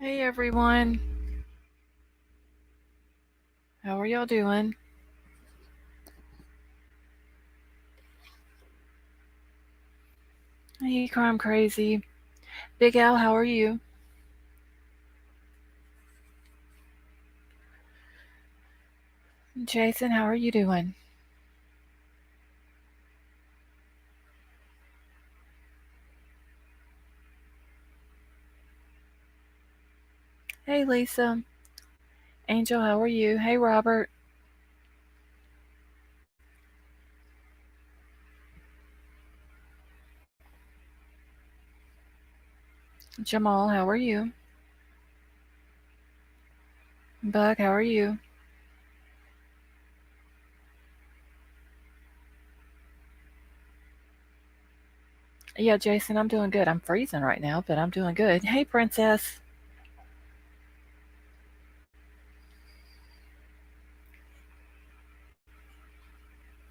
Hey everyone, how are y'all doing? Hey Crime Crazy, Big Al, how are you? Jason, how are you doing? Hey Lisa, Angel, how are you? Hey Robert, Jamal, how are you? Bug, how are you? Yeah, Jason, I'm doing good. I'm freezing right now, but I'm doing good. Hey Princess,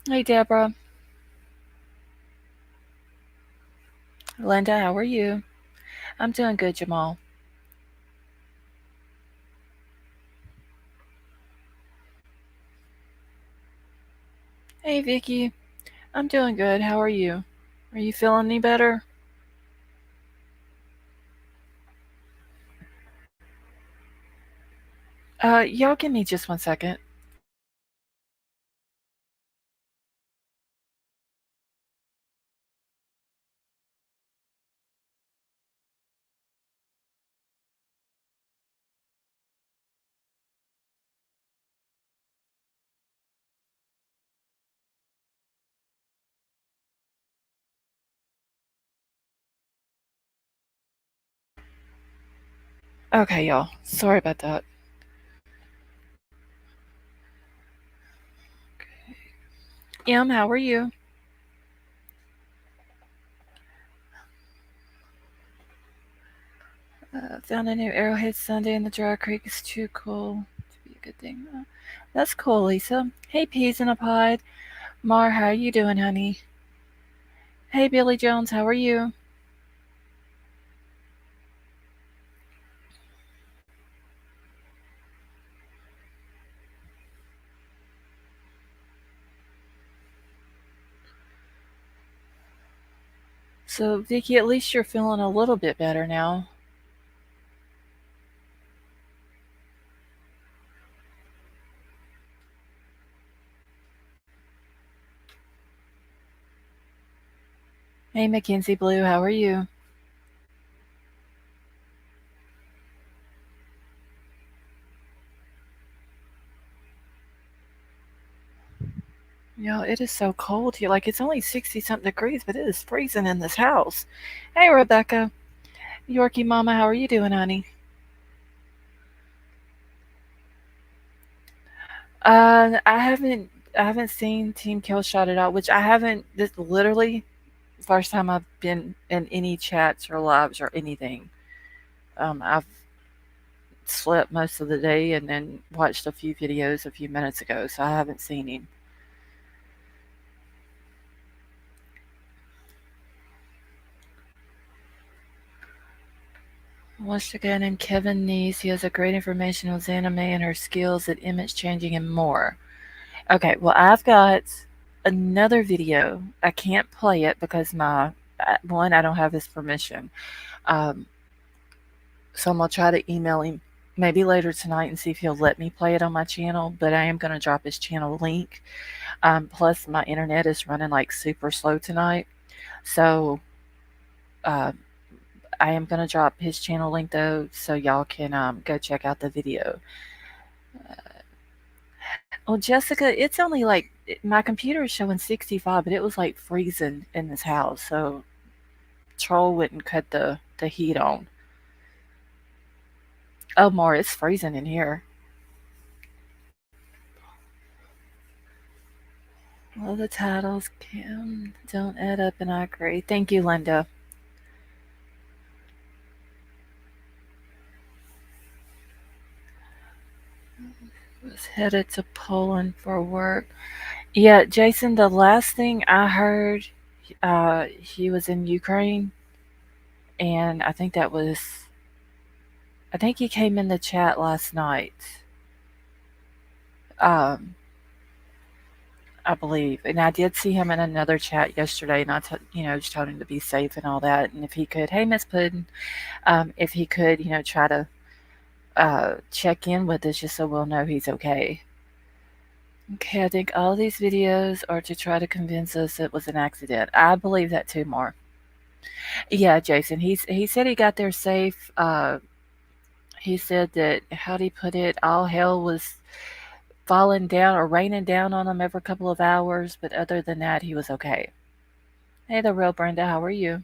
hey Deborah, Linda, how are you? I'm doing good, Jamal. Hey Vicky, I'm doing good. How are you? Are you feeling any better? Y'all give me just 1 second. Okay, y'all. Sorry about that. Em, how are you? Found a new Arrowhead Sunday in the Dry Creek. Is too cool to be a good thing. That's cool, Lisa. Hey, Peas in a Pod. Mar, how you doing, honey? Hey, Billy Jones, how are you? So, Vicky, at least you're feeling a little bit better now. Hey, Mackenzie Blue, how are you? It is so cold here. Like, it's only 60 something degrees, but it is freezing in this house. Hey, Rebecca. Yorkie Mama, how are you doing, honey? I haven't seen Team Kill Shot at all, which I haven't. This literally first time I've been in any chats or lives or anything. I've slept most of the day and then watched a few videos a few minutes ago, so I haven't seen him. Watched a guy named Kevin Neese. He has a great information on anime and her skills at image changing and more. Okay, well, I've got another video. I can't play it because I don't have his permission. Um, so I'm gonna try to email him maybe later tonight and see if he'll let me play it on my channel. But I am gonna drop his channel link. Plus, my internet is running like super slow tonight, so uh, I am gonna drop his channel link though, so y'all can go check out the video. Well, Jessica, it's only like my computer is showing 65, but it was like freezing in this house, so Troll wouldn't cut the heat on. Oh, more, it's freezing in here. Well, the titles don't add up, and I agree. Thank you, Linda. Was headed to Poland for work. Yeah, Jason, the last thing I heard, he was in Ukraine, and I think that was I think he came in the chat last night. Um, I believe, and I did see him in another chat yesterday, and just told him to be safe and all that, and if he could, hey Miss Puddin, if he could, try to check in with us just so we'll know he's okay. Okay, I think all these videos are to try to convince us it was an accident. I believe that too, more. Yeah, Jason. He said he got there safe. He said that, how'd he put it? All hell was falling down or raining down on him every couple of hours, but other than that, he was okay. Hey, the real Brenda, how are you?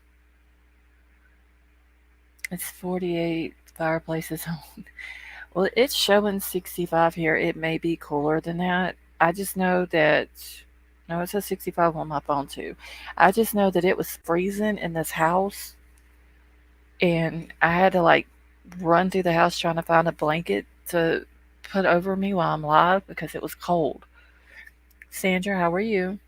It's 48 fireplaces on. Well, it's showing 65 here. It may be cooler than that. I just know that. No, it says 65 on my phone too. I just know that it was freezing in this house, and I had to like run through the house trying to find a blanket to put over me while I'm live because it was cold. Sandra, how are you?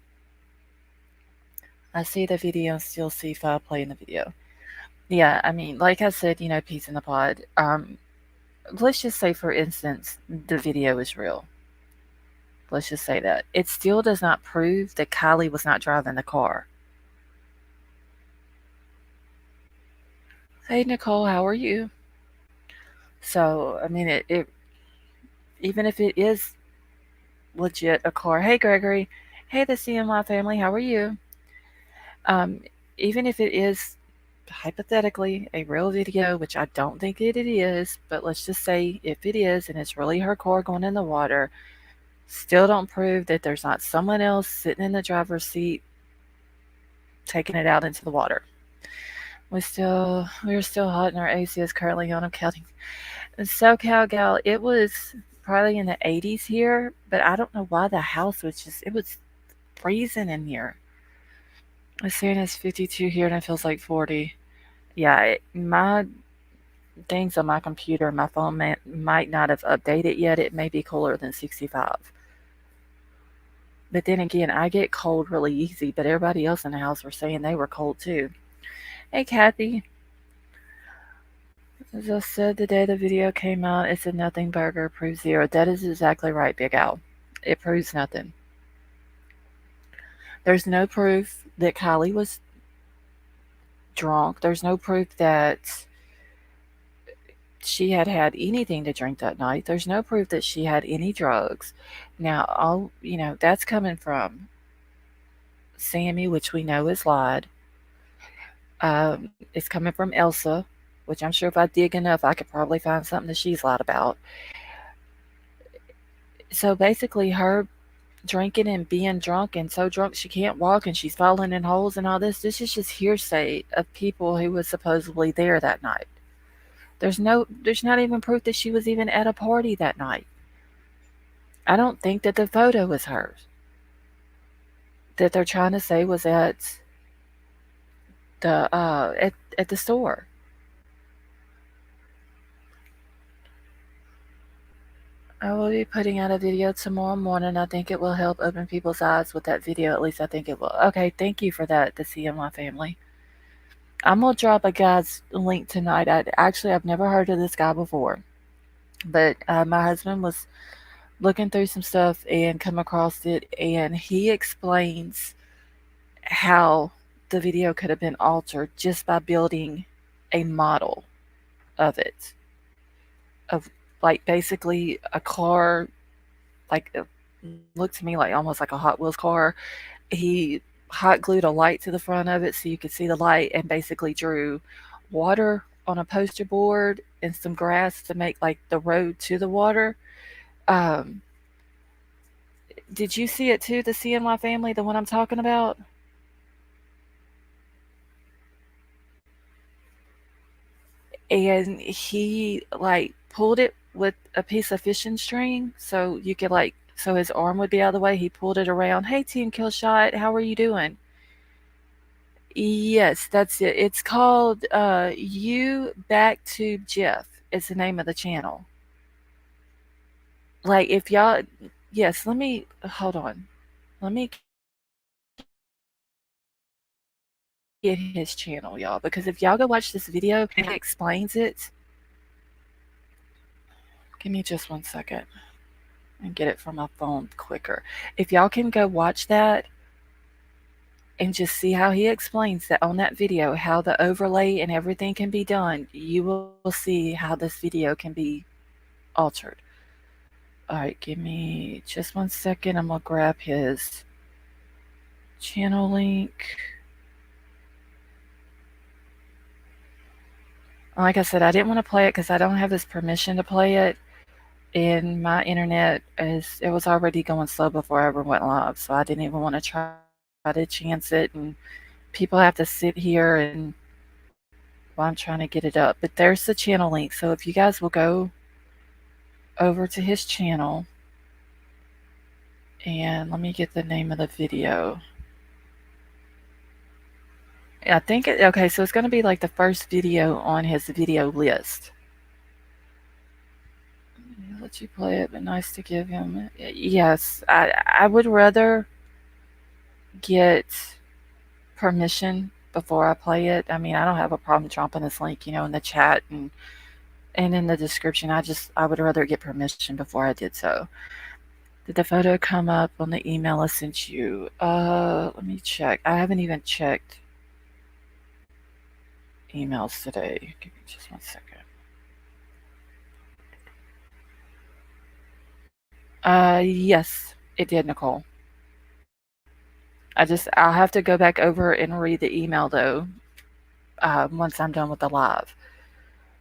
I see the video and still see five playing the video. Yeah, I mean, like I said, peace in the pod. Let's just say, for instance, the video is real. Let's just say that. It still does not prove that KIELY was not driving the car. Hey, Nicole, how are you? So, I mean, it even if it is legit a car. Hey, Gregory. Hey, the CMY family, how are you? Um, Even if it is hypothetically a real video, which I don't think it is, but let's just say if it is and it's really her car going in the water, still don't prove that there's not someone else sitting in the driver's seat taking it out into the water. We're still hot and our AC is currently on. I'm counting. SoCal gal, it was probably in the 80s here, but I don't know why the house was it was freezing in here. It's saying it's 52 here and it feels like 40. Yeah, my things on my computer, my phone might not have updated yet. It may be cooler than 65. But then again, I get cold really easy, but everybody else in the house were saying they were cold too. Hey, Kathy. As I said the day the video came out, it's a nothing burger, proves zero. That is exactly right, Big Al. It proves nothing. There's no proof that KIELY was drunk. There's no proof that she had had anything to drink that night. There's no proof that she had any drugs. Now, that's coming from Sammy, which we know is lied. It's coming from Elsa, which I'm sure if I dig enough, I could probably find something that she's lied about. So basically, her drinking and being drunk and so drunk she can't walk and she's falling in holes and all this is just hearsay of people who was supposedly there that night. There's not even proof that she was even at a party that night. I don't think that the photo was hers that they're trying to say was at the store. I will be putting out a video tomorrow morning. I think it will help open people's eyes with that video. At least I think it will. Okay, thank you for that, the CMY family. I'm gonna drop a guy's link tonight. I've never heard of this guy before, but my husband was looking through some stuff and come across it, and he explains how the video could have been altered just by building a model of it, of like basically a car, like it looked to me like almost like a Hot Wheels car. He hot glued a light to the front of it so you could see the light, and basically drew water on a poster board and some grass to make like the road to the water. Um, did you see it too, the CNY family, the one I'm talking about? And he like pulled it with a piece of fishing string so you could so his arm would be out of the way. He pulled it around. Hey, Team Killshot, how are you doing? Yes, that's it. It's called You Back to Jeff. Is the name of the channel. Like if y'all, yes. Let me hold on. Let me get his channel, y'all, because if y'all go watch this video and he explains it, Give me just 1 second and get it from my phone quicker. If y'all can go watch that and just see how he explains that on that video, how the overlay and everything can be done, you will see how this video can be altered. All right, give me just 1 second. I'm going to grab his channel link. Like I said, I didn't want to play it because I don't have his permission to play it. And my internet it was already going slow before I ever went live, so I didn't even want to try to chance it. And people have to sit here and while I'm trying to get it up. But there's the channel link. So if you guys will go over to his channel, and let me get the name of the video. I think okay, so it's going to be like the first video on his video list. I'll let you play it, but nice to give him. Yes, I would rather get permission before I play it. I mean, I don't have a problem dropping this link, in the chat and in the description. I would rather get permission before I did so. Did the photo come up on the email I sent you? Let me check. I haven't even checked emails today. Give me just 1 second. Yes, it did, Nicole. I'll have to go back over and read the email though, once I'm done with the live.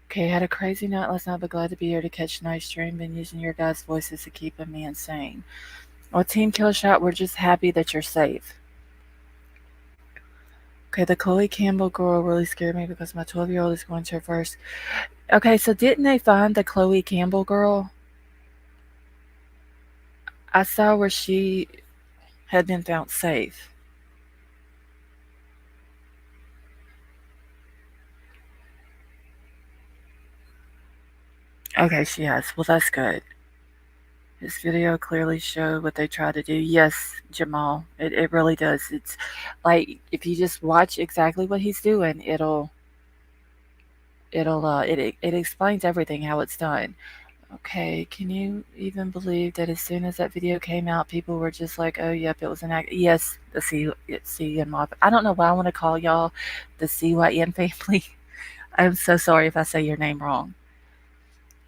Okay, had a crazy night last night, but glad to be here to catch tonight's stream. Been using your guys' voices to keep me insane. Well, Team Killshot, we're just happy that you're safe. Okay, the Chloe Campbell girl really scared me because my 12-year-old is going to her first. Okay, so didn't they find the Chloe Campbell girl? I saw where she had been found safe. Okay, she has. Well, that's good. This video clearly showed what they tried to do. Yes, Jamal, it really does. It's like if you just watch exactly what he's doing, it explains everything how it's done. Okay, can you even believe that as soon as that video came out, people were just like, "Oh, yep, it was an act." Yes, the C and Mob. I don't know why I want to call y'all the CYN family. I'm so sorry if I say your name wrong.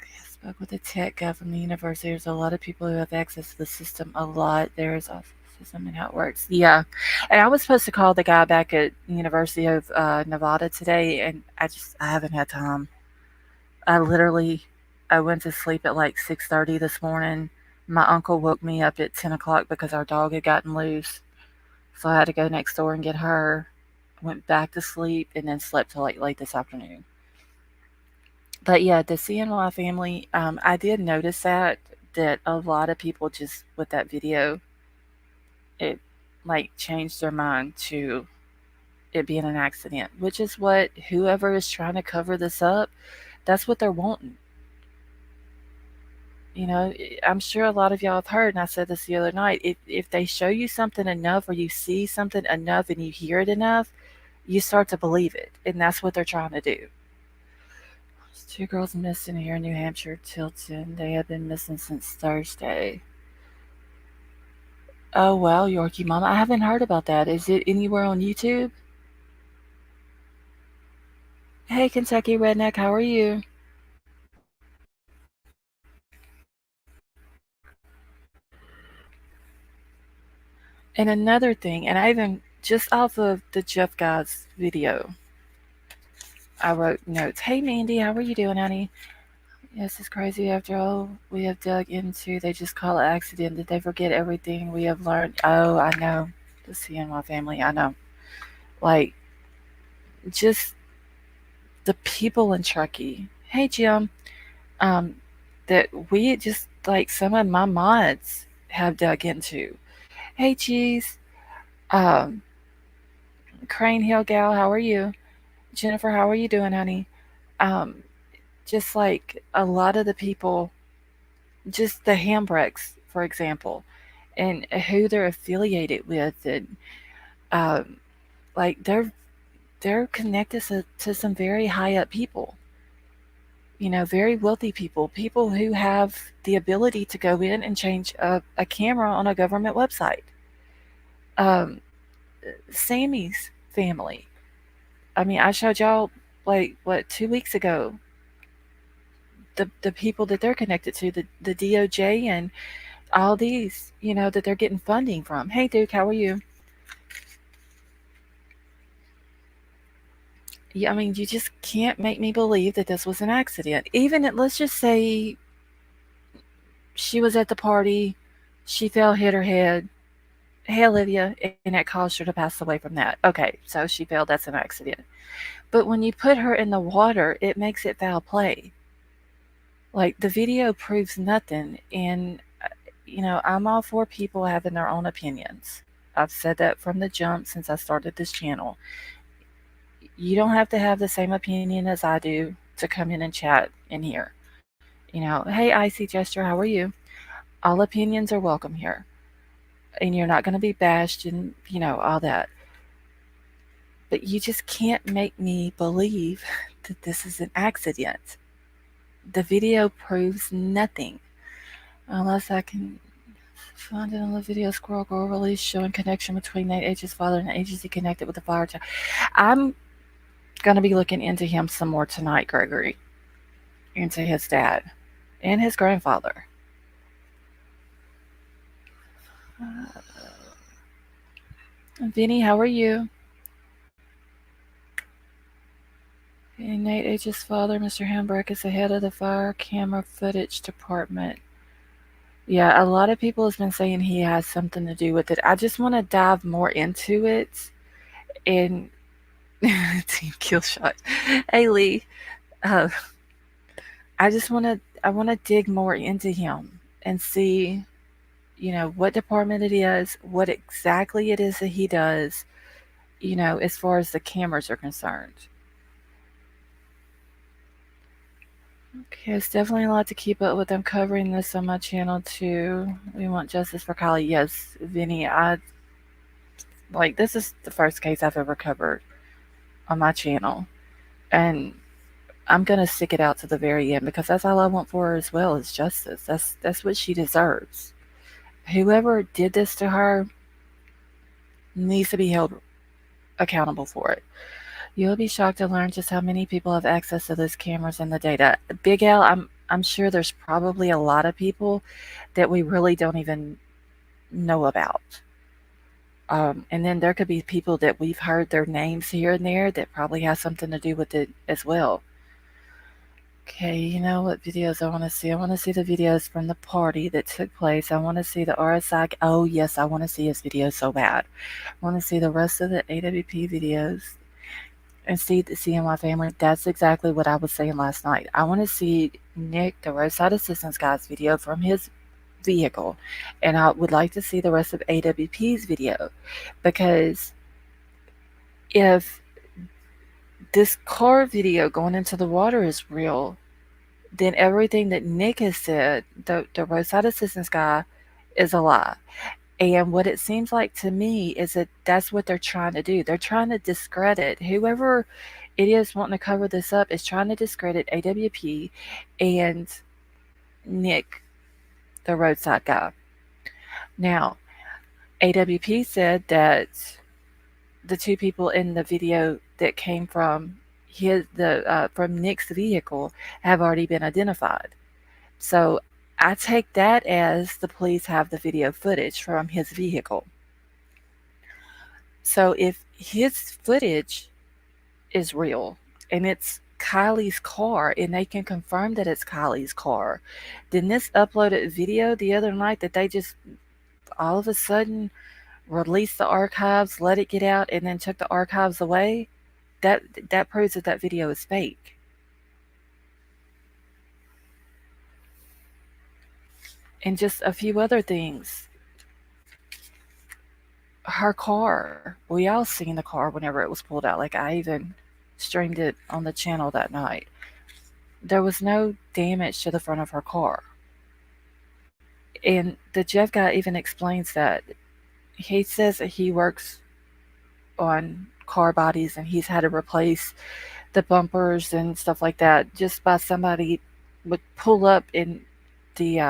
I spoke with a tech guy from the university. There's a lot of people who have access to the system a lot. There's a system and how it works. Yeah, and I was supposed to call the guy back at University of Nevada today, and I haven't had time. I went to sleep at like 6:30 this morning. My uncle woke me up at 10 o'clock because our dog had gotten loose. So I had to go next door and get her. Went back to sleep and then slept till like late this afternoon. But yeah, the CNY family, I did notice that a lot of people just with that video, it like changed their mind to it being an accident, which is what whoever is trying to cover this up, that's what they're wanting. I'm sure a lot of y'all have heard, and I said this the other night, if they show you something enough or you see something enough and you hear it enough, you start to believe it. And that's what they're trying to do. There's 2 girls missing here in New Hampshire, Tilton. They have been missing since Thursday. Oh, wow, Yorkie Mama. I haven't heard about that. Is it anywhere on YouTube? Hey, Kentucky Redneck, how are you? And another thing, and I even, just off of the Jeff guy's video, I wrote notes. Hey, Mandy, how are you doing, honey? Yes, it's crazy. After all we have dug into, they just call it accident. Did they forget everything we have learned? Oh, I know. The CNY family, I know. Like, just the people in Truckee. Hey, Jim. Um, that we just, like, some of my mods have dug into. Hey, Cheese. Um, Crane Hill Gal, how are you? Jennifer, how are you doing, honey? Um, just like a lot of the people, just the Hambrecks, for example, and who they're affiliated with, and um, like they're connected to some very high up people. very wealthy people, people who have the ability to go in and change a camera on a government website. Um, Sammy's family. I mean, I showed y'all, like, what, 2 weeks ago, the people that they're connected to, the DOJ and all these, that they're getting funding from. Hey, Duke, how are you? Yeah, I mean, you just can't make me believe that this was an accident. Even let's just say she was at the party, she fell, hit her head. Hey, Olivia, and it caused her to pass away from that. Okay, so she fell, that's an accident. But when you put her in the water, it makes it foul play. Like, the video proves nothing. And, I'm all for people having their own opinions. I've said that from the jump since I started this channel. You don't have to have the same opinion as I do to come in and chat in here. Hey, Icy Gesture, how are you? All opinions are welcome here. And you're not going to be bashed and, all that. But you just can't make me believe that this is an accident. The video proves nothing. Unless I can find it on the video Squirrel Girl release showing connection between Nate H's father and the agency connected with the fire. I'm going to be looking into him some more tonight, Gregory. Into his dad and his grandfather. Vinny, how are you? And Nate H's father, Mr. Hambrick, is the head of the fire camera footage department. Yeah, a lot of people have been saying he has something to do with it. I just want to dive more into it. And Team Killshot. Hey Lee, uh, I want to dig more into him and see, what department it is, what exactly it is that he does, as far as the cameras are concerned. Okay, it's definitely a lot to keep up with. I'm covering this on my channel too. We want justice for KIELY. Yes, Vinny, this is the first case I've ever covered on my channel. And I'm gonna stick it out to the very end because that's all I want for her as well is justice. That's what she deserves. Whoever did this to her needs to be held accountable for it. You'll be shocked to learn just how many people have access to those cameras and the data. Big L, I'm sure there's probably a lot of people that we really don't even know about. And then there could be people that we've heard their names here and there that probably has something to do with it as well. Okay, you know what videos I want to see? I want to see the videos from the party that took place. I want to see the RSI. Oh, yes, I want to see his video so bad. I want to see the rest of the AWP videos and see the CNY family. That's exactly what I was saying last night. I want to see Nick, the roadside assistance guy's video from his vehicle, and I would like to see the rest of AWP's video, because if this car video going into the water is real, then everything that Nick has said, the roadside assistance guy, is a lie. And what it seems like to me is that that's what they're trying to do. They're trying to discredit whoever it is wanting to cover this up, is trying to discredit AWP and Nick, the roadside guy. Now, AWP said that the two people in the video that came from from Nick's vehicle have already been identified. So I take that as the police have the video footage from his vehicle. So if his footage is real and it's KIELY's car and they can confirm that it's KIELY's car, then this uploaded video the other night that they just all of a sudden released the archives, let it get out, and then took the archives away, that proves that video is fake. And just a few other things. Her car, we all seen the car whenever it was pulled out. Like, I even streamed it on the channel that night. There was no damage to the front of her car. And the Jeff guy even explains that. He says that he works on car bodies and he's had to replace the bumpers and stuff like that just by somebody would pull up in the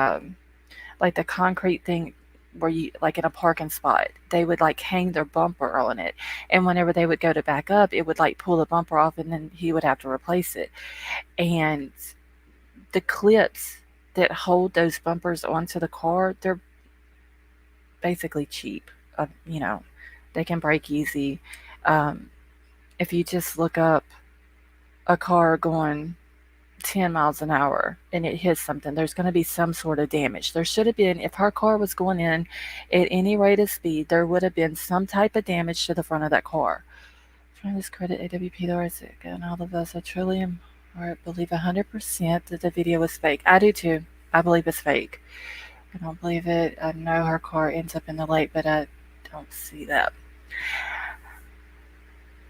like the concrete thing where you like in a parking spot, they would like hang their bumper on it, and whenever they would go to back up, it would like pull the bumper off, and then he would have to replace it. And the clips that hold those bumpers onto the car, they're basically cheap. You know, they can break easy. Um, if you just look up a car going 10 miles an hour and it hits something, there's going to be some sort of damage. There should have been, if her car was going in at any rate of speed, there would have been some type of damage to the front of that car. Trying to discredit AWP, though, and all of us, I truly believe 100% that the video was fake. I do too. I believe it's fake. I don't believe it. I know her car ends up in the lake, but I don't see that.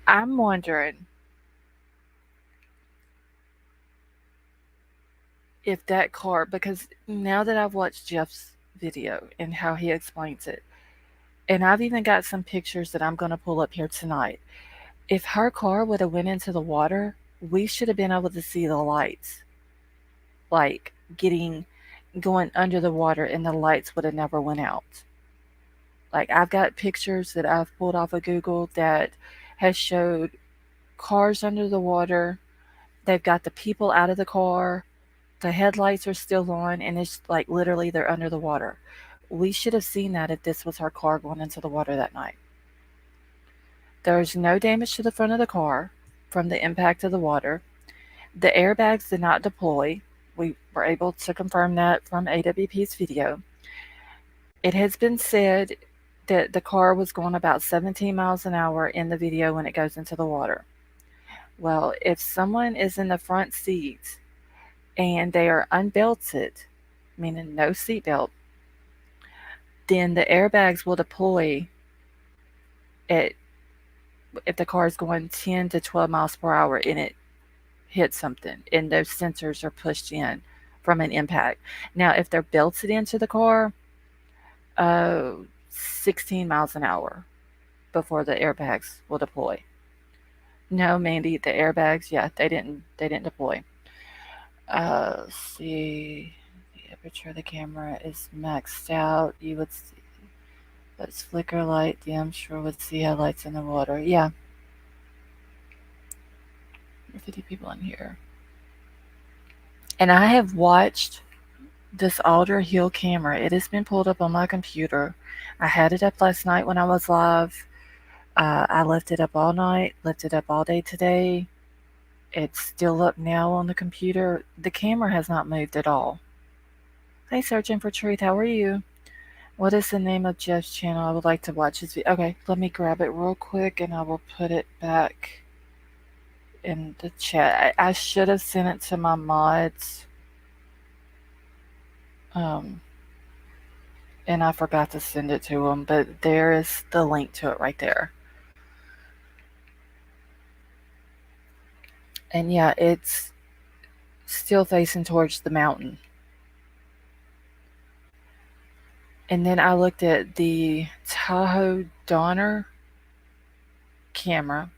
I'm wondering if that car, because now that I've watched Jeff's video and how he explains it, and I've even got some pictures that I'm going to pull up here tonight. If her car would have went into the water, we should have been able to see the lights, like going under the water, and the lights would have never went out. Like I've got pictures that I've pulled off of Google that has showed cars under the water. They've got the people out of the car. The headlights are still on, and it's like literally they're under the water. We should have seen that if this was her car going into the water that night. There's no damage to the front of the car from the impact of the water. The airbags did not deploy. We were able to confirm that from AWP's video. It has been said that the car was going about 17 miles an hour in the video when it goes into the water. Well, if someone is in the front seat and they are unbelted, meaning no seatbelt, then the airbags will deploy at, if the car is going 10 to 12 miles per hour and it hits something, and those sensors are pushed in from an impact. Now, if they're belted into the car, 16 miles an hour before the airbags will deploy. No, Mandy, the airbags, yeah, they didn't deploy. Let's see, the aperture of the camera is maxed out. You would see, let's flicker light. Yeah, I'm sure would see headlights in the water. Yeah. 50 people in here. And I have watched this Alder Hill camera. It has been pulled up on my computer. I had it up last night when I was live. I left it up all night, left it up all day today. It's still up now on the computer. The camera has not moved at all. Hey, Searching for Truth, how are you? What is the name of Jeff's channel? I would like to watch his video. Okay, let me grab it real quick and I will put it back in the chat. I should have sent it to my mods. And I forgot to send it to them, but there is the link to it right there. And yeah, it's still facing towards the mountain. And then I looked at the Tahoe Donner camera,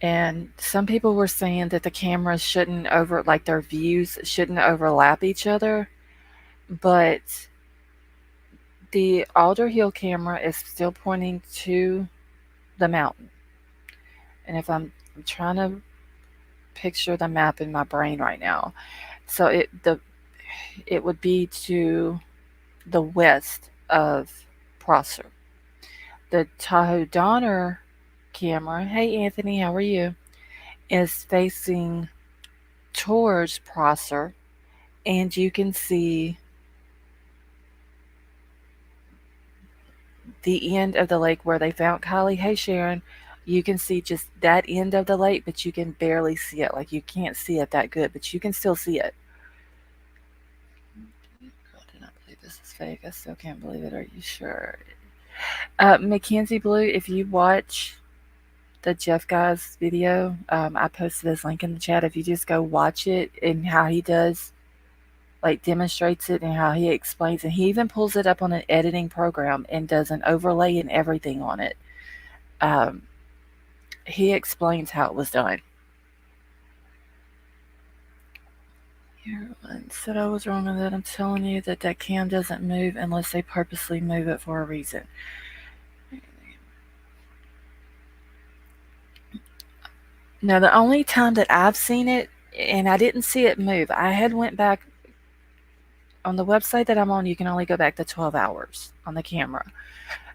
and some people were saying that the cameras shouldn't their views shouldn't overlap each other, but the Alder Hill camera is still pointing to the mountain. And if I'm trying to picture the map in my brain right now, so it would be to the west of Prosser. The Tahoe Donner camera, hey Anthony, how are you, is facing towards Prosser, and you can see the end of the lake where they found Kylie. Hey Sharon, you can see just that end of the lake, but you can barely see it. Like you can't see it that good, but you can still see it. I do not believe this is fake. I still can't believe it. Are you sure? Mackenzie Blue, if you watch the Jeff guy's video, I posted his link in the chat. If you just go watch it and how he does, like demonstrates it and how he explains it. He even pulls it up on an editing program and does an overlay and everything on it. He explains how it was done. Everyone said I was wrong on that. I'm telling you that cam doesn't move unless they purposely move it for a reason. Now, the only time that I've seen it, and I didn't see it move, I had went back on the website that I'm on. You can only go back to 12 hours on the camera.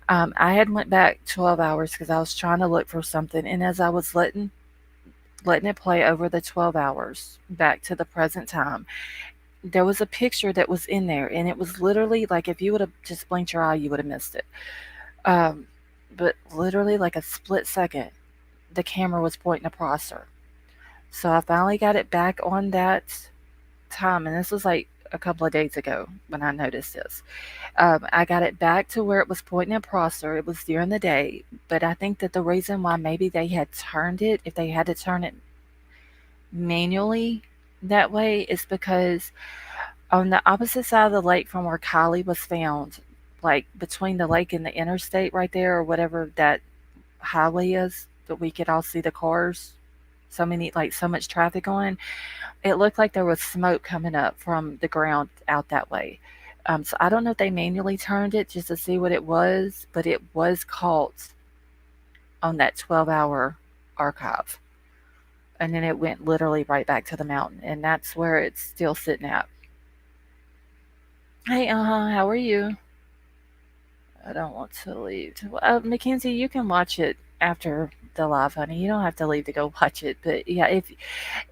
I had went back 12 hours because I was trying to look for something, and as I was letting it play over the 12 hours back to the present time, there was a picture that was in there, and it was literally like if you would have just blinked your eye, you would have missed it. Um, but literally, like a split second, the camera was pointing across her. So I finally got it back on that time, and this was like a couple of days ago when I noticed this. I got it back to where it was pointing across her. It was during the day, but I think that the reason why maybe they had turned it, if they had to turn it manually that way, is because on the opposite side of the lake from where KIELY was found, like between the lake and the interstate right there, or whatever that highway is that we could all see the cars, so many, like so much traffic on, it looked like there was smoke coming up from the ground out that way. So I don't know if they manually turned it just to see what it was, but it was caught on that 12-hour archive. And then it went literally right back to the mountain, and that's where it's still sitting at. Hey, how are you? I don't want to leave. Mackenzie, you can watch it after the live, honey. You don't have to leave to go watch it. But yeah, if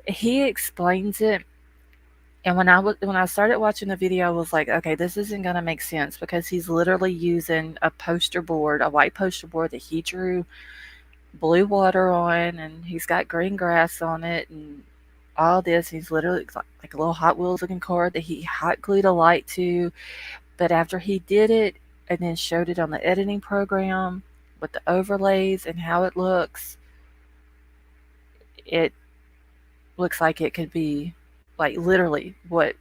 he explains it, and when I started watching the video, I was like, okay, this isn't gonna make sense because he's literally using a poster board, a white poster board that he drew blue water on, and he's got green grass on it, and all this. He's literally like a little Hot Wheels looking car that he hot glued a light to. But after he did it and then showed it on the editing program with the overlays and how it looks like it could be like literally what.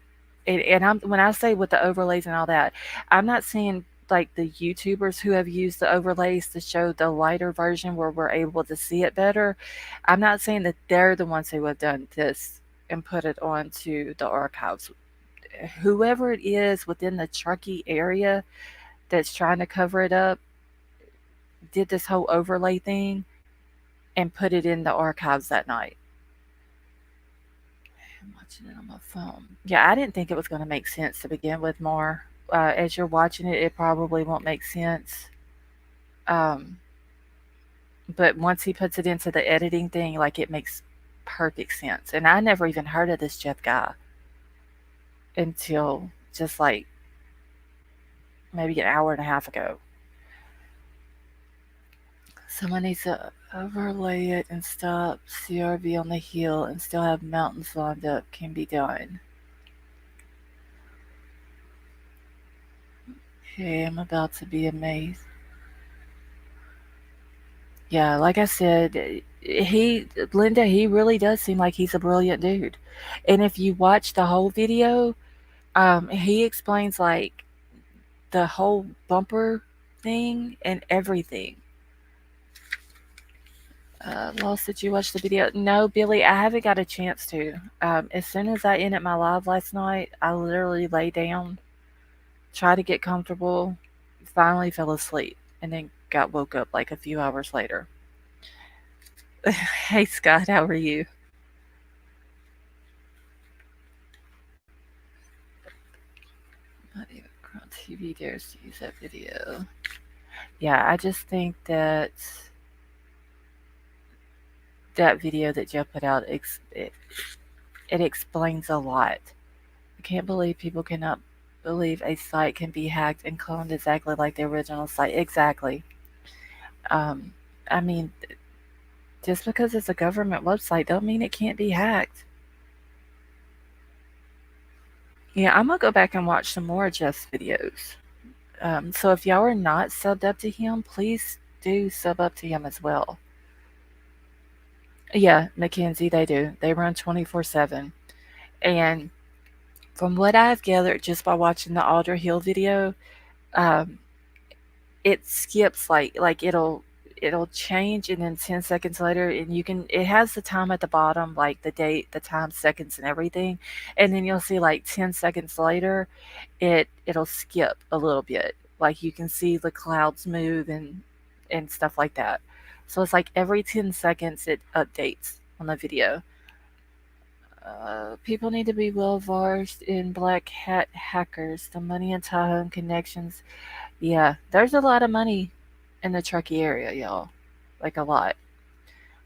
And I'm when I say with the overlays and all that, I'm not saying like the YouTubers who have used the overlays to show the lighter version where we're able to see it better. I'm not saying that they're the ones who have done this and put it onto the archives. Whoever it is within the Truckee area that's trying to cover it up did this whole overlay thing and put it in the archives that night. I'm watching it on my phone. Yeah, I didn't think it was going to make sense to begin with, Mar. As you're watching it, it probably won't make sense. Um, but once he puts it into the editing thing, like it makes perfect sense. And I never even heard of this Jeff guy until just like maybe an hour and a half ago. Someone needs to overlay it and stop CRV on the hill and still have mountains lined up. Can be done. Okay, I'm about to be amazed. Yeah, like I said, Linda, he really does seem like he's a brilliant dude. And if you watch the whole video, he explains like the whole bumper thing and everything. Lost, did you watch the video? No, Billy, I haven't got a chance to. As soon as I ended my live last night, I literally lay down, tried to get comfortable, finally fell asleep, and then got woke up like a few hours later. Hey, Scott, how are you? Not even on TV dares to use that video. Yeah, I just think that that video that Jeff put out, it explains a lot. I can't believe people cannot believe a site can be hacked and cloned exactly like the original site. Exactly. Um, I mean, just because it's a government website don't mean it can't be hacked. Yeah, I'm gonna go back and watch some more of Jeff's videos. So if y'all are not subbed up to him, please do sub up to him as well. Yeah, Mackenzie, they do. They run 24/7. And from what I've gathered just by watching the Alder Hill video, um, it skips like it'll change, and then 10 seconds later, and it has the time at the bottom, like the date, the time, seconds, and everything. And then you'll see like 10 seconds later, it'll skip a little bit. Like you can see the clouds move and stuff like that. So it's like every 10 seconds it updates on the video. People need to be well versed in black hat hackers, the money in Tahoe and connections. Yeah, there's a lot of money in the Truckee area, y'all. Like a lot.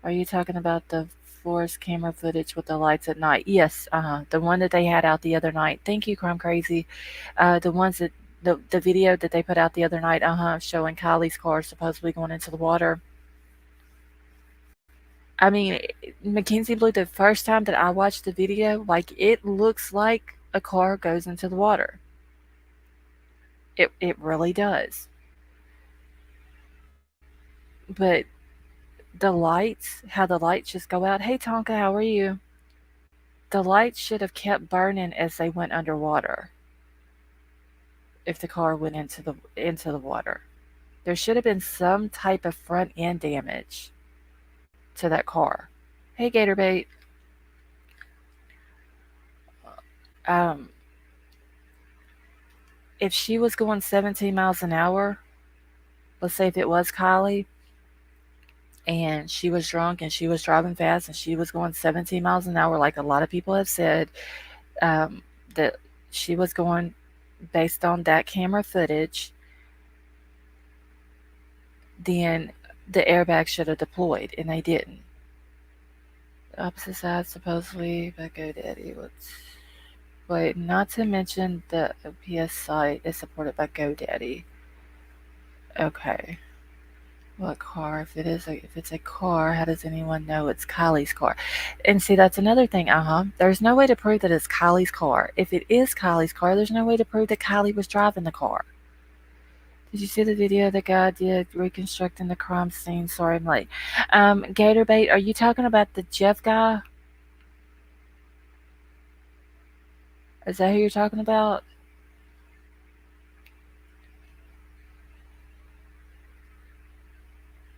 Are you talking about the forest camera footage with the lights at night? Yes, the one that they had out the other night. Thank you, Crime Crazy. The ones that the video that they put out the other night, showing Kylie's car supposedly going into the water. I mean, Mackenzie Blue, the first time that I watched the video, like it looks like a car goes into the water. It really does. But the lights, how the lights just go out. Hey Tonka, how are you? The lights should have kept burning as they went underwater. If the car went into the water, there should have been some type of front end damage to that car. Hey Gatorbait. Um, if she was going 17 miles an hour, let's say if it was Kylie, and she was drunk and she was driving fast and she was going 17 miles an hour, like a lot of people have said, that she was going based on that camera footage, then the airbag should have deployed, and they didn't. The opposite side, supposedly, by GoDaddy. Wait, not to mention the OPS site is supported by GoDaddy. Okay. What car? If it's a car, how does anyone know it's Kylie's car? And see, that's another thing. There's no way to prove that it's Kylie's car. If it is Kylie's car, there's no way to prove that Kylie was driving the car. Did you see the video the guy did reconstructing the crime scene? Sorry, I'm late. Gatorbait, are you talking about the Jeff guy? Is that who you're talking about?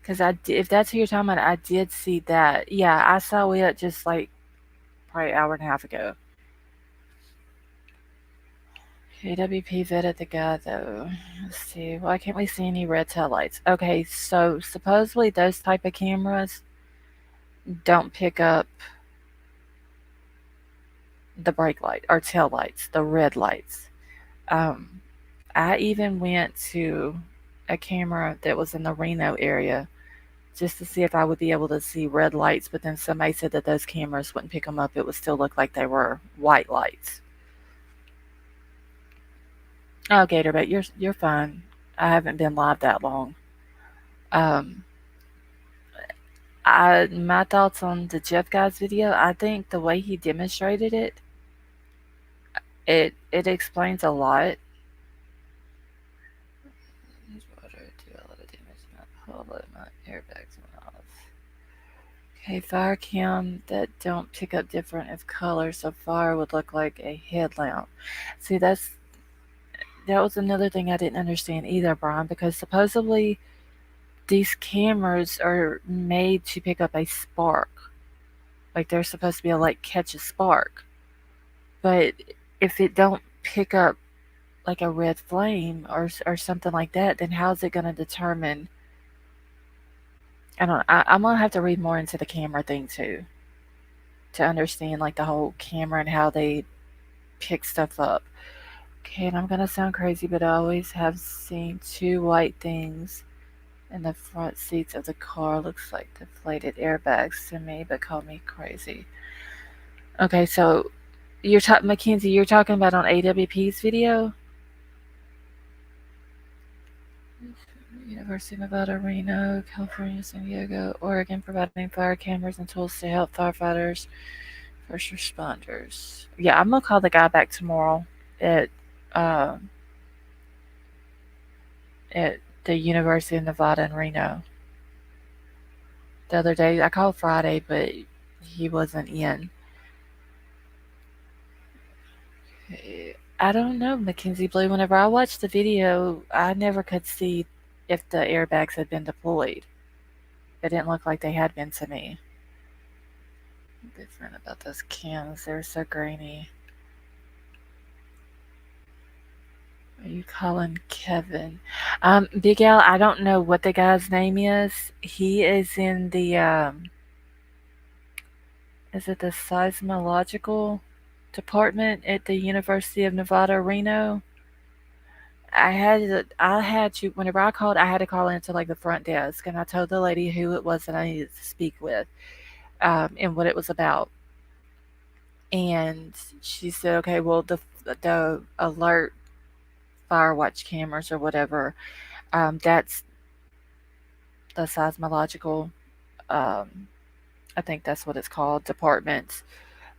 Because if that's who you're talking about, I did see that. Yeah, I saw it just like probably an hour and a half ago. AWP vetted the guy though. Let's see. Why can't we see any red tail lights? Okay, so supposedly those type of cameras don't pick up the brake light or tail lights, the red lights. I even went to a camera that was in the Reno area just to see if I would be able to see red lights, but then somebody said that those cameras wouldn't pick them up. It would still look like they were white lights. Oh, Gatorbait, you're fine. I haven't been live that long. My thoughts on the Jeff guy's video. I think the way he demonstrated it explains a lot. My airbags went off. Okay, fire cam that don't pick up different if color, so fire would look like a headlamp. See, that was another thing I didn't understand either, Brian, because supposedly these cameras are made to pick up a spark. Like they're supposed to be able to like catch a spark. But if it don't pick up like a red flame or something like that, then how's it going to determine? I'm going to have to read more into the camera thing too to understand like the whole camera and how they pick stuff up. Okay, and I'm going to sound crazy, but I always have seen two white things in the front seats of the car. Looks like deflated airbags to me, but call me crazy. Okay, so Mackenzie, you're talking about on AWP's video? University of Nevada, Reno, California, San Diego, Oregon, providing fire cameras and tools to help firefighters, first responders. Yeah, I'm gonna call the guy back tomorrow at the University of Nevada in Reno. The other day, I called Friday, but he wasn't in. I don't know, Mackenzie Blue. Whenever I watched the video, I never could see if the airbags had been deployed. It didn't look like they had been to me. Different about those cans. They're so grainy. Are you calling Kevin? Big Al, I don't know what the guy's name is. He is in the, is it the seismological department at the University of Nevada, Reno? Whenever I called, I had to call into like the front desk, and I told the lady who it was that I needed to speak with, and what it was about. And she said, okay, well, the alert fire watch cameras or whatever, that's the seismological, um, I think that's what it's called, department.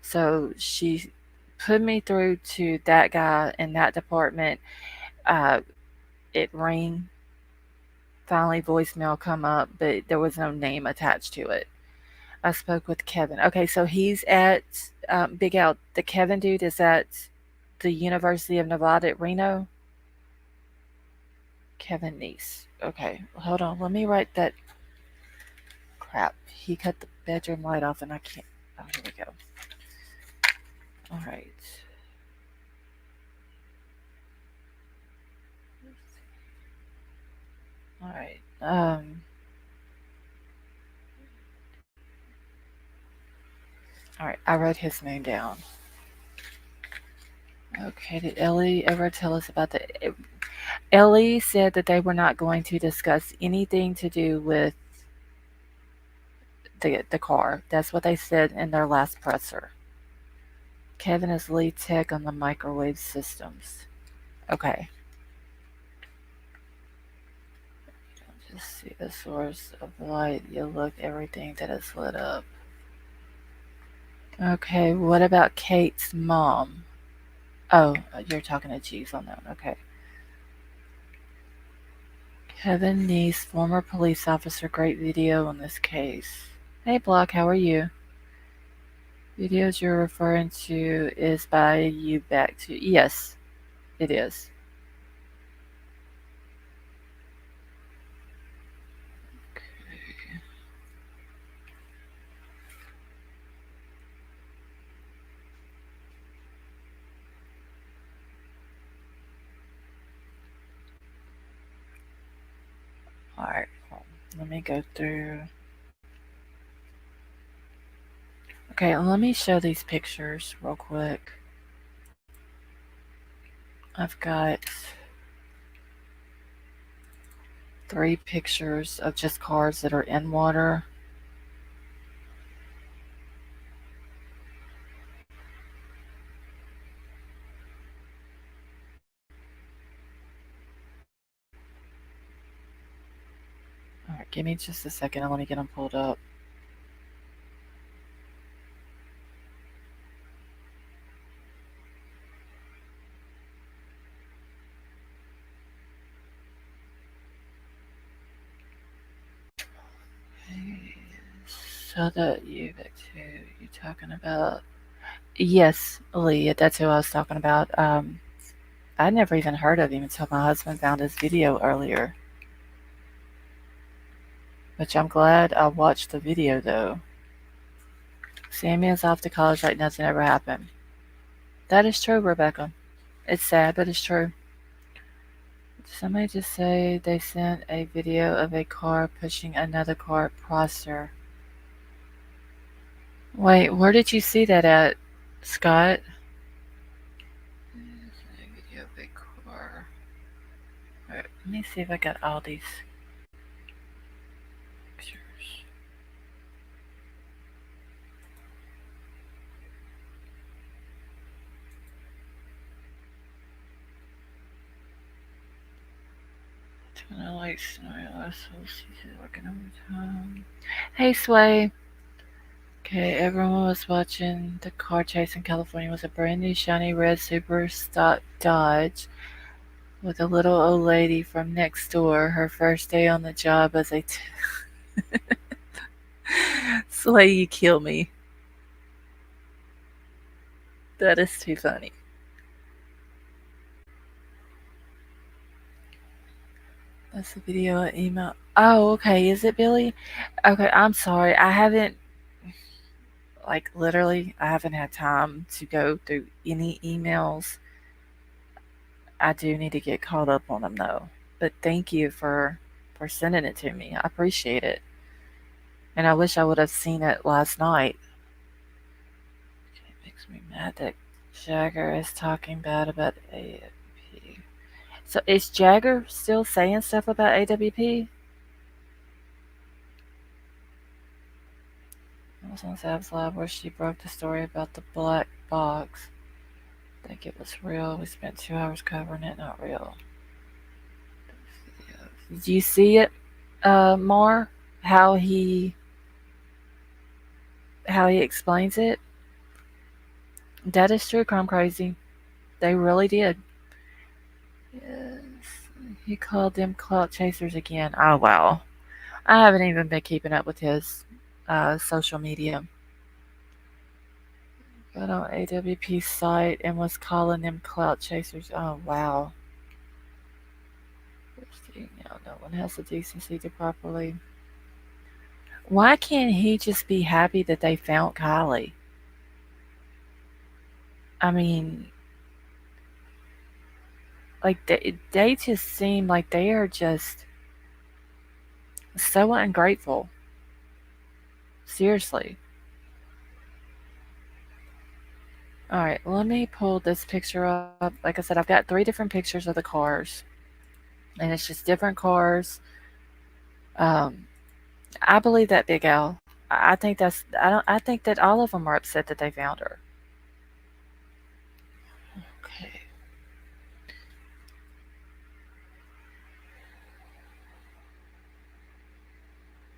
So she put me through to that guy in that department. Uh, it rang. Finally, voicemail come up, but there was no name attached to it. I spoke with Kevin. Okay, so he's at Big Al. The Kevin dude is at the University of Nevada at Reno. Kevin Niece. Okay, hold on. Let me write that. Crap. He cut the bedroom light off and I can't. Oh, here we go. All right. All right. All right. I wrote his name down. Okay. Did Ellie ever tell us about the? Ellie said that they were not going to discuss anything to do with the car. That's what they said in their last presser. Kevin is lead tech on the microwave systems. Okay. Just see the source of light. You look everything that is lit up. Okay, what about Kate's mom? Oh, you're talking to Jeeves on that one. Okay. Kevin Neese, former police officer. Great video on this case. Hey, Block, how are you? Videos you're referring to is by you back to. Yes, it is. Alright, let me go through. Okay, let me show these pictures real quick. I've got 3 pictures of just cars that are in water. Alright, give me just a second. Let me get them pulled up. So that you talking about? Yes, Lee. That's who I was talking about. I never even heard of him until my husband found his video earlier. Which I'm glad I watched the video though. Sammy is off to college like nothing ever happened. That is true, Rebecca. It's sad, but it's true. Somebody just say they sent a video of a car pushing another car at Prosser. Wait, where did you see that at, Scott? Video of a car. Alright, let me see if I got all these pictures. When I like scenario, so she's working overtime. Hey, Sway. Okay, everyone was watching the car chase in California. It was a brand new shiny red super stock Dodge with a little old lady from next door. Her first day on the job as a Slay, you kill me. That is too funny. That's a video and email. Oh, okay. Is it Billy? Okay, I'm sorry. I haven't, like, literally, I haven't had time to go through any emails. I do need to get caught up on them though. But thank you for sending it to me. I appreciate it. And I wish I would have seen it last night. It makes me mad that Jagger is talking bad about AWP. So is Jagger still saying stuff about AWP? I was on Zab's lab where she broke the story about the black box. I think it was real. We spent 2 hours covering it, not real. Do you see it, Mar? How he how he explains it? That is true, Crime Crazy. They really did. Yes. He called them clout chasers again. Oh wow. I haven't even been keeping up with his social media. Got on AWP's site and was calling them clout chasers. Oh wow. No one has the decency to properly. Why can't he just be happy that they found Kylie? I mean, like they just seem like they are just so ungrateful. Seriously. All right, let me pull this picture up. Like I said, I've got 3 different pictures of the cars, and it's just different cars. Um, I believe that Big Al. I think that's. I don't. I think that all of them are upset that they found her. Okay.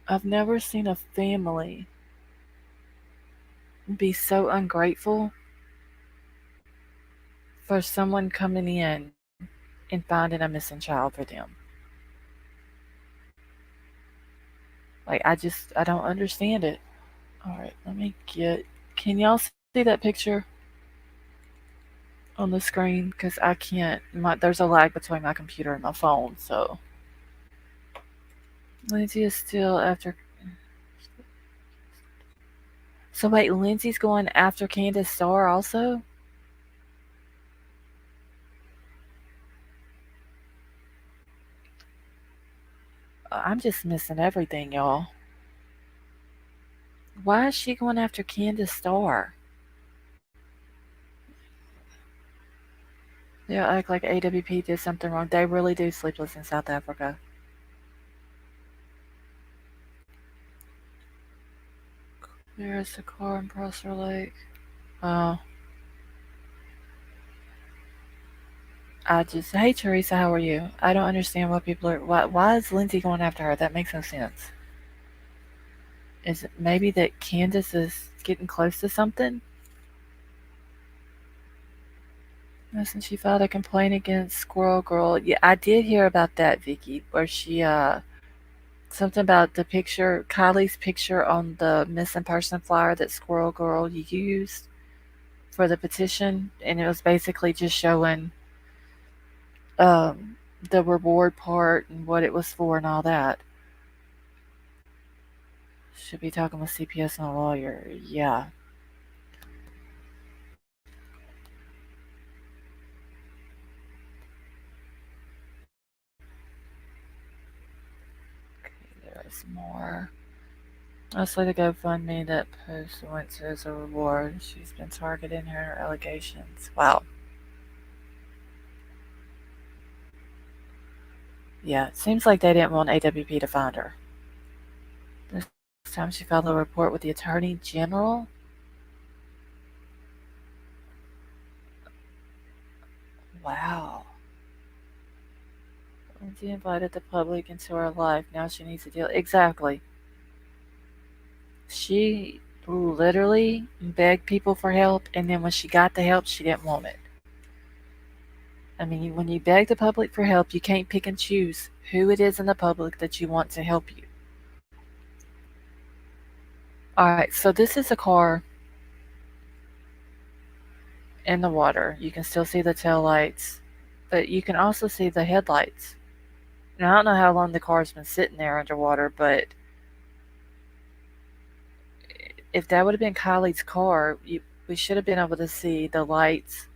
I've never seen a family be so ungrateful for someone coming in and finding a missing child for them. Like I don't understand it. All right, let me get. Can y'all see that picture on the screen? Because I can't. There's a lag between my computer and my phone. So Lindsay is still after. So wait, Lindsay's going after Candace Starr also? I'm just missing everything, y'all. Why is she going after Candace Starr? They act like AWP did something wrong. They really do sleepless in South Africa. There's the car in Prosser Lake. Oh, I just. Hey Teresa, how are you? I don't understand why people are. Why is Lindsay going after her? That makes no sense. Is it maybe that Candace is getting close to something? Since she filed a complaint against Squirrel Girl. Yeah, I did hear about that, Vicky, where she something about the picture, Kylie's picture on the missing person flyer that Squirrel Girl used for the petition, and it was basically just showing um, the reward part and what it was for and all that. Should be talking with CPS and a lawyer. Yeah. Okay, there's more. Mostly the GoFundMe that post went to as a reward. She's been targeted in her allegations. Wow. Yeah, it seems like they didn't want AWP to find her. This time she filed a report with the Attorney General. Wow. Lindsay invited the public into her life. Now she needs to deal. Exactly. She literally begged people for help, and then when she got the help, she didn't want it. I mean, when you beg the public for help, you can't pick and choose who it is in the public that you want to help you. Alright, so this is a car in the water. You can still see the tail lights, but you can also see the headlights. Now, I don't know how long the car's been sitting there underwater, but if that would have been Kylie's car, we should have been able to see the lights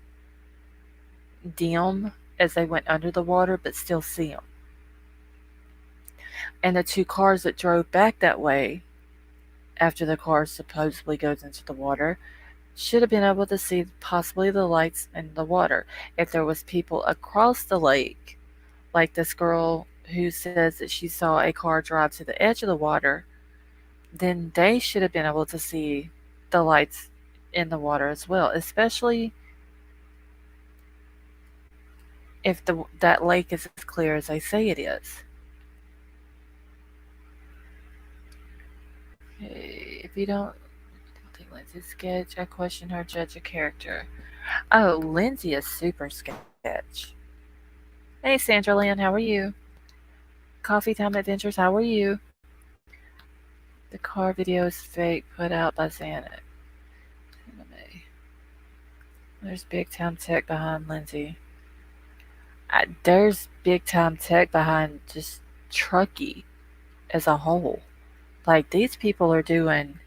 dim as they went under the water, but still see them. And the two cars that drove back that way after the car supposedly goes into the water should have been able to see possibly the lights in the water. If there was people across the lake, like this girl who says that she saw a car drive to the edge of the water, then they should have been able to see the lights in the water as well, especially if that lake is as clear as they say it is. If you don't think Lindsay's sketch, I question her judge of character. Oh, Lindsay is super sketch. Hey, Sandra Lynn, how are you? Coffee Time Adventures, how are you? The car video is fake, put out by Xanax. There's big time tech behind Lindsay. There's big time tech behind just Truckee as a whole. Like, these people are doing,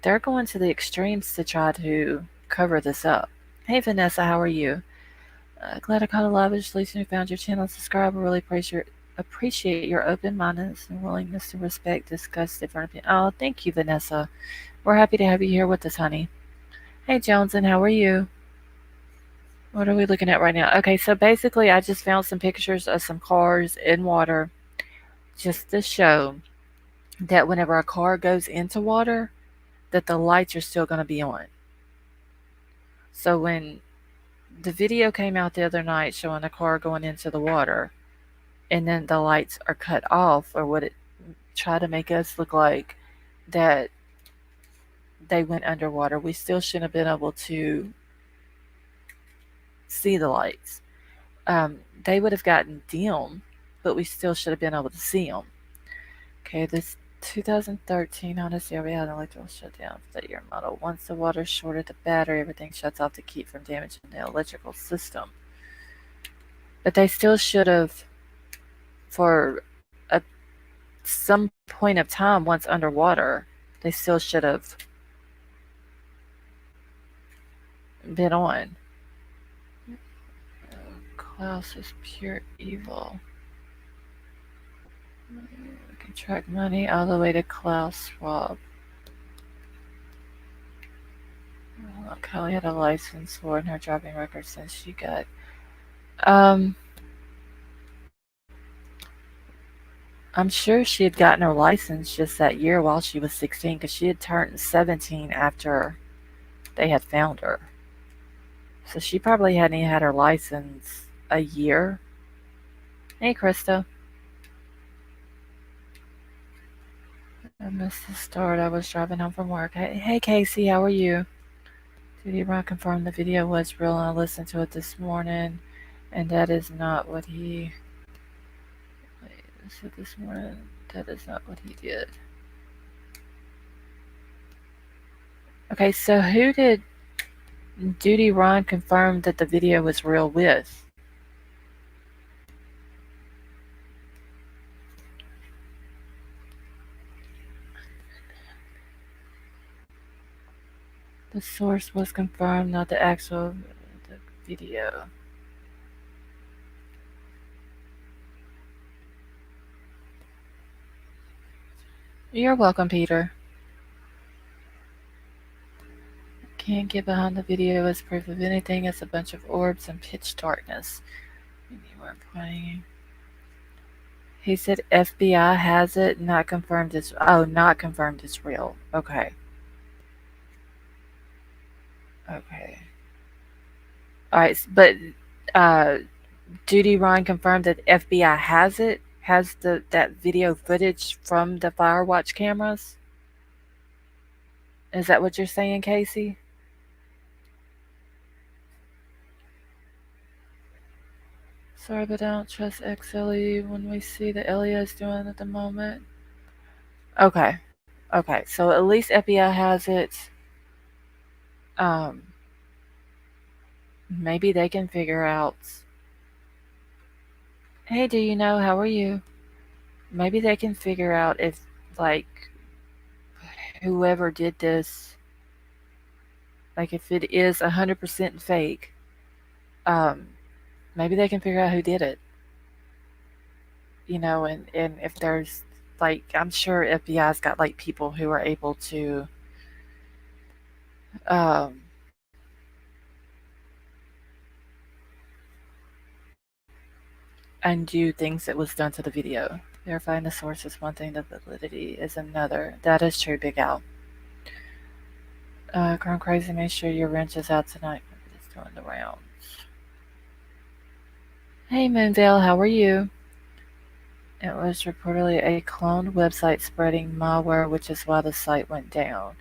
they're going to the extremes to try to cover this up. Hey, Vanessa, how are you? Glad I caught a live solution who found your channel. Subscribe. I really appreciate your open mindedness and willingness to respect, discuss different opinions. Oh, thank you, Vanessa. We're happy to have you here with us, honey. Hey, Joneson, how are you? What are we looking at right now? Okay, so basically, I just found some pictures of some cars in water just to show that whenever a car goes into water, that the lights are still going to be on. So when the video came out the other night showing a car going into the water, and then the lights are cut off, or what it tried to make us look like that they went underwater, we still shouldn't have been able to see the lights. They would have gotten dim, but we still should have been able to see them. Okay, this 2013 Honda CRV had an electrical shutdown for that year model. Once the water shorted the battery, everything shuts off to keep from damaging the electrical system. But they still should have, for some point of time, once underwater, they still should have been on. Klaus is pure evil. We can track money all the way to Klaus Schwab. Kelly had a license for in her driving record since she got. I'm sure she had gotten her license just that year while she was 16, because she had turned 17 after they had found her. So she probably hadn't even had her license a year. Hey, Krista. I missed the start. I was driving home from work. Hey, Casey, how are you? Did Ron confirm the video was real? And I listened to it this morning, and that is not what he. I said this morning. That is not what he did. Okay, so who did Duty Ron confirm that the video was real with? The source was confirmed, not the actual video. You're welcome, Peter. Can't get behind the video as proof of anything. It's a bunch of orbs and pitch darkness. You weren't playing. He said FBI has it, not confirmed it's real. Okay. Okay. Alright, but Duty Ron confirmed that FBI has it? Has that video footage from the Firewatch cameras? Is that what you're saying, Casey? Sorry, but I don't trust XLE when we see the LEA is doing at the moment. Okay. Okay, so at least FBI has it. Maybe they can figure out Hey, do you know? How are you? Maybe they can figure out if, like, whoever did this, like, if it is 100% fake, um, maybe they can figure out who did it. And if there's, like, I'm sure FBI's got, like, people who are able to, um, undo things that was done to the video. Verifying the source is one thing, the validity is another. That is true, Big Al. Grown crazy, make sure your wrench is out tonight. Maybe it's doing the rounds. Hey, Moonvale, how are you? It was reportedly a cloned website spreading malware, which is why the site went down.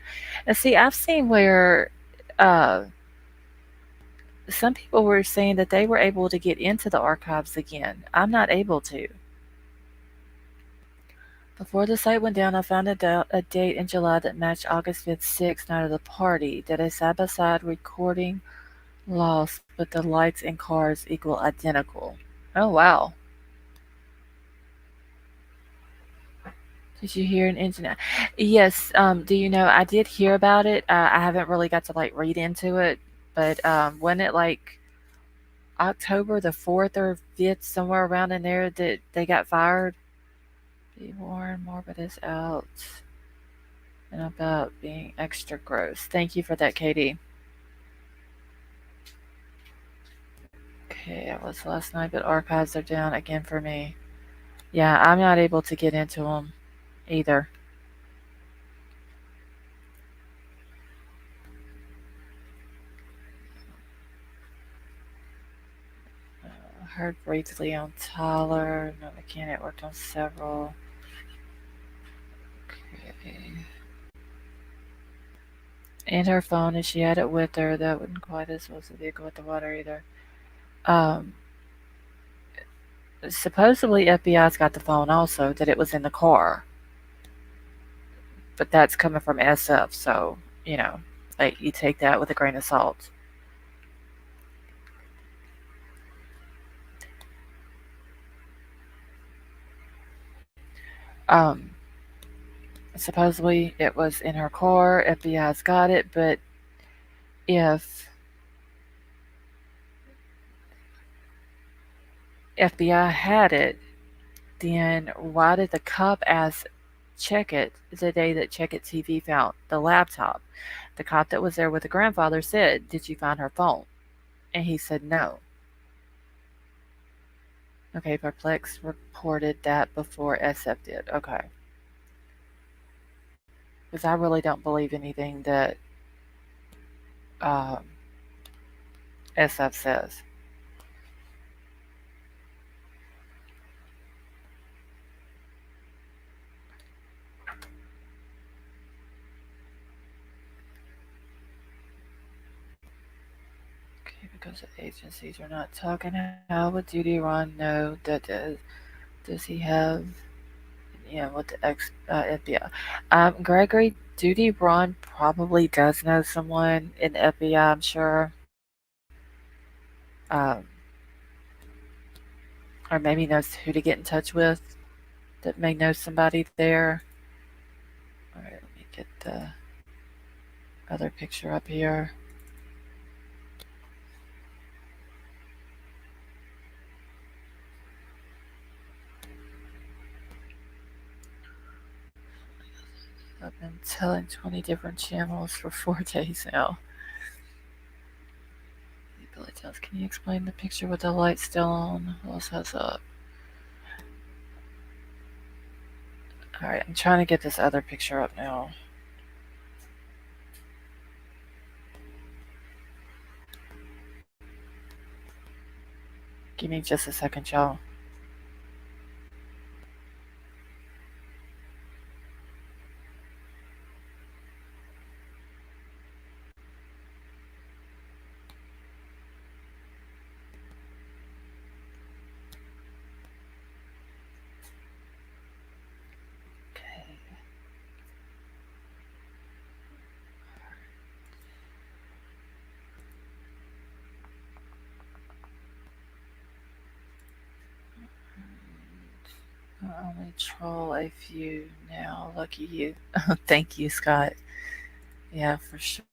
And see, I've seen where uh, some people were saying that they were able to get into the archives again. I'm not able to. Before the site went down, I found a date in July that matched August 5th, 6th, night of the party. Did a side-by-side recording lost, but the lights and cars equal identical. Oh, wow. Did you hear an engine? Yes. Do you know? I did hear about it. I haven't really got to like read into it, but when it like October the 4th or 5th, somewhere around in there, that they got fired. Be warned, Morbid is out and about being extra gross. Thank you for that, Katie. Okay, it was last night, but archives are down again for me. Yeah, I'm not able to get into them either. Heard briefly on Tyler. No mechanic worked on several. Okay. And her phone, and she had it with her. That wouldn't quite as well as the vehicle with the water either. Um, Supposedly FBI's got the phone also, that it was in the car. But that's coming from SF, so, like, you take that with a grain of salt. Um, Supposedly it was in her car. FBI's got it, but if FBI had it, then why did the cop ask Check It the day that Check It TV found the laptop? The cop that was there with the grandfather said, "Did you find her phone?" And he said no. Okay, Perplex reported that before SF did. Okay. Because I really don't believe anything that um, SF says. Okay, because the agencies are not talking. How would Duty Ron know that? Does he have? Yeah, with the FBI. Gregory, Duty Ron probably does know someone in the FBI, I'm sure. Um, or maybe knows who to get in touch with that may know somebody there. All right, let me get the other picture up here. I've been telling 20 different channels for 4 days now. Billy tells, can you explain the picture with the light still on? What else has up? Alright, I'm trying to get this other picture up now. Give me just a second, y'all. Okay. I only troll a few now. Lucky you. Thank you, Scott. Yeah, for sure.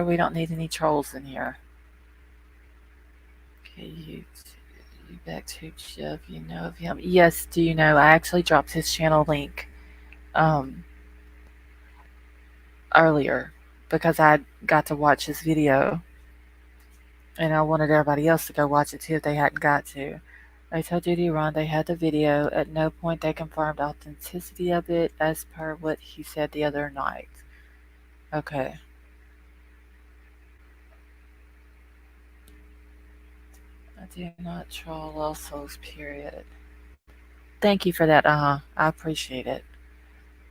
We don't need any trolls in here. Okay, you back to Jeff. You know of him? Yes. Do you know? I actually dropped his channel link um, earlier because I got to watch his video, and I wanted everybody else to go watch it too if they hadn't got to. I told Judy Ron they had the video. At no point they confirmed authenticity of it, as per what he said the other night. Okay. I do not troll Lost Souls, period. Thank you for that. I appreciate it.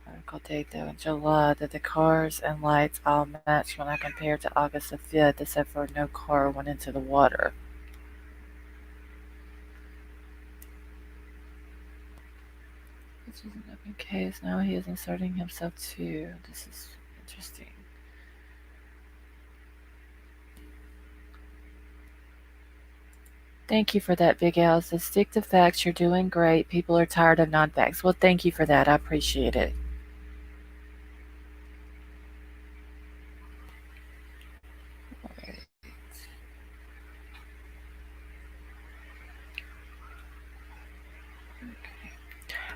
Article date though in July that the cars and lights all match when I compare to August the 5th, except for no car went into the water. Which is an open case. Now he is inserting himself too. This is interesting. Thank you for that, Big Al. Says, stick to facts. You're doing great. People are tired of non facts. Well, thank you for that. I appreciate it.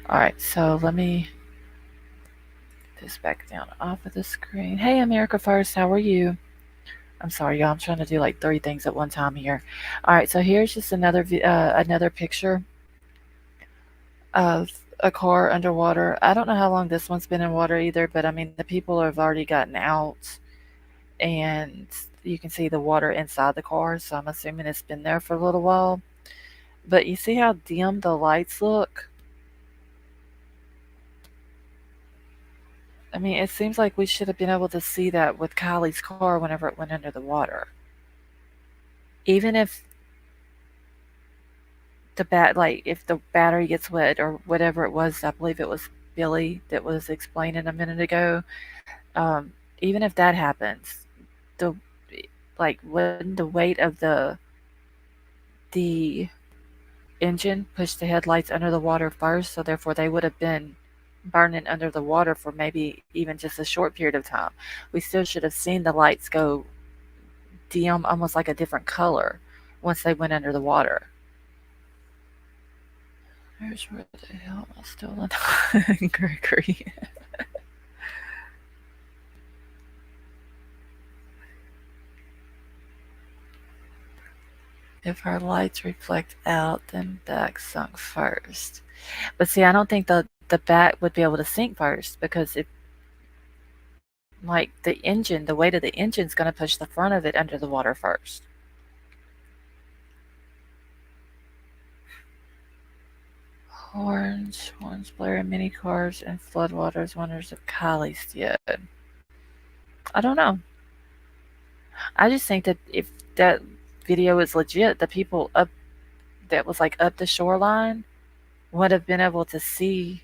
All right, so let me get this back down off of the screen. Hey, America First, how are you? I'm sorry, y'all. I'm trying to do like 3 things at one time here. All right, so here's just another picture of a car underwater. I don't know how long this one's been in water either, but I mean the people have already gotten out, and you can see the water inside the car. So I'm assuming it's been there for a little while. But you see how dim the lights look? I mean, it seems like we should have been able to see that with Kylie's car whenever it went under the water. Even if if the battery gets wet or whatever it was, I believe it was Billy that was explaining a minute ago. Even if that happens, the wouldn't the weight of the engine push the headlights under the water first, so therefore they would have been burning under the water for maybe even just a short period of time. We still should have seen the lights go dim, almost like a different color, once they went under the water. Where's where the hell am I still in Gregory? If her lights reflect out, then back sunk first. But see, I don't think the back would be able to sink first because it like the weight of the engine's going to push the front of it under the water first. Horns blaring mini cars and floodwaters. Wonders if Kylie's did. I don't know. I just think that if that video is legit, the people up that was like up the shoreline would have been able to see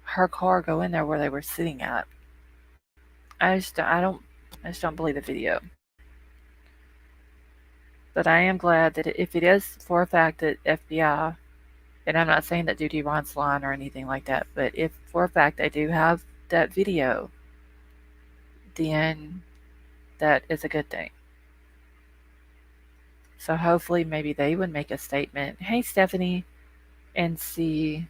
her car go in there where they were sitting at. I just don't believe the video. But I am glad that if it is for a fact that FBI, and I'm not saying that Duty Ron's lying or anything like that, but if for a fact they do have that video, then that is a good thing. So hopefully maybe they would make a statement, hey Stephanie, and see,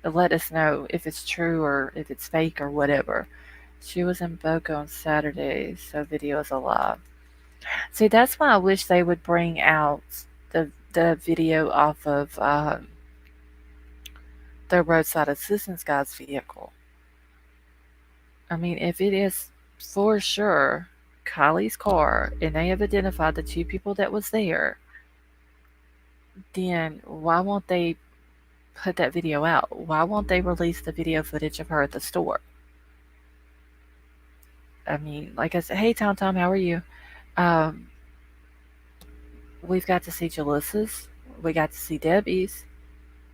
let us know if it's true or if it's fake or whatever. She was in Boca on Saturday, so video is alive. See, that's why I wish they would bring out the video off of the roadside assistance guy's vehicle. I mean, if it is for sure Kylie's car and they have identified the 2 people that was there, then why won't they put that video out? Why won't they release the video footage of her at the store? I mean, like I said, hey Tom, how are you? Um, we've got to see Jalissa's. We got to see Debbie's.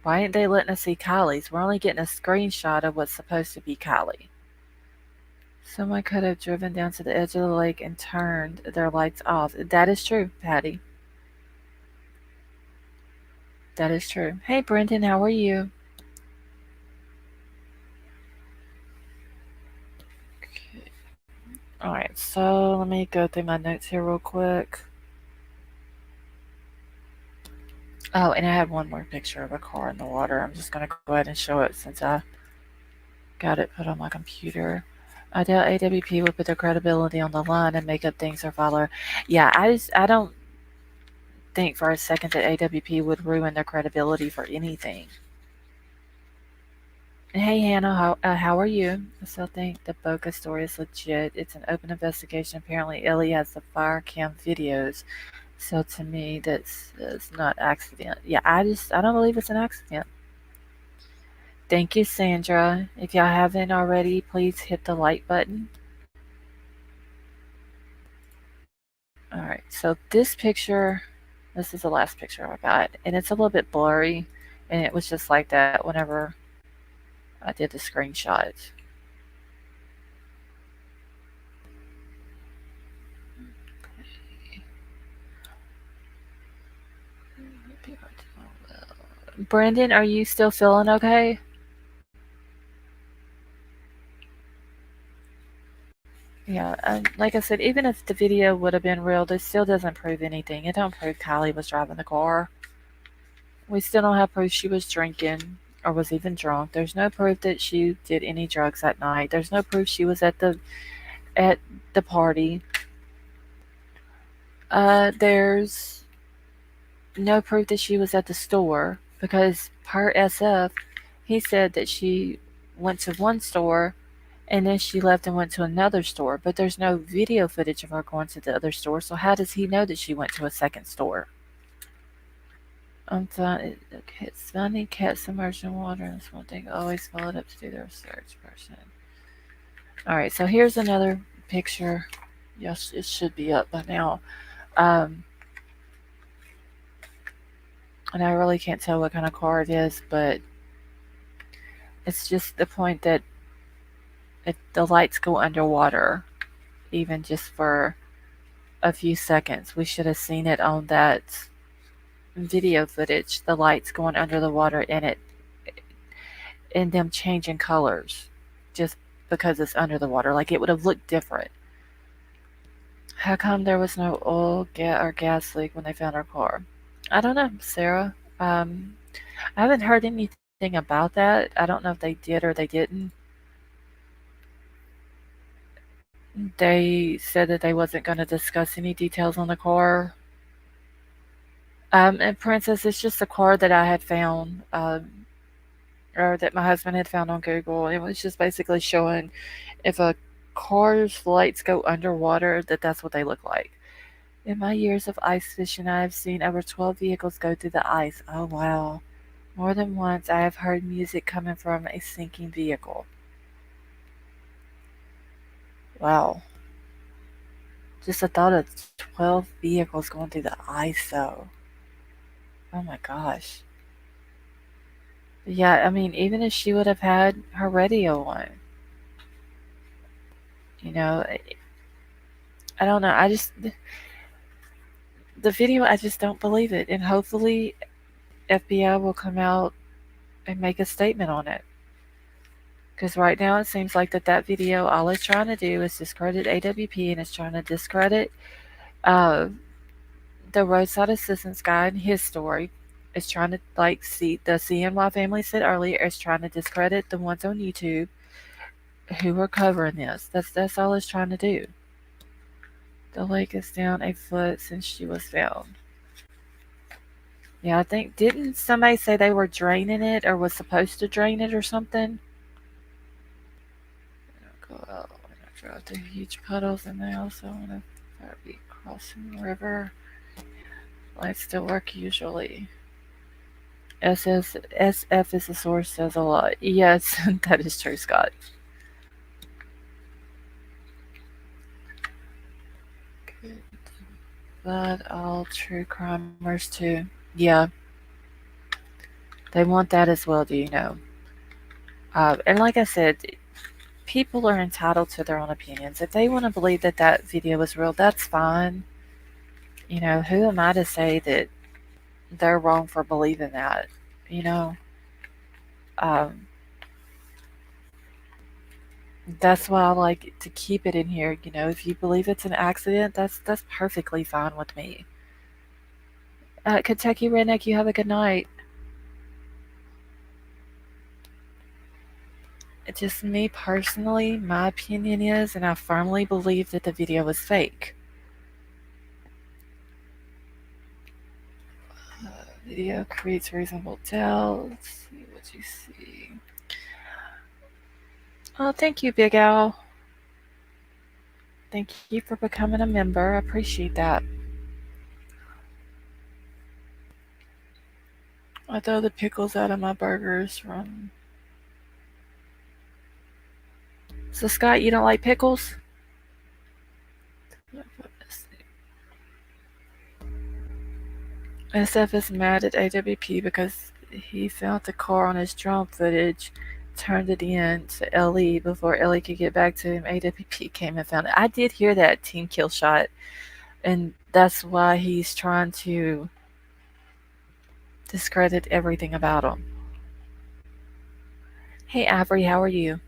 Why ain't they letting us see Kylie's? We're only getting a screenshot of what's supposed to be Kylie. Someone could have driven down to the edge of the lake and turned their lights off. That is true, Patty. That is true. Hey, Brendan, how are you? Alright, so let me go through my notes here real quick. Oh, and I had one more picture of a car in the water. I'm just going to go ahead and show it since I got it put on my computer. I doubt AWP would put their credibility on the line and make up things or follow. Yeah, I don't think for a second that AWP would ruin their credibility for anything. Hey Hannah, how are you? I still think the Boca story is legit. It's an open investigation. Apparently Ellie has the fire cam videos. So to me, that's not accident. Yeah, I don't believe it's an accident. Thank you, Sandra. If y'all haven't already, please hit the like button. All right, so this is the last picture I got, and it's a little bit blurry, and it was just like that whenever I did the screenshot. Brandon, are you still feeling okay? Yeah, like I said, even if the video would have been real, this still doesn't prove anything. It don't prove Kylie was driving the car. We still don't have proof she was drinking or was even drunk. There's no proof that she did any drugs that night. There's no proof she was at the party. There's no proof that she was at the store because per SF, he said that she went to one store and then she left and went to another store, but there's no video footage of her going to the other store, so how does he know that she went to a second store? Okay, it's funny, cat submerged in water, and this one thing always followed up to do the research person. Alright, so here's another picture. Yes, it should be up by now. Um, and I really can't tell what kind of car it is, but it's just the point that if the lights go underwater, even just for a few seconds. We should have seen it on that video footage, the lights going under the water and them changing colors just because it's under the water. Like it would have looked different. How come there was no oil or gas leak when they found our car? I don't know, Sarah. I haven't heard anything about that. I don't know if they did or they didn't. They said that they wasn't going to discuss any details on the car. And Princess, it's just a car that I had found, or that my husband had found on Google. It was just basically showing if a car's lights go underwater, that's what they look like. In my years of ice fishing, I have seen over 12 vehicles go through the ice. Oh, wow. More than once, I have heard music coming from a sinking vehicle. Wow. Just the thought of 12 vehicles going through the ice, though. Oh my gosh. Yeah, I mean, even if she would have had her radio on, you know, I don't know. The video, I just don't believe it. And hopefully, FBI will come out and make a statement on it. Because right now, it seems like that video, all it's trying to do is discredit AWP and it's trying to discredit uh, the roadside assistance guy and his story. It's trying to, like, see the CNY family said earlier, it's trying to discredit the ones on YouTube who are covering this. That's all it's trying to do. The lake is down a foot since she was found. Yeah, I think, didn't somebody say they were draining it or was supposed to drain it or something? Go out when I drove through huge puddles, and they also want to be crossing the river. Lights still work usually. SF is the source, says a lot. Yes, that is true, Scott. Good. But all true crimers too. Yeah, they want that as well, do you know? And like I said, people are entitled to their own opinions. If they want to believe that video was real, that's fine. You know, who am I to say that they're wrong for believing that? You know, um, That's why I like to keep it in here. If you believe it's an accident, that's perfectly fine with me. Kentucky Redneck, you have a good night. Just me personally, my opinion is, and I firmly believe that the video was fake. Video creates reasonable doubt. Let's see what you see. Oh, thank you, Big Al. Thank you for becoming a member. I appreciate that. I throw the pickles out of my burgers from. So, Scott, you don't like pickles? SF is mad at AWP because he found the car on his drone footage, turned it in to Ellie before Ellie could get back to him. AWP came and found it. I did hear that team kill shot, and that's why he's trying to discredit everything about him. Hey, Avery, how are you?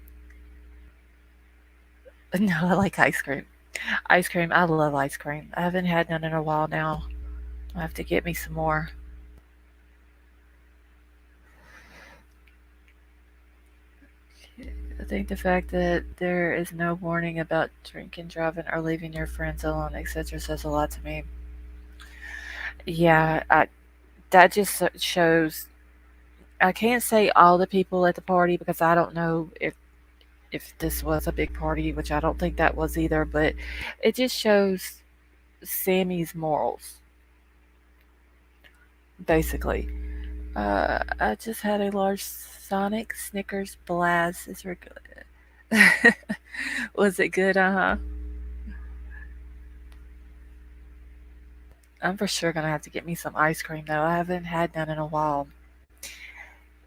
No, I like ice cream. Ice cream, I love ice cream. I haven't had none in a while now. I have to get me some more. I think the fact that there is no warning about drinking, driving, or leaving your friends alone, etc., says a lot to me. Yeah, that just shows. I can't say all the people at the party because I don't know if this was a big party, which I don't think that was either. But it just shows Sammy's morals, basically. I just had a large Sonic Snickers blast. It's good. Was it good? Uh huh. I'm for sure gonna have to get me some ice cream though. I haven't had none in a while.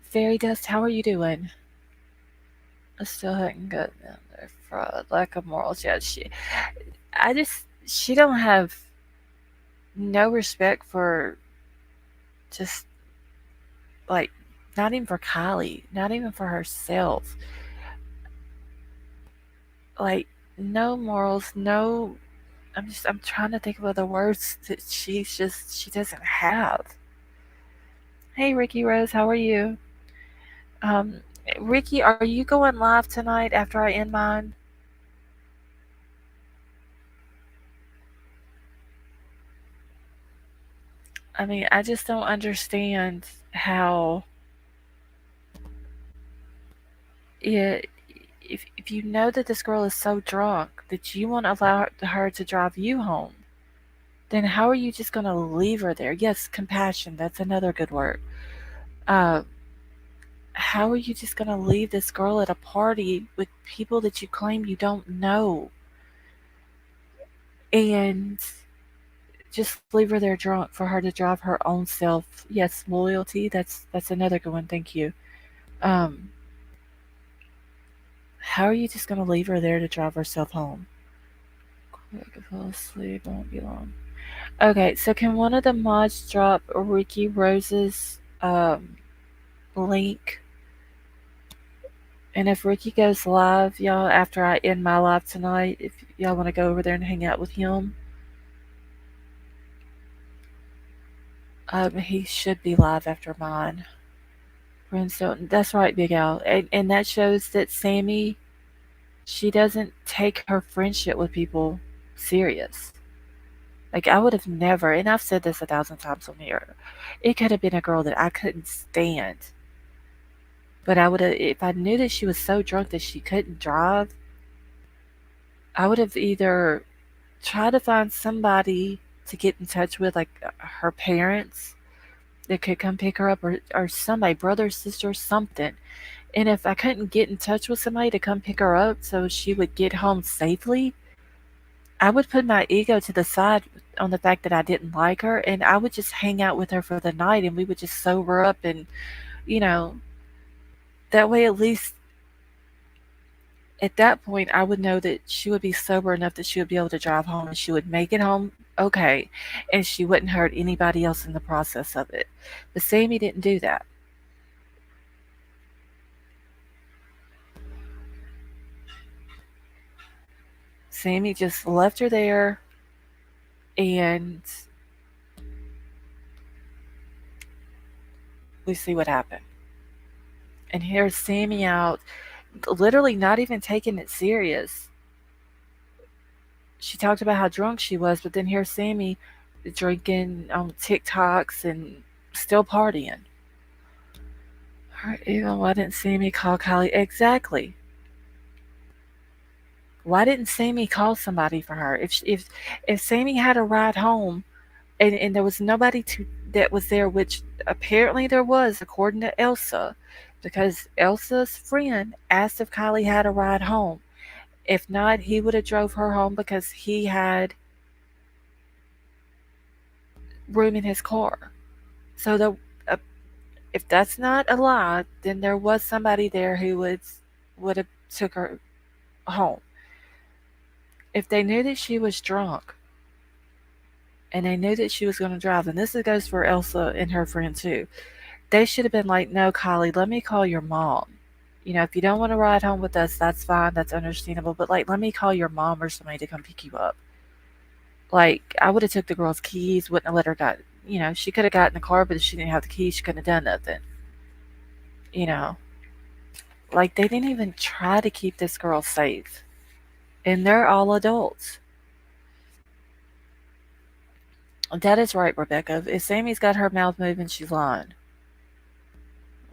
Fairy Dust, how are you doing? I still haven't got down there. Fraud, lack of morals. Yeah, she don't have no respect for just like not even for Kylie, not even for herself. Like no morals, no. I'm trying to think of other words that she doesn't have. Hey Ricky Rose, how are you? Um, Ricky, are you going live tonight after I end mine? I mean, I just don't understand how it, if you know that this girl is so drunk that you won't allow her to drive you home, then how are you just going to leave her there? Yes, compassion, that's another good word. Uh, how are you just going to leave this girl at a party with people that you claim you don't know and just leave her there drunk for her to drive her own self? Yes, loyalty, that's another good one. Thank you. Um, how are you just going to leave her there to drive herself home? Quick, fall asleep, won't be long. Okay, so can one of the mods drop Ricky Rose's link? And if Ricky goes live, y'all, after I end my live tonight, if y'all want to go over there and hang out with him, he should be live after mine. Brimstone, that's right, Big Al. And that shows that Sammy, she doesn't take her friendship with people serious. Like, I would have never, and I've said this 1,000 times on here, it could have been a girl that I couldn't stand. But I would have, if I knew that she was so drunk that she couldn't drive, I would have either tried to find somebody to get in touch with, like her parents that could come pick her up, or somebody, brother, sister, something. And if I couldn't get in touch with somebody to come pick her up so she would get home safely, I would put my ego to the side on the fact that I didn't like her, and I would just hang out with her for the night and we would just sober up, and you know, that way at least at that point I would know that she would be sober enough that she would be able to drive home and she would make it home okay, and she wouldn't hurt anybody else in the process of it. But Sammy didn't do that. Sammy just left her there, and we see what happened. And here's Sammy out, literally not even taking it serious. She talked about how drunk she was, but then here's Sammy drinking on TikToks and still partying. Even why didn't Sammy call Kylie? Exactly. Why didn't Sammy call somebody for her? If Sammy had a ride home, and there was nobody that was there, which apparently there was, according to Elsa, because Elsa's friend asked if Kylie had a ride home. If not, he would have drove her home because he had room in his car. So uh, if that's not a lie, then there was somebody there who would have took her home. If they knew that she was drunk and they knew that she was going to drive, and this goes for Elsa and her friend too, they should have been like, "No, Kylie, let me call your mom. If you don't want to ride home with us, that's fine, that's understandable. But like, let me call your mom or somebody to come pick you up." Like, I would have took the girl's keys, wouldn't have let her got. She could have got in the car, but if she didn't have the keys, she couldn't have done nothing. You know, like they didn't even try to keep this girl safe, and they're all adults. That is right, Rebecca. If Sammy's got her mouth moving, she's lying.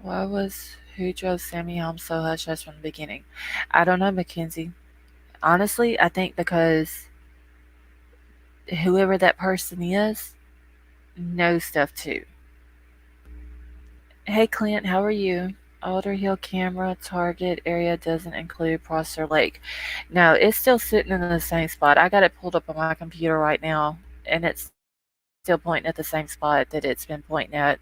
Who drove Sammy home so hush hush from the beginning? I don't know, Mackenzie. Honestly, I think because whoever that person is knows stuff too. Hey Clint, how are you? Alder Hill camera target area doesn't include Prosser Lake. No, it's still sitting in the same spot. I got it pulled up on my computer right now, and it's still pointing at the same spot that it's been pointing at.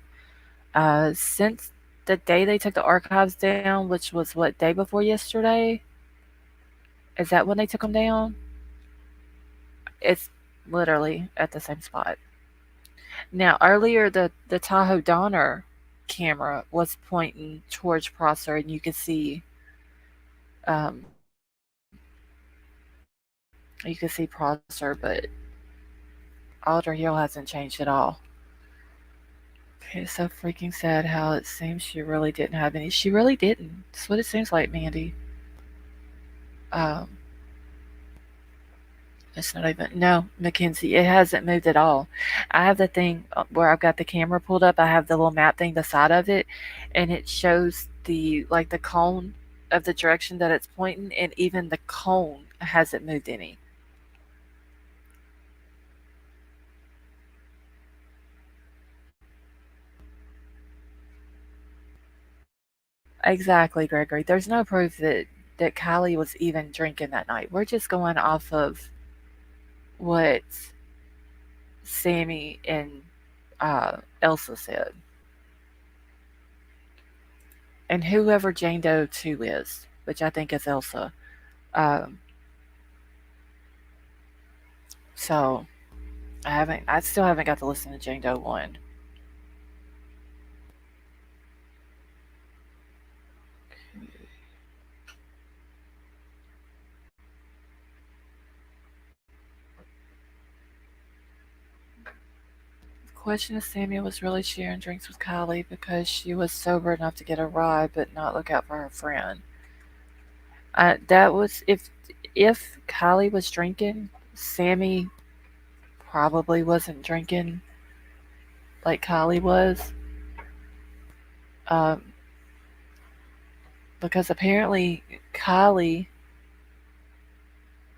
Since the day they took the archives down, which was what, day before yesterday? Is that when they took them down? It's literally at the same spot. Now, earlier, the Tahoe Donner camera was pointing towards Prosser, and um, you could see Prosser, but Alder Hill hasn't changed at all. Okay, it's so freaking sad how it seems she really didn't have any. She really didn't. That's what it seems like, Mandy. Um, It's not even, no, Mackenzie, it hasn't moved at all. I have the thing where I've got the camera pulled up. I have the little map thing beside of it, and it shows the cone of the direction that it's pointing, and even the cone hasn't moved any. Exactly, Gregory. There's no proof that Kylie was even drinking that night. We're just going off of what Sammy and Elsa said, and whoever Jane Doe 2 is, which I think is Elsa. Um, so I still haven't got to listen to Jane Doe 1. The question is, Samuel was really sharing drinks with Kylie because she was sober enough to get a ride, but not look out for her friend. That was if Kylie was drinking, Sammy probably wasn't drinking like Kylie was, um, because apparently Kylie,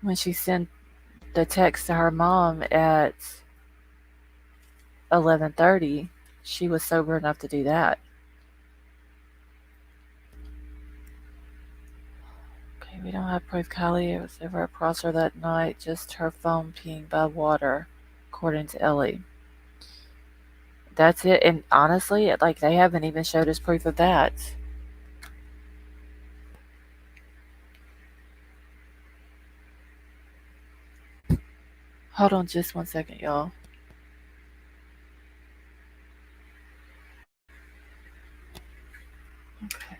when she sent the text to her mom at 11:30, she was sober enough to do that. Okay, we don't have proof Kylie was ever across her that night, just her phone peeing by water, according to Ellie. That's it, and honestly, like, they haven't even showed us proof of that. Hold on just one second, y'all. Okay.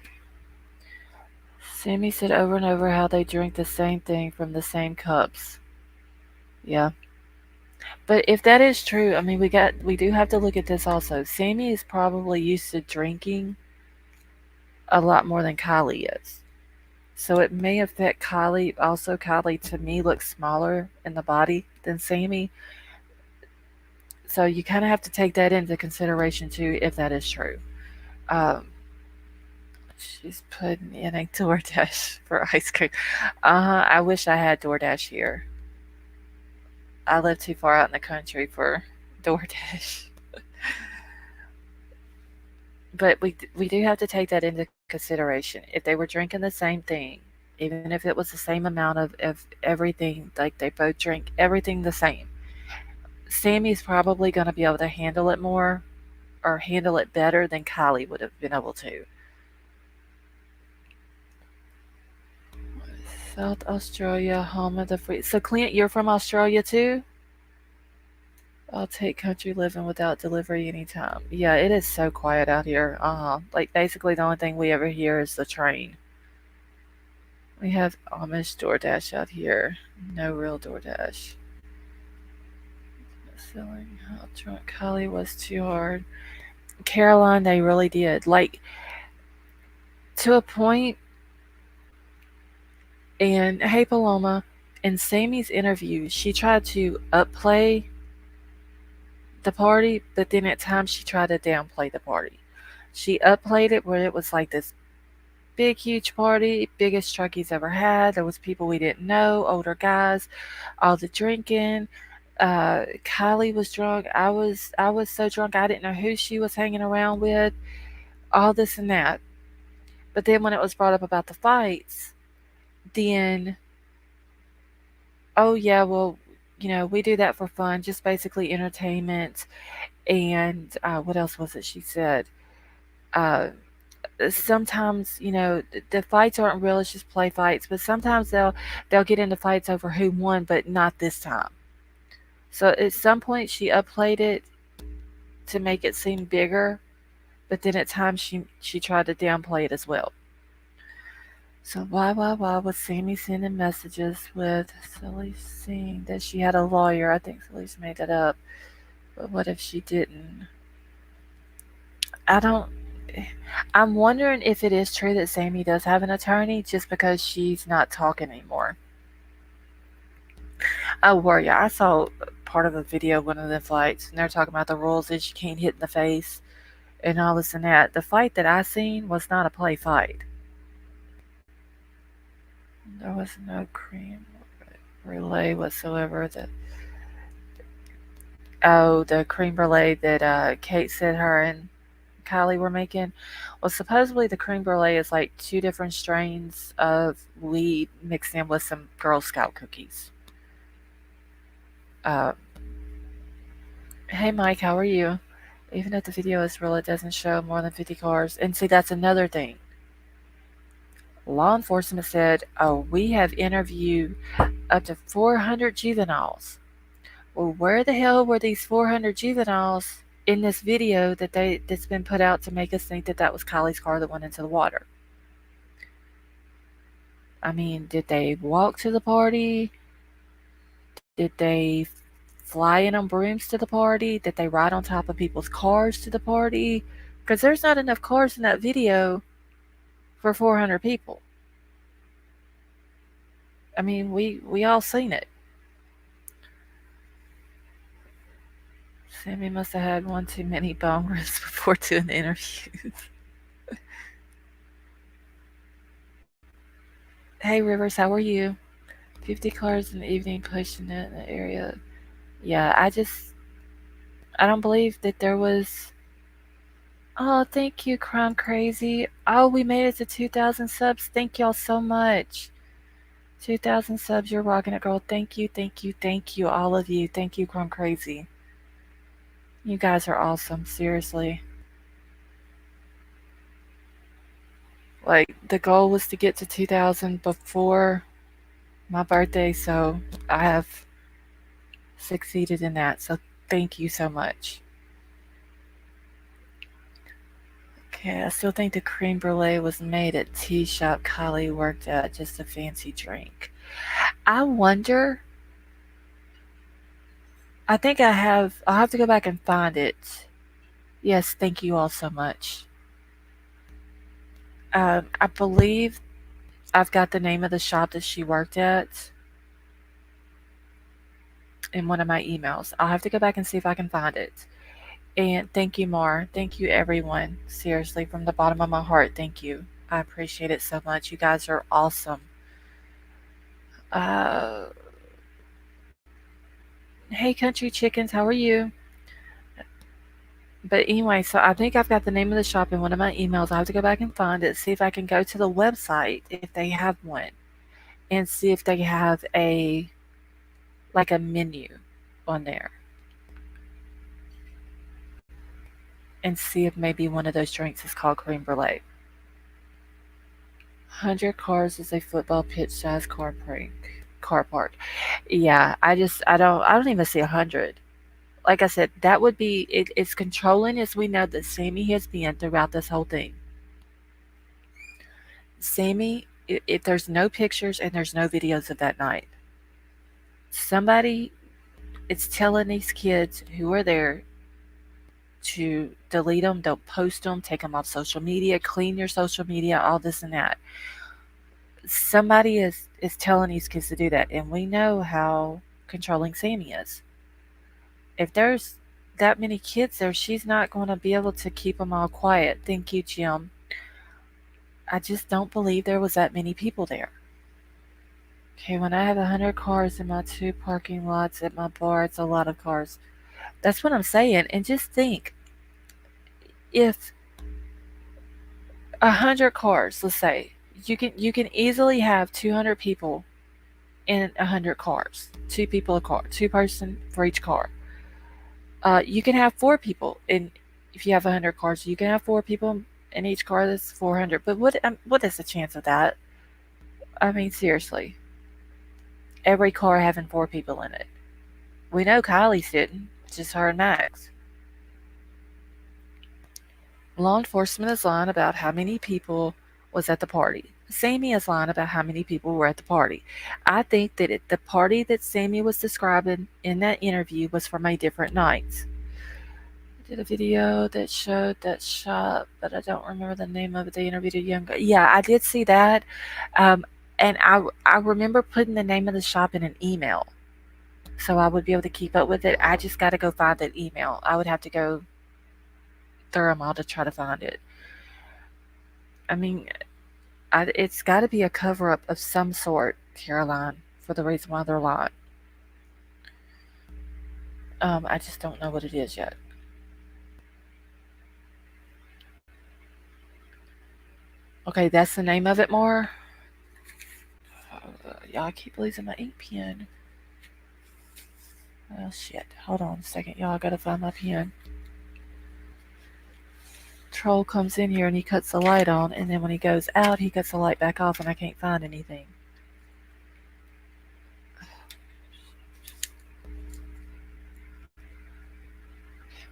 Sammy said over and over how they drink the same thing from the same cups. Yeah. But if that is true, I mean we do have to look at this also. Sammy is probably used to drinking a lot more than KIELY is. So it may affect KIELY. Also, KIELY to me looks smaller in the body than Sammy. So you kind of have to take that into consideration too, if that is true. Um, she's putting in a DoorDash for ice cream. I wish I had DoorDash here. I live too far out in the country for DoorDash. But we do have to take that into consideration. If they were drinking the same thing, even if it was the same amount of everything, like they both drink everything the same, Sammy's probably going to be able to handle it more or handle it better than KIELY would have been able to. South Australia, home of the free. So, Clint, you're from Australia too? I'll take country living without delivery anytime. Yeah, it is so quiet out here. Like, basically, the only thing we ever hear is the train. We have Amish DoorDash out here. No real DoorDash. Selling how drunk KIELY was too hard. Caroline, they really did. Like, to a point. And hey, Paloma, in Sammy's interview, she tried to upplay the party, but then at times she tried to downplay the party. She upplayed it where it was like this big, huge party, biggest Chucky's ever had. There was people we didn't know, older guys, all the drinking. KIELY was drunk. I was so drunk I didn't know who she was hanging around with. All this and that. But then when it was brought up about the fights, then oh yeah, well, we do that for fun, just basically entertainment. And what else was it she said? Uh, Sometimes the fights aren't real; it's just play fights. But sometimes they'll get into fights over who won, but not this time. So at some point she upplayed it to make it seem bigger, but then at times she tried to downplay it as well. So why was Sammy sending messages with Silly saying that she had a lawyer? I think Silly's made that up. But what if she didn't? I don't. I'm wondering if it is true that Sammy does have an attorney just because she's not talking anymore. Oh, Warrior, I saw part of a video of one of the fights, and they're talking about the rules is you can't hit in the face and all this and that. The fight that I seen was not a play fight. There was no cream brulee whatsoever. The cream brulee that Kate said her and KIELY were making. Well, supposedly the cream brulee is like 2 different strains of wheat mixed in with some Girl Scout cookies. Uh, hey Mike, how are you? Even if the video is real, it doesn't show more than 50 cars. And see, that's another thing. Law enforcement said, oh, we have interviewed up to 400 juveniles. Well, where the hell were these 400 juveniles in this video that's been put out to make us think that was KIELY's car that went into the water? I mean, did they walk to the party? Did they fly in on brooms to the party? Did they ride on top of people's cars to the party? Because there's not enough cars in that video for 400 people. I mean, we all seen it. Sammy must have had one too many bong rips before doing the interviews. Hey Rivers, how are you? 50 cars in the evening pushing it in the area. Yeah, I don't believe that there was. Oh, thank you, Crime Crazy. Oh, we made it to 2,000 subs. Thank y'all so much. 2,000 subs, you're rocking it, girl. Thank you, thank you, thank you, all of you. Thank you, Crime Crazy. You guys are awesome, seriously. Like, the goal was to get to 2,000 before my birthday, so I have succeeded in that. So thank you so much. Okay, I still think the cream brulee was made at tea shop KIELY worked at, just a fancy drink. I wonder. I think I'll have to go back and find it. Yes, thank you all so much. I believe I've got the name of the shop that she worked at in one of my emails. I'll have to go back and see if I can find it. And thank you, Mar. Thank you, everyone. Seriously, from the bottom of my heart, thank you. I appreciate it so much. You guys are awesome. Uh, hey, country chickens, how are you? But anyway, so I think I've got the name of the shop in one of my emails. I have to go back and find it, see if I can go to the website if they have one, and see if they have a menu on there, and see if maybe one of those drinks is called cream brulee. 100 cars is a football pitch size car park. Yeah, I don't even see 100. Like I said, that would be it's controlling as we know that Sammy has been throughout this whole thing. Sammy, if there's no pictures and there's no videos of that night, somebody is telling these kids who are there to delete them, don't post them, take them off social media, clean your social media, all this and that. Somebody is telling these kids to do that, and we know how controlling Sammy is. If there's that many kids there, she's not going to be able to keep them all quiet. Thank you, Jim. I just don't believe there was that many people there. Okay, when I have 100 cars in my 2 parking lots at my bar, it's a lot of cars. That's what I'm saying. And just think, if 100 cars, let's say, you can easily have 200 people in 100 cars. 2 people a car, 2 person for each car. You can have 4 people in if you have 100 cars. You can have 4 people in each car. That's 400. But what is the chance of that? I mean, seriously, every car having 4 people in it. We know Kylie's didn't. Just her and Max. Law enforcement is lying about how many people was at the party. Sammy is lying about how many people were at the party. I think that the party that Sammy was describing in that interview was from a different night. I did a video that showed that shop, but I don't remember the name of it. They interviewed a young guy. Yeah, I did see that. And I remember putting the name of the shop in an email, so I would be able to keep up with it. I just got to go find that email. I would have to go through them all to try to find it. I mean, it's got to be a cover up of some sort, Caroline, for the reason why they're lying. I just don't know what it is yet. Okay, that's the name of it, more. Y'all, I keep losing my ink pen. Oh shit! Hold on a second, y'all. I gotta find my pen. Troll comes in here and he cuts the light on, and then when he goes out, he cuts the light back off, and I can't find anything.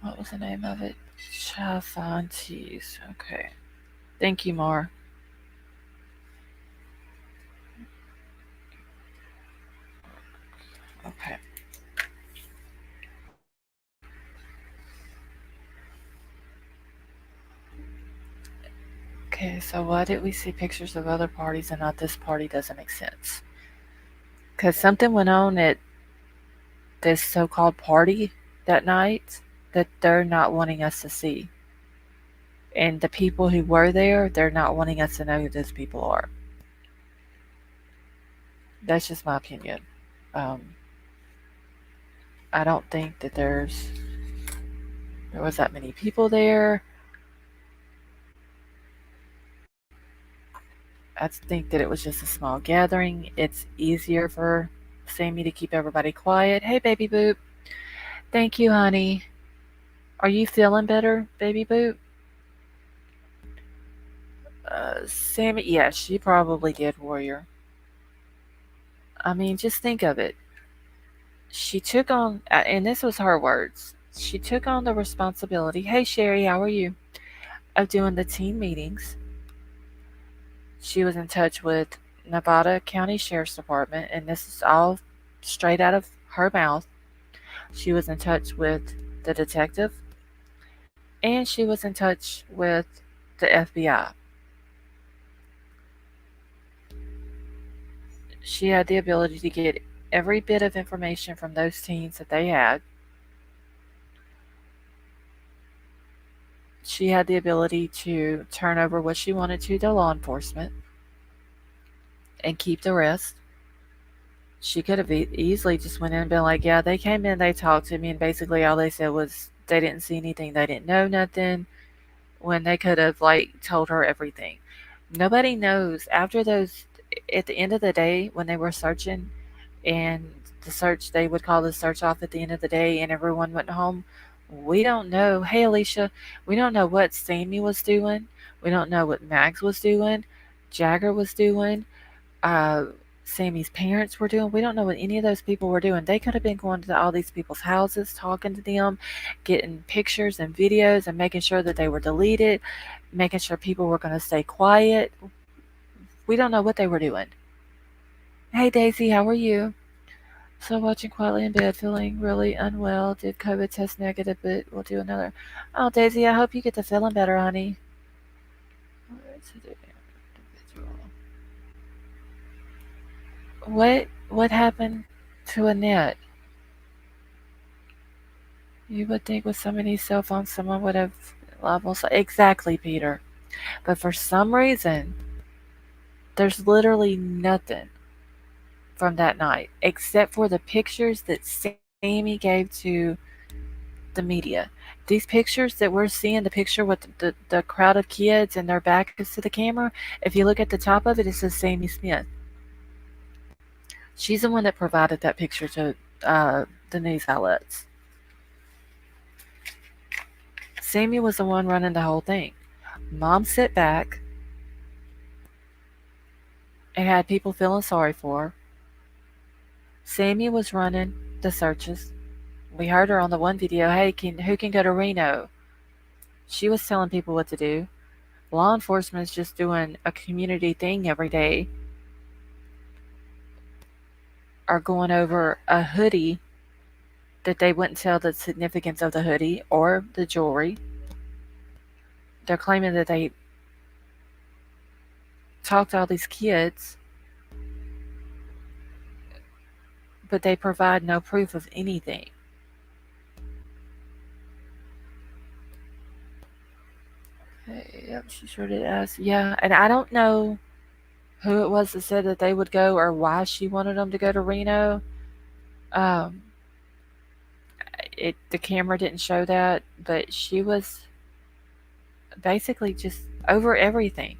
What was the name of it? Chafantes. Okay. Thank you, Mar. Okay. Okay, so why did we see pictures of other parties and not this party? Doesn't make sense. Because something went on at this so-called party that night that they're not wanting us to see. And the people who were there, they're not wanting us to know who those people are. That's just my opinion. I don't think that there was that many people there. I think that it was just a small gathering. It's easier for Sammy to keep everybody quiet. Hey, baby boop. Thank you, honey. Are you feeling better, baby boop? Sammy, yeah, she probably did, Warrior. I mean, just think of it. She took on, and this was her words, she took on the responsibility. Hey, Sherry, how are you? of doing the teen meetings. She was in touch with Nevada County Sheriff's Department, and this is all straight out of her mouth. She was in touch with the detective, and she was in touch with the FBI. She had the ability to get every bit of information from those teens that they had. She had the ability to turn over what she wanted to law enforcement and keep the rest. She could have easily just went in and been like, yeah, they came in, they talked to me, and basically all they said was they didn't see anything, they didn't know nothing, when they could have like told her everything. Nobody knows after those. At the end of the day, when they were searching, and the search, they would call the search off at the end of the day, and everyone went home. We don't know. Hey, Alicia, we don't know what Sammy was doing. We don't know what Max was doing. Jagger was doing. Uh, Sammy's parents were doing. We don't know what any of those people were doing. They could have been going to all these people's houses, talking to them, getting pictures and videos, and making sure that they were deleted, making sure people were going to stay quiet. We don't know what they were doing. Hey, Daisy, how are you? So watching quietly in bed, feeling really unwell. Did COVID test negative, but we'll do another. Oh, Daisy, I hope you get to feeling better, honey. What happened to Annette? You would think with so many cell phones, someone would have levels. Exactly, Peter. But for some reason, there's literally nothing from that night except for the pictures that Sammy gave to the media. These pictures that we're seeing, the picture with the crowd of kids and their back is to the camera, if you look at the top of it, it says Sammy Smith. She's the one that provided that picture to the news outlets. Sammy was the one running the whole thing. Mom sat back and had people feeling sorry for her. Sammy was running the searches. We heard her on the one video, hey, who can go to Reno? She was telling people what to do. Law enforcement is just doing a community thing every day, are going over a hoodie that they wouldn't tell the significance of the hoodie or the jewelry. They're claiming that they talked to all these kids, but they provide no proof of anything. Yep, she sure did ask. Yeah, and I don't know who it was that said that they would go or why she wanted them to go to Reno. Um, the camera didn't show that, but she was basically just over everything.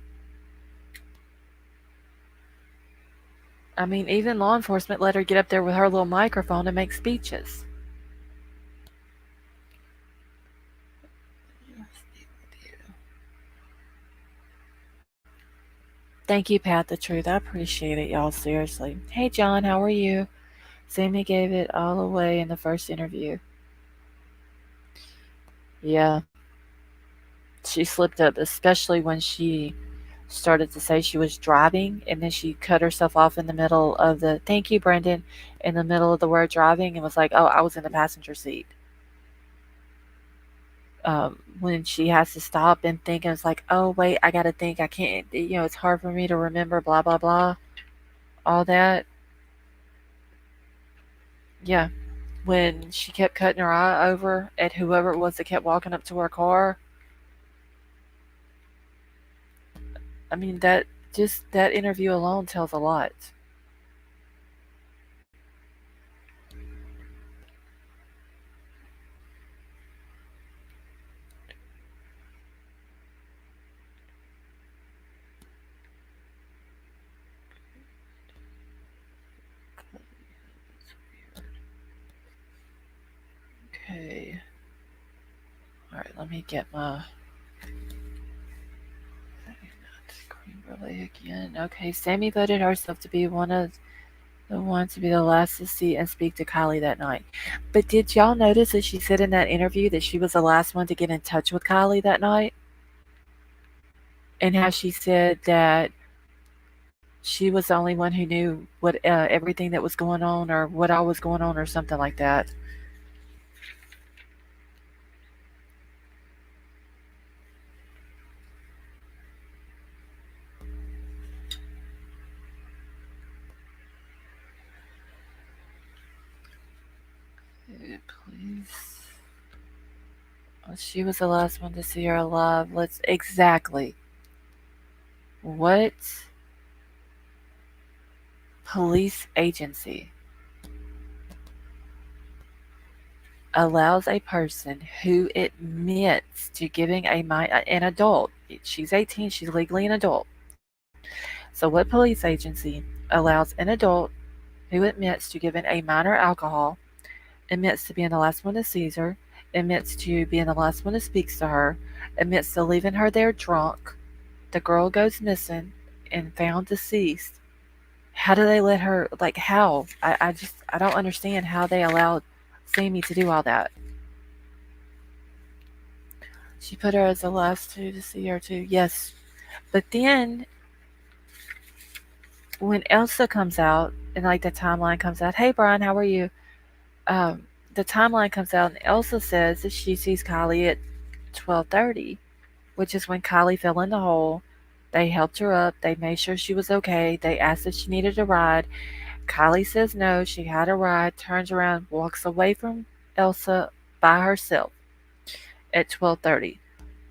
I mean, even law enforcement let her get up there with her little microphone and make speeches. Thank you, Pat the Truth. I appreciate it, y'all. Seriously. Hey, John, how are you? Sammy gave it all away in the first interview. Yeah, she slipped up, especially when she started to say she was driving, and then she cut herself off in the middle of the thank you, Brendan, in the middle of the word driving, and was like, oh, I was in the passenger seat. When she has to stop and think, and it's like, oh, wait, I gotta think, I can't, it's hard for me to remember, blah, blah, blah, all that. Yeah. When she kept cutting her eye over at whoever it was that kept walking up to her car. I mean, that interview alone tells a lot. Okay. All right, let me get my cream brulee again. Okay, Sammy voted herself to be one of the ones to be the last to see and speak to Kylie that night. But did y'all notice that she said in that interview that she was the last one to get in touch with Kylie that night? and how she said that she was the only one who knew what everything that was going on or what all was going on or something like that. Please. She was the last one to see her alive. Let's exactly. What police agency allows a person who admits to giving an adult, she's 18, she's legally an adult. So, what police agency allows an adult who admits to giving a minor alcohol, admits to being the last one that sees her, admits to being the last one that speaks to her, admits to leaving her there drunk, the girl goes missing and found deceased? How do they let her, like, how? I don't understand how they allowed Sammy to do all that. She put her as the last two to see her too. Yes. But then when Elsa comes out and like the timeline comes out, hey Brian, how are you? Um, the timeline comes out and Elsa says that she sees Kylie at 12:30, which is when Kylie fell in the hole. They helped her up. They made sure she was okay. They asked if she needed a ride. Kylie says no. She had a ride. Turns around, walks away from Elsa by herself at 12:30.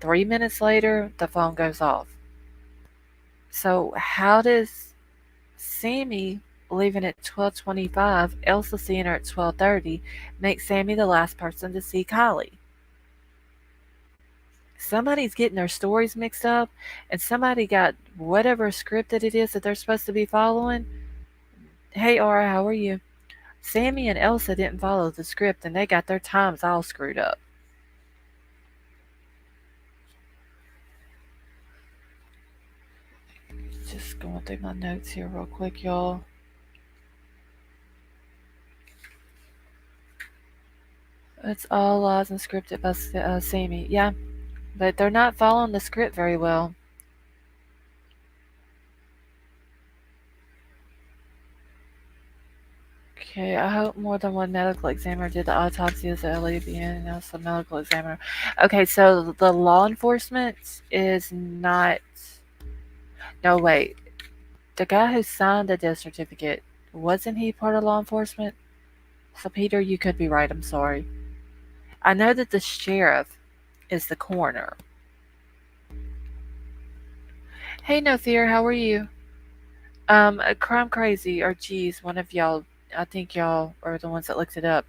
3 minutes later, the phone goes off. So how does Sammy leaving at 12:25, Elsa seeing her at 12:30, make Sammy the last person to see Kylie? Somebody's getting their stories mixed up, and somebody got whatever script that it is that they're supposed to be following. Hey, Aura, how are you? Sammy and Elsa didn't follow the script, and they got their times all screwed up. Just going through my notes here real quick, y'all. It's all lies and scripted by Sammy. Yeah, but they're not following the script very well. Okay, I hope more than one medical examiner did the autopsy as the LABN and also medical examiner. Okay, so the law enforcement is not. No, wait. The guy who signed the death certificate, wasn't he part of law enforcement? So, Peter, you could be right. I'm sorry. I know that the sheriff is the coroner. Hey, No Fear, how are you? Crime Crazy, or geez, one of y'all, I think y'all are the ones that looked it up.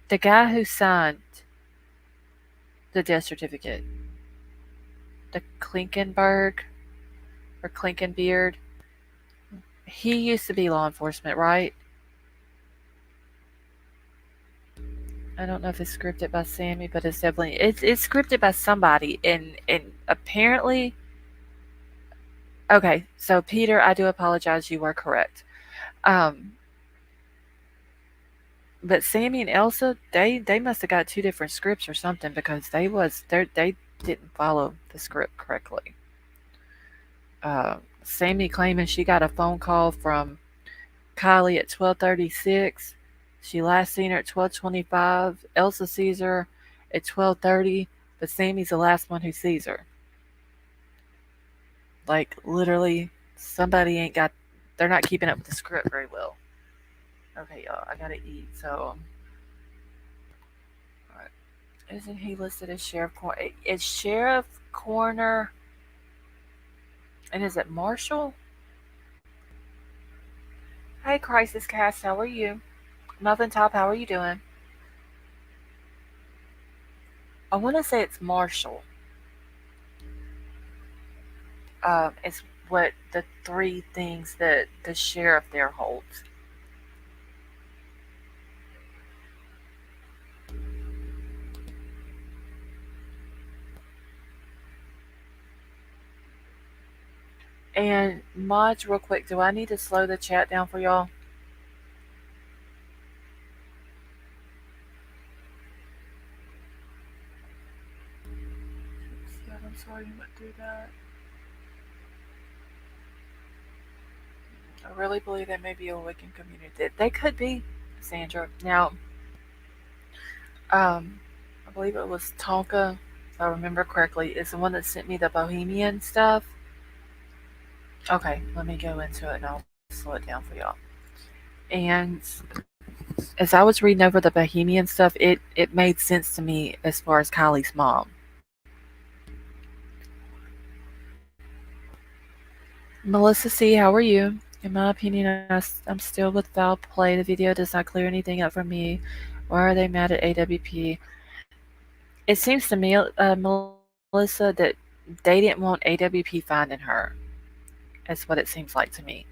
The guy who signed the death certificate, the Klinkenberg or Klinkenbeard, he used to be law enforcement, right? I don't know if it's scripted by Sammy, but it's scripted by somebody, and apparently, okay. So Peter, I do apologize. You were correct. Um, but Sammy and Elsa, they must have got two different scripts or something because they didn't follow the script correctly. Sammy claiming she got a phone call from Kylie at 12:36. She last seen her at 12:25. Elsa sees her at 12:30, but Sammy's the last one who sees her. Like literally, somebody ain't got. They're not keeping up with the script very well. Okay, y'all, I gotta eat. So, alright. Isn't he listed as sheriff? Is sheriff coroner? And is it Marshall? Hey, Crisis Cast, how are you? Muffin Top, how are you doing? I want to say it's Marshall. It's what the three things that the sheriff there holds. And mods, real quick, do I need to slow the chat down for y'all? I'm sorry you went through that. I really believe they may be a Wiccan community. They could be, Sandra. Now, I believe it was Tonka, if I remember correctly, is the one that sent me the Bohemian stuff. Okay, let me go into it and I'll slow it down for y'all. And as I was reading over the Bohemian stuff, it made sense to me as far as Kylie's mom. Melissa C., how are you? In my opinion, I'm still with foul play. The video does not clear anything up for me. Why are they mad at AWP? It seems to me, Melissa, that they didn't want AWP finding her. That's what it seems like to me.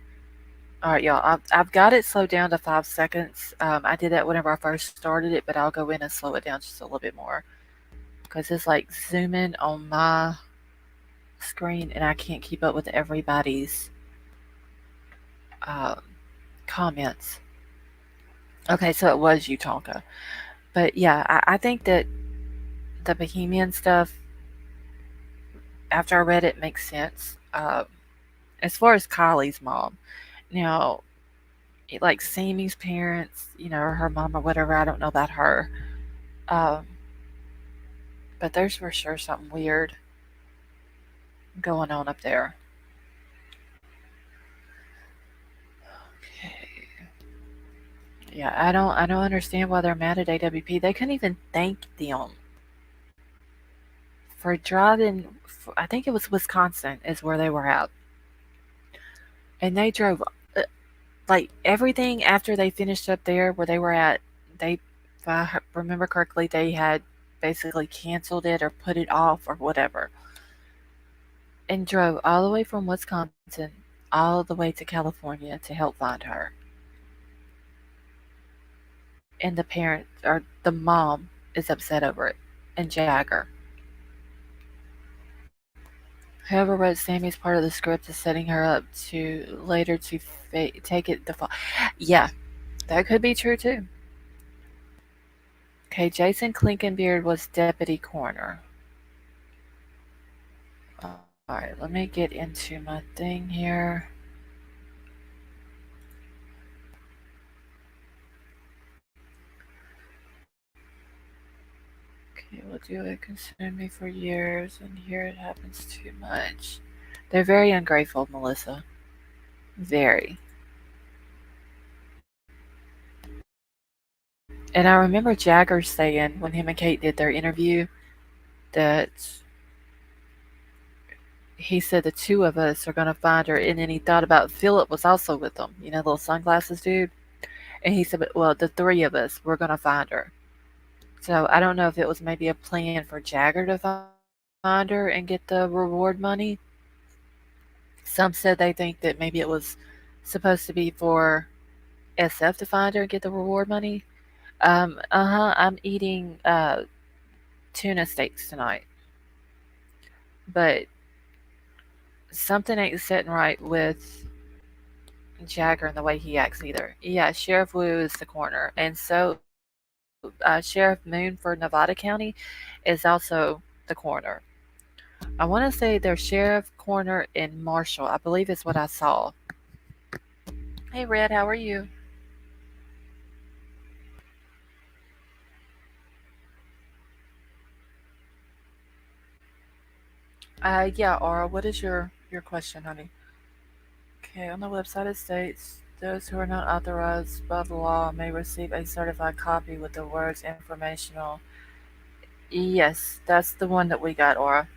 All right, y'all. I've got it slowed down to 5 seconds. I did that whenever I first started it, but I'll go in and slow it down just a little bit more because it's like zooming on my screen and I can't keep up with everybody's um, comments. Okay, so it was you, Tonka. But yeah, I think that the Bohemian stuff, after I read it, makes sense. As far as Kylie's mom, now, like Sammy's parents, or her mom or whatever, I don't know about her. Um, but there's for sure something weird going on up there. Okay. Yeah, I don't understand why they're mad at AWP. They couldn't even thank them for driving. I think it was Wisconsin is where they were at, and they drove uh, like everything after they finished up there where they were at. They, if I remember correctly, they had basically canceled it or put it off or whatever, and drove all the way from Wisconsin all the way to California to help find her. And the parent or the mom is upset over it, and Jagger. Whoever wrote Sammy's part of the script is setting her up to later to take it the fall. Yeah, that could be true too. Okay, Jason Klinkenbeard was deputy coroner. Alright, let me get into my thing here. Okay, we'll do it. Consumed me for years, and here it happens too much. They're very ungrateful, Melissa. Very. And I remember Jagger saying when him and Kate did their interview that he said the two of us are going to find her. And then he thought about Philip was also with them, little sunglasses dude. And he said, well, the three of us, we're going to find her. So I don't know if it was maybe a plan for Jagger to find her and get the reward money. Some said they think that maybe it was supposed to be for SF to find her and get the reward money. I'm eating tuna steaks tonight. But something ain't sitting right with Jagger and the way he acts either. Yeah, Sheriff Wu is the coroner, and so Sheriff Moon for Nevada County is also the coroner. I want to say they're sheriff, coroner, and marshal. I believe is what I saw. Hey, Red, how are you? Yeah, Aura, what is your question, honey? Okay, on the website it states those who are not authorized by the law may receive a certified copy with the words informational. Yes, that's the one that we got, Aura.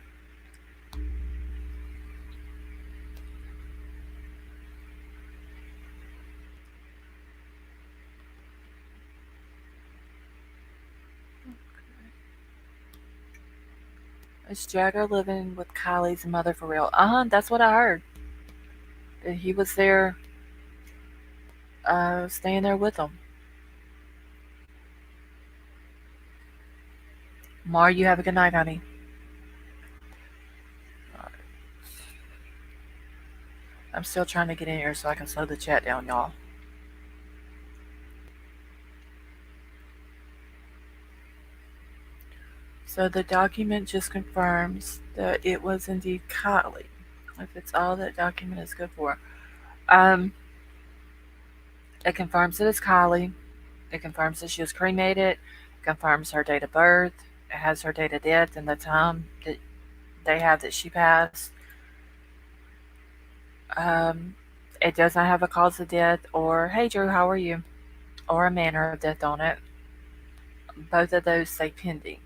Is Jagger living with Kylie's mother for real? That's what I heard. That he was there, staying there with them. Mar, you have a good night, honey. I'm still trying to get in here so I can slow the chat down, y'all. So the document just confirms that it was indeed Kylie. If it's all that document is good for. Um, It confirms that it's Kylie. It confirms that she was cremated. It confirms her date of birth. It has her date of death and the time that they have that she passed. Um, it does not have a cause of death or, hey Drew, how are you? Or a manner of death on it. Both of those say pending.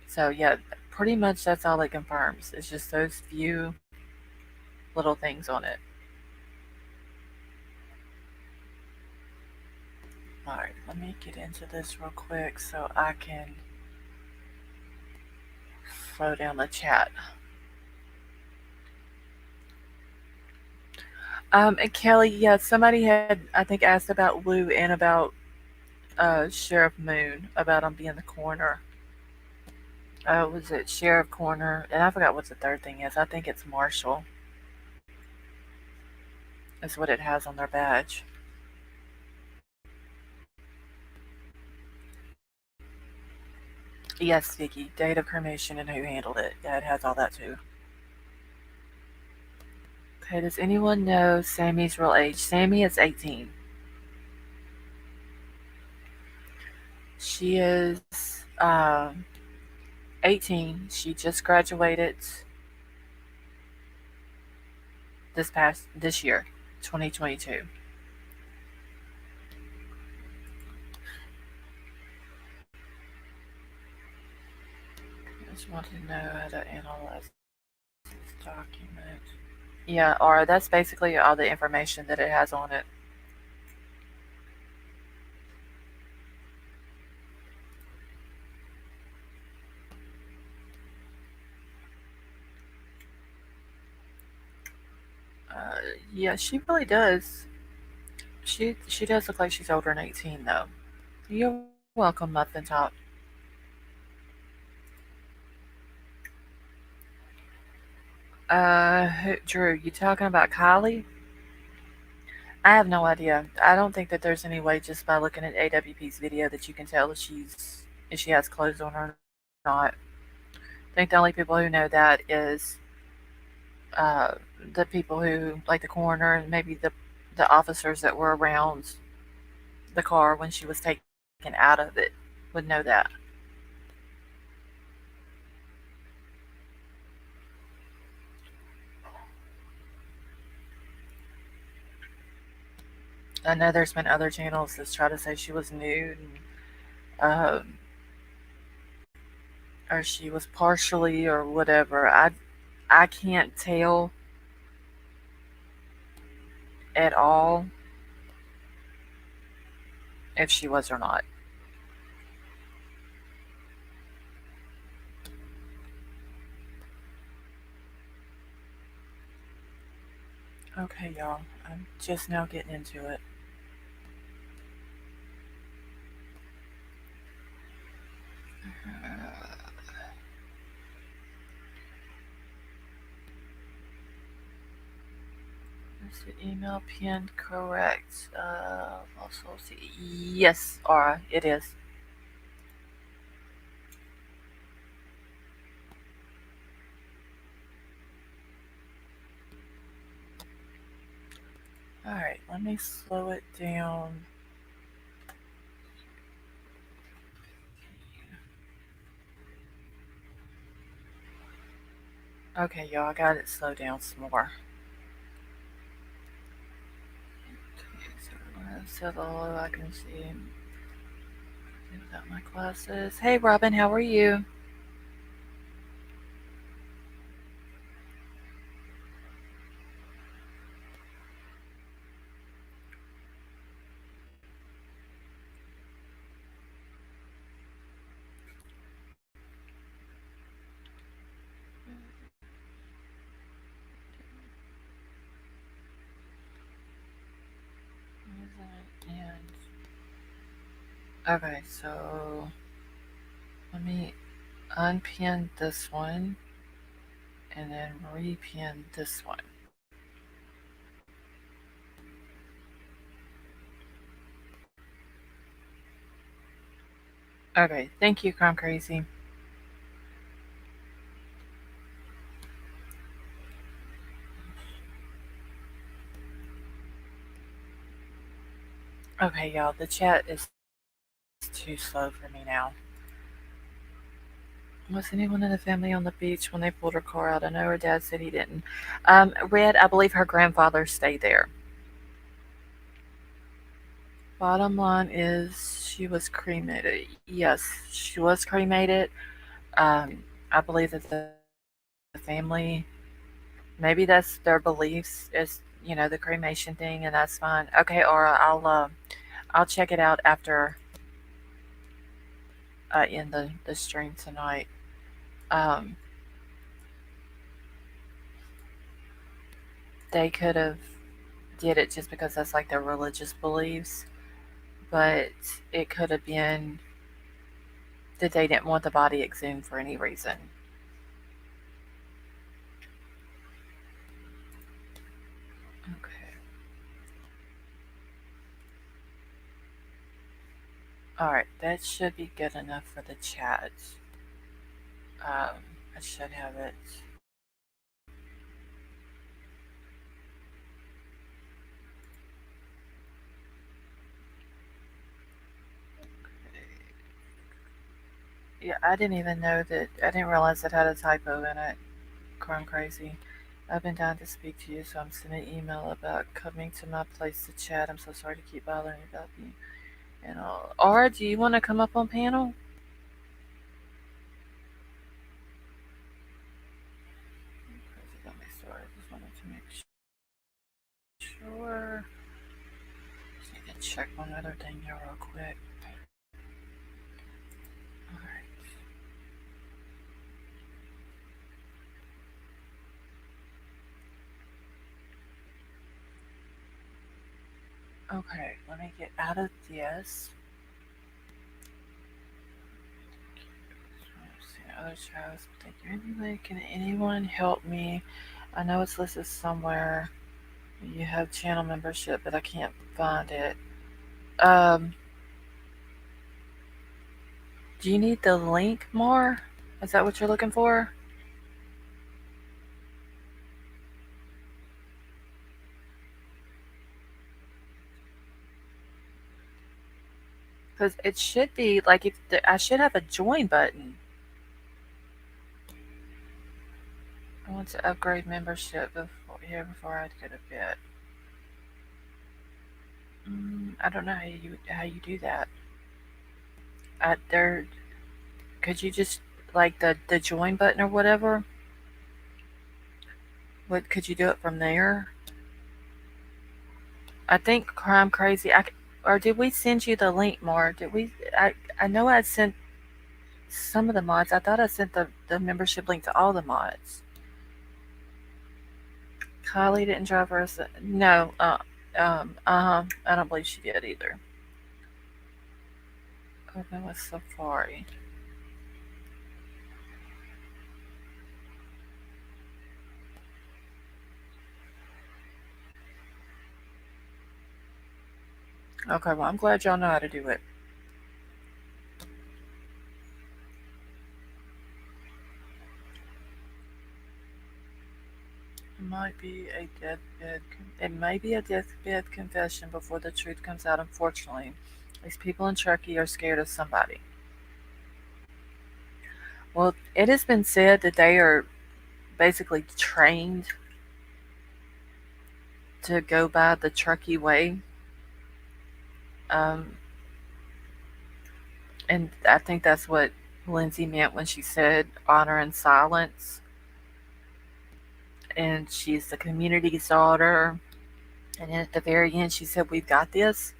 So, yeah, pretty much that's all it confirms. It's just those few little things on it. Alright, let me get into this real quick so I can slow down the chat. And Kelly, yeah, somebody had, I think, asked about Lou and about Sheriff Moon, about him being the coroner. Was it Sheriff Coroner? And I forgot what the third thing is. I think it's Marshall. That's what it has on their badge. Yes, Vicky. Date of cremation and who handled it. Yeah, it has all that too. Okay, does anyone know Sammy's real age? Sammy is 18. She is 18. She just graduated this year, 2022. I just wanted to know how to analyze this document. Yeah, or that's basically all the information that it has on it. Yeah, she really does. She does look like she's older than 18 though. You're welcome, Muffin Top. Drew, you talking about Kylie? I have no idea. I don't think that there's any way just by looking at AWP's video that you can tell if she has clothes on or not. I think the only people who know that is uh, the people who, like the coroner and maybe the officers that were around the car when she was taken out of it, would know that. I know there's been other channels that try to say she was nude um, or she was partially or whatever. I can't tell at all if she was or not. Okay, y'all. I'm just now getting into it. Is the email pinned correct? Also see. Yes, Aura, it is. Alright, let me slow it down. Okay, y'all, I got it slowed down some more. So I can see without my glasses. Hey, Robin, how are you? Okay, so let me unpin this one and then repin this one. Okay, thank you, Crime Crazy. Okay, y'all, the chat is too slow for me now. Was anyone in the family on the beach when they pulled her car out? I know her dad said he didn't. Red, I believe her grandfather stayed there. Bottom line is she was cremated. Yes, she was cremated. Um, I believe that the family, maybe that's their beliefs, is the cremation thing, and that's fine. Okay, Aura, I'll check it out after I end the stream tonight. Um, they could have did it just because that's like their religious beliefs, but it could have been that they didn't want the body exhumed for any reason. Okay. All right, that should be good enough for the chat. Um, I should have it. Yeah, I didn't even know that. I didn't realize it had a typo in it. Crime crazy. I've been dying to speak to you, so I'm sending an email about coming to my place to chat. I'm so sorry to keep bothering you about you. And all. Or do you want to come up on panel? Crazy got me started. Just wanted to make sure. Just need to check one other thing here real quick. Alright. Okay, let me get out of this. Other shows. Thank you. Anyway, can anyone help me? I know it's listed somewhere. You have channel membership, but I can't find it. Um, do you need the link more? Is that what you're looking for? Because it should be like if I should have a join button. I want to upgrade membership before I go to bed. I don't know how you do that. There, could you just like the join button or whatever? What could you do it from there? I think Crime Crazy. Or did we send you the link more? Did we? I know I sent some of the mods. I thought I sent the membership link to all the mods. Kylie didn't drive us. No. I don't believe she did either. Open with Safari. Okay, well I'm glad y'all know how to do it. It might be a deathbed. It may be a deathbed confession before the truth comes out. Unfortunately, these people in Turkey are scared of somebody. Well, it has been said that they are basically trained to go by the Truckee way. Um, and I think that's what Lindsay meant when she said honor and silence. And she's the community's daughter. And then at the very end, she said, "We've got this."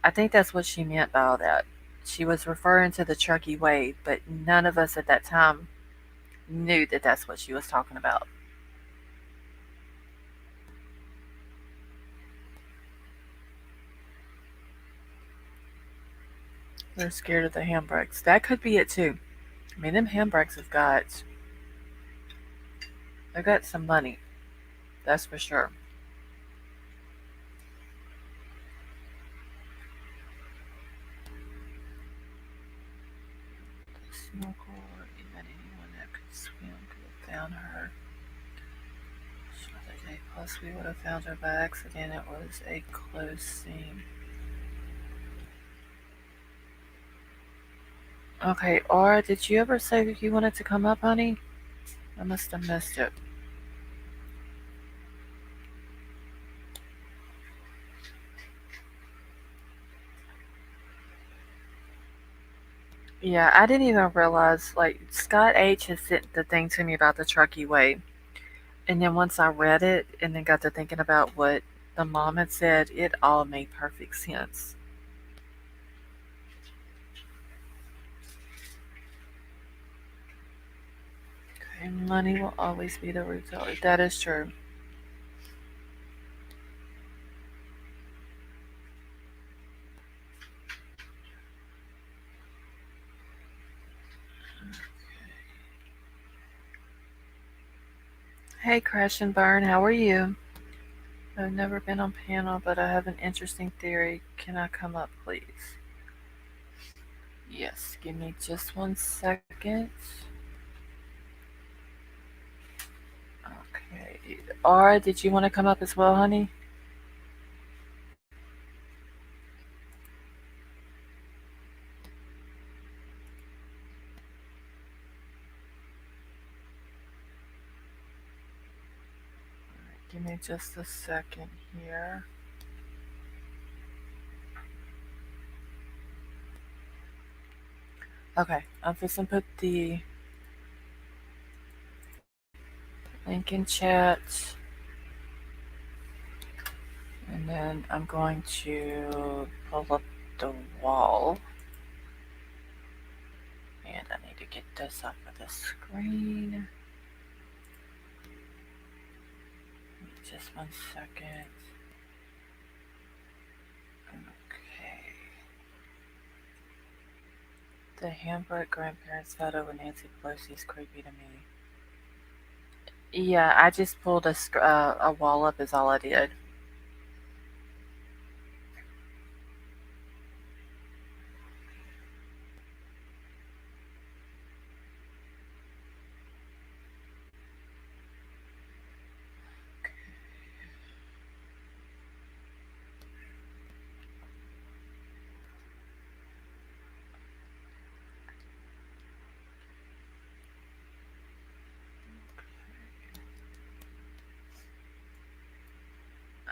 I think that's what she meant by all that. She was referring to the Truckee way, but none of us at that time knew that that's what she was talking about. They're scared of the handbrakes. That could be it too. I mean, them handbrakes they've got some money. That's for sure. Snorkel, or even anyone that could swim could have found her. Other day, plus we would have found her by accident. It was a close scene. Okay, Aura, did you ever say that you wanted to come up, honey? I must have missed it. Yeah, I didn't even realize, like, Scott H has sent the thing to me about the Truckee Way. And then once I read it and then got to thinking about what the mom had said, it all made perfect sense. Okay, money will always be the root of it. That is true. Hey, Crash and Burn, how are you? I've never been on panel, but I have an interesting theory. Can I come up, please? Yes, give me just 1 second. Okay. Aura, did you want to come up as well, honey? Give me just a second here. Okay, I'm just gonna put the link in chat, and then I'm going to pull up the wall, and I need to get this off of the screen. Just 1 second. Okay. The Hamburg grandparents photo with Nancy Pelosi is creepy to me. Yeah, I just pulled a wall up is all I did.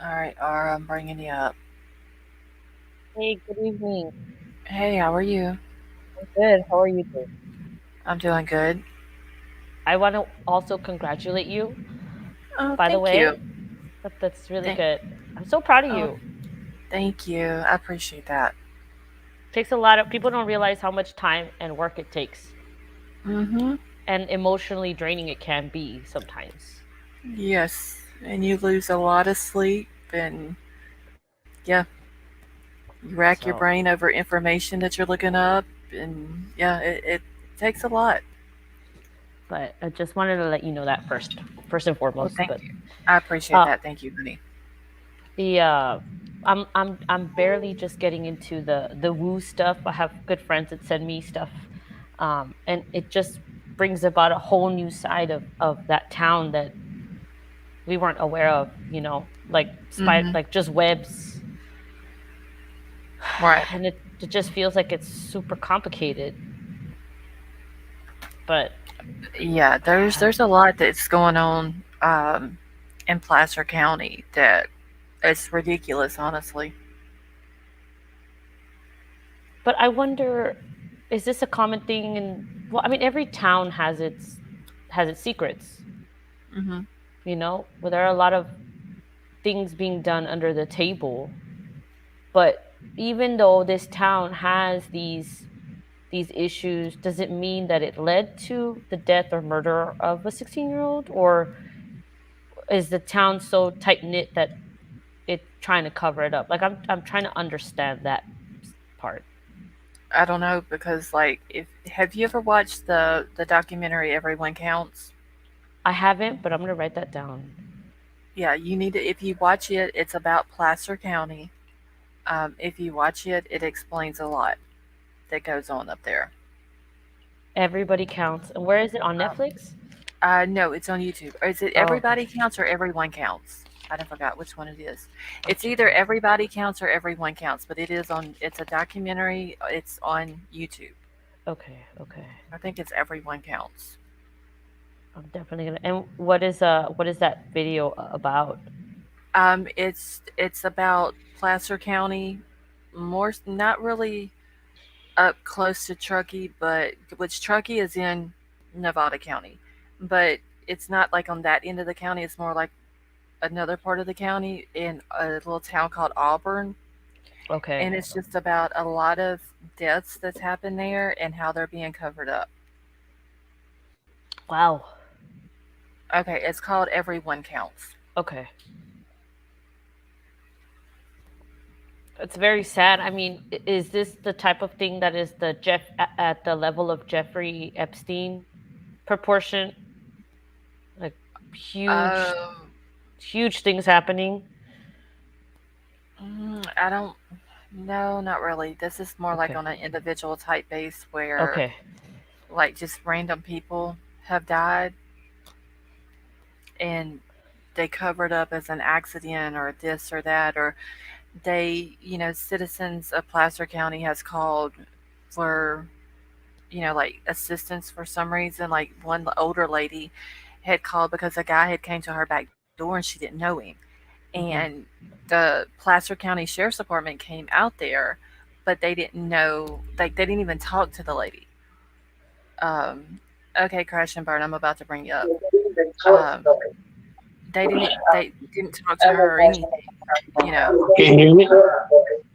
Alright, Ara, I'm bringing you up. Hey, good evening. Hey, how are you? I'm good. How are you doing? I'm doing good. I want to also congratulate you, Oh, by the thank you. way. That's really Thank, good. I'm so proud of oh, you. thank you. I appreciate that. Takes a lot of people don't realize how much time and work it takes Mm-hmm. and emotionally draining it can be sometimes. Yes. And you lose a lot of sleep, and yeah, you rack your So, brain over information that you're looking up, and yeah, it takes a lot. but I just wanted to let you know that first and Well, foremost. thank But you. I appreciate uh that. Thank you, honey. the I'm barely just getting into the woo stuff. I have good friends that send me stuff, and it just brings about a whole new side of that town that we weren't aware of. Like Mm-hmm. like just webs, Right. and it just feels like it's super complicated. But Yeah, there's a lot that's going on in Placer County that it's ridiculous, honestly. I wonder, is this a common thing? And well, I mean, every town has its secrets. Mm-hmm. Where there are a lot of things being done under the table. But even though this town has these issues, does it mean that it led to the death or murder of a 16-year-old, or is the town so tight knit that it's trying to cover it up? Like I'm trying to understand that part. I don't know because like if have you ever watched the documentary Everyone Counts? I haven't, but I'm gonna write that down. Yeah, you need to if you watch it, it's about Placer County. If you watch it, it explains a lot that goes on up there. Everybody counts. And where is it on Um, Netflix? no, it's on YouTube. Or is it Oh, okay. Everybody Counts or Everyone Counts? I don't forgot which one it is. I'll It's check either it out. Everybody Counts or Everyone Counts, but it is on. It's a documentary. It's on YouTube. Okay, okay. I think it's Everyone Counts. I'm definitely gonna. And what is that video about? It's about Placer County, more not really up close to Truckee, but which Truckee is in Nevada County, but it's not like on that end of the county. It's more like another part of the county in a little town called Auburn, Okay. and it's just about a lot of deaths that's happened there and how they're being covered up. Wow. Okay, it's called Everyone Counts. Okay. It's very sad. I mean, is this the type of thing that is the at the level of Jeffrey Epstein proportion? Like huge, Um, huge things happening. I don't. No, not really. This is more like Okay. on an individual type base where, Okay. like, just random people have died and they cover it up as an accident or this or that, or citizens of Placer County has called for, like assistance for some reason. Like one older lady had called because a guy had came to her back door and she didn't know him. And Hmm. the Placer County Sheriff's Department came out there, but they didn't know, like, they didn't even talk to the lady. Okay, Crash and Burn, I'm about to bring you up. Um, they didn't talk to her or anything. Can you hear me?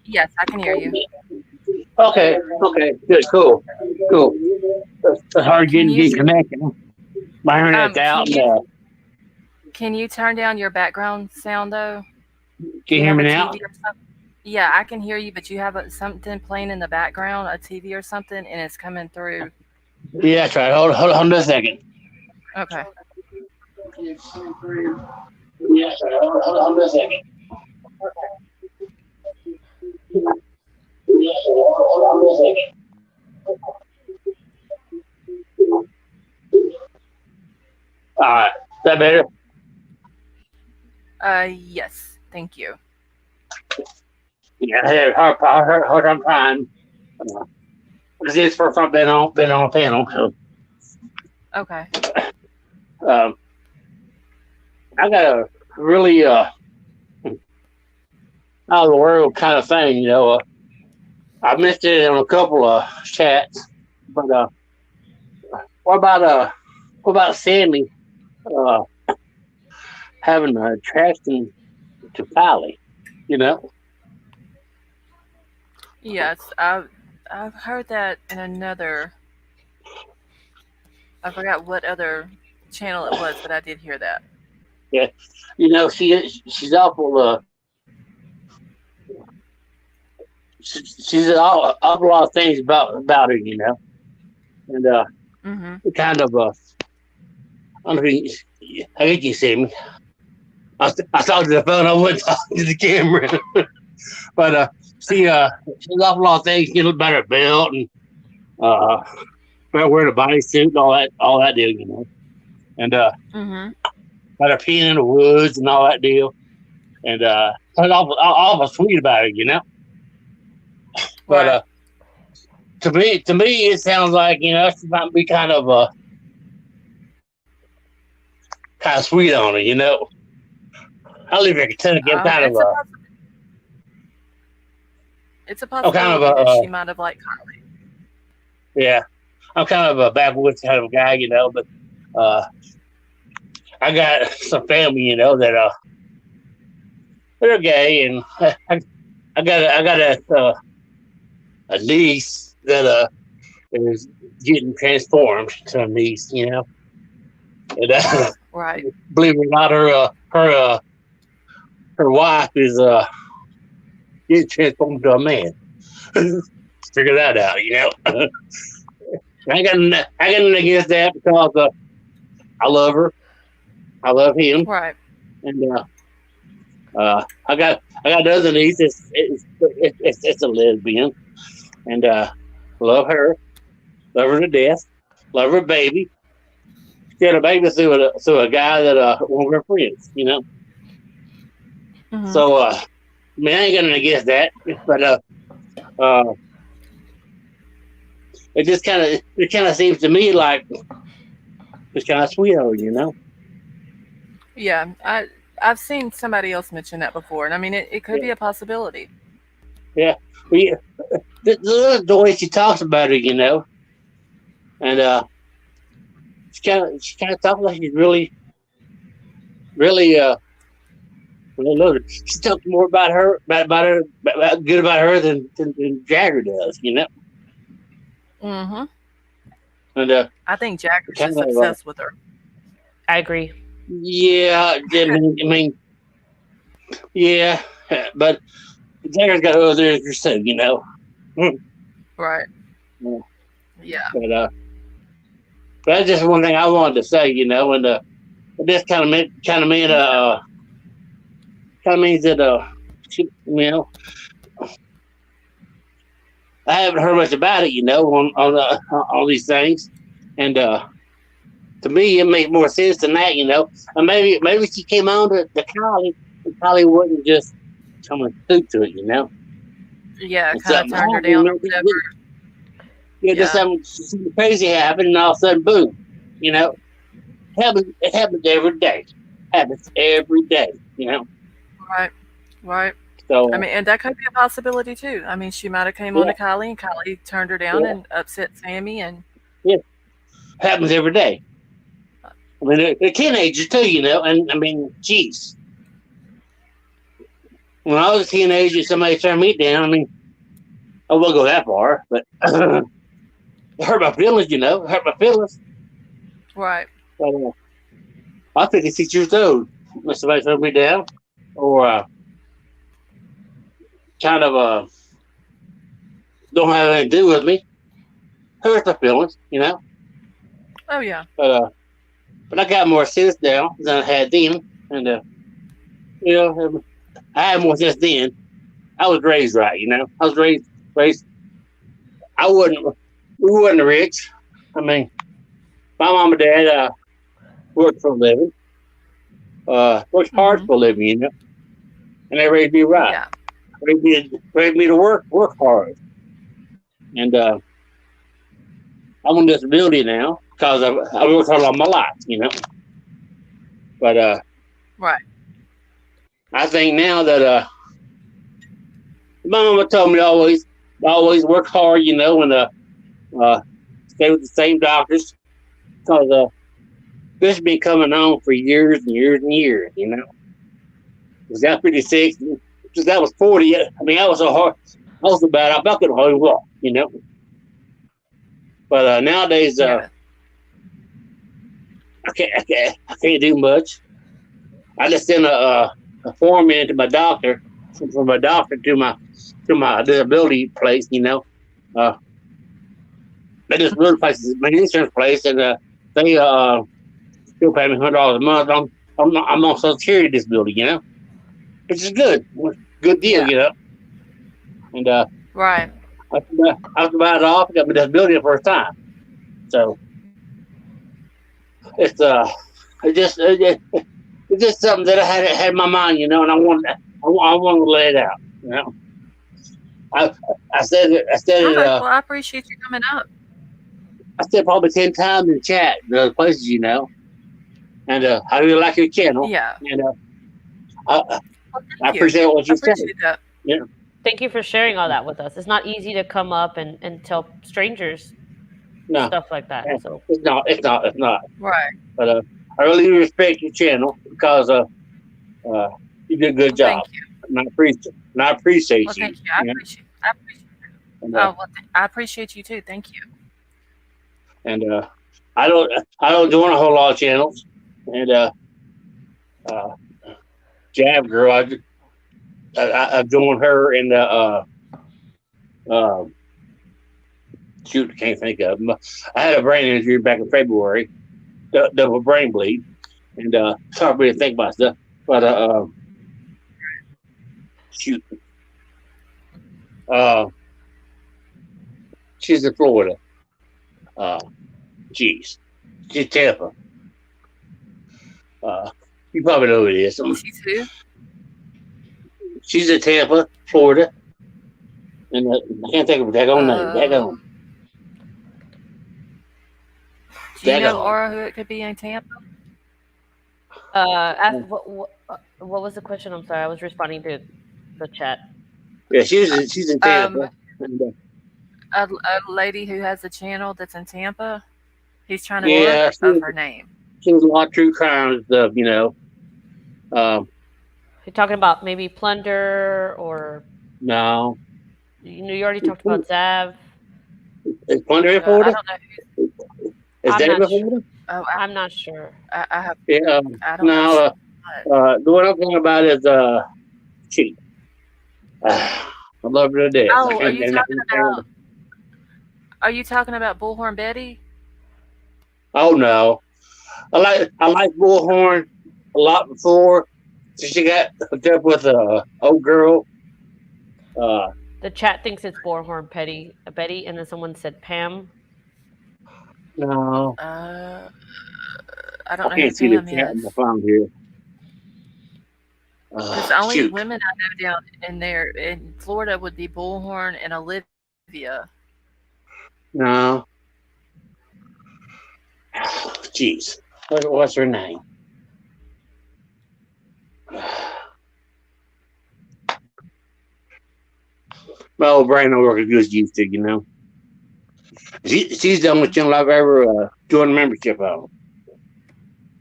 Yes, I can hear you. Okay, okay, good, cool, cool. It's hard Can you getting connected. My internet's can out. you And, can you turn down your background sound though? can Do you you hear have me a now? TV or something? Yeah, I can hear you, but you have something playing in the background, a TV or something, and it's coming through. Yeah, that's right. Hold on a second. Okay. Yeah, that's right. Hold on a second. Yeah, hold on a second. All right, is that better? Yes. Thank you. Yeah, I had a hard time trying. This is for from been on a panel. So, Okay. um, I got a really out of the world kind of thing. I missed it on a couple of chats, but what about uh, what about Sammy uh having an attraction to Kylie? You know, Yes, I've heard that in another. I forgot what other channel it was, but I did hear that. yeah, she's awful. She's an awful lot of things about her. And Mhm. kind of I don't know if I think you see me. I talked to the phone. I wouldn't talk to the camera, but she's an awful lot of things. About her belt and uh, about wearing a bodysuit and all that deal. And Mhm. about her peeing in the woods and all that deal. And it's awful sweet about her. But Right. to me, it sounds like she might be kind of sweet on her. I live in Kentucky. I'm kind of It's a a it's a I'm kind of possibility that a she might have liked Carly. yeah. I'm kind of a backwoods kind of guy. But uh, I got some family. That they're gay, and I got a niece that is getting transformed to a niece. And Right. believe it or not, her wife is getting transformed to a man. Figure that out. I got nothing against that because I love her. I love him, Right. and I got another niece. It's a lesbian, and love her to death, love her baby. She had a baby through a guy that one of her friends. Mhm. So I ain't got nothing against that, but uh, it kind of seems to me like it's kind of sweet of her. Yeah, I've seen somebody else mention that before, and I mean it could be Yeah, a possibility. yeah. We the way she talks about her, and she kind of talks like she's really really loves her. She talks more about good about her than Jagger does. Mm-hmm. And I think Jagger's kind just of obsessed with her. I agree. yeah, yeah, but Jagger's got other interests too. Right. Yeah, Yeah. but that's just one thing I wanted to say, and this Okay. kind of means that I haven't heard much about it, on these things, and to me it makes more sense than that. And maybe she came on to Kylie, and Kylie wasn't just coming through to it. Yeah, And kind of something turned her happened, down or man. whatever. Just Yeah. something crazy happened, and all of a sudden, boom. You know, it happens every day. Happens every day. Right. Right. I So mean, and that could be a possibility too. I mean, she might have came on yeah, to Kylie, and Kylie turned her down yeah, and upset Sammy, and yeah, happens every day. I mean, they're teenagers too, and I mean, geez, when I was a teenager, somebody turned me down. I mean, I won't go that far, but it hurt my feelings, hurt my feelings. right. But I'm 56 years old. When somebody turned me down, or kind of don't have anything to do with me, hurts my feelings. Oh yeah. But I got more sense now than I had then, and you know, I had more sense then. I was raised right. I was raised. I wasn't. We wasn't rich. I mean, my mom and dad worked for a living. Worked hard Mhm. for a living, and they raised me right. Yeah. Raised me to work hard. And I'm on disability now because I worked hard all my life. But Right. I think now that my mama told me always work hard, and uh, stay with the same doctors because this has been coming on for years and years and years. Because I was 56, since I was 40. I mean, I was so hard. I was so bad. I could hardly walk. But nowadays, Yeah. I can't do much. I just send a form in to my doctor, from my doctor to my disability place. Uh, my disability place is my insurance place, and they still pay me $100 a month. I'm on Social Security disability, which is good, good Yeah. deal. And Right. after buy it off, I got my disability the first time. So it's it's just something that I had in my mind, and I want to let it out. I I said it. I said All it. right. Well, I appreciate you coming up. I said probably 10 times in the chat, the other places. And I really like your channel, Yeah. and I, Well, I thank you. appreciate what I you say. appreciate that. Yeah, Thank you for sharing all that with us. It's not easy to come up and tell strangers no, stuff like that. So it's not. It's not. It's not. Right. But I really respect your channel because you did a good Well, job, thank you. and I appreciate Well, you. thank you. I You know, appreciate. I appreciate. and Oh well, I appreciate you too. Thank you. and I don't I don't join a whole lot of channels, and uh, Jab Girl, I've joined her in the uh, shoot, I can't think of them. I had a brain injury back in February, double brain bleed, and it's hard for me to think about stuff. But shoot, uh, she's in Florida. Uh, Jeez, she's Tampa. Uh, you probably know who it is. She's who? She's in Tampa, Florida, and I can't think of her daggone name. Uh, Daggone. Do you know, daggone. Aura, who it could be in Tampa? What was the question? I'm sorry, I was responding to the chat. Yeah, she's in Tampa. Um, And, a lady who has a channel that's in Tampa. He's trying to think yeah, of her name. she was a lot of true crime stuff. Um, You're talking about maybe Plunder or no, you already talked about Zav. is Plunder in I Florida? don't know who. Is I'm Dave not in sure. Florida? Oh, I'm not sure. I have. Yeah, I don't know. no. The one I'm thinking about is she. I love her to death. Oh, are you And talking about? Are you talking about Bullhorn Betty? oh no, I like Bullhorn a lot before. So she got hooked up with a old girl. Uh, The chat thinks it's Borehorn Betty, and then someone said Pam. no, I don't I know who can't see the Pam chat in is. the phone here. Because the only Shoot, women I know down in there in Florida would be Bullhorn and Olivia. no, jeez, what's her name? My old brain don't work as good as it used to. She's the only channel I've ever joined membership on,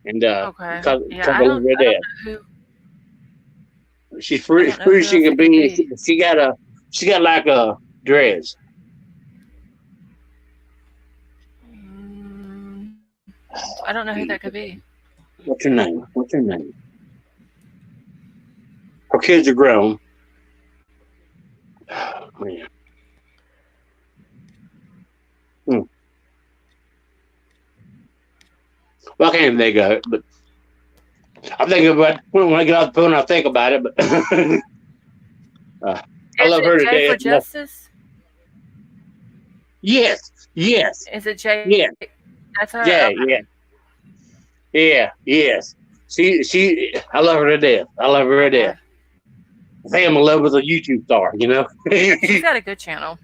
and Okay. because Yeah, I love her I don't death. know who. She's I free, don't know free who she else can it could be. be. She got like a dress. I don't know who that could be. What's her name? What's her name? Her kids are grown. Man. Well, I can't even think of it, but I'm thinking about when I get off the phone. I think about it, but I Is love her it to Jay for death. Justice? Yes, yes, Is it Jay? yes, That's her. yeah, Okay. yes. I love her to death. I love her to Okay. death. I think I'm in love with a YouTube star. She's got a good channel.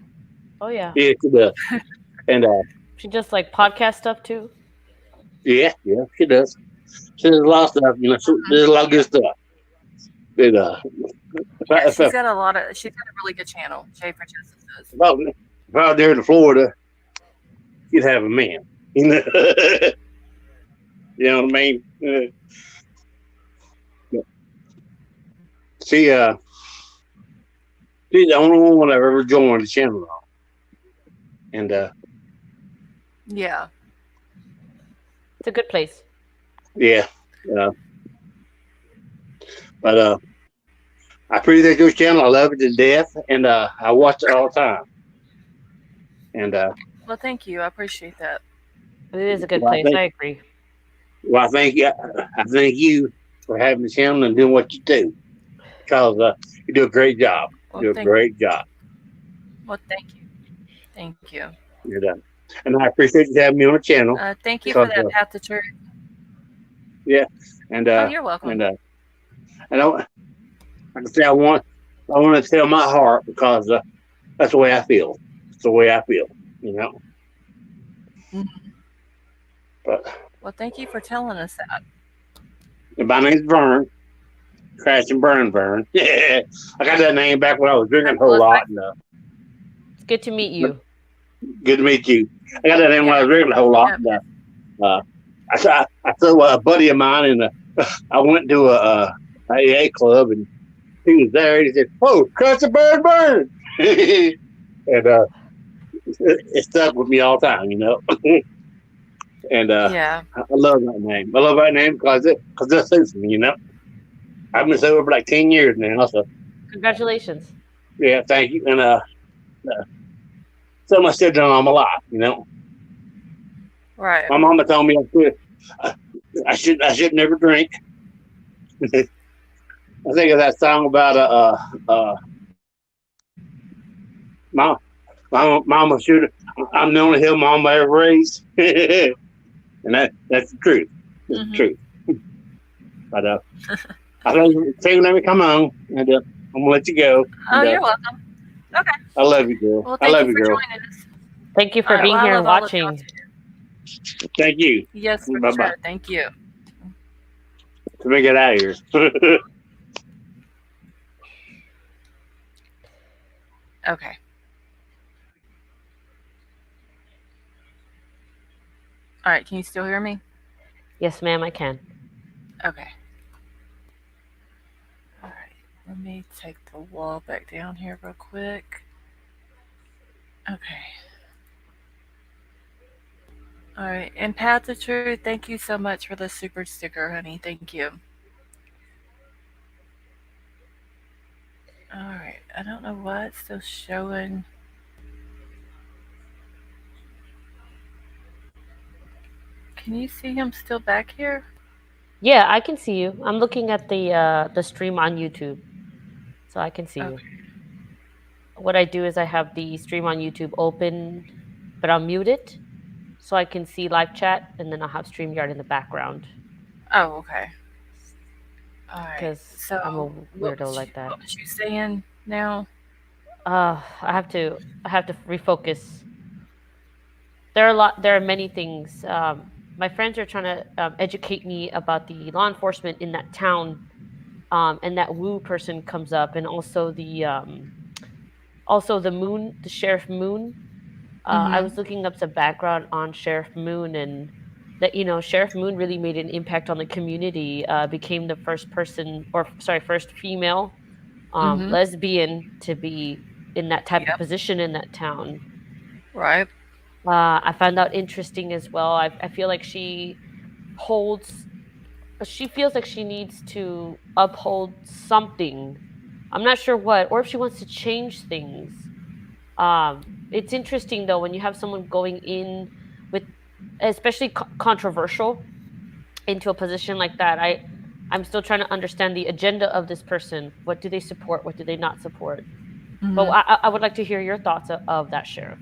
Oh yeah. Yeah, she does. And She just like podcast stuff too. yeah, she does. She does a lot of stuff. There's a lot of good stuff. And, Yeah, if she's got a lot of. She's got a really good channel. Jay for Justice does. I was there in Florida, you'd have a man. You know what I mean? She she's the only one I've ever joined the channel on. And Yeah. It's a good place. yeah. But I appreciate your channel. I love it to death, and I watch it all the time. And Well, thank you. I appreciate that. It is a good well, place. I agree. I thank you for having the channel and doing what you do, because you do a great job. Well, You do a great job. Well, thank you. Thank you. And I appreciate you having me on the channel. Thank you for that path to truth. Yeah, and You're welcome. and like I say, I want to tell my heart, because that's the way I feel. It's the way I feel, Mhm. But Well, thank you for telling us that. my name's Vern. Crash and Vern. Yeah, I got that name back when I was drinking a whole lot. And, It's good to meet you. good to meet you. I got that name when I was drinking a whole lot. Yeah. And, I saw a buddy of mine, and I went to a AA club, and he was there. And he said, "Oh, Crash and Burn," and it stuck with me all the time, And Yeah. I love that name. I love that name because it suits me, I've been sober for like 10 years now. So Congratulations. yeah, thank you. And something I still done all my life, Right. My mama told me I should never drink. I think of that song about my mama should. I'm the only hill mama ever raised, and that's the truth. That's the truth. But I think let me come on, and I'm gonna let you go. Oh, And, you're welcome. Okay. I love you, girl. Well, I thank love you you, for girl. joining us. Thank you for being Well, I here and love all of y'all watching. too. Thank you. Yes, for Bye bye. sure. Thank you. Let me get out of here. Okay. All right. Can you still hear me? Yes, ma'am, I can. Okay. All right. Let me take the wall back down here real quick. Okay. All right. And Path of Truth, thank you so much for the super sticker, honey. Thank you. All right. I don't know why it's still showing. Can you see him still back here? Yeah, I can see you. I'm looking at the stream on YouTube, so I can see you. Okay. What I do is I have the stream on YouTube open, but I'll mute it so I can see live chat, and then I'll have StreamYard in the background Oh, okay. All right. because So, I'm a what weirdo was like that. you saying now? I have to refocus. There are many things. My friends are trying to educate me about the law enforcement in that town, and that Wu person comes up, and also the Moon, the Sheriff Moon. I Mm-hmm. was looking up some background on Sheriff Moon, and that Sheriff Moon really made an impact on the community. Became the first person, or sorry, first female Mm-hmm. lesbian to be in that type of Yep. position in that town. Right. I found out interesting as well. I feel like holds she feels like she needs to uphold something. I'm not sure what, or if she wants to change things. It's interesting though when you have someone going in with, especially controversial, into a position like that. I'm still trying to understand the agenda of this person. What do they support? What do they not support? But Mm-hmm. I would like to hear your thoughts of that, Sheriff.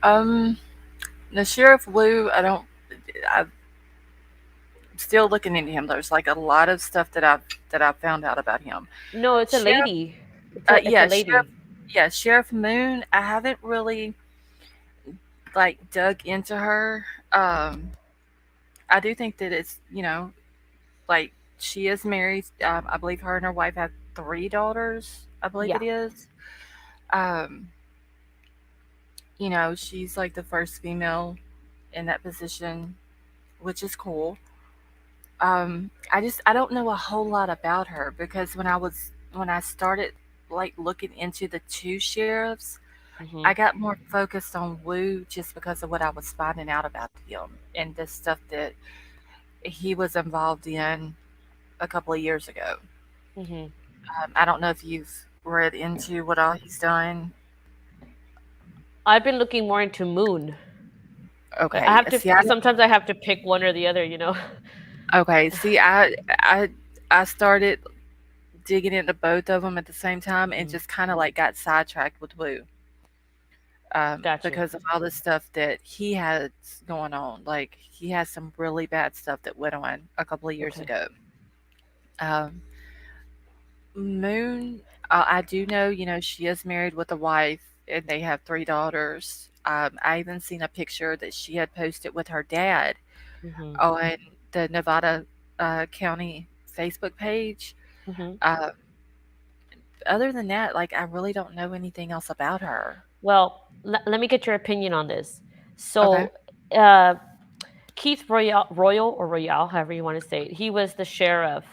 Um, the Sheriff Wu, I'm still looking into him. There's like a lot of stuff that I've found out about him. No, it's a Sheriff, lady. It's a yeah, Sheriff, lady. yeah, Sheriff Moon. I haven't really like dug into her. Um, I do think that it's like she is married. I believe her and her wife have three daughters. I believe Yeah. it is. Um, she's like the first female in that position, which is cool. I don't know a whole lot about her because when I started like looking into the two sheriffs, Hmm. I got more focused on Wu just because of what I was finding out about him and the stuff that he was involved in a couple of years ago. Hmm. I don't know if you've read into what all he's done. I've been looking more into Moon. I Okay, have to. see, I Sometimes I have to pick one or the other. okay, see, I started digging into both of them at the same time and Mhm. just kind of like got sidetracked with Wu. Got you. Because of all the stuff that he has going on. Like he has some really bad stuff that went on a couple of years Okay. ago. Um, Moon, I do know, she is married with a wife and they have three daughters. I even seen a picture that she had posted with her dad Hmm. on the Nevada County Facebook page. Hmm. Uh, Other than that, like I really don't know anything else about her. Well, let me get your opinion on this. Okay. So, Keith Royal or Royale, however you want to say it, he was the sheriff,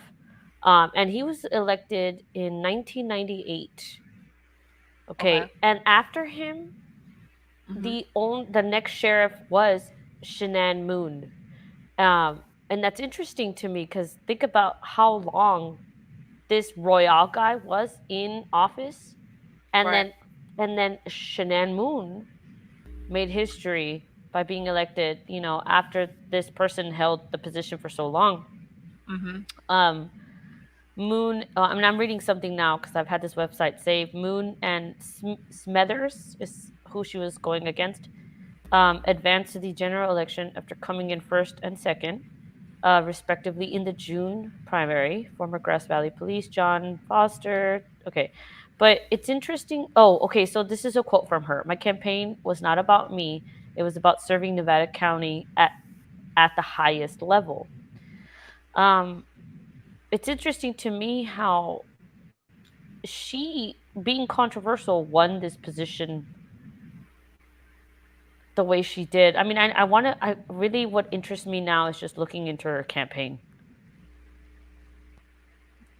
and he was elected in 1998. Okay. Okay, and after him, Mhm. the next sheriff was Shanann Moon. And that's interesting to me because think about how long this Royale guy was in office, and Right. then Shanann Moon made history by being elected. After this person held the position for so long. Mhm. Um, Moon. I mean, I'm reading something now because I've had this website saved. Moon and Smethers is who she was going against. Advanced to the general election after coming in first and second, respectively, in the June primary. Former Grass Valley Police John Foster. Okay, But it's interesting. Oh, okay. So this is a quote from her. My campaign was not about me. It was about serving Nevada County at the highest level. Um, it's interesting to me how she, being controversial, won this position the way she did. I mean, I want to. I really, what interests me now is just looking into her campaign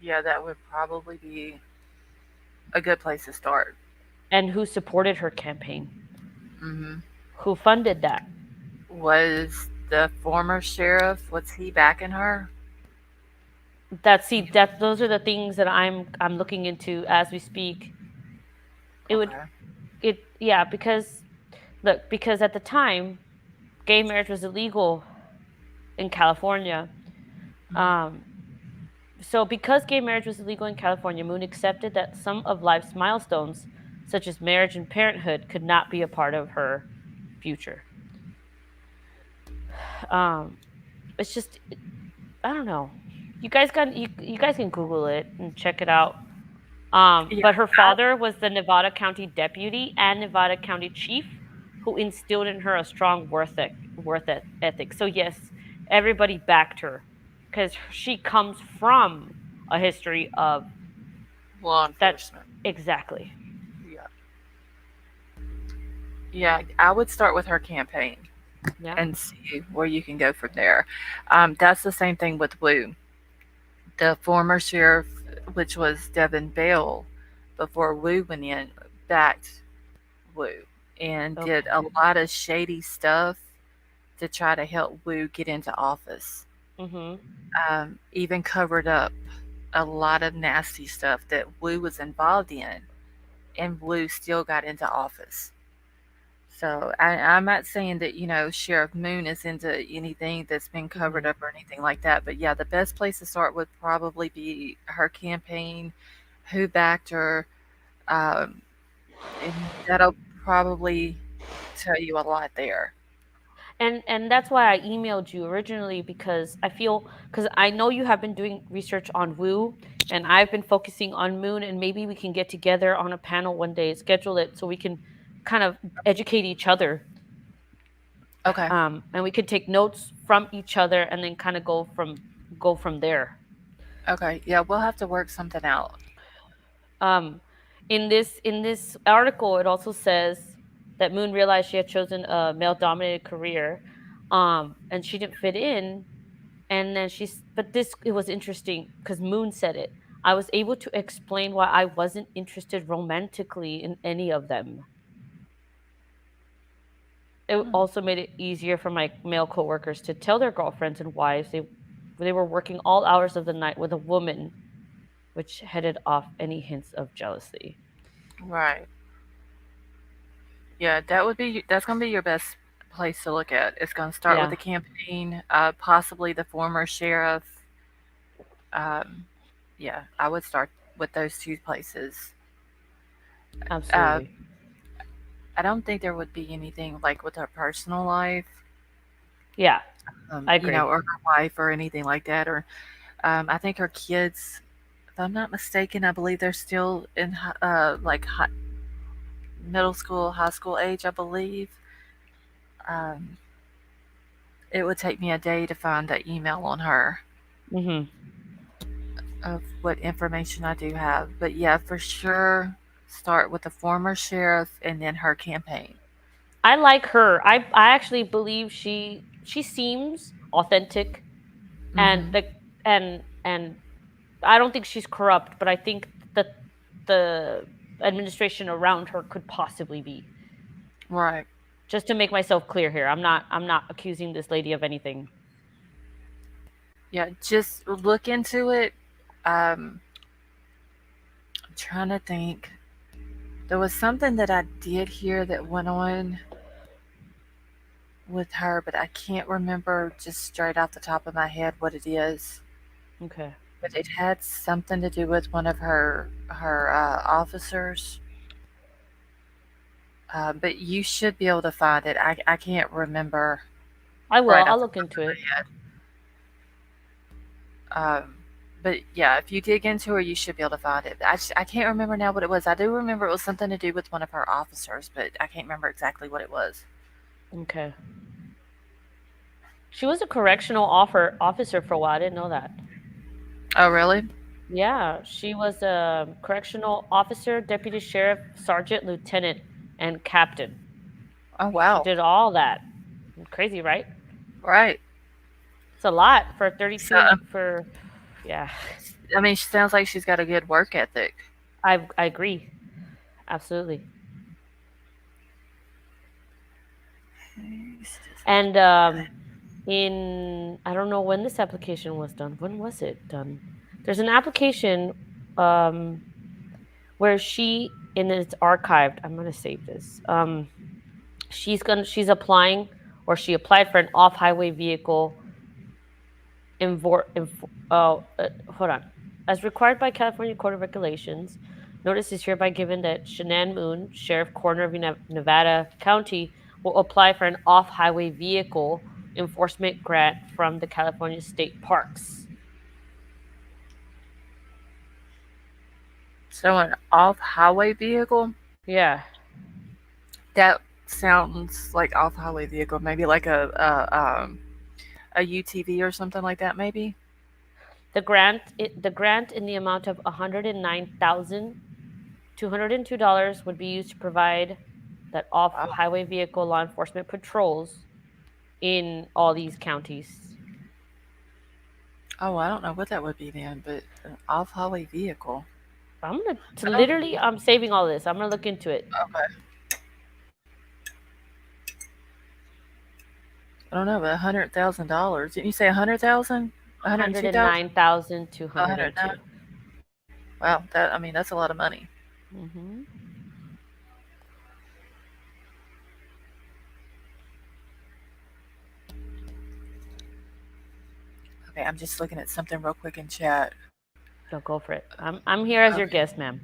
Yeah, that would probably be a good place to start. and who supported her campaign, Hmm. who funded that. Was the former sheriff, was he backing her? That see that those are the things that I'm looking into as we speak. It would Okay. it yeah because look, because at the time gay marriage was illegal in California. Hmm. Um, so because gay marriage was illegal in California, Moon accepted that some of life's milestones, such as marriage and parenthood, could not be a part of her future. Um, it's just I don't know. You guys can Google it and check it out. Yeah, But her father was the Nevada County deputy and Nevada County chief, who instilled in her a strong ethic. So yes, everybody backed her because she comes from a history of law that. enforcement. Exactly. Yeah. Yeah, I would start with her campaign Yeah. and see where you can go from there. That's the same thing with Wu. The former sheriff, which was Devin Bell, before Wu went in, backed Wu and did a Okay. lot of shady stuff to try to help Wu get into office. Mhm. Even covered up a lot of nasty stuff that Wu was involved in, and Wu still got into office. So I'm not saying that, Sheriff Moon is into anything that's been covered Mhm. up or anything like that. But yeah, the best place to start would probably be her campaign, who backed her, um, and that'll probably tell you a lot there. And that's why I emailed you originally because I feel because I know you have been doing research on Wu and I've been focusing on Moon and maybe we can get together on a panel one day, schedule it so we can kind of educate each other, Okay. and we could take notes from each other and then kind of go from there. Okay. Yeah, we'll have to work something out. Um, in this article, it also says that Moon realized she had chosen a male dominated career, and she didn't fit in. And then but this, it was interesting because Moon said it. I was able to explain why I wasn't interested romantically in any of them. It Hmm. also made it easier for my male coworkers to tell their girlfriends and wives they were working all hours of the night with a woman, which headed off any hints of jealousy. Right. Yeah, that's gonna be your best place to look at. It's gonna start with Yeah, the campaign, possibly the former sheriff. Um, yeah, I would start with those two places. Uh, absolutely. I don't think there would be anything like with her personal life, Yeah, I agree. or her wife or anything like that. Or I think her kids, if I'm not mistaken, I believe they're still in like middle school, high school age. I believe. Um, it would take me a day to find the email on her Hmm. of what information I do have. But yeah, for sure, start with the former sheriff and then her campaign. I like her. I actually believe she seems authentic and Hmm. and I don't think she's corrupt, but I think that the administration around her could possibly be. Right. Just to make myself clear here, I'm not accusing this lady of anything. Yeah, just look into it. I'm trying to think. There was something that I did hear that went on with her, but I can't remember just straight off the top of my head what it is. Okay. But it had something to do with one of her officers. But you should be able to find it. I can't remember I will. right off I'll the look top into of it. my head. Um, But yeah, if you dig into her, you should be able to find it. I can't remember now what it was. I do remember it was something to do with one of her officers, but I can't remember exactly what it was. Okay. She was a correctional officer for a while. I didn't know that. Oh, really? Yeah, she was a correctional officer, deputy sheriff, sergeant, lieutenant, and captain. Oh, She wow. did all that. Crazy, right? Right. It's a lot for So, 32 for yeah. I mean, she sounds like she's got a good work ethic. I agree. Absolutely. And in I don't know when this application was done. When was it done? There's an application um where she and it's archived. I'm gonna save this. She's applying or she applied for an off-highway vehicle hold on. As required by California Code of Regulations, notice is hereby given that Shanann Moon, Sheriff Coroner of Nevada County, will apply for an off-highway vehicle enforcement grant from the California State Parks. So, an off highway vehicle? Yeah. That sounds like off highway vehicle. Maybe like a UTV or something like that, maybe? The grant in the amount of $109,202 would be used to provide that Wow. off-highway vehicle law enforcement patrols in all these counties. Oh, I don't know what that would be then, but an off highway vehicle. To I don't, literally, I'm saving all this. I'm gonna look into it. okay. I don't know, but $100,000. Didn't you say 100,000? 102,000? 109. 109,202. Wow, that I mean that's a lot of money. Mm-hmm. Okay, I'm just looking at something real quick in chat. So go for it. I'm here as your Okay. guest, ma'am.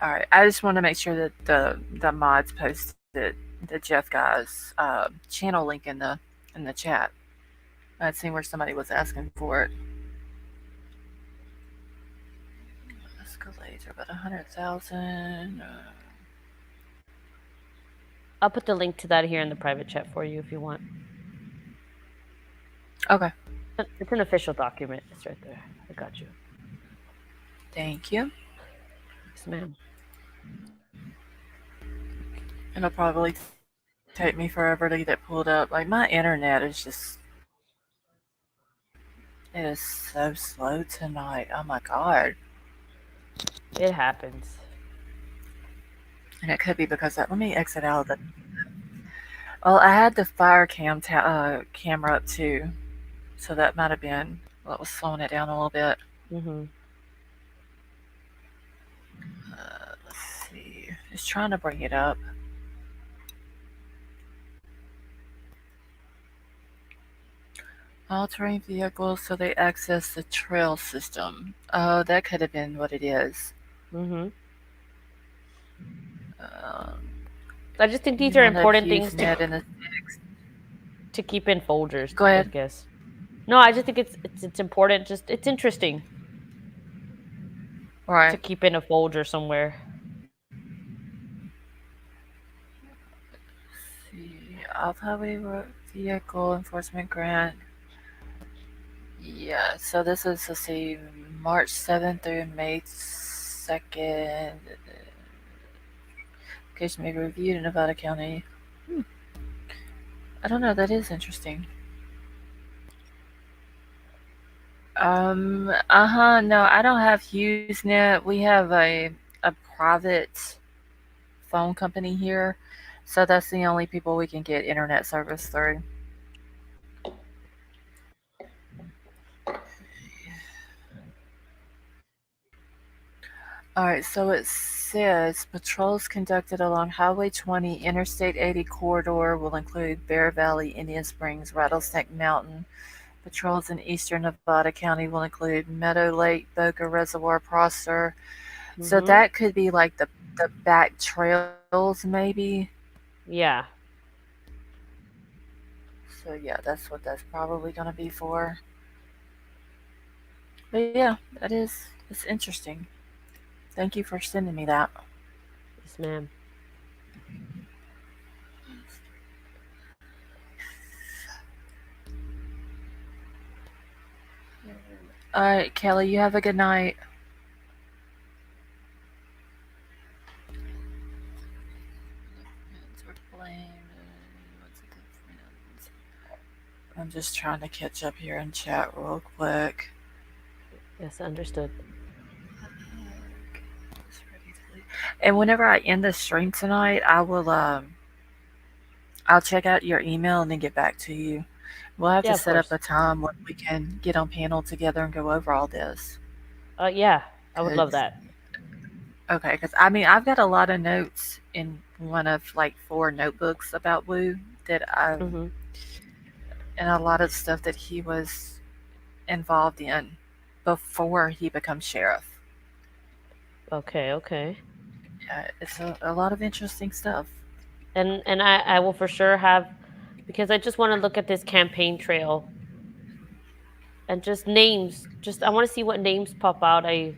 All right. I just want to make sure that the mods posted the Jeff guy's channel link in the chat. I'd seen where somebody was asking for it. Escalator, about 100,000. I'll put the link to that here in the private chat for you if you want. Okay. It's an official document. It's right there. I got you. Thank you. Yes, ma'am. It'll probably take me forever to get it pulled up. Like my internet is just it is so slow tonight. Oh my god. It happens. And it could be because that. Let me exit out of the. Well, I had the fire camera up too, so that might have been what was slowing it down a little bit. Mm-hmm. Let's see. Just trying to bring it up. All terrain vehicles, so they access the trail system. Oh, that could have been what it is. Mm-hmm. Um, I just think these you are want to important use things net in the. to keep in folders. Go I ahead. guess. No, I just think it's important. Just it's interesting to Right. keep in a folder somewhere. See, off-highway vehicle enforcement grant. Yeah, so this is, let's see, March 7th through May 2nd. Application may be reviewed in Nevada County. I don't know, that is interesting. No, I don't have HughesNet. We have a private phone company here, so that's the only people we can get internet service through. All right, so it says patrols conducted along Highway 20, Interstate 80 corridor will include Bear Valley, Indian Springs, Rattlesnake Mountain. Patrols in eastern Nevada County will include Meadow Lake, Boca Reservoir, Prosser. So Mm-hmm. that could be like the back trails, maybe. Yeah. So yeah, that's what that's probably going to be for. But yeah, that is it's interesting. Thank you for sending me that. Yes, ma'am. All right, Kelly, you have a good night. I'm just trying to catch up here in chat real quick. Yes, understood. And whenever I end the stream tonight, I'll check out your email and then get back to you. We'll have Yeah, to of set up course. a time when we can get on panel together and go over all this. Yeah, I would love Cause that. okay, because I mean I've got a lot of notes in one of like four notebooks about Wu that Mm-hmm. and a lot of stuff that he was involved in before he becomes sheriff. Okay, okay. It's a lot of interesting stuff. And I will for sure have, because I just want to look at this campaign trail and just names. Just I want to see what names pop out. I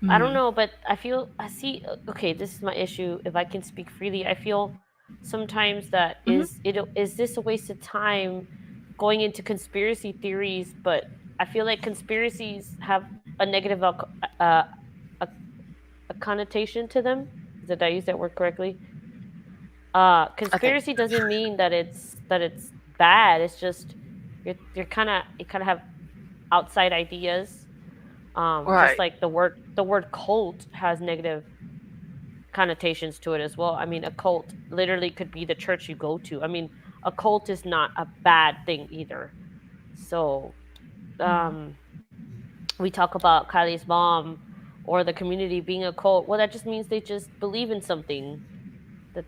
don't Mm-hmm. know, but I feel I see. Okay, this is my issue. If I can speak freely, I feel sometimes that Mm-hmm. is this a waste of time going into conspiracy theories? But I feel like conspiracies have a negative uh, a, a connotation to them. Did I use that word correctly? I think Conspiracy doesn't mean that it's bad. It's just you're kind of you kind of have outside ideas. Just right. like the word cult has negative connotations to it as well. I mean, a cult literally could be the church you go to. I mean, a cult is not a bad thing either. So, Mm-hmm. um, we talk about Kylie's mom or the community being a cult. Well, that just means they just believe in something. That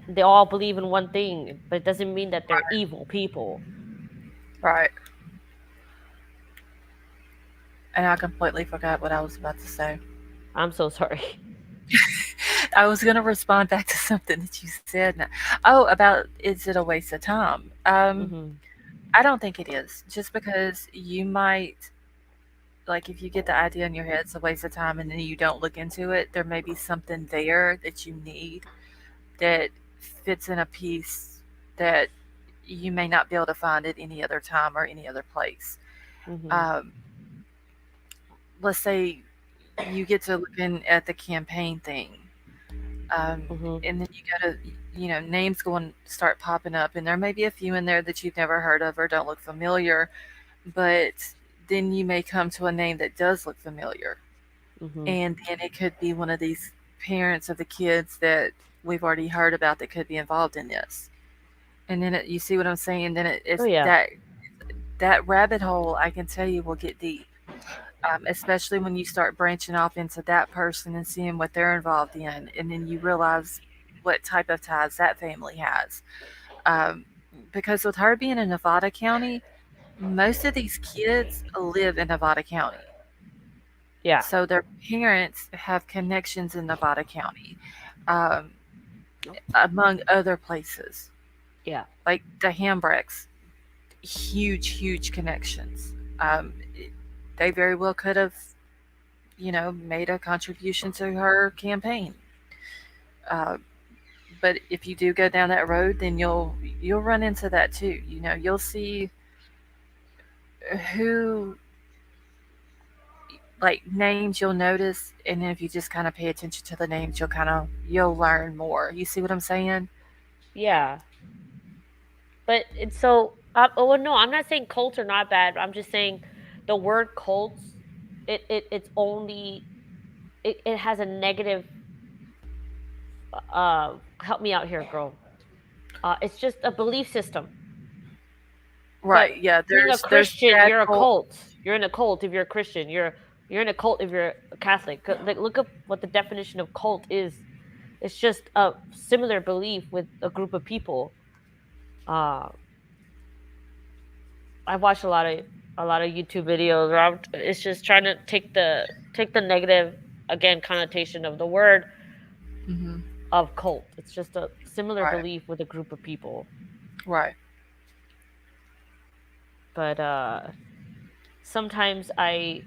they all believe in one thing, but it doesn't mean that they're evil people. Right. And I completely forgot what I was about to say. I'm so sorry. I was going to respond back to something that you said. Oh, about is it a waste of time? Hmm. I don't think it is. Just because you might, like, if you get the idea in your head it's a waste of time and then you don't look into it, there may be something there that you need that fits in a piece that you may not be able to find at any other time or any other place. Hmm. Um, let's say you get to looking at the campaign thing, um, Hmm. and then you gotta, names going start popping up, and there may be a few in there that you've never heard of or don't look familiar, but then you may come to a name that does look familiar, Hmm. and then it could be one of these parents of the kids that we've already heard about that could be involved in this. And then you see what I'm saying? Then Oh it's yeah. that rabbit hole. I can tell you will get deep, especially when you start branching off into that person and seeing what they're involved in, and then you realize what type of ties that family has. Um, because with her being in Nevada County, most of these kids live in Nevada County. Yeah. So their parents have connections in Nevada County, um, among other places. Yeah. Like the Hambrecks, huge, huge connections. Um, they very well could have, made a contribution to her campaign. Uh, but if you do go down that road, then you'll run into that too. You'll see who, like, names you'll notice, and then if you just kind of pay attention to the names, you'll learn more. You see what I'm saying? Yeah. But it's so. Oh no, I'm not saying cults are not bad. I'm just saying the word cults. It's only it has a negative. Help me out here, girl. It's just a belief system. But Right. Yeah. being a There's Christian, bad you're a cult. cult. You're in a cult if you're a Christian. You're in a cult if you're a Catholic. Like, look up what the definition of cult is. It's just a similar belief with a group of people. Uh, I've watched a lot of YouTube videos where it's just trying to take the negative again connotation of the word Hmm. of cult. It's just a similar Right. belief with a group of people. Right. But sometimes I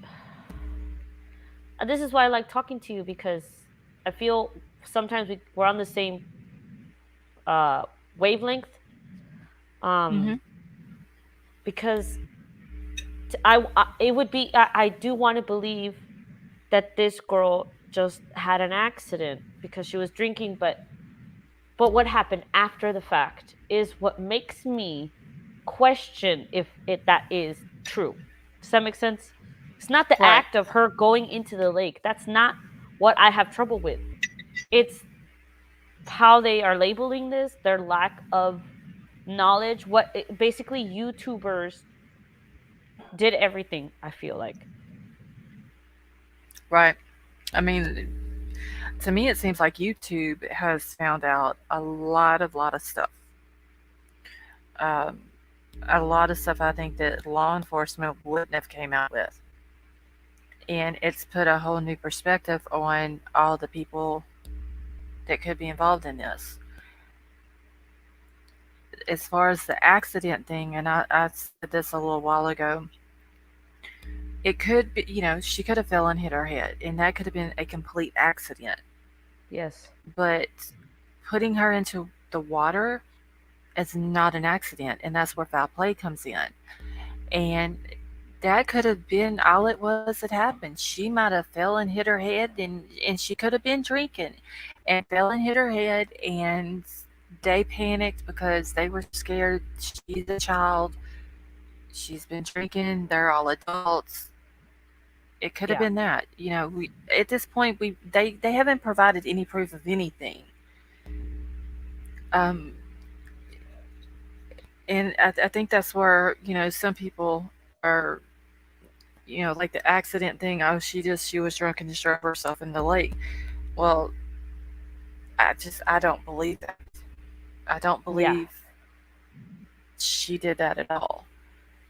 this is why I like talking to you, because I feel sometimes we're on the same uh wavelength. Mm-hmm. um because it would be, I do want to believe that this girl just had an accident because she was drinking, but what happened after the fact is what makes me question if it that is true. Does that make sense? It's not the Right. act of her going into the lake. That's not what I have trouble with. It's how they are labeling this, their lack of knowledge. Basically YouTubers did everything, I feel like. Right. I mean, to me, it seems like YouTube has found out a lot of stuff. Um, a lot of stuff I think that law enforcement wouldn't have came out with, and it's put a whole new perspective on all the people that could be involved in this. As far as the accident thing, and I said this a little while ago, it could be, she could have fell and hit her head, and that could have been a complete accident. Yes. But putting her into the water is not an accident, and that's where foul play comes in. And that could have been all it was that happened. She might have fell and hit her head, and she could have been drinking and fell and hit her head, and they panicked because they were scared. She's a child. She's been drinking. They're all adults. It could have Yeah. been that. We at this point they haven't provided any proof of anything. Um, and I think that's where some people are, like the accident thing. Oh, she was drunk and just drove herself in the lake. Well, I don't believe that. I don't Yeah. believe she did that at all.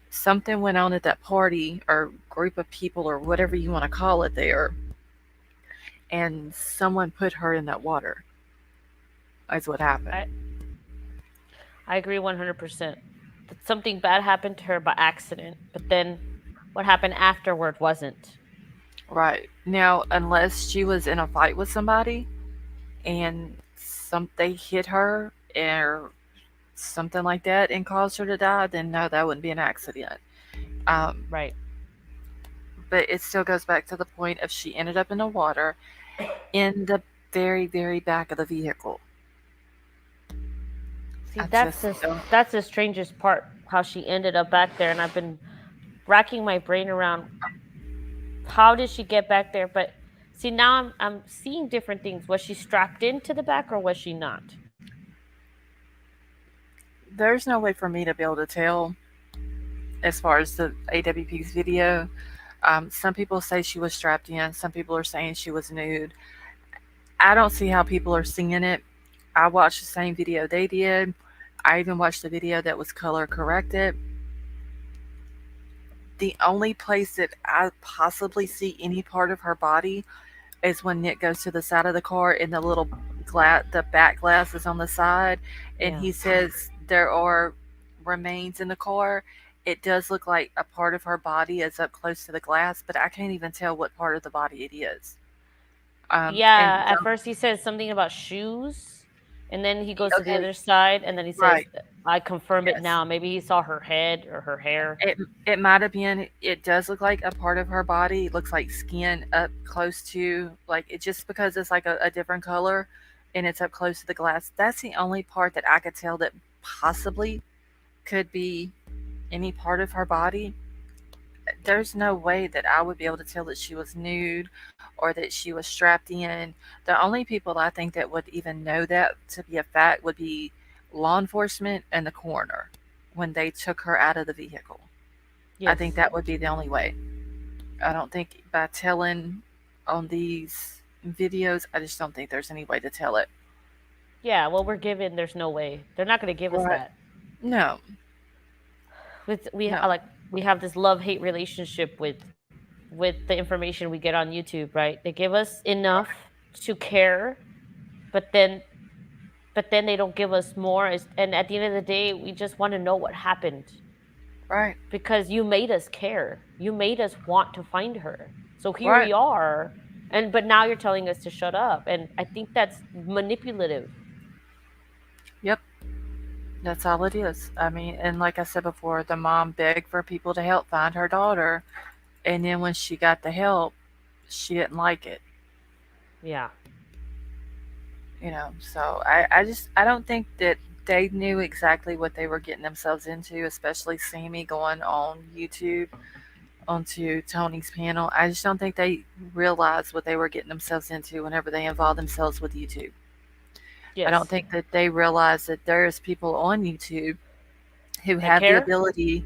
Something went on at that party or group of people or whatever you want to call it there, and someone put her in that water. Is what happened. I I agree 100%. That something bad happened to her by accident, but then what happened afterward wasn't. Right. Now, unless she was in a fight with somebody and they hit her or something like that and caused her to die, then no, that wouldn't be an accident. Um, Right. but it still goes back to the point of she ended up in the water in the very, very back of the vehicle. See, I just don't. that's the strangest part, how she ended up back there, and I've been racking my brain around how did she get back there. But see, now I'm seeing different things. Was she strapped into the back or was she not? There's no way for me to be able to tell as far as the AWP's video. Some people say she was strapped in. Some people are saying she was nude. I don't see how people are seeing it. I watched the same video they did. I even watched the video that was color corrected. The only place that I possibly see any part of her body is when Nick goes to the side of the car and the little the back glass is on the side, and Yeah. he says there are remains in the car. It does look like a part of her body is up close to the glass, but I can't even tell what part of the body it is. And Yeah, at first he says something about shoes, and then he goes to the okay, other side, and then he says, right, I confirm it yes. now. Maybe he saw her head or her hair. It might have been. It does look like a part of her body. It looks like skin up close to like it just because it's like a different color, and it's up close to the glass. That's the only part that I could tell that possibly could be any part of her body. There's no way that I would be able to tell that she was nude or that she was strapped in. The only people I think that would even know that to be a fact would be law enforcement and the coroner when they took her out of the vehicle. I think Yes. that would be the only way. I don't think by telling on these videos, I just don't think there's any way to tell it. Yeah, what we're given, there's no way. They're not going to give us Right. that. No, With no. like we have this love-hate relationship with the information we get on YouTube, right? They give us enough to care, but then they don't give us more. And at the end of the day, we just want to know what happened. Right. because you made us care. You made us want to find her. So here Right. we are. And but now you're telling us to shut up. And I think that's manipulative. Yep. That's all it is. I mean, and like I said before, the mom begged for people to help find her daughter, and then when she got the help, she didn't like it. Yeah. So I don't think that they knew exactly what they were getting themselves into, especially Sammy going on YouTube onto Tony's panel. I just don't think they realized what they were getting themselves into whenever they involved themselves with YouTube. I don't Yes. think that they realize that there's people on YouTube who That have the care? ability,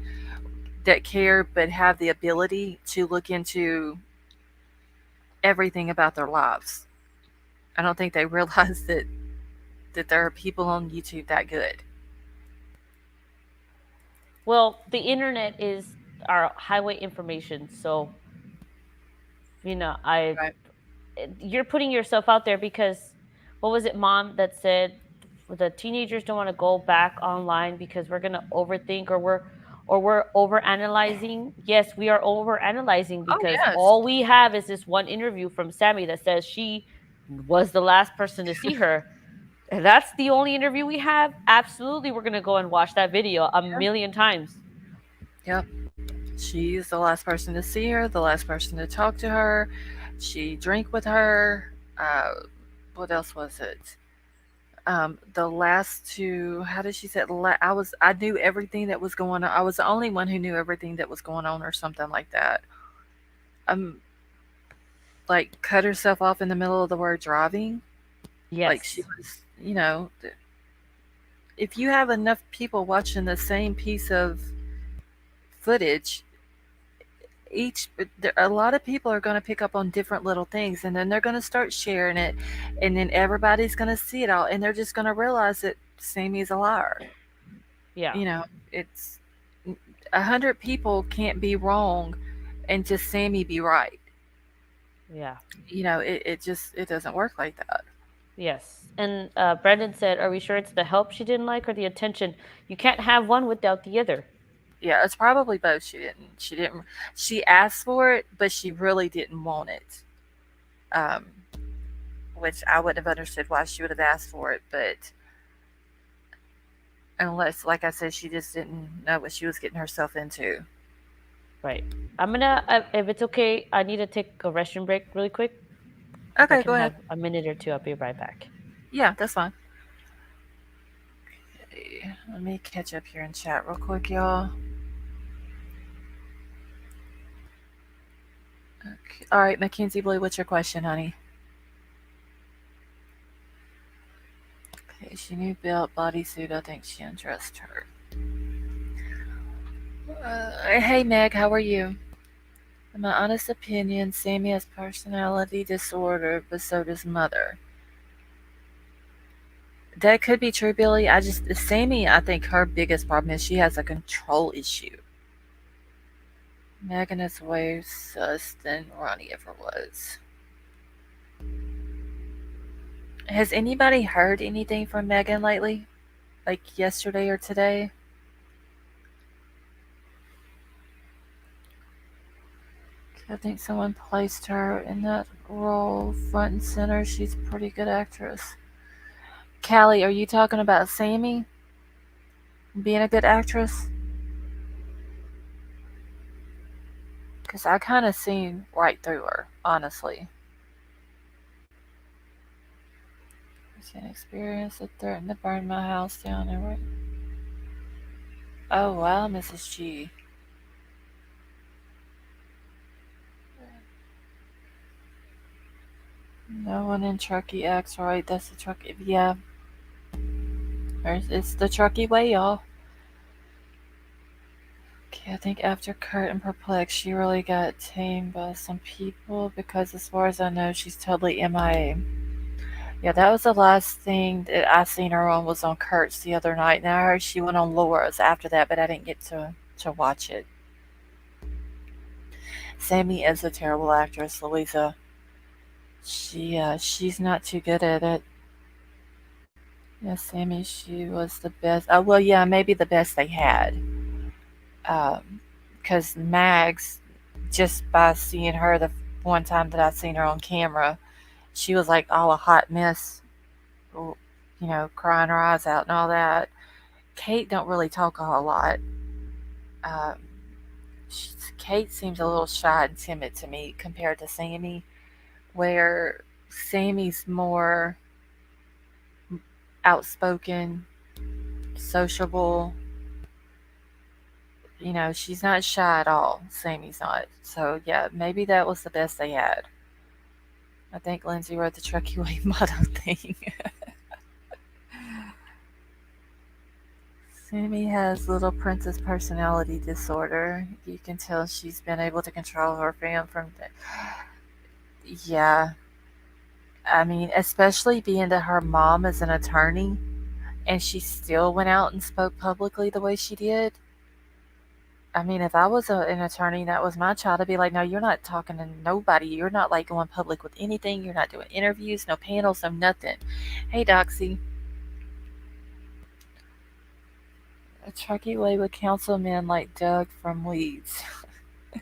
that care, but have the ability to look into everything about their lives. I don't think they realize that there are people on YouTube that good. Well, the internet is our highway information. So, I Right. you're putting yourself out there because what was it, mom, that said the teenagers don't want to go back online because we're gonna overthink, or we're over analyzing. Yes, we are over analyzing Oh because yes. all we have is this one interview from Sammy that says she was the last person to see her. And that's the only interview we have. Absolutely, we're gonna go and watch that video a Yeah. million times. Yep. She's the last person to see her, the last person to talk to her. She drank with her. What else was it? The last two. How did she say? I knew everything that was going on. I was the only one who knew everything that was going on, or something like that. Um, like cut herself off in the middle of the word driving. Like she Yes. was, if you have enough people watching the same piece of footage, a lot of people are going to pick up on different little things, and then they're going to start sharing it, and then everybody's going to see it all, and they're just going to realize that Sammy's a liar. Yeah. It's 100 people can't be wrong and just Sammy be right. Yeah. It doesn't work like that. Yes. And Brendan said, "Are we sure it's the help she didn't like or the attention? You can't have one without the other." Yeah, it's probably both. She asked for it, but she really didn't want it. um which I wouldn't have understood why she would have asked for it, but unless, like I said, she just didn't know what she was getting herself into. Right. I'm gonna, if it's okay, I need to take a restroom break really quick. If I Okay, can go ahead. have a minute or two, I'll be right back. Yeah, that's fine. Okay, let me catch up here in chat real quick, y'all. Okay. All right, Mackenzie Blue, what's your question, honey? Okay, she knew belt bodysuit. I think she undressed her. Hey, Meg, how are you? In my honest opinion, Sammy has personality disorder, but so does Mother. That could be true, Billy. Sammy, I think her biggest problem is she has a control issue. Megan is way sus than Ronnie ever was. Has anybody heard anything from Megan lately? Like yesterday or today? I think someone placed her in that role front and center. She's a pretty good actress. Callie, are you talking about Sammy being a good actress? Because I kind of seen right through her, honestly. I've seen experience that threatened to burn my house down. Oh, wow, Mrs. G. No one in Truckee acts right. That's the Truckee. Yeah, it's the Truckee way, y'all. Okay, I think after Kurt and Perplexed, she really got tamed by some people because, as far as I know, she's totally MIA. Yeah, that was the last thing that I seen her on was on Kurt's the other night, and I heard she went on Laura's after that, but I didn't get to watch it. Sammy is a terrible actress, Louisa. She's not too good at it. Yeah, Sammy, she was the best. Oh well, yeah, maybe the best they had. Because Mags, just by seeing her the one time that I seen her on camera, she was like all a hot mess, crying her eyes out and all that. Kate don't really talk a whole lot. Um, Kate seems a little shy and timid to me compared to Sammy, where Sammy's more outspoken, sociable. She's not shy at all. Sammy's not. So yeah, maybe that was the best they had. I think Lindsay wrote the Truckee Way motto thing. Sammy has little princess personality disorder. You can tell she's been able to control her fam from. Yeah, I mean, especially being that her mom is an attorney and she still went out and spoke publicly the way she did. I mean, if I was an attorney and that was my child, I'd be like, no, you're not talking to nobody. You're not like going public with anything. You're not doing interviews, no panels, no nothing. Hey, Doxy. A Truckee Way with councilmen like Doug from Leeds. I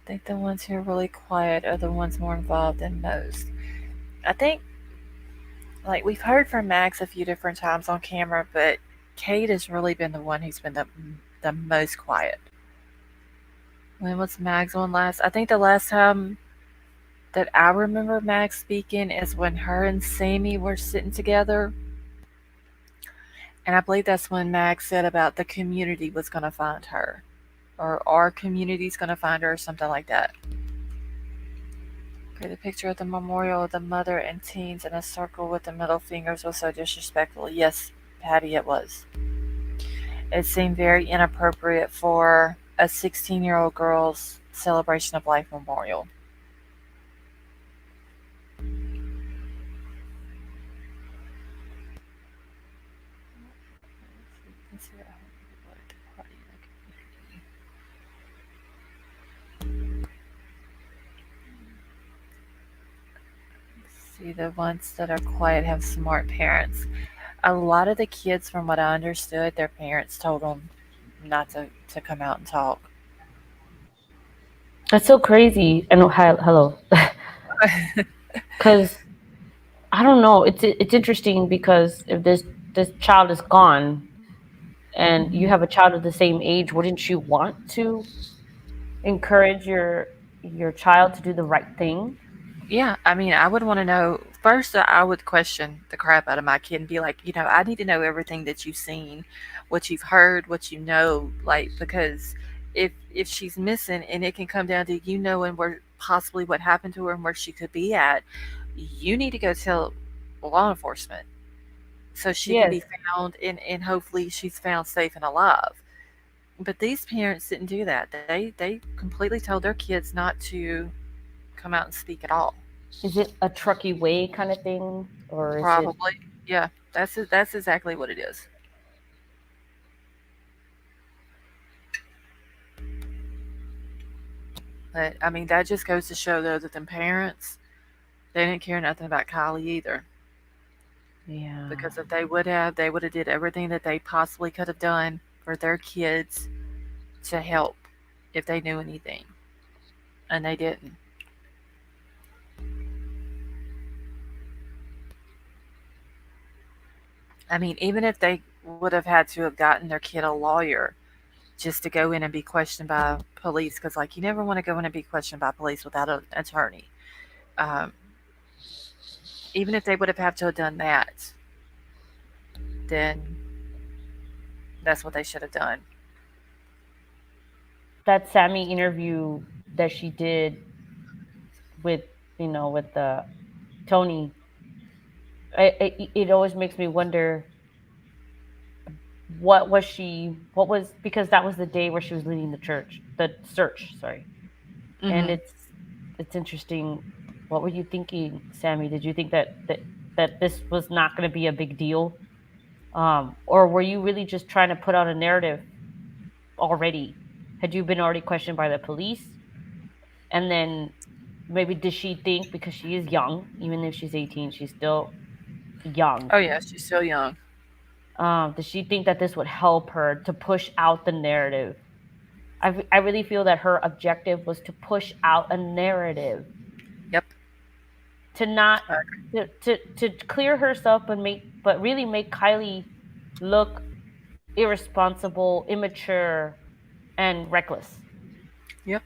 think the ones who are really quiet are the ones more involved than most. I think, like, we've heard from Max a few different times on camera, but Kate has really been the one who's been the most quiet. When was Max on last? I think the last time that I remember Max speaking is when her and Sammy were sitting together. And I believe that's when Max said about the community was going to find her. Or our community's going to find her, or something like that. Okay, the picture of the memorial of the mother and teens in a circle with the middle fingers was so disrespectful. Yes, Patty, it was. It seemed very inappropriate for a 16-year-old girl's celebration of life memorial. See, the ones that are quiet have smart parents. A lot of the kids, from what I understood, their parents told them not to come out and talk. That's so crazy. And hi, hello. Because I don't know. It's interesting because if this child is gone and you Mhm. have a child of the same age, wouldn't you want to encourage your child to do the right thing? Yeah, I mean, I would want to know. First, I would question the crap out of my kid and be like, I need to know everything that you've seen, what you've heard, what you know, like because if she's missing, and it can come down to knowing where possibly what happened to her and where she could be at, you need to go tell law enforcement so she can Yes. be found and hopefully she's found safe and alive. But these parents didn't do that. They completely told their kids not to come out and speak at all. Is it a Truckee way kind of thing, or is it? Probably. Yeah, that's exactly what it is. But I mean, that just goes to show though that them parents, they didn't care nothing about Kylie either. Yeah. Because if they would have did everything that they possibly could have done for their kids to help if they knew anything, and they didn't. I mean, even if they would have had to have gotten their kid a lawyer just to go in and be questioned by police, because like you never want to go in and be questioned by police without an attorney. Um, Even if they would have had to have done that, then that's what they should have done. That Sammy interview that she did with with the Tony, it always makes me wonder what was, because that was the day where she was leading the search, sorry. And Hmm. it's interesting. What were you thinking, Sammy? Did you think that this was not going to be a big deal, or were you really just trying to put out a narrative already? Had you been already questioned by the police, and then maybe did she think, because she is young, even if she's 18, she's still young. Oh yeah, she's still young. Does she think that this would help her to push out the narrative? I really feel that her objective was to push out a narrative, Yep. to not Uh, to clear herself, but really make Kylie look irresponsible, immature, and reckless. yep.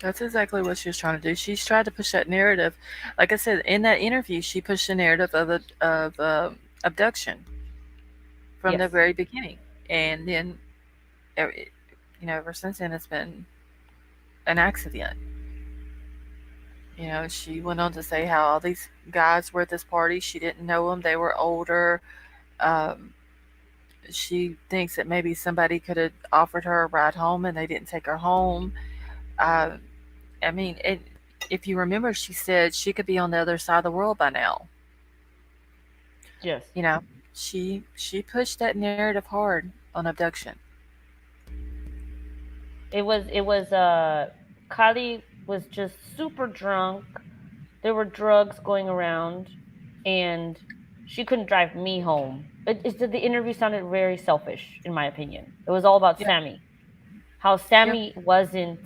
That's exactly what she was trying to do. She's tried to push that narrative. Like I said, in that interview, she pushed the narrative of abduction from the Yes. very beginning, and then, every- ever since then, it's been an accident. She went on to say how all these guys were at this party. She didn't know them. They were older. Um, she thinks that maybe somebody could have offered her a ride home and they didn't take her home. Uh, I mean, if you remember, she said she could be on the other side of the world by now. Yes. You know, she pushed that narrative hard on abduction. It was Kylie was just super drunk. There were drugs going around, and she couldn't drive me home. The interview sounded very selfish, in my opinion. It was all about Yeah, Sammy. How yeah. Sammy wasn't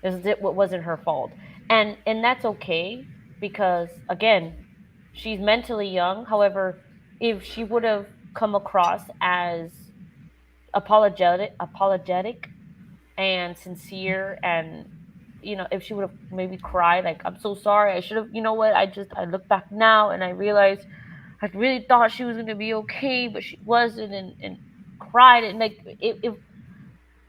her fault, and that's okay, because again, she's mentally young. However, if she would have come across as apologetic and sincere, and if she would have maybe cried like, I'm so sorry, I should have, what, I look back now and I realized I really thought she was going to be okay, but she wasn't, and cried, and like, if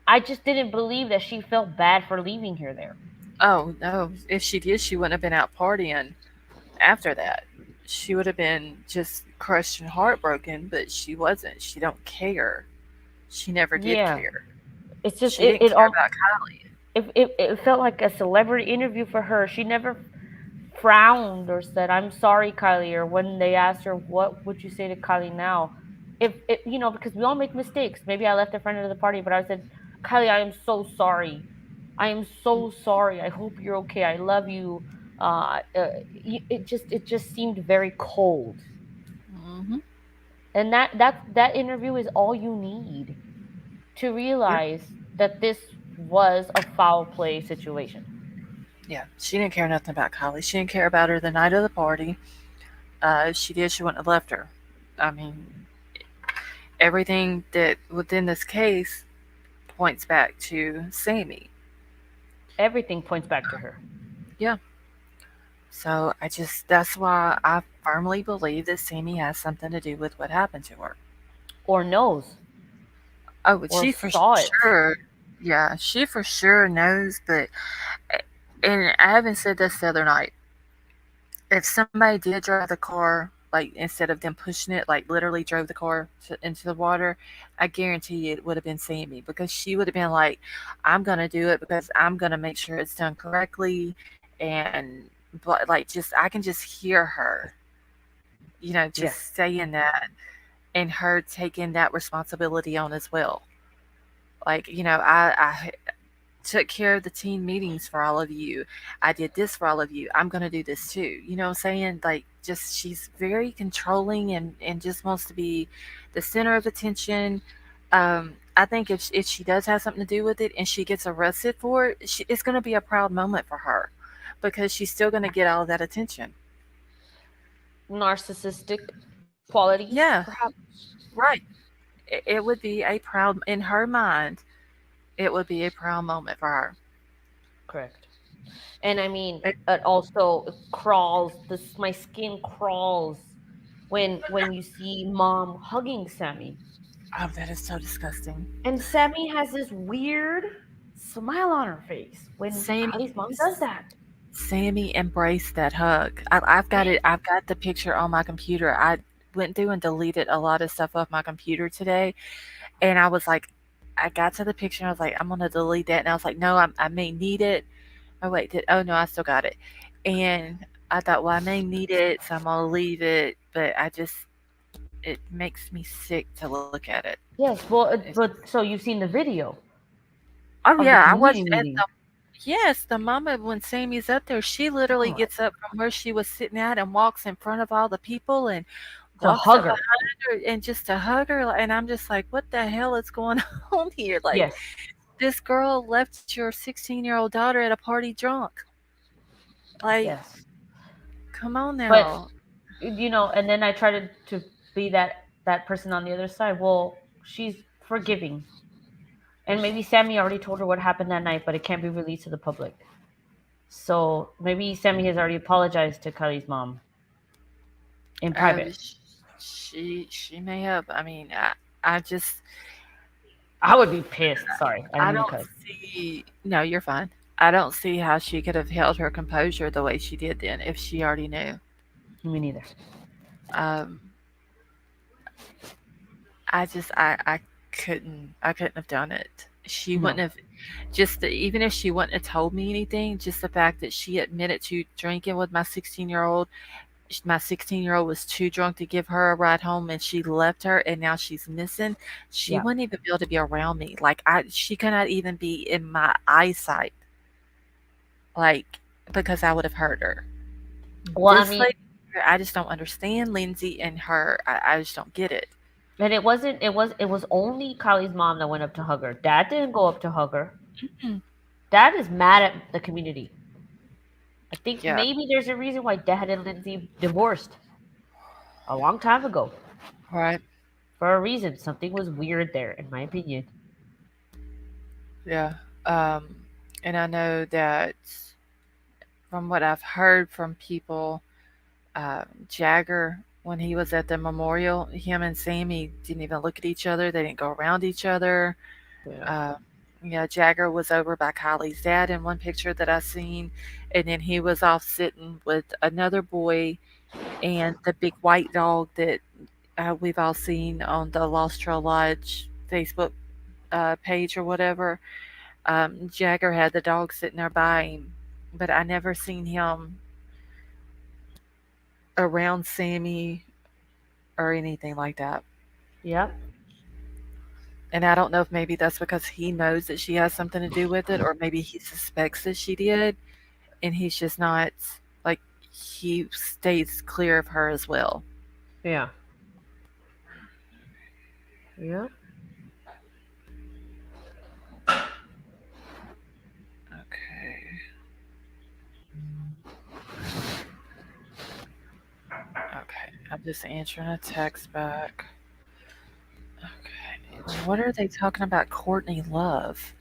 I just didn't believe that she felt bad for leaving her there. Oh no, if she did, she wouldn't have been out partying after that. She would have been just crushed and heartbroken, but she wasn't. She don't care. She never did Yeah, care. it's just She didn't care all about Kylie. it felt like a celebrity interview for her. She never frowned or said, I'm sorry, Kylie, or when they asked her, what would you say to Kylie now? If it, because we all make mistakes. Maybe I left a friend at the party, but I said, Kylie, I am so sorry. I am so sorry. I hope you're okay. I love you. It just seemed very cold. Hmm. And that interview is all you need to Yep. realize that this was a foul play situation. Yeah. She didn't care nothing about Kylie. She didn't care about her the night of the party. If she did, she wouldn't have left her. I mean, everything that within this case points back to Sammy. Everything points back to her. Yeah. So that's why I firmly believe that Sammy has something to do with what happened to her. Or knows, Oh, but or she for saw it. sure, yeah, she for sure knows. But and I haven't said this the other night. If somebody did drive the car, like instead of them pushing it, like literally drove the car into the water, I guarantee you it would have been Sammy because she would have been like, "I'm gonna do it because I'm gonna make sure it's done correctly," and but like just I can just hear her, Yes. just saying that and her taking that responsibility on as well. Like, I took care of the team meetings for all of you. I did this for all of you. I'm going to do this too. You know what I'm saying? Like, just she's very controlling and just wants to be the center of attention. I think if she does have something to do with it and she gets arrested for it, it's going to be a proud moment for her because she's still going to get all of that attention. Narcissistic qualities, Yeah, perhaps. right. It would be a proud, in her mind, it would be a proud moment for her. Correct. And I mean, It, it also crawls. This My skin crawls when you see mom hugging Sammy, oh, that is so disgusting. and Sammy has this weird smile on her face when Sammy, Kylie's mom does that. Sammy embraced that hug. I've got it. I've got the picture on my computer. I went through and deleted a lot of stuff off my computer today, and I was like, I got to the picture and I was like, I'm gonna delete that, and I was like, no, I may need it. Oh wait, oh no, I still got it, and I thought, well, I may need it, so I'm gonna leave it, but it makes me sick to look at it. Yes, well, It's, but so you've seen the video oh of the yeah, I community watched at meeting. the yes, the moment when Sammy's up there, she Oh literally my, gets up from where she was sitting at and walks in front of all the people and to walks hug up her. behind her and just to hug her, and I'm just like, "What the hell is going on here?" Like, Yes. This girl left your 16-year-old daughter at a party drunk. Like, Yes. come on But now. and then I try to be that person on the other side. Well, she's forgiving, and maybe Sammy already told her what happened that night, but it can't be released to the public. So maybe Sammy has already apologized to Kylie's mom in private. She may have. I mean, I just I would be pissed. Sorry, I I didn't mean to don't cut. see. No, you're fine. I don't see how she could have held her composure the way she did then if she already knew. Me neither. Um, I couldn't have done it. She wouldn't No. have even if she wouldn't have told me anything, just the fact that she admitted to drinking with my 16-year-old. My 16-year-old was too drunk to give her a ride home and she left her and now she's missing. She Yeah. wouldn't even be able to be around me. Like she could not even be in my eyesight, like because I would have hurt her. Well, I This mean, lady, I just don't understand Lindsay and her. I just don't get it. and it wasn't. It was only Kylie's mom that went up to hug her. Dad didn't go up to hug her. Mm, Dad is mad at the community. I think yeah, maybe there's a reason why Dad and Lindsay divorced a long time ago. right. For a reason. Something was weird there, in my opinion. Yeah. Um, and I know that from what I've heard from people, Jagger, when he was at the memorial, him and Sammy didn't even look at each other. They didn't go around each other. Yeah. Uh, yeah, Jagger was over by Kylie's dad in one picture that I seen, and then he was off sitting with another boy and the big white dog that we've all seen on the Lost Trail Lodge Facebook page or whatever. Jagger had the dog sitting there by him, but I never seen him around Sammy or anything like that. Yep. And I don't know if maybe that's because he knows that she has something to do with it, or maybe he suspects that she did, and he's just not like he stays clear of her as well. Yeah. Yeah. Okay. Okay. I'm just answering a text back. Okay. What are they talking about Courtney Love?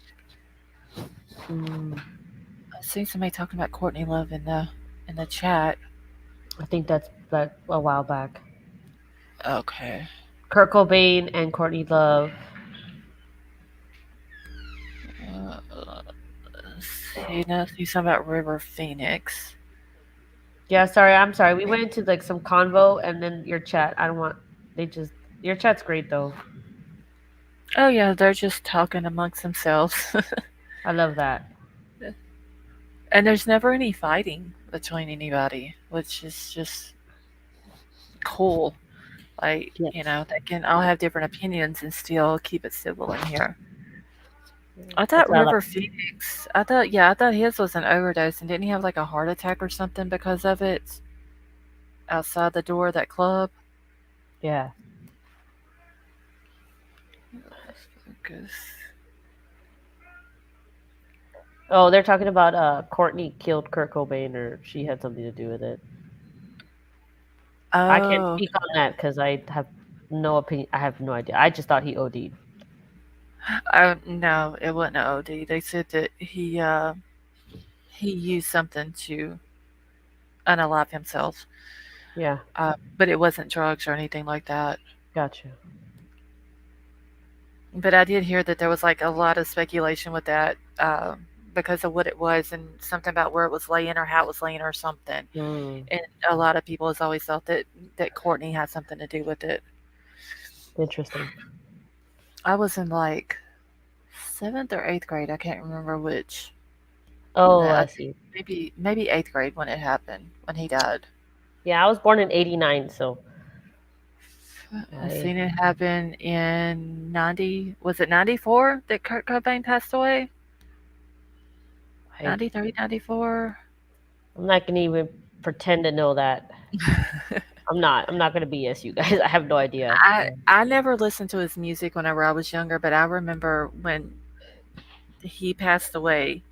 Mm, I see somebody talking about Courtney Love in the chat. I think that's like a while back. Okay. Kurt Cobain and Courtney Love. Uh, see, now see something about River Phoenix. Yeah, sorry, I'm sorry. We went into like some convo and then your chat. I don't want they just your chat's great though. Oh yeah, they're just talking amongst themselves. I love that. And there's never any fighting between anybody, which is just cool. Like, Yes. they can all have different opinions and still keep it civil in here. I That's thought what I like. River Phoenix, I thought his was an overdose and didn't he have like a heart attack or something because of it outside the door of that club? Yeah. Focus. Oh, they're talking about Courtney killed Kurt Cobain or she had something to do with it. I can't Oh, speak on that because I have no opinion. I have no idea. I just thought he OD'd. no, it wasn't an OD. They said that he used something to unalive himself. Yeah, But it wasn't drugs or anything like that. gotcha. But I did hear that there was like a lot of speculation with that because of what it was and something about where it was laying or how it was laying or something. Mm, And a lot of people has always thought that Courtney had something to do with it. interesting. I was in like seventh or eighth grade. I can't remember which. Oh, I I think see. maybe eighth grade when it happened when he died. Yeah, I was born in '89, so I I seen it happen in 90. Was it 94 that Kurt Cobain passed away? I 93, 94. I'm not gonna even pretend to know that. I'm not. I'm not gonna BS you guys. I have no idea. I never listened to his music whenever I was younger, but I remember when he passed away,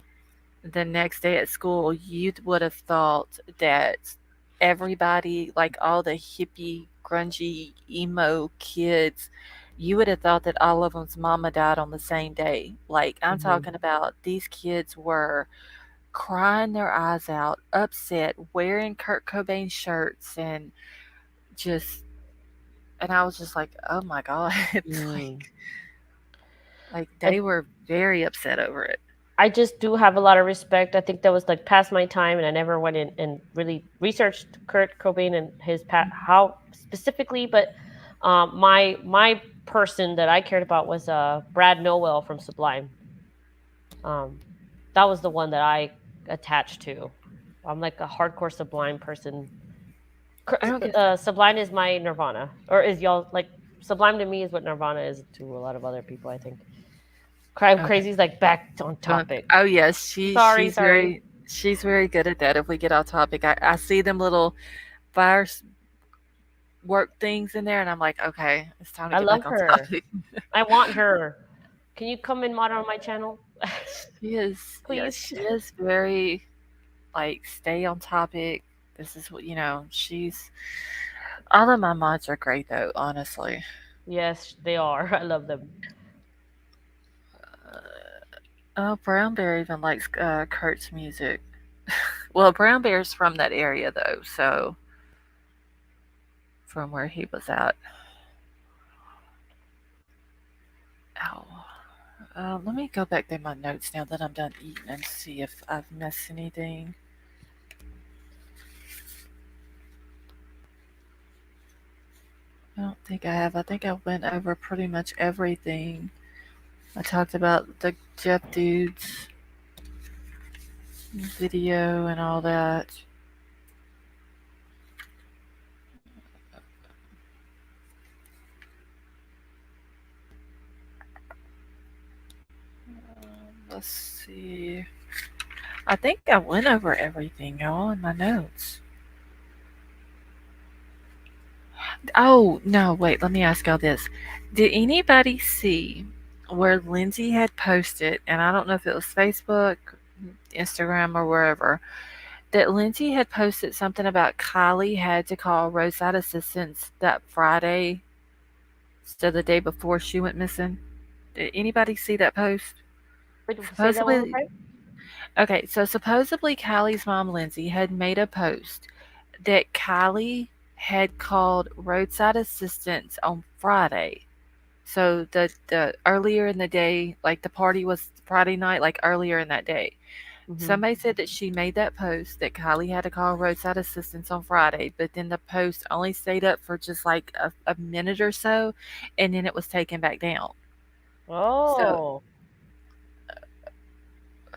the next day at school, you would have thought that everybody, like all the hippie, grungy, emo kids, you would have thought that all of them's mama died on the same day. Like, I'm Hmm. talking about these kids were crying their eyes out, upset, wearing Kurt Cobain shirts, and just, and I was just like, oh my God. It's Mm. like I they were very upset over it. I just do have a lot of respect. I think that was like past my time, and I never went in and really researched Kurt Cobain and his how specifically. But my person that I cared about was Brad Nowell from Sublime. Um, that was the one that I attached to. I'm like a hardcore Sublime person. I don't get. Sublime is my Nirvana, or is y'all like Sublime to me is what Nirvana is to a lot of other people. I think. Crime Okay. Crazy's like back on Don't. topic. Oh yes, Sorry, sorry. she's very good at that. If we get off topic, I see them little fire work things in there, and I'm like, okay, it's time to I get love back on her. topic. I want her. Can you come and mod on my channel? She is, yes, Please. she is very like stay on topic. This is what she's. All of my mods are great though, honestly. Yes, they are. I love them. Oh, Brown Bear even likes Kurt's music. Well, Brown Bear's from that area though, so from where he was at. Ow. Let me go back through my notes now that I'm done eating and see if I've missed anything. I don't think I have. I think I went over pretty much everything. I talked about the Jeff Dudes video and all that. Let's see. I think I went over everything, y'all, in my notes. Oh, no, wait, let me ask y'all this. Did anybody see where Lindsay had posted, and I don't know if it was Facebook, Instagram, or wherever, that Lindsay had posted something about Kylie had to call roadside assistance that Friday, so the day before she went missing? Did anybody see that post? Wait, say that one more Supposedly, time. okay, so supposedly Kylie's mom, Lindsay, had made a post that Kylie had called roadside assistance on Friday. So the earlier in the day, like the party was Friday night, like earlier in that day. Hmm. Somebody said that she made that post that Kylie had to call roadside assistance on Friday, but then the post only stayed up for just like a minute or so, and then it was taken back down. So Oh,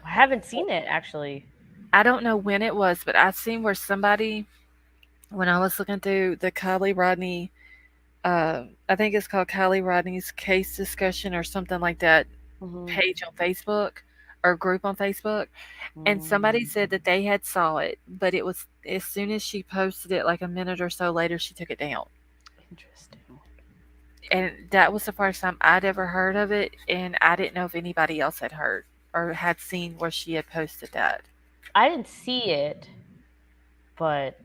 I haven't seen it actually. I don't know when it was, but I seen where somebody, when I was looking through the Kylie Rodney, I think it's called Kylie Rodney's case discussion or something like that Hmm. page on Facebook or group on Facebook, and somebody Mm, said that they had saw it, but it was as soon as she posted it, like a minute or so later, she took it down. interesting. And that was the first time I'd ever heard of it, and I didn't know if anybody else had heard or had seen where she had posted that. I didn't see it, but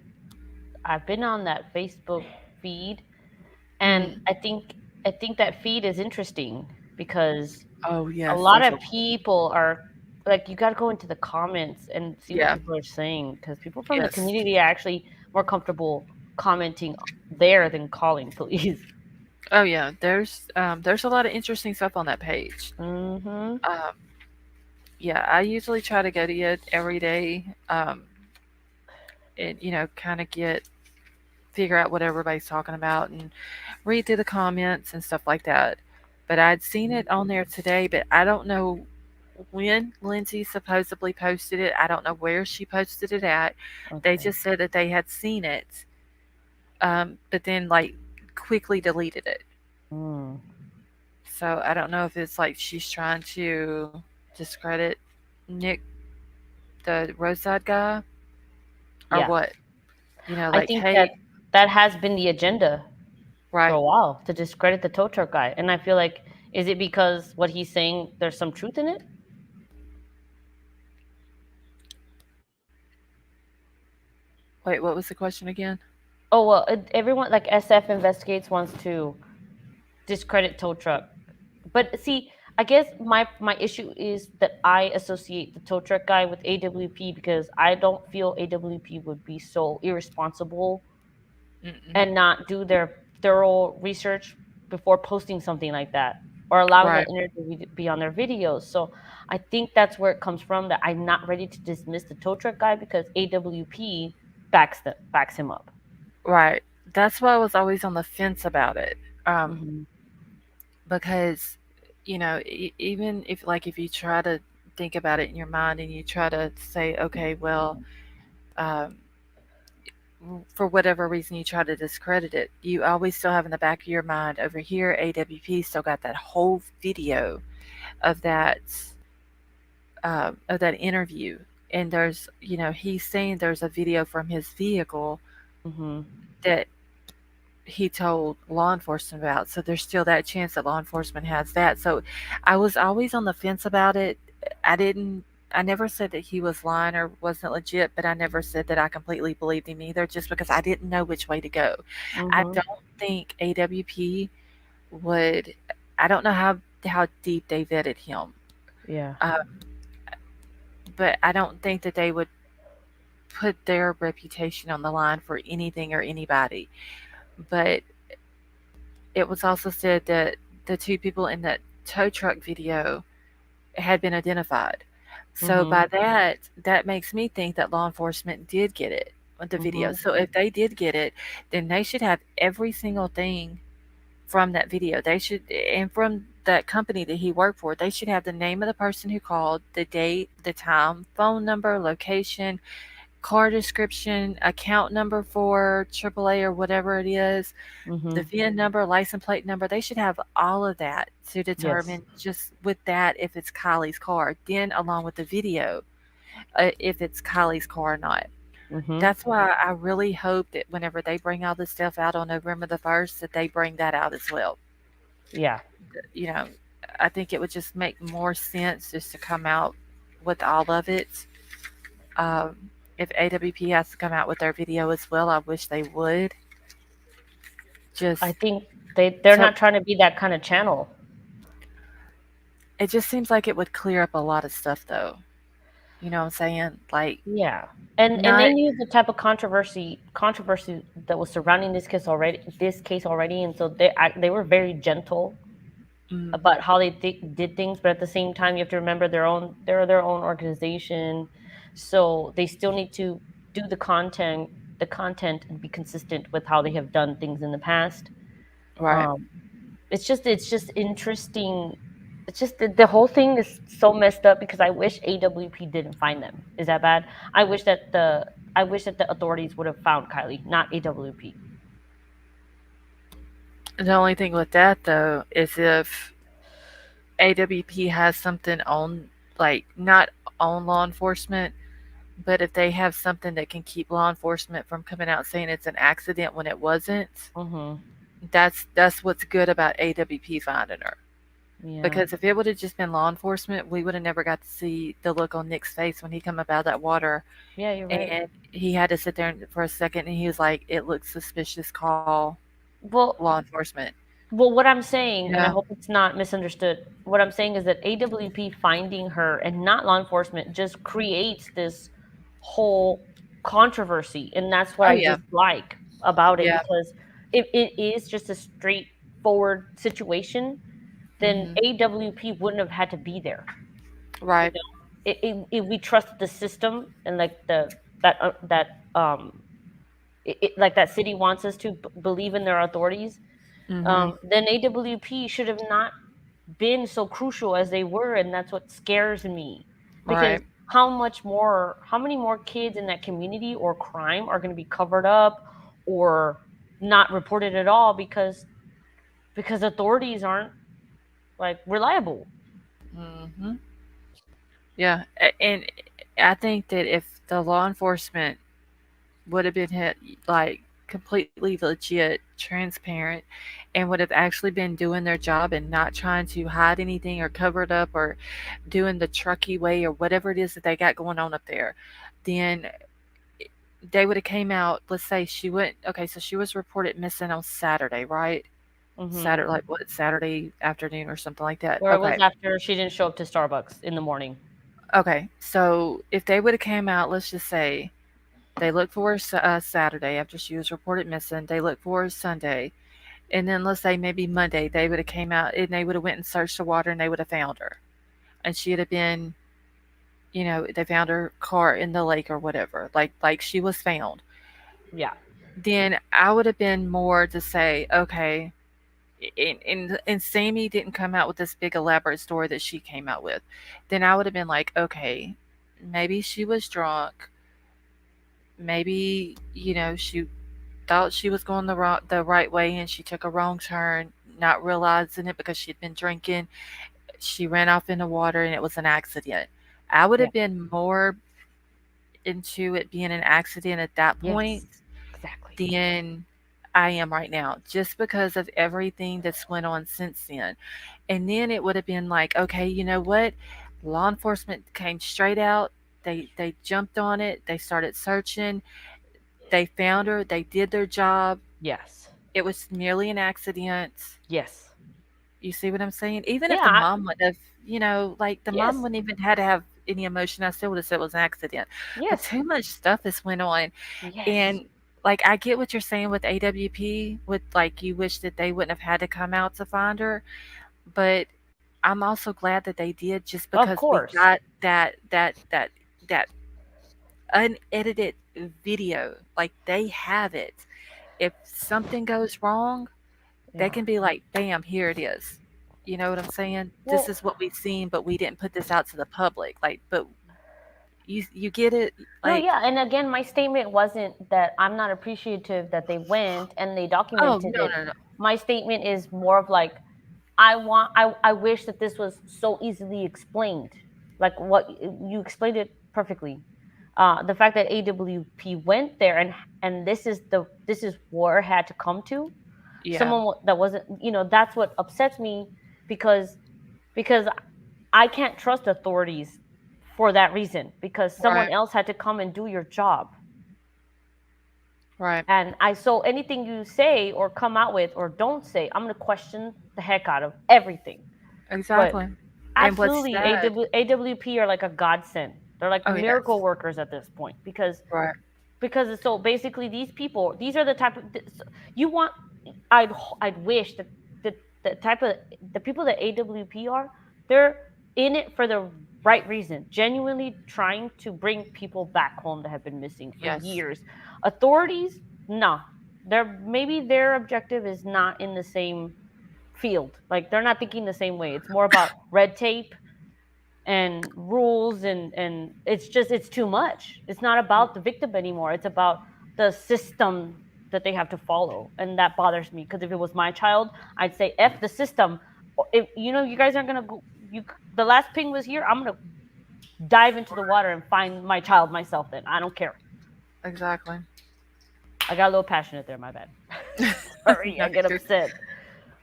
I've been on that Facebook feed, and Mm. I think that feed is interesting because Oh a yes, lot there's of a people are like, you got to go into the comments and see what yeah, people are saying, because people from the yes. community are actually more comfortable commenting there than calling police. Oh yeah, there's a lot of interesting stuff on that page. Hmm. Um, yeah, I usually try to go to it every day, and kind of get figure out what everybody's talking about and read through the comments and stuff like that. But I'd seen it on there today, but I don't know when Lindsay supposedly posted it. I don't know where she posted it at. They Okay. just said that they had seen it, but then like quickly deleted it. Mm. So I don't know if it's like she's trying to discredit Nick, the roadside guy, or Yeah, what. I Like, think that hey, that has been the agenda for right. a while, to discredit the tow truck guy. And I feel like, is it because what he's saying there's some truth in it? Wait, what was the question again? Oh well, everyone like SF investigates wants to discredit tow truck. But see, I guess my issue is that I associate the tow truck guy with AWP because I don't feel AWP would be so irresponsible Mm-mm. and not do their thorough research before posting something like that or allowing Right, that interview to be on their videos. So I think that's where it comes from that I'm not ready to dismiss the tow truck guy because AWP backs him up. right. That's why I was always on the fence about it. Hmm. Because, even if you try to think about it in your mind and you try to say, okay, well, um, for whatever reason you try to discredit it, you always still have in the back of your mind over here, AWP still got that whole video of that interview. And he's saying there's a video from his vehicle Hmm. that he told law enforcement about. So there's still that chance that law enforcement has that. So I was always on the fence about it. I didn't I never said that he was lying or wasn't legit, but I never said that I completely believed him either just because I didn't know which way to go. I Hmm. don't think AWP would I don't know how deep they vetted him. Yeah. Uh, but I don't think that they would put their reputation on the line for anything or anybody. But it was also said that the two people in that tow truck video had been identified. So Hmm. by that makes me think that law enforcement did get it with the video. Hmm. So if they did get it, then they should have every single thing from that video. They should, and from that company that he worked for, they should have the name of the person who called, the date, the time, phone number, location, car description, account number for AAA or whatever it is, the Hmm. VIN number, license plate number. They should have all of that to Yes. determine just with that if it's Kylie's car. Then along with the video, if it's Kylie's car or not. Hmm. That's why I really hope that whenever they bring all this stuff out on November the 1st, that they bring that out as well. Yeah. You know, I think it would just make more sense just to come out with all of it. Um, if AWP has to come out with their video as well, I wish they would. I Just think they're to not trying to be that kind of channel. It just seems like it would clear up a lot of stuff, though. You know what I'm saying? Like, Yeah. And they not. knew the type of controversy that was surrounding this case already, and so they were very gentle Mm, about how they did things, but at the same time you have to remember they're their own organization, so they still need to do the content and be consistent with how they have done things in the past. right. um it's just interesting. It's just the whole thing is so messed up because I wish AWP didn't find them. Is that bad? I wish that the authorities would have found Kylie, not AWP. The only thing with that, though, is if AWP has something on, like, not on law enforcement, but if they have something that can keep law enforcement from coming out saying it's an accident when it wasn't, Mhm. that's what's good about AWP finding her. Yeah. Because if it would have just been law enforcement, we would have never got to see the look on Nick's face when he come up out of that water Yeah, you're right. and he had to sit there for a second and he was like, "It looks suspicious. Call Well, law enforcement." what I'm saying, and I Yeah. hope it's not misunderstood. What I'm saying is that AWP finding her and not law enforcement just creates this whole controversy, and that's what Oh I yeah. dislike about it Yeah. because if it is just a straightforward situation, then Mhm. AWP wouldn't have had to be there. You Right. know, if we trusted the system and like like that city wants us to believe in their authorities, Mhm. then AWP should have not been so crucial as they were, and that's what scares me. Because Right. how many more kids in that community or crime are going to be covered up or not reported at all because authorities aren't like reliable. Mhm. Yeah. And I think that if the law enforcement would have been hit like completely legit, transparent, and would have actually been doing their job and not trying to hide anything or cover it up or doing the trucky way or whatever it is that they got going on up there, then they would have came out. Let's say she went. Okay, so she was reported missing on Saturday, right? Mm-hmm. Saturday, like what? Saturday afternoon or something like that. Or it was Okay, after she didn't show up to Starbucks in the morning. okay. So if they would have came out, let's just say they looked for her Saturday after she was reported missing. They looked for her Sunday, and then let's say maybe Monday they would have came out and they would have went and searched the water and they would have found her, and she'd have been, they found her car in the lake or whatever, like she was found. Yeah. Then I would have been more to say, okay, and Sammy didn't come out with this big elaborate story that she came out with. Then I would have been like, okay, maybe she was drunk. Maybe, she thought she was going the right way and she took a wrong turn, not realizing it because she'd been drinking. She ran off in the water and it was an accident. I would Yeah. have been more into it being an accident at that point Yes. Exactly. than I am right now, just because of everything that's went on since then. And then it would have been like, okay, you know what? Law enforcement came straight out. They jumped on it. They started searching. They found her. They did their job. Yes. It was merely an accident. Yes. You see what I'm saying? Even if Yeah. the mom would have, like the mom Yes. wouldn't even had to have any emotion. I still would have said it was an accident. But Yes. too much stuff has went on. Yes. And like I get what you're saying with AWP, with like you wish that they wouldn't have had to come out to find her, but I'm also glad that they did just Of because we course. got that unedited video. Like they have it. If something goes wrong, they Yeah. can be like, "Bam, here it is." You know what I'm saying? This Well, is what we've seen, but we didn't put this out to the public. Like, but you get it? no, Like, yeah, and again, my statement wasn't that I'm not appreciative that they went and they oh documented no it. no no, My statement is more of like I wish that this was so easily explained. Like what you explained it perfectly. The fact that AWP went there and this is where it had to come to yeah, someone that wasn't, that's what upsets me because because I can't trust authorities for that reason because someone right else had to come and do your job. right, And I so anything you say or come out with or don't say, I'm going to question the heck out of everything. But exactly. And what's absolutely, sad? AWP are like a godsend. They're like Oh miracle yes, workers at this point right, because so basically these people, these are the type of you want. I'd I'd wish that the type of the people that AWP are, they're in it for the right reason, genuinely trying to bring people back home that have been missing for yes, years. Authorities, nah, their maybe their objective is not in the same field. Like they're not thinking the same way. It's more about red tape and rules and it's too much. It's not about the victim anymore. It's about the system that they have to follow, and that bothers me because if it was my child, I'd say F the system. If you guys aren't gonna go, the last ping was here, I'm gonna dive into the water and find my child myself. Then I don't care. exactly. I got a little passionate there, my bad. Sorry, No, I get you're upset.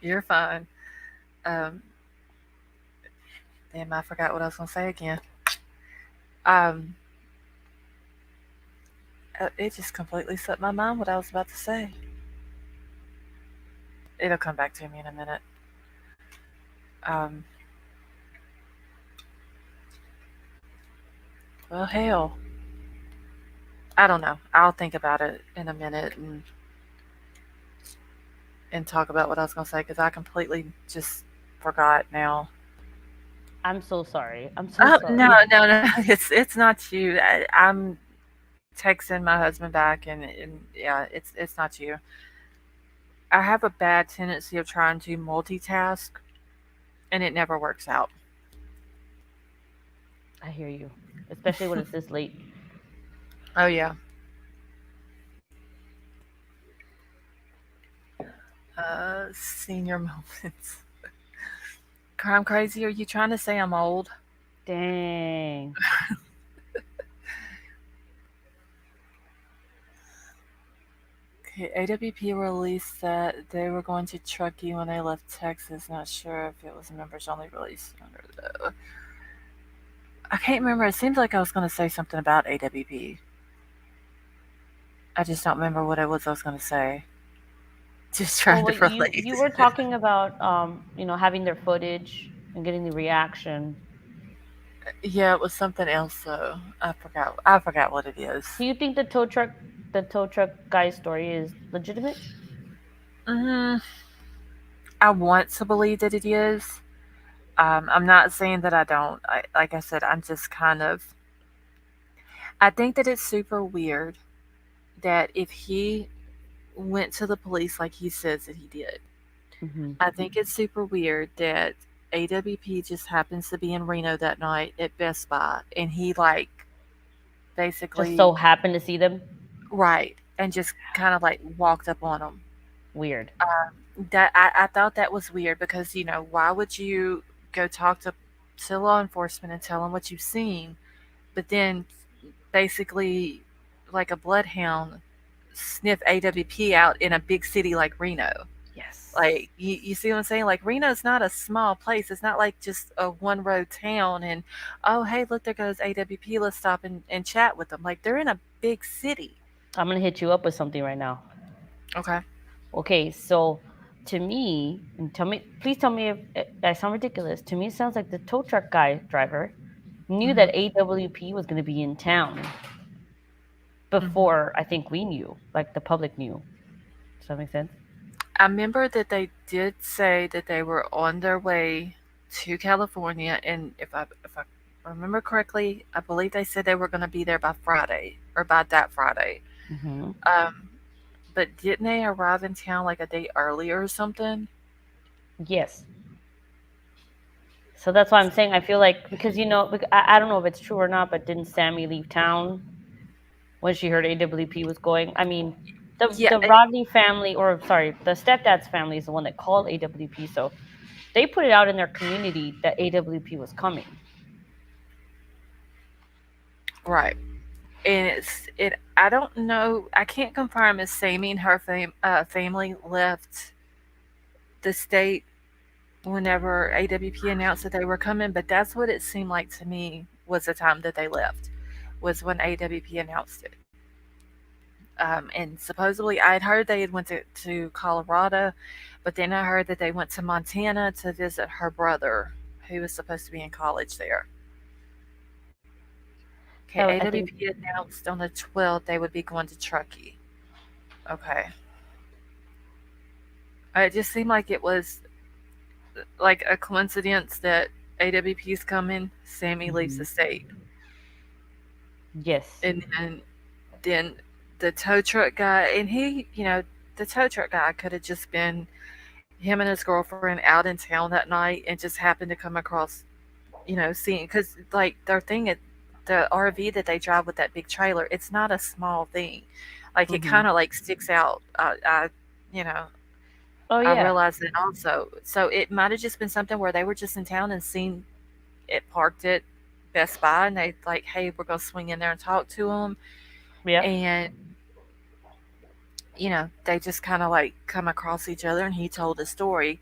you're fine. Um, Damn, I forgot what I was gonna say again. Um, it just completely slipped my mind what I was about to say. It'll come back to me in a minute. Um, well, hell, I don't know. I'll think about it in a minute and talk about what I was gonna say because I completely just forgot now. I'm so sorry. I'm so Oh no, sorry. no, no! It's not you. I'm texting my husband back, and yeah, it's not you. I have a bad tendency of trying to multitask, and it never works out. I hear you, especially when it's this late. Oh yeah. Senior moments. Crime crazy? Are you trying to say I'm old? Dang. Okay, AWP released that they were going to Truckee when they left Texas. Not sure if it was a members only release. I can't remember. It seems like I was going to say something about AWP. I just don't remember what it was I was going to say. Just Well, trying to what relate. you were talking about, having their footage and getting the reaction. Yeah, it was something else though. I forgot what it is. Do you think the tow truck guy's story is legitimate? Hmm. I want to believe that it is. I'm not saying that I don't. Like I said, I'm just kind of. I think that it's super weird that if he went to the police like he says that he did, Mm-hmm. I think it's super weird that AWP just happens to be in Reno that night at Best Buy and he like Just basically so happened to see them. right and just kind of like walked up on them. Weird. That I thought that was weird because why would you go talk to law enforcement and tell them what you've seen, but then basically like a bloodhound sniff AWP out in a big city like Reno. Yes. Like you see what I'm saying? Like Reno's not a small place. It's not like just a one road town and oh hey look there goes AWP, let's stop and chat with them. Like they're in a big city. I'm gonna hit you up with something right now. Okay. Okay, so to me, and please tell me if I sound ridiculous. To me, it sounds like the tow truck guy driver knew Mhm. that AWP was going to be in town Mhm. before I think we knew, like the public knew. Does that make sense? I remember that they did say that they were on their way to California and if I remember correctly, I believe they said they were going to be there by Friday or by that Friday. Mm-hmm. Um but didn't they arrive in town like a day earlier or something? Yes. So that's why I'm saying I feel like because I don't know if it's true or not, but didn't Sammy leave town when she heard AWP was going? I mean, the Yeah, the Rodney family, or sorry, the stepdad's family is the one that called AWP, so they put it out in their community that AWP was coming. right. And I don't know, I can't confirm if Sammy and her family left the state whenever AWP announced that they were coming, but that's what it seemed like to me was the time that they left, was when AWP announced it. And supposedly I had heard they had went to Colorado, but then I heard that they went to Montana to visit her brother, who was supposed to be in college there. Okay, I think AWP announced on the 12th they would be going to Truckee. Okay. It just seemed like it was like a coincidence that AWP's coming, Sammy leaves mhm. the state. Yes. And then the tow truck guy, and the tow truck guy could have just been him and his girlfriend out in town that night and just happened to come across, seeing, because like their thing at the RV that they drive with that big trailer, it's not a small thing. Like it Hmm. kind of like sticks out. You know, Oh I yeah. realized that also. So it might have just been something where they were just in town and seen it parked at Best Buy, and they like, hey, we're gonna swing in there and talk to them, Yeah. and they just kind of like come across each other, and he told a story,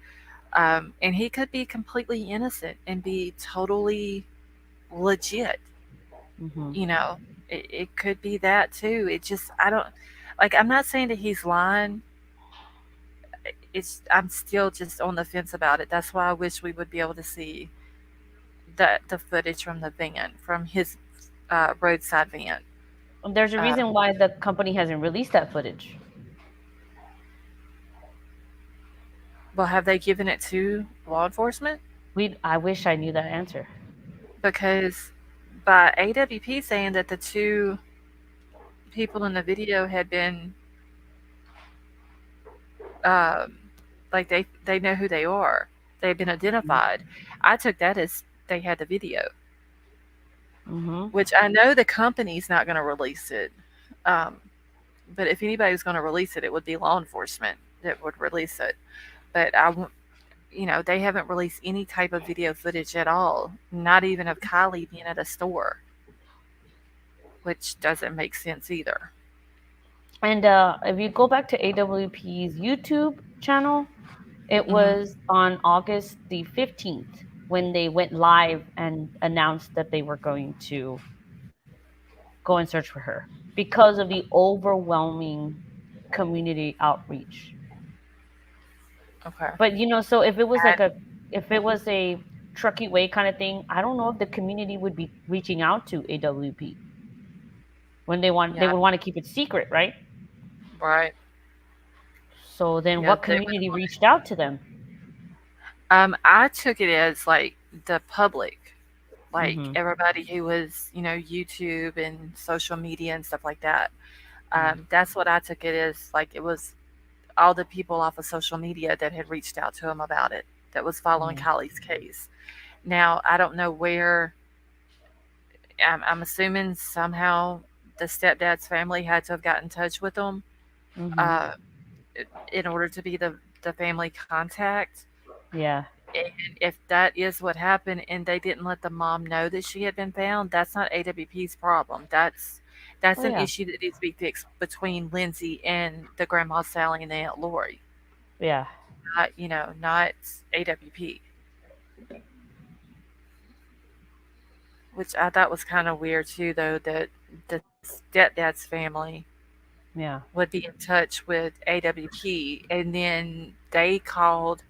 and he could be completely innocent and be totally legit. Hmm. You know, it could be that too. It just I don't like. I'm not saying that he's lying. I'm still just on the fence about it. That's why I wish we would be able to see the footage from the van, from his roadside van. There's a Um, reason why the company hasn't released that footage. well, have they given it to law enforcement? I wish I knew that answer. Because by AWP saying that the two people in the video had been um, like they know who they are. They've been identified. I took that as they had the video, Mm-hmm. which I know the company's not going to release it. Um, but if anybody was going to release it, it would be law enforcement that would release it. But they haven't released any type of video footage at all, not even of KIELY being at a store, which doesn't make sense either. And if you go back to AWP's YouTube channel, it Hmm. was on August the 15th when they went live and announced that they were going to go and search for her because of the overwhelming community outreach. Okay. But so if it was like And a Truckee Way kind of thing, I don't know if the community would be reaching out to AWP when they yeah, would want to keep it secret, right? right. So then Yeah, what they would community want. reached out to them? I took it as like the public, like Mhm. everybody who was, YouTube and social media and stuff like that. Yeah. That's what I took it as. Like it was all the people off of social media that had reached out to him about it, that was following Yeah. Kylie's case. Now I don't know where. I'm assuming somehow the stepdad's family had to have got in touch with them Mhm. uh, in order to be the family contact. Yeah. And if that is what happened and they didn't let the mom know that she had been found, that's not AWP's problem. That's Oh an yeah. issue that needs to be fixed between Lindsay and the grandma Sally and Aunt Lori. Yeah. Not AWP, which I thought was kind of weird too, though, that the stepdad's family Yeah. would be in touch with AWP and then they called.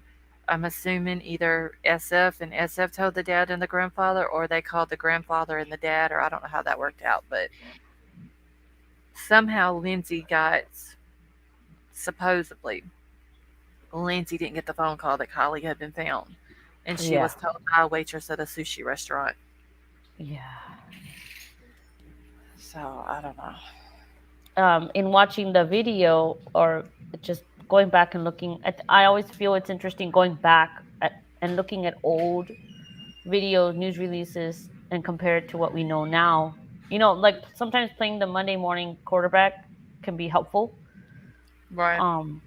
I'm assuming either SF and SF told the dad and the grandfather, or they called the grandfather and the dad, or I don't know how that worked out. But somehow supposedly, Lindsay didn't get the phone call that Kylie had been found. And she Yeah. was told by a waitress at a sushi restaurant. Yeah. So I don't know. In watching the video or just going back and looking at, I always feel it's interesting going back and looking at old videos, news releases, and compare it to what we know now. Like sometimes playing the Monday morning quarterback can be helpful. Right. Um,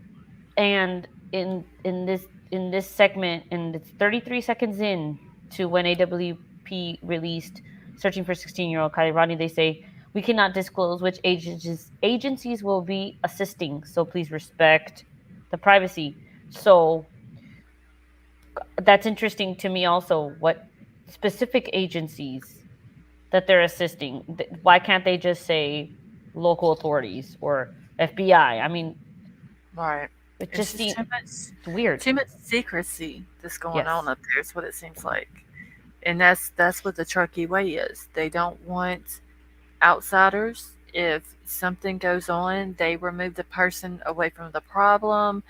and in this segment, and it's 33 seconds in to when AWP released "Searching for 16-Year-Old Kylie Rodney," they say we cannot disclose which agencies will be assisting, so please respect the privacy. So that's interesting to me also. What specific agencies that they're assisting? Why can't they just say local authorities or FBI? I mean, Right. it It's just just seems weird. too much secrecy that's going on Yes. up there. Is what it seems like. And that's what the Truckee way is. They don't want outsiders. If something goes on, they remove the person away from the problem.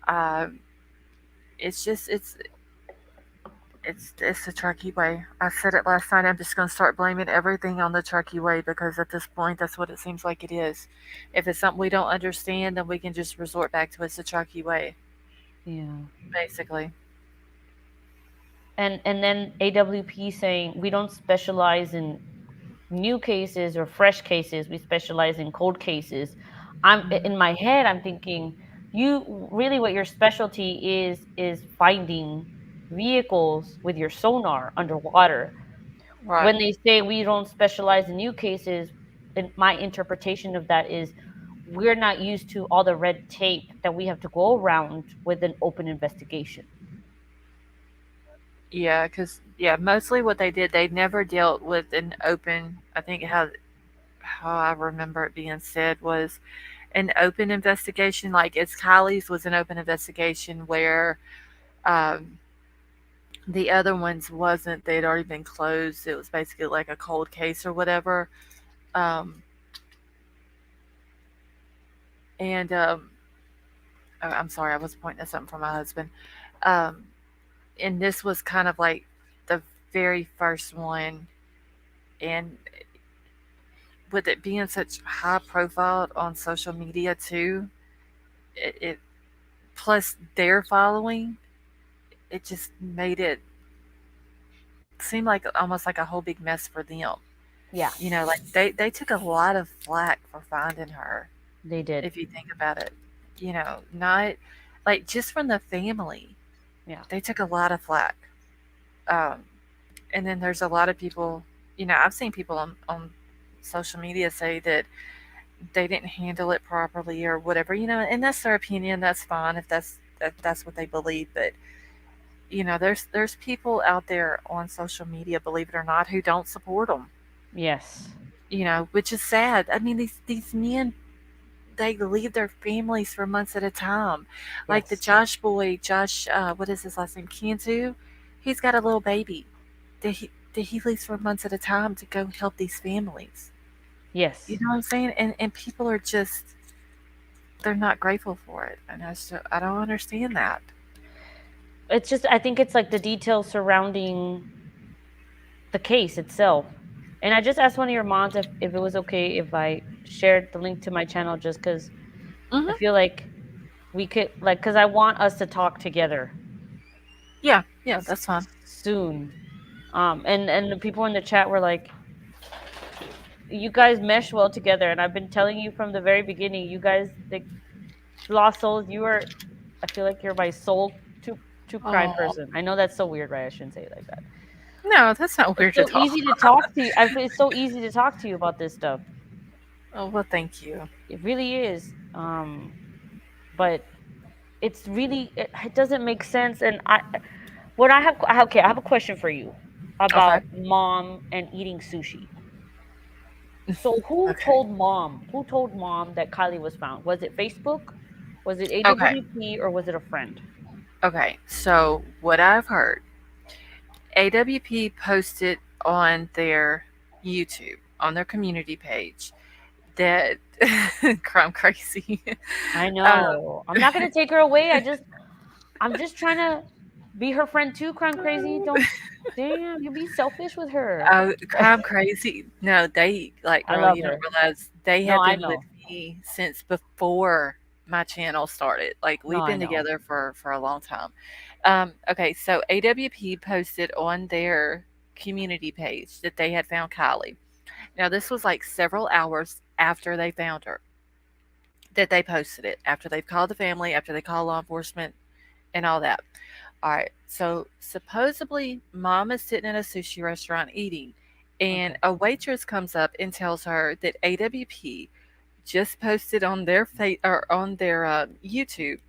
Um, it's just it's the Truckee way. I said it last night. I'm just going to start blaming everything on the Truckee way because at this point, that's what it seems like it is. If it's something we don't understand, then we can just resort back to it's the Truckee way, Yeah. basically. And then AWP saying we don't specialize in new cases or fresh cases. We specialize in cold cases. I'm in my head. I'm thinking you really what your specialty is finding vehicles with your sonar underwater. Right. When they say we don't specialize in new cases, in my interpretation of that is we're not used to all the red tape that we have to go around with an open investigation. Yeah, because yeah, mostly what they did, they never dealt with an open. I think how I remember it being said was an open investigation. Like it's Kylie's was an open investigation where um, the other ones wasn't. They'd already been closed. It was basically like a cold case or whatever. Um, and oh, I'm sorry, I was pointing at something for my husband. Um, and this was kind of like the very first one. And with it being such high profile on social media too, it plus their following, it just made it seem like almost like a whole big mess for them. Yeah, Like they took a lot of flack for finding her, they did. if you think about it. Not like just from the family. Yeah. They took a lot of flack. Um, and then there's a lot of people, I've seen people on social media say that they didn't handle it properly or whatever, and that's their opinion. That's fine if that's what they believe. But there's people out there on social media, believe it or not, who don't support them. Yes. which is sad. I mean, these men, they leave their families for months at a time. Like the Yes. Josh boy, Josh, what is his last name? Cantu. He's got a little baby that he leaves for months at a time to go help these families. You Yes. know what I'm saying? And people are just, they're not grateful for it, and I don't understand that. It's just I think it's like the details surrounding the case itself. And I just asked one of your moms if it was okay if I shared the link to my channel just because I Hmm. feel like we could like because I want us to talk together Yeah, yeah, that's fine. soon. And the people in the chat were like, "You guys mesh well together," and I've been telling you from the very beginning. You guys, the lost souls, you are. I feel like you're my soul to crime Oh person. I know that's so weird, right? I shouldn't say it like that. no, that's not It's weird at so all. easy to talk to you. I feel it's so easy to talk to you about this stuff. Oh well, thank you. It really is. But it's really it doesn't make sense. And what I have okay, I have a question for you Okay, about mom and eating sushi. So okay, who told mom that Kylie was found? Was it Facebook? Was it okay, AWP or was it a friend? okay. So what I've heard, AWP posted on their YouTube, on their community page, that crime crazy. I uh, know. I'm not gonna take her away. I'm just trying to be her friend too, crime crazy. Don't damn, you be selfish with her. crime crazy. No, they like, I girl. love You don't her. realize they No, have I been with know. me since before my channel started. Like No, we've I been know. together for a long time. Okay, so AWP posted on their community page that they had found Kylie. Now this was like several hours after they found her that they posted it. After they've called the family, after they called law enforcement, and all that. All right. So supposedly, mom is sitting in a sushi restaurant eating, and Okay. a waitress comes up and tells her that AWP just posted on their or on their YouTube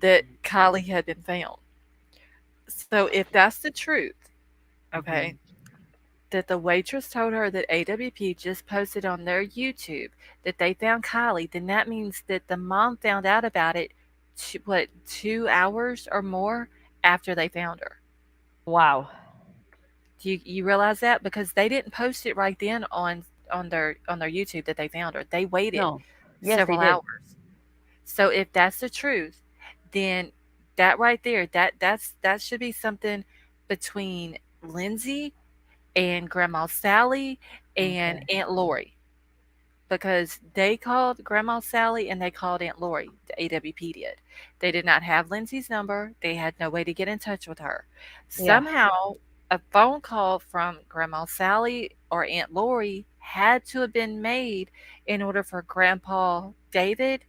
that Kylie had been found. So if that's the truth, okay, Hmm. that the waitress told her that AWP just posted on their YouTube that they found Kylie, then that means that the mom found out about it, 2 hours or more after they found her. Wow. Do you realize that? Because they didn't post it right then on their YouTube that they found her. They waited No. Yes, they several did. hours. So if that's the truth, then that right there, that should be something between Lindsay and Grandma Sally and Okay. Aunt Lori, because they called Grandma Sally and they called Aunt Lori. The AWP did. They did not have Lindsay's number. They had no way to get in touch with her. Yeah. Somehow, a phone call from Grandma Sally or Aunt Lori had to have been made in order for Grandpa David,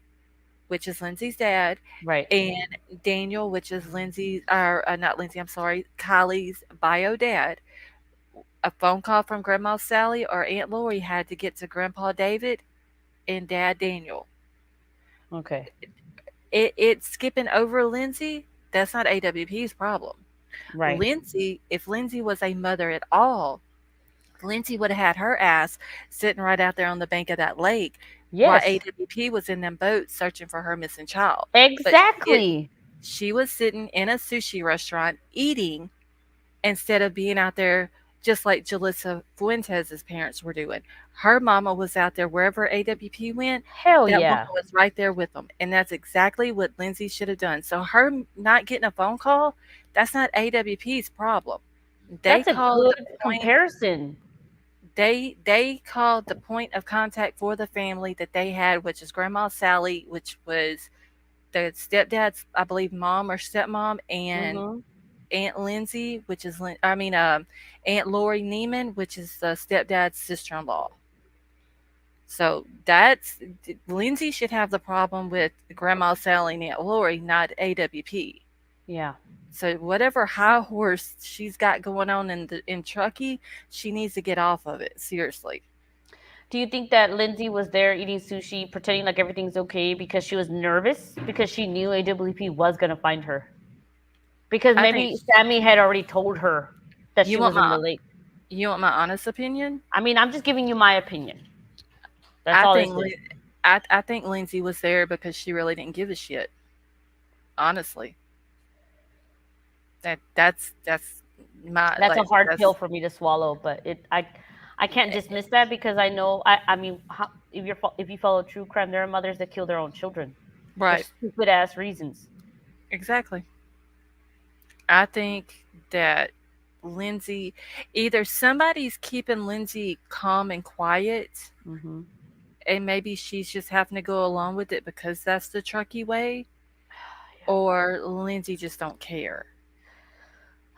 which is Lindsay's dad, Right. and Daniel, which is Lindsay's, or not Lindsay, I'm sorry, Kylie's bio dad. A phone call from Grandma Sally or Aunt Lori had to get to Grandpa David and Dad Daniel. Okay. It's skipping over Lindsay. That's not AWP's problem. Right. Lindsay, if Lindsay was a mother at all, Lindsay would have had her ass sitting right out there on the bank of that lake while Yes. AWP was in them boats searching for her missing child. But Exactly. she was sitting in a sushi restaurant eating instead of being out there just like Jalissa Fuentes' parents were doing. Her mama was out there wherever AWP went, Hell that woman yeah. was right there with them. And that's exactly what Lindsay should have done. So her not getting a phone call, that's not AWP's problem. They That's a called good the point comparison. they called the point of contact for the family that they had, which is Grandma Sally, which was the stepdad's, I believe, mom or stepmom, and Mm-hmm. Aunt Lindsay, which is Aunt Lori Neiman, which is the stepdad's sister-in-law. So that's Lindsay should have the problem with Grandma Sally and Aunt Lori, not AWP. Yeah. So whatever high horse she's got going on in Truckee, she needs to get off of it. Seriously, Do you think that Lindsay was there eating sushi, pretending like everything's okay because she was nervous because she knew AWP was gonna find her? Because I think maybe Sammy had already told her that you she want was in my the lake. You want my honest opinion? I mean, I'm just giving you my opinion. That's I all think this is. Lin- I think Lindsay was there because she really didn't give a shit. Honestly, that's my That's a like hard pill that's for me to swallow, but I can't dismiss that because I know I mean if you follow true crime, there are mothers that kill their own children for right. stupid ass reasons. Exactly. I think that Lindsay, either somebody's keeping Lindsay calm and quiet, Mm-hmm. and maybe she's just having to go along with it because that's the Truckee way, Yeah. or Lindsay just don't care.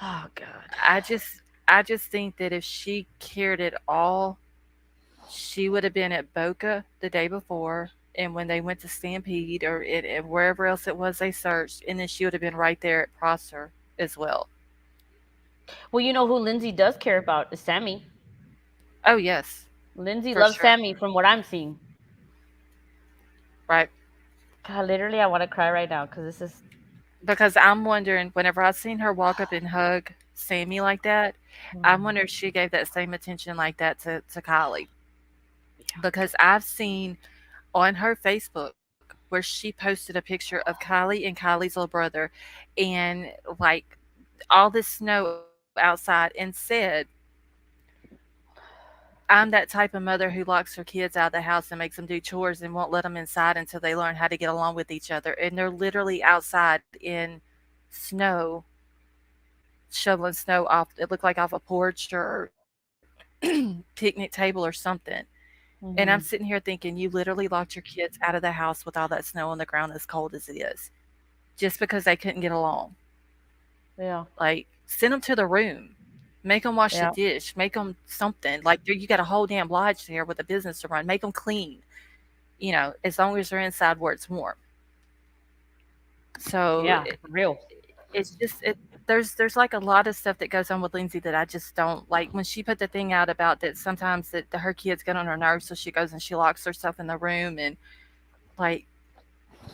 Oh God. I just I just think that if she cared at all, she would have been at Boca the day before, and when they went to Stampede or wherever else it was they searched, and then she would have been right there at Prosser as well. Well, you know who Lindsay does care about is Sammy. Oh yes, Lindsay for loves sure. Sammy from what I'm seeing. Right. God, literally, I want to cry right now because this is. Because I'm wondering, whenever I seen her walk up and hug Sammy like that, I Mhm. wonder if she gave that same attention like that to Kylie. Yeah. Because I've seen on her Facebook where she posted a picture of Kylie and Kylie's little brother and like all this snow outside and said, I'm that type of mother who locks her kids out of the house and makes them do chores and won't let them inside until they learn how to get along with each other. And they're literally outside in snow, shoveling snow off, it looked like off a porch or picnic table or something. And I'm sitting Hmm. here thinking, you literally locked your kids out of the house with all that snow on the ground as cold as it is, just because they couldn't get along. Yeah. Like, send them to the room, make them wash the Yeah. dish, make them something. Like, you got a whole damn lodge there with a business to run. Make them clean, as long as they're inside where it's warm. So Yeah. For real. it's just there's like a lot of stuff that goes on with Lindsay that I just don't like. When she put the thing out about that sometimes her kids get on her nerves, so she goes and she locks herself in the room and like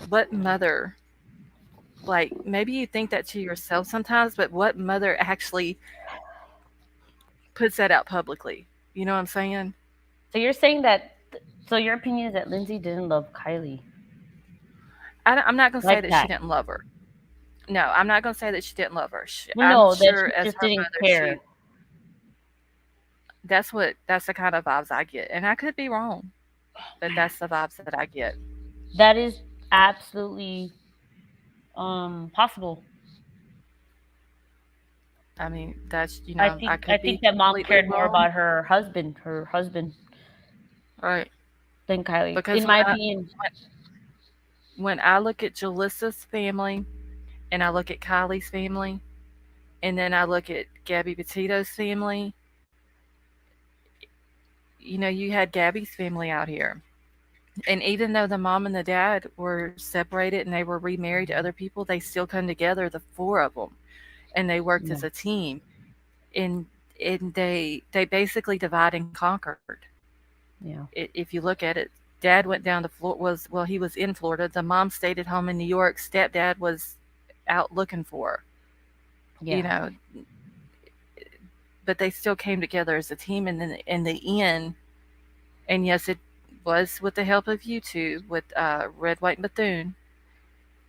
what mother, like maybe you think that to yourself sometimes, but what mother actually puts that out publicly? You know what I'm saying? So you're saying that. So your opinion is that Lindsay didn't love Kylie I'm not gonna say like that she that. didn't love her. No, I'm not gonna say that she didn't love her. Well, I'm no, that sure she as just her didn't mother, care. that's the kind of vibes I get, and I could be wrong, but that's the vibes that I get. That is absolutely possible. I mean, that's I I could think be that mom completely cared more wrong, about her husband right? than Kylie, Because in my opinion. when I look at Jalissa's family and I look at Kylie's family and then I look at Gabby Petito's family, you had Gabby's family out here. And even though the mom and the dad were separated and they were remarried to other people, they still come together, the four of them, and they worked Yeah. as a team. And they basically divide and conquered. Yeah. If you look at it, dad went down to Florida. He was in Florida. The mom stayed at home in New York. Stepdad was out looking for her. You Yeah. know, but they still came together as a team. And then in the end, and yes, it was with the help of YouTube with Red, White, and Bethune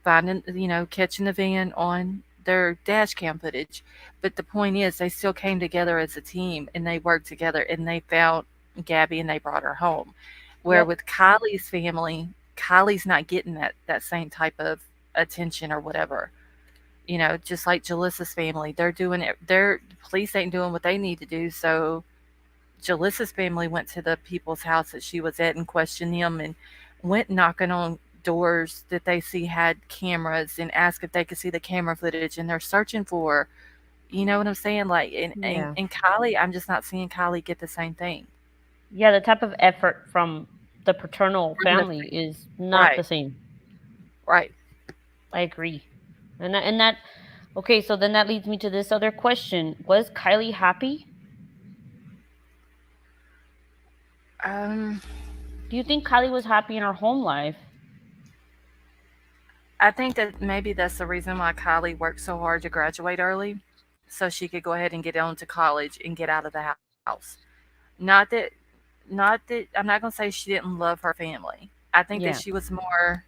finding, catching the van on their dash cam footage. But the point is, they still came together as a team and they worked together and they found Gabby and they brought her home. Where Yep. with Kylie's family, Kylie's not getting that same type of attention or whatever. Just like Jalissa's family, they're doing it. Their police ain't doing what they need to do. So Jalissa's family went to the people's house that she was at and questioned them and went knocking on doors that they see had cameras and asked if they could see the camera footage and they're searching for, you know what I'm saying? Like Yeah. and Kylie, I'm just not seeing Kylie get the same thing. Yeah, the type of effort from the paternal From the family is not the right, same. right. I agree. And that okay, so then that leads me to this other question. Was Kylie happy? Um Do you think Kylie was happy in her home life? I think that maybe that's the reason why Kylie worked so hard to graduate early so she could go ahead and get on to college and get out of the house. Not that not that I'm not gonna say she didn't love her family. I think that Yeah. she was more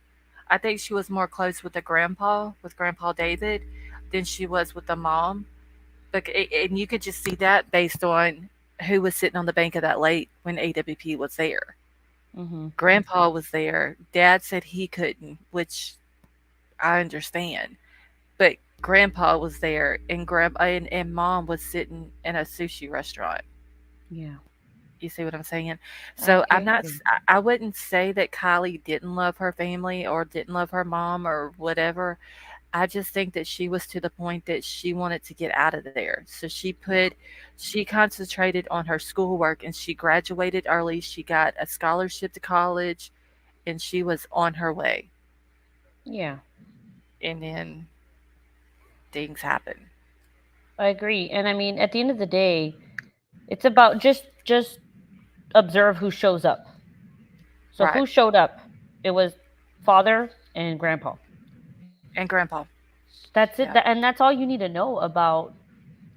I think she was more close with the grandpa, with Grandpa David, than she was with the mom. But and you could just see that based on who was sitting on the bank of that lake when AWP was there. Mhm. Grandpa was there. Dad said he couldn't, which I understand. But Grandpa was there, and Grandpa and Mom was sitting in a sushi restaurant. Yeah. You see what I'm saying? So I'm Okay. not. I wouldn't say that Kylie didn't love her family or didn't love her mom or whatever. I just think that she was to the point that she wanted to get out of there. So she concentrated on her schoolwork and she graduated early. She got a scholarship to college and she was on her way. Yeah. And then things happen. I agree. And I mean, at the end of the day, it's about just observe who shows up. So Right. who showed up? It was father and grandpa. And Grandpa. That's Yeah. it. And that's all you need to know about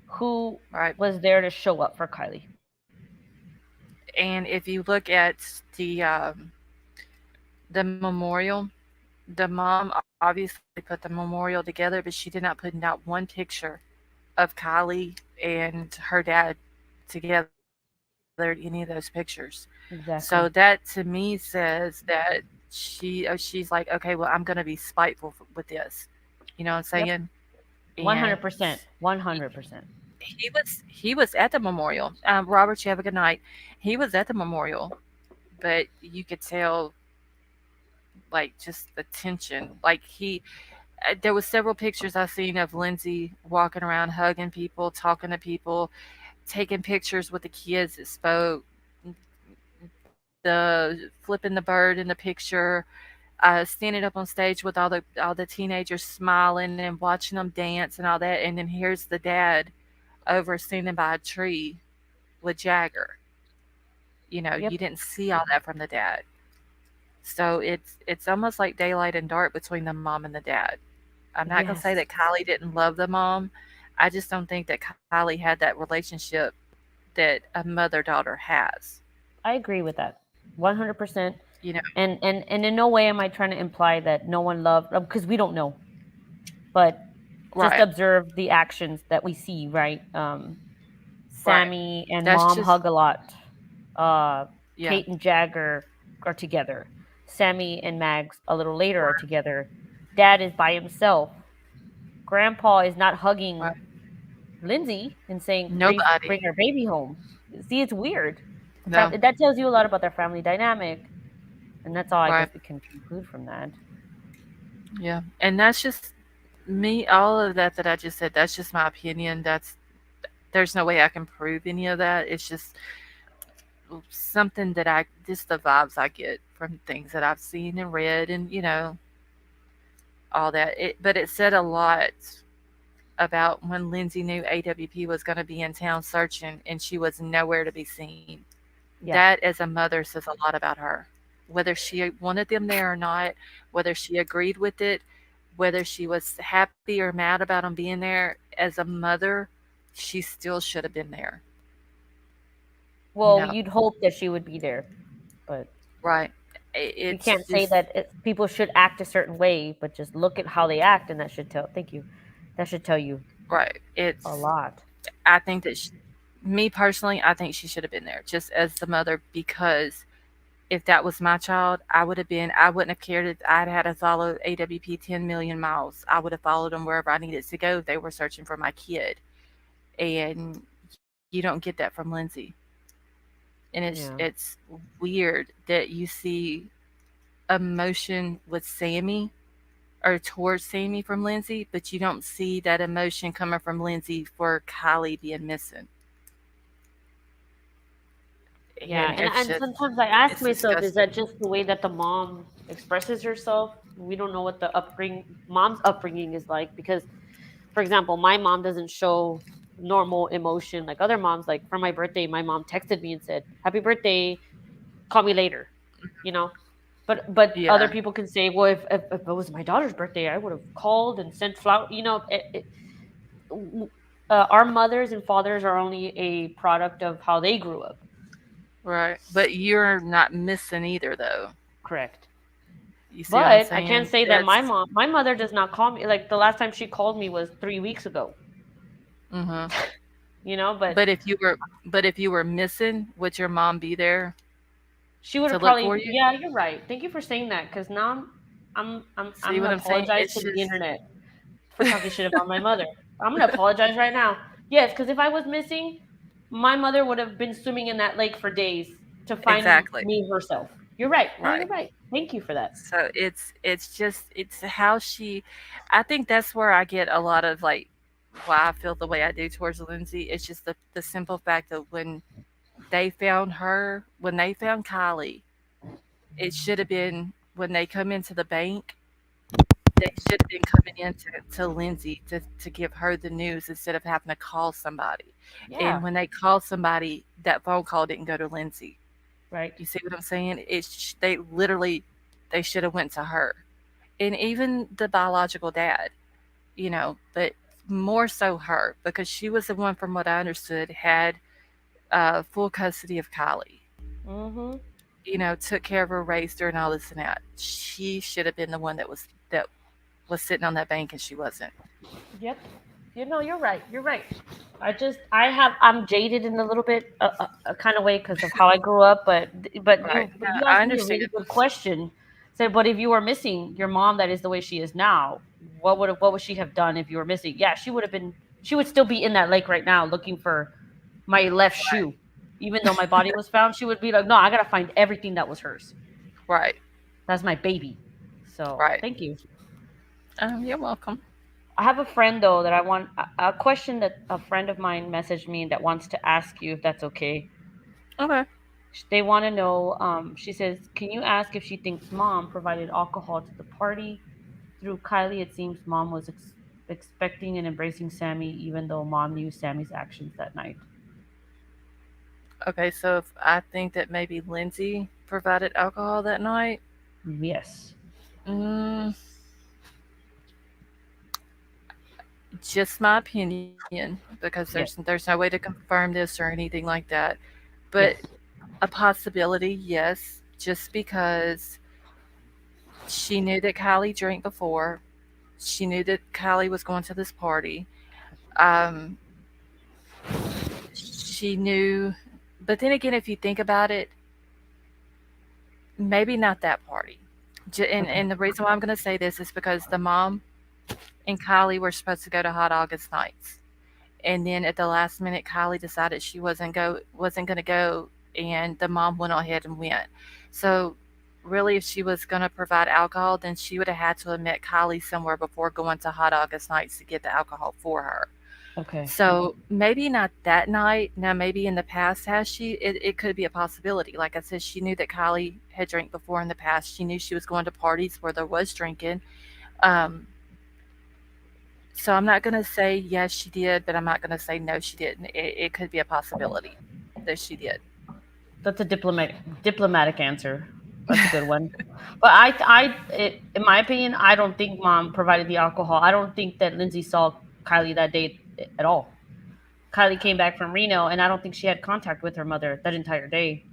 who Right. was there to show up for Kylie. And if you look at the memorial, the mom obviously put the memorial together, but she did not put not one picture of Kylie and her dad together in any of those pictures. So that to me Exactly. says that she's like, okay, well, I'm going to be spiteful with this. You know what I'm saying? Yep. And 100%. 100%. he was at the memorial. Robert, you have a good night. He was at the memorial, but you could tell like just the tension. Like there was several pictures I seen of Lindsay walking around, hugging people, talking to people, taking pictures with the kids that spoke, the flipping the bird in the picture, standing up on stage with all the teenagers smiling and watching them dance and all that, and then here's the dad over standing by a tree with Jagger. You know, Yep. you didn't see all that from the dad. So it's almost like daylight and dark between the mom and the dad. I'm not gonna say Yes. that Kylie didn't love the mom. I just don't think that Kylie had that relationship that a mother daughter has. I agree with that. 100%. You know, And in no way am I trying to imply that no one loved, because we don't know, but just right, observe the actions that we see, right? right. Sammy and That's mom just hug a lot. uh yeah, Kate and Jagger are together. Sammy and Mags a little later are right, together. Dad is by himself. Grandpa is not hugging right. Lindsay and saying, please Nobody. bring our baby home. See, it's weird. No. That tells you a lot about their family dynamic, and that's all I Right. guess we can conclude from that. Yeah. And that's just me. All of that I just said. That's just my opinion. There's no way I can prove any of that. It's just something that just the vibes I get from things that I've seen and read, and all that. But it said a lot about when Lindsay knew AWP was going to be in town searching and she was nowhere to be seen. Yeah. That, as a mother, says a lot about her. Whether she wanted them there or not, whether she agreed with it, whether she was happy or mad about them being there, as a mother, she still should have been there. You Well, know, you'd hope that she would be there, but right? you It's can't say just that people should act a certain way, but just look at how they act, and that should tell. Thank you. That should tell you right. a It's lot. I think that me personally, I think she should have been there just as the mother because if that was my child, I wouldn't have cared if I'd had to follow AWP 10 million miles. I would have followed them wherever I needed to go if they were searching for my kid. And you don't get that from Lindsay. And Yeah. it's weird that you see emotion with Sammy or towards Sammy from Lindsay, but you don't see that emotion coming from Lindsay for Kylie being missing. Yeah, And and sometimes I ask it's myself, is disgusting. that just the way that the mom expresses herself? We don't know what the mom's upbringing is like, because, for example, my mom doesn't show normal emotion like other moms. Like for my birthday, my mom texted me and said, "Happy birthday, call me later," you know. But other Yeah, people can say, "Well, if it was my daughter's birthday, I would have called and sent flower." Our mothers and fathers are only a product of how they grew up. Right. But you're not missing either, though. Correct. You see what I'm But I can't saying? say that That's. my mother does not call me. Like the last time she called me was 3 weeks ago. Hmm. But But if you were missing, would your mom be there she would to have look probably. for you? Yeah, you're right. Thank you for saying that. Because now I'm See gonna what I'm saying? apologize It's to the just. internet for talking shit about my mother. I'm gonna apologize right now. Yes, because if I was missing, my mother would have been swimming in that lake for days to find Exactly. me herself. You're right. No, you're Right. right. Thank you for that. So it's just it's how she. I think that's where I get a lot of like why I feel the way I do towards Lindsay. It's just the simple fact that when they found Kylie, it should have been when they come into the bank, they should have been coming in to Lindsay to give her the news instead of having to call somebody. Yeah. And when they call somebody, that phone call didn't go to Lindsay. Right. You see what I'm saying? They literally they should have went to her. And even the biological dad, but more so her because she was the one, from what I understood, had full custody of Kylie. Mm-hmm. Took care of her, raised her, and all this and that. She should have been the one that was sitting on that bank, and she wasn't. Yep. You're right. You're right. I'm jaded in a little bit a kind of way because of how I grew up, but Right. you I asked me a understand. really good question. Said, but if you were missing your mom, that is the way she is now, what would she have done if you were missing? Yeah, she would still be in that lake right now looking for my left shoe, even though my body was found. She would be like, no, I gotta find everything that was hers. Right. That's my baby. So Right. thank you. You're welcome. I have a friend though that I want a question that a friend of mine messaged me that wants to ask you if that's okay. Okay. They want to know. She says, "Can you ask if she thinks mom provided alcohol to the party? Through Kylie, it seems mom was expecting and embracing Sammy, even though mom knew Sammy's actions that night." Okay. So if I think that maybe Lindsay provided alcohol that night, Yes. mm, just my opinion, because there's Yes. no way to confirm this or anything like that. But Yes. a possibility, yes, just because she knew that Kylie drank before. She knew that Kylie was going to this party. Um, she knew, but then again, if you think about it, maybe not that party. Okay. And the reason why I'm going to say this is because the mom and Kylie were supposed to go to Hot August Nights, and then at the last minute, Kylie decided she wasn't going to go, and the mom went ahead and went. So really, if she was going to provide alcohol, then she would have had to have met Kylie somewhere before going to Hot August Nights to get the alcohol for her. Okay. So maybe not that night. Now, maybe in the past, has she? It could be a possibility. Like I said, she knew that Kylie had drank before in the past. She knew she was going to parties where there was drinking. Um, so I'm not going to say yes, she did, but I'm not going to say no, she didn't. It could be a possibility that she did. That's a diplomatic answer. That's a good one. But in my opinion, I don't think mom provided the alcohol. I don't think that Lindsay saw Kylie that day at all. Kylie came back from Reno, and I don't think she had contact with her mother that entire day.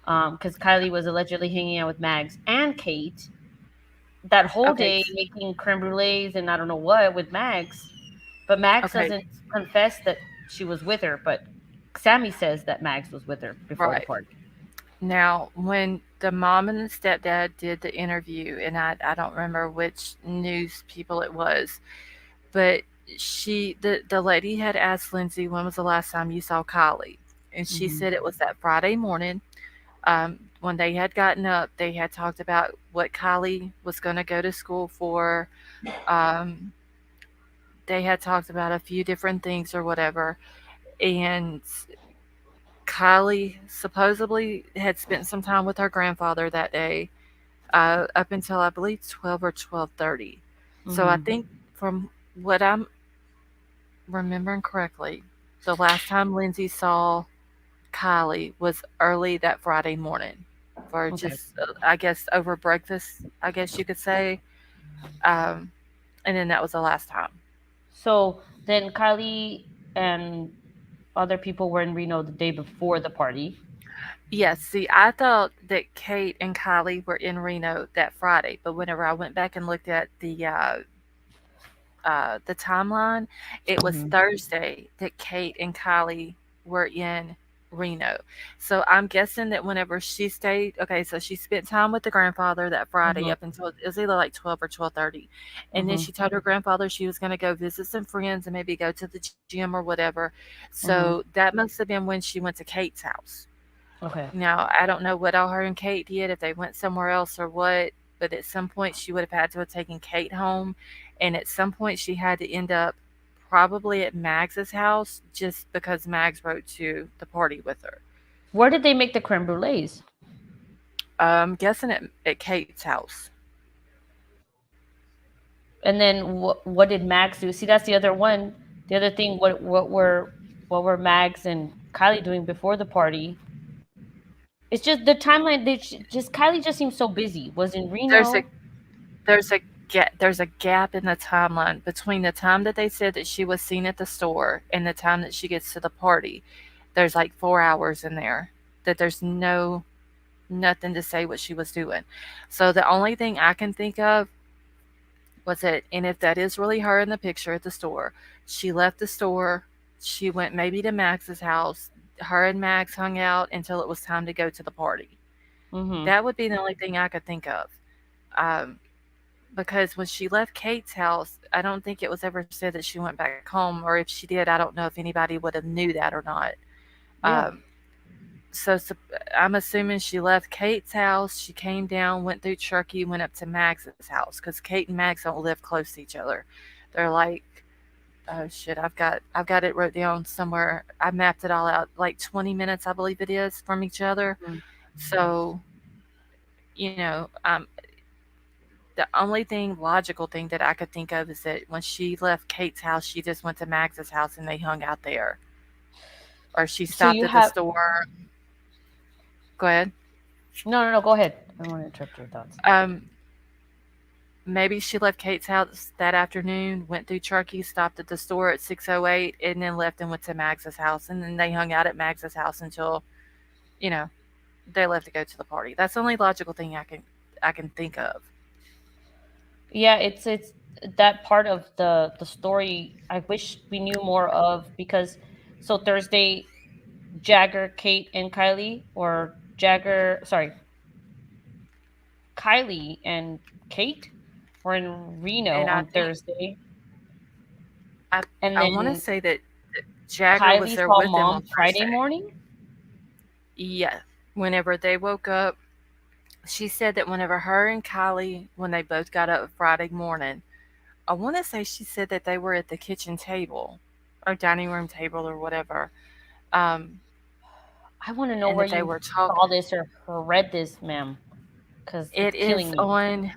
Because Kylie was allegedly hanging out with Mags and Kate that whole Okay. day, making creme brulees and I don't know what with Mags. But Mags Okay. doesn't confess that she was with her. But Sammy says that Mags was with her before the Right. party. Now, when the mom and the stepdad did the interview, and I don't remember which news people it was, but the lady had asked Lindsay, when was the last time you saw Kylie? And she Hmm. said it was that Friday morning. When they had gotten up, they had talked about what Kylie was going to go to school for. Um, they had talked about a few different things or whatever. And Kylie supposedly had spent some time with her grandfather that day, up until I believe 12 or 12:30. So I Hmm. think from what I'm remembering correctly, the last time Lindsay saw Kylie was early that Friday morning for Okay. just, I guess, over breakfast, I guess you could say. Um, and then that was the last time. So then Kylie. and other people were in Reno the day before the party. Yes, see, I thought that Kate and Kylie were in Reno that Friday, but whenever I went back and looked at the timeline, it was Hmm. Thursday that Kate and Kylie were in Reno. So I'm guessing that whenever she stayed, okay, so she spent time with the grandfather that Friday Hmm. up until it was either like 12 or 12:30, and then Hmm. she told her grandfather she was going to go visit some friends and maybe go to the gym or whatever. So Hmm. that must have been when she went to Kate's house. Okay. Now, I don't know what all her and Kate did, if they went somewhere else or what, but at some point she would have had to have taken Kate home, and at some point she had to end up probably at Mags's house just because Mags wrote to the party with her. Where did they make the creme brulees? I'm guessing at Kate's house. And then what did Max do? See, that's the other one. The other thing, what were Max and Kylie doing before the party? It's just the timeline. Just Kylie just seems so busy. Was in There's a Reno. there's a gap in the timeline between the time that they said that she was seen at the store and the time that she gets to the party. There's like 4 hours in there that there's nothing to say what she was doing. So the only thing I can think of was it, and if that is really her in the picture at the store, she left the store, she went maybe to Max's house, her and Max hung out until it was time to go to the party. Mm-hmm. That would be the only thing I could think of. Um, because when she left Kate's house, I don't think it was ever said that she went back home, or if she did, I don't know if anybody would have knew that or not. Yeah. Um, so I'm assuming she left Kate's house. She came down, went through Turkey, went up to Max's house because Kate and Max don't live close to each other. They're like, oh shit, I've got it wrote down somewhere. I mapped it all out. Like 20 minutes, I believe it is, from each other. Mhm. So the only logical thing that I could think of is that when she left Kate's house, she just went to Max's house and they hung out there, or she So stopped you at the have store. Go ahead. no, no, no. Go ahead. I don't want to interrupt your thoughts. Um, Maybe she left Kate's house that afternoon, went through Truckee, stopped at the store at 6:08, and then left and went to Max's house. And then they hung out at Max's house until, you know, they left to go to the party. That's the only logical thing I can think of. Yeah, it's that part of the story. I wish we knew more of because so Thursday, Jagger, Kate, and Kylie, or Jagger, sorry, Kylie and Kate were in Reno And I on think Thursday, I and I want to then say that Jagger was Kylie there saw with them mom on Friday Thursday. morning. Yeah. Whenever they woke up, she said that whenever her and Kylie, when they both got up Friday morning, I want to say she said that they were at the kitchen table or dining room table or whatever. Um, I want to know and where that they you were talking. saw this or read this, ma'am, because It it's killing is me. on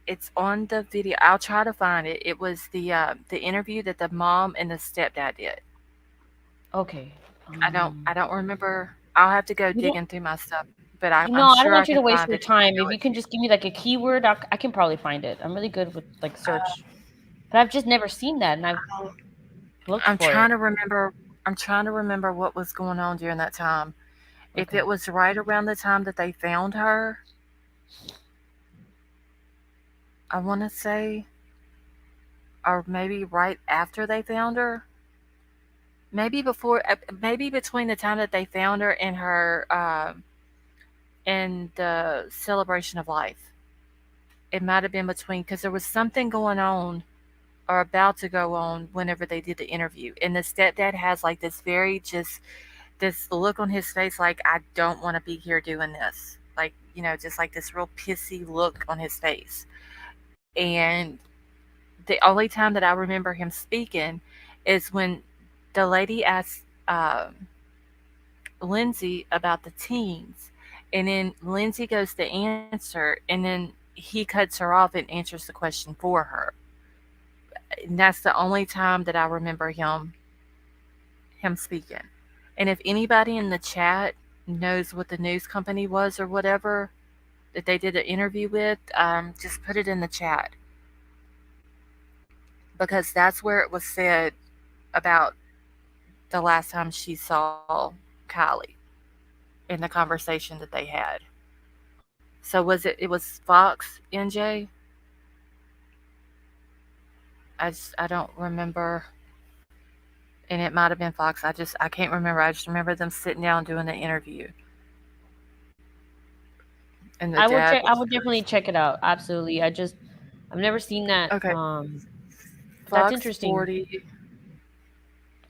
it's on the video. I'll try to find it. It was the interview that the mom and the stepdad did. Okay. I don't remember. I'll have to go You don't. digging through my stuff, but I'm No, I sure don't I want can you to find waste it your and time. email If it you to can you. just give me like a keyword, I can probably find it. I'm really good with like search, but I've just never seen that, and I've looked I'm for it. trying to remember. I'm trying to remember what was going on during that time. If Okay. it was right around the time that they found her, I want to say, or maybe right after they found her. Maybe between the time that they found her and her and the celebration of life. It might have been between because there was something going on or about to go on whenever they did the interview, and the stepdad has like this very just this look on his face like I don't want to be here doing this, like just like this real pissy look on his face. And the only time that I remember him speaking is when the lady asked Lindsay about the teens. And then Lindsay goes to answer, and then he cuts her off and answers the question for her. And that's the only time that I remember him speaking. And if anybody in the chat knows what the news company was or whatever that they did an interview with, just put it in the chat because that's where it was said. about the last time she saw Kylie in the conversation that they had. So it was Fox NJ? I don't remember, and it might have been Fox. I can't remember. I just remember them sitting down doing the interview, and the I would dad check. I was would definitely check it out. Absolutely. I've never seen that. okay. But that's Fox interesting. 40.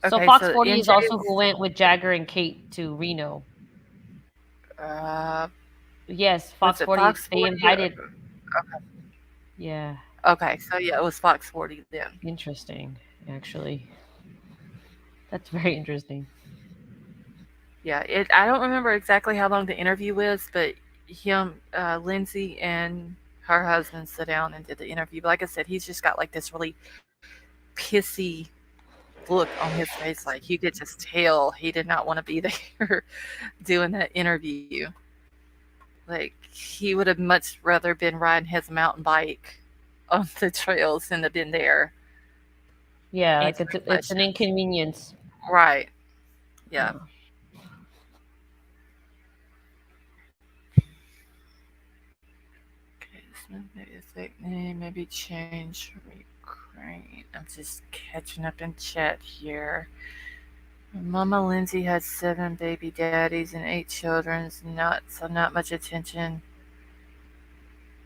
So Okay, Fox so 40 is NJ also was who went with Jagger and Kate to Reno. uh Yes, was Fox it 40. Fox They 40? invited. Yeah, Okay, so yeah, it was Fox 40 then. interesting. Actually, that's very interesting. Yeah, it. I don't remember exactly how long the interview was, but Lindsay, and her husband sat down and did the interview. But like I said, he's just got like this really pissy look on his face, like you could just tell he did not want to be there doing that interview. Like he would have much rather been riding his mountain bike on the trails than have been there Yeah, like answering it's an questions. inconvenience. Right. Yeah. Yeah. Okay, this maybe a fake name, maybe change Ukraine. I'm just catching up in chat here. Mama Lindsay had 7 baby daddies and 8 children, not much attention.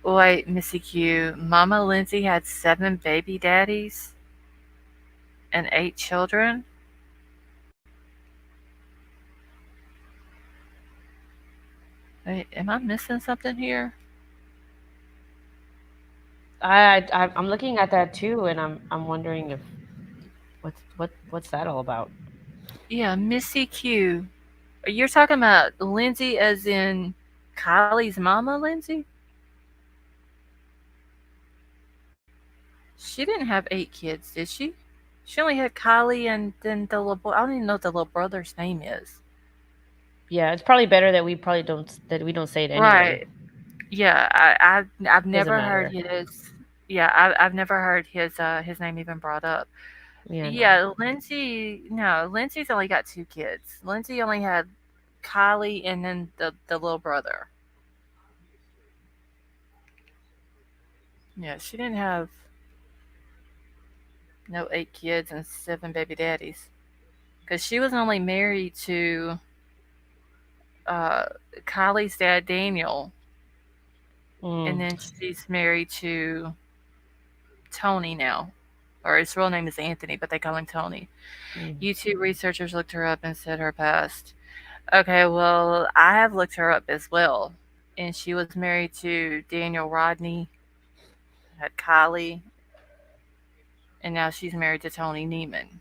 Wait, Missy Q. Mama Lindsay had 7 baby daddies and 8 children? Wait, am I missing something here? I'm looking at that too, and I'm wondering if what's that all about? Yeah, Missy Q. You're talking about Lindsay as in Kylie's mama, Lindsay? She didn't have 8 kids, did she? She only had Kylie and then the little boy. I don't even know what the little brother's name is. Yeah, it's probably better that we don't say it anyway. Right. Yeah, I've Doesn't never heard matter. his. Yeah, I've never heard his name even brought up. Yeah, no. Yeah, Lindsay. No, Lindsay's only got 2 kids. Lindsay only had Kylie and then the little brother. Yeah, she didn't have no 8 kids and 7 baby daddies because she was only married to uh, Kylie's dad Daniel, and Mm, then she's married to Tony now, or his real name is Anthony, but they call him Tony. mm, YouTube researchers looked her up and said her past. Okay, well, I have looked her up as well, and she was married to Daniel Rodney, had Kylie, and now she's married to Tony Neiman.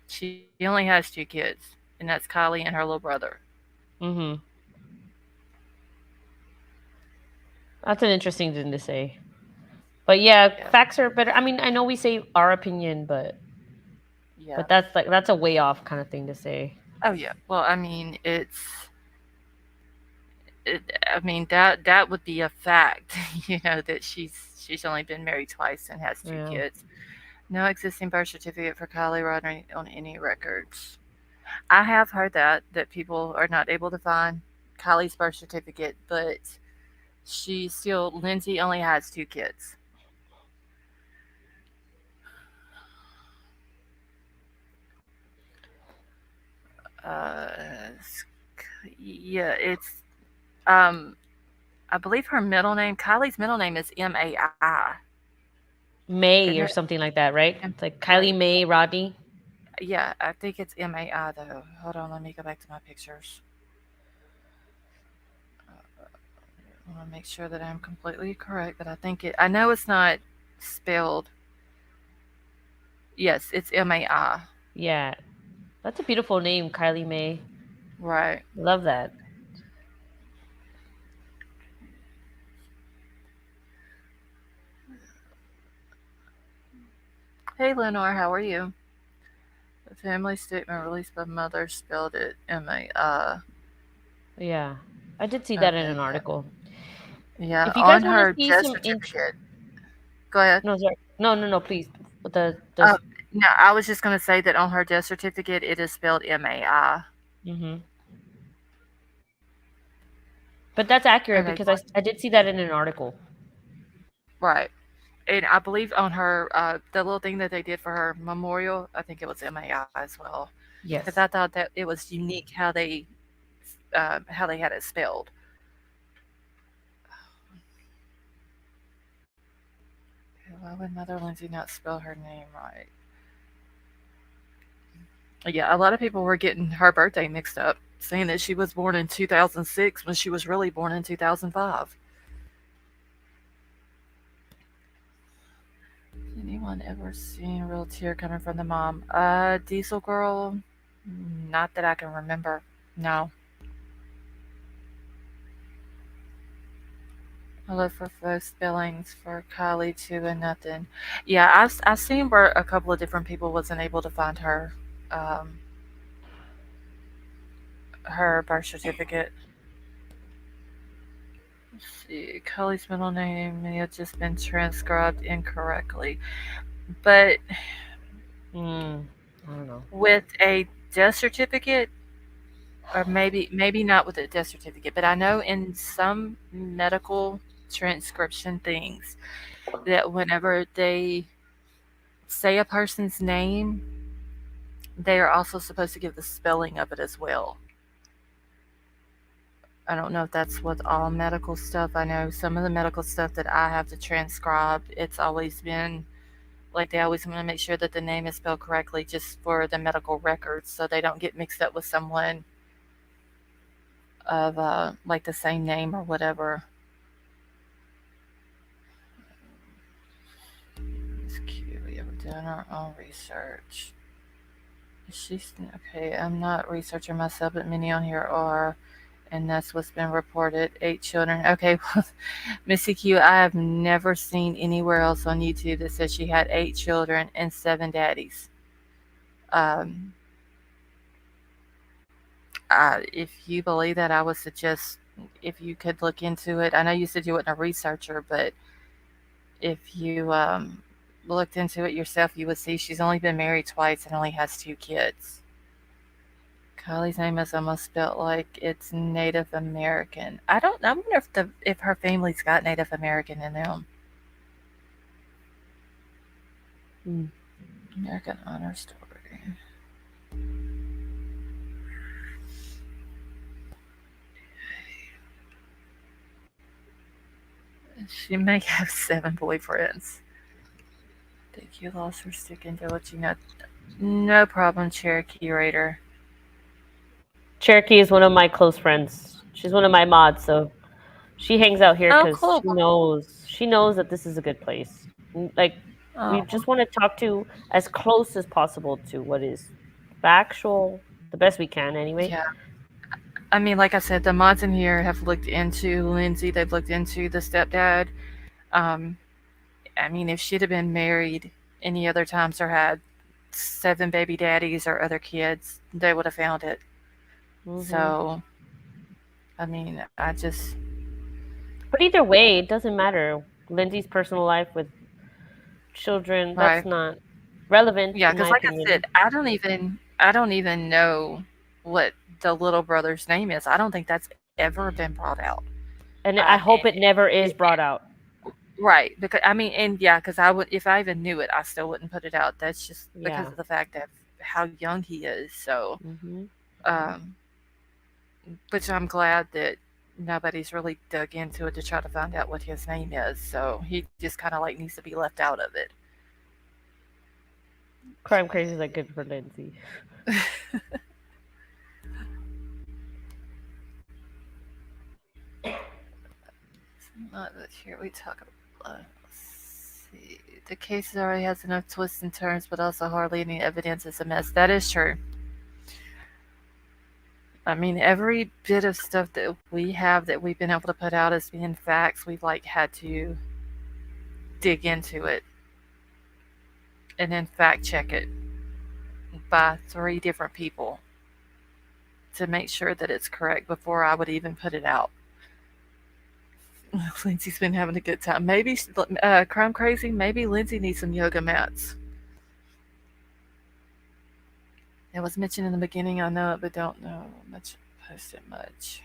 She only has 2 kids, and that's Kylie and her little brother. mm-hmm. That's an interesting thing to say. But yeah, Yeah, facts are better. I mean, I know we say our opinion, yeah. but that's a way off kind of thing to say. Oh yeah. Well, I mean, I mean that would be a fact, that she's only been married twice and has two Yeah. kids. No existing birth certificate for Kylie Rodney on any records. I have heard that people are not able to find Kylie's birth certificate, but Lindsay only has 2 kids. Uh, yeah, it's um I believe her middle name, Kylie's middle name is Mai, isn't May or it? something like that, right? M- It's like uh, Kylie May Rodney. yeah, I think it's Mai though. Hold on, let me go back to my pictures. I want to make sure that I'm completely correct, but I know it's not spelled. Yes, it's Mai. Yeah. That's a beautiful name, Kylie May. Right. Love that. Hey Lenore, how are you? The family statement released by mother spelled it Mai. Yeah. I did see that in Okay, an yeah. article. Yeah, If you guys on want to her see death some certificate. Go ahead. no, sorry. No, no, no, please. The Uh, No, I was just going to say that on her death certificate, it is spelled MAI. Hmm. But that's accurate Okay, because I did see that in an article. right. And I believe on her, the little thing that they did for her memorial, I think it was MAI as well. Because I Yes. thought that it was unique how they had it spelled. Why would Mother Lindsay not spell her name right? Yeah, a lot of people were getting her birthday mixed up, saying that she was born in 2006 when she was really born in 2005. Anyone ever seen a real tear coming from the mom? Diesel Girl? Not that I can remember. No. I look for both spellings for Kylie 2 and nothing. Yeah, I've seen where a couple of different people wasn't able to find um, her birth certificate. Let's see, Kylie's middle name may have just been transcribed incorrectly. But Mm, I don't know. with a death certificate, or maybe not with a death certificate, but I know in some medical transcription things that whenever they say a person's name, they are also supposed to give the spelling of it as well. I don't know if that's with all medical stuff. I know some of the medical stuff that I have to transcribe, it's always been like they always want to make sure that the name is spelled correctly just for the medical records so they don't get mixed up with someone of like the same name or whatever. It's cute. We ever done our own research. She's okay. I'm not researching myself, but many on here are, and that's what's been reported. 8 children. Okay, well, Missy Q, I have never seen anywhere else on YouTube that says she had 8 children and 7 daddies. Um, if you believe that, I would suggest if you could look into it. I know you said you weren't a researcher, but if you looked into it yourself, you would see she's only been married twice and only has 2 kids. Kylie's name is almost spelled like it's Native American. I don't. I wonder if her family's got Native American in them. Mm. American Honor Story. She may have 7 boyfriends. Think you lost her stick into what you know. No problem, Cherokee Raider. Cherokee is one of my close friends. She's one of my mods, so she hangs out here Oh, because cool. she knows that this is a good place. Like we Oh, just want to talk to as close as possible to what is factual, the best we can anyway. yeah. I mean, like I said, the mods in here have looked into Lindsay. They've looked into the stepdad. Um, I mean, if she'd have been married any other times or had 7 baby daddies or other kids, they would have found it. Hmm. So, I mean, I just But either way, it doesn't matter. Lindsay's personal life with children, right. that's not relevant Yeah, in my because like I said, opinion. I don't even know what the little brother's name is. I don't think that's ever been brought out. And I And hope it never it, is brought out. right, because I mean, and yeah, because I would if I even knew it, I still wouldn't put it out. That's just because Yeah. of the fact of how young he is. So, Hmm. um, which I'm glad that nobody's really dug into it to try to find out what his name is. So he just kind of like needs to be left out of it. Crime crazy is like good for Lindsay. Here we talk about. Let's see. The case already has enough twists and turns, but also hardly any evidence. It's a mess. That is true. I mean, every bit of stuff that we have that we've been able to put out as being facts, we've like had to dig into it and then fact check it by 3 different people to make sure that it's correct before I would even put it out. Lindsay's been having a good time. Maybe crime crazy. Maybe Lindsay needs some yoga mats. It was mentioned in the beginning. I know it, but don't know much. Post it much.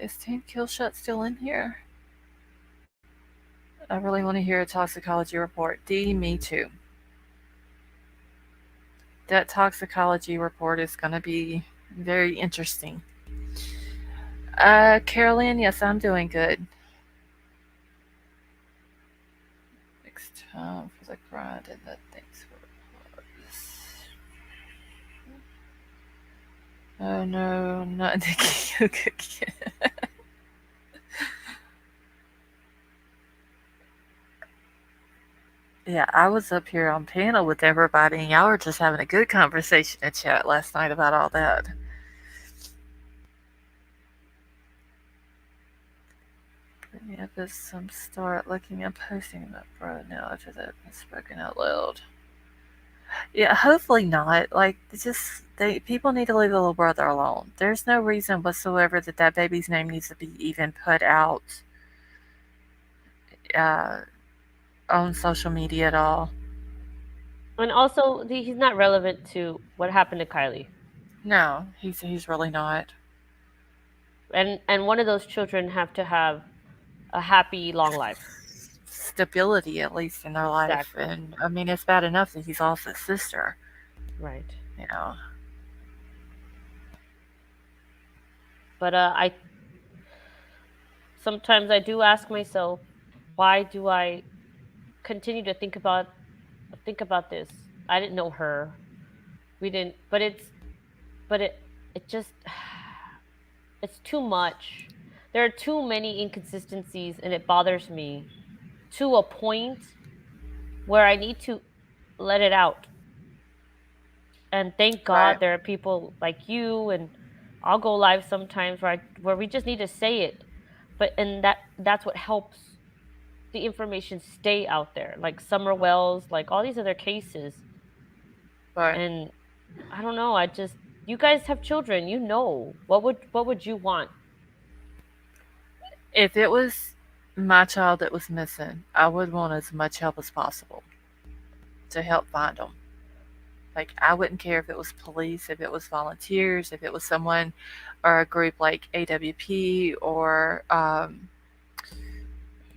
Is Team Killshot still in here? I really want to hear a toxicology report. D, me too. That toxicology report is going to be very interesting. Carolyn, yes, I'm doing good. Next time for the grind and the things for Oh no, not Nikki Yoga again. Yeah, I was up here on panel with everybody, and y'all were just having a good conversation in chat last night about all that. Yeah, but some start looking and posting about bro now after that been spoken out loud. Yeah, hopefully not. Like, it's just they people need to leave the little brother alone. There's no reason whatsoever that that baby's name needs to be even put out uh, on social media at all. And also, he's not relevant to what happened to Kylie. No, he's really not. And one of those children have to have a happy, long life. Stability at least in their life, Exactly. and I mean it's bad enough that he's lost his sister. Right. You know, But I sometimes I do ask myself, why do I continue to think about this? I didn't know her. We didn't, but it just it's too much. There are too many inconsistencies, and it bothers me to a point where I need to let it out. And thank right? God there are people like you, and I'll go live sometimes where we just need to say it. But and that's what helps the information stay out there. Like Summer Wells, like all these other cases. But And I don't know, I just you guys have children, what would you want? if it was my child that was missing, I would want as much help as possible to help find them. Like, I wouldn't care if it was police, if it was volunteers, if it was someone or a group like AWP or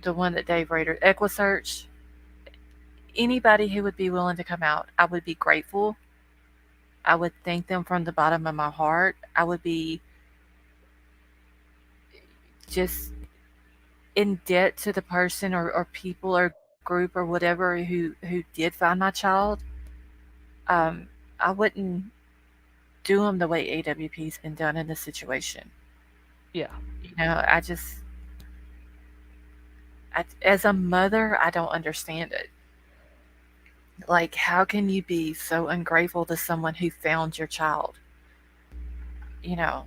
the one that Dave rated, EquiSearch. Anybody who would be willing to come out, I would be grateful. I would thank them from the bottom of my heart. I would be just in debt to the person or people or group or whatever who did find my child. Um, I wouldn't do them the way AWP's been done in this situation. Yeah. I just, as a mother, I don't understand it. Like, how can you be so ungrateful to someone who found your child? You know,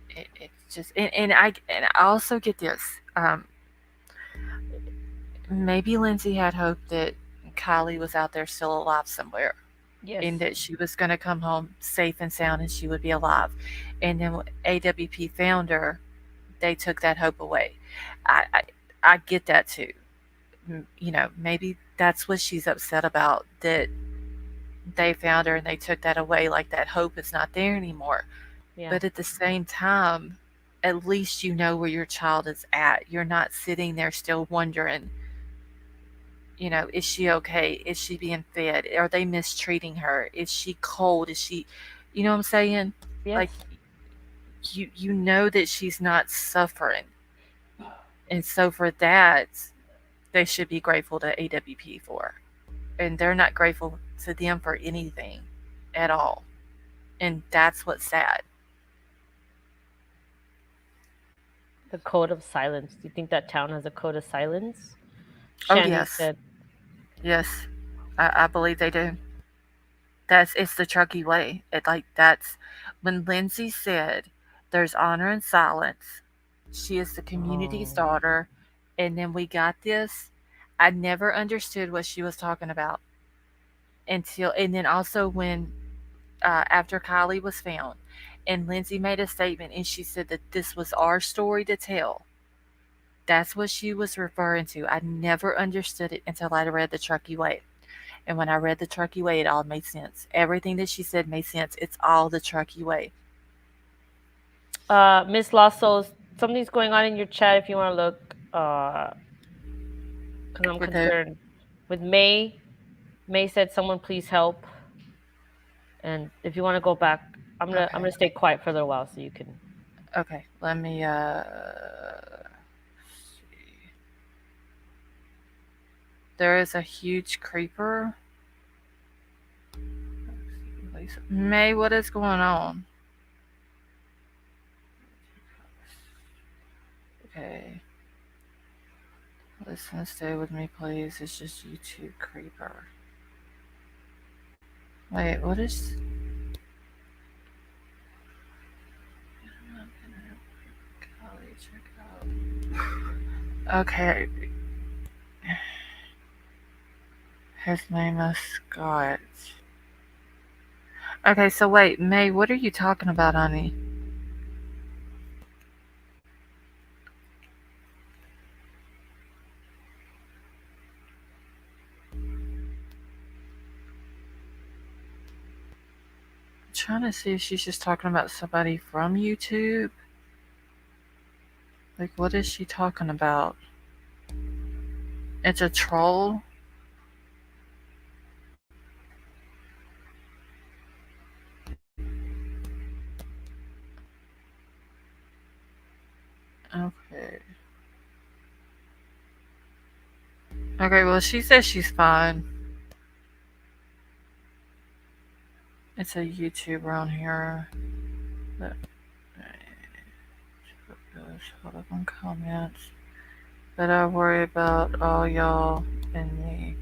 it's just, and I also get this. Maybe Lindsay had hope that Kylie was out there still alive somewhere, and Yes. that she was going to come home safe and sound, and she would be alive. And then when AWP found her, they took that hope away. I, I, I get that too. Maybe that's what she's upset about, that they found her and they took that away, like that hope is not there anymore. Yeah. But at the same time, at least you know where your child is at. You're not sitting there still wondering, is she okay? Is she being fed? Are they mistreating her? Is she cold? Is she, you know what I'm saying? Like, Yes. you know that she's not suffering. And so for that, they should be grateful to AWP for. And they're not grateful to them for anything at all. And that's what's sad. The code of silence. Do you think that town has a code of silence? Oh Shanny yes. said, Yes. I believe they do. It's the Truckee way. That's when Lindsay said there's honor in silence. She is the community's "Oh, daughter, and then we got this. I never understood what she was talking about and then also when after Kylie was found, and Lindsay made a statement and she said that this was our story to tell. That's what she was referring to. I never understood it until I read the Truckee Way. And when I read the Truckee Way, it all made sense. Everything that she said made sense. It's all the Truckee Way. Miss Lasso, something's going on in your chat if you want to look. Because I'm With who? concerned. With May, May said, "Someone please help." And if you want to go back, I'm Okay. gonna stay quiet for a little while so you can. Okay. Let me see. There is a huge creeper. May, what is going on? Okay. Listen, stay with me, please. It's just YouTube creeper. Wait, what is. Golly, check out. Okay. His name is Scott. Okay, so wait, May, what are you talking about, honey? I'm trying to see if she's just talking about somebody from YouTube. Like, what is she talking about? It's a troll? Okay. Okay, well, she says she's fine. It's a YouTuber on here. But, hold up on comments. But I worry about all y'all and me.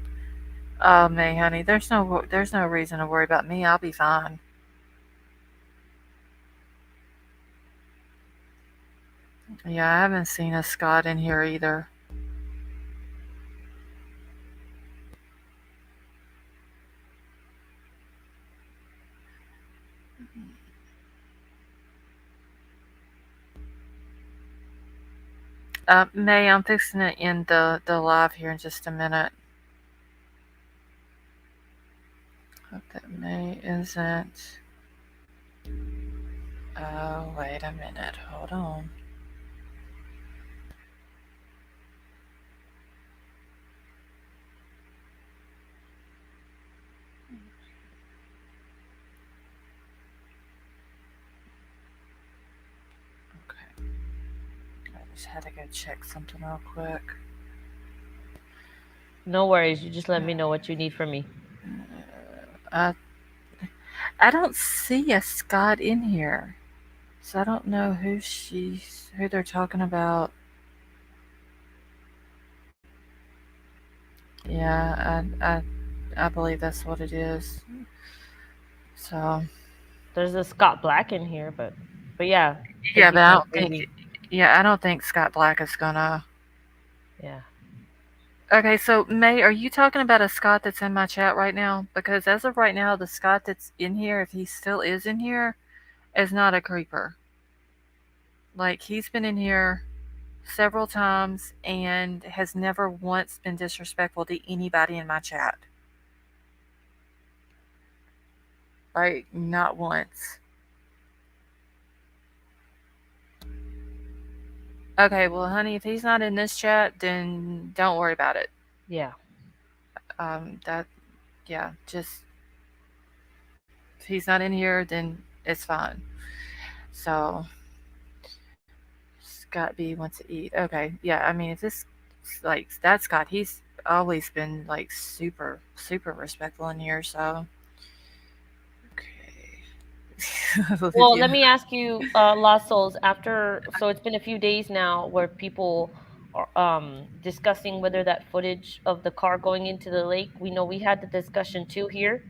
Oh, May, honey, there's no reason to worry about me. I'll be fine. Yeah, I haven't seen a Scott in here either. May, I'm fixing to end the live here in just a minute. Hope that May isn't. Oh, wait a minute. Hold on. Okay. I just had to go check something real quick. No worries. You just let me know what you need from me. Uh, I don't see a Scott in here. So I don't know who they're talking about. Yeah, I believe that's what it is. So There's a Scott Black in here, but yeah. Thank yeah, you but for I that, don't think. baby. Yeah, I don't think Scott Black is gonna. Yeah. Okay, so May, are you talking about a Scott that's in my chat right now? Because as of right now, the Scott that's in here, if he still is in here, is not a creeper. Like he's been in here several times and has never once been disrespectful to anybody in my chat. Like not once. Okay, well, honey, if he's not in this chat, then don't worry about it. Yeah. That, yeah, just if he's not in here, then it's fine. So, Scott B wants to eat. Okay, yeah, I mean, if this, like, that Scott, he's always been, like, super, super respectful in here, so. Okay. Well, Olivia. let me ask you, Lost Souls. So it's been a few days now where people are discussing whether that footage of the car going into the lake. We know we had the discussion too here.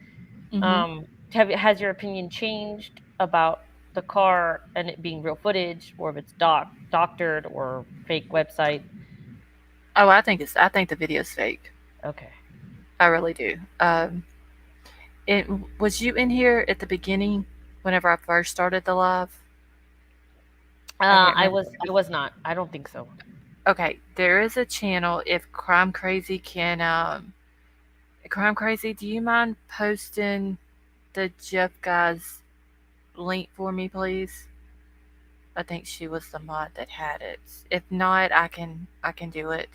Mm-hmm. Has your opinion changed about the car and it being real footage, or if it's doctored or fake website? Oh, I think the video's fake. Okay. I really do. It was you in here at the beginning whenever I first started the live? I can't remember. I was not. I don't think so. Okay, there is a channel. If Crime Crazy can, Crime Crazy, do you mind posting the Jeff guy's link for me, please? I think she was the mod that had it. If not, I can do it.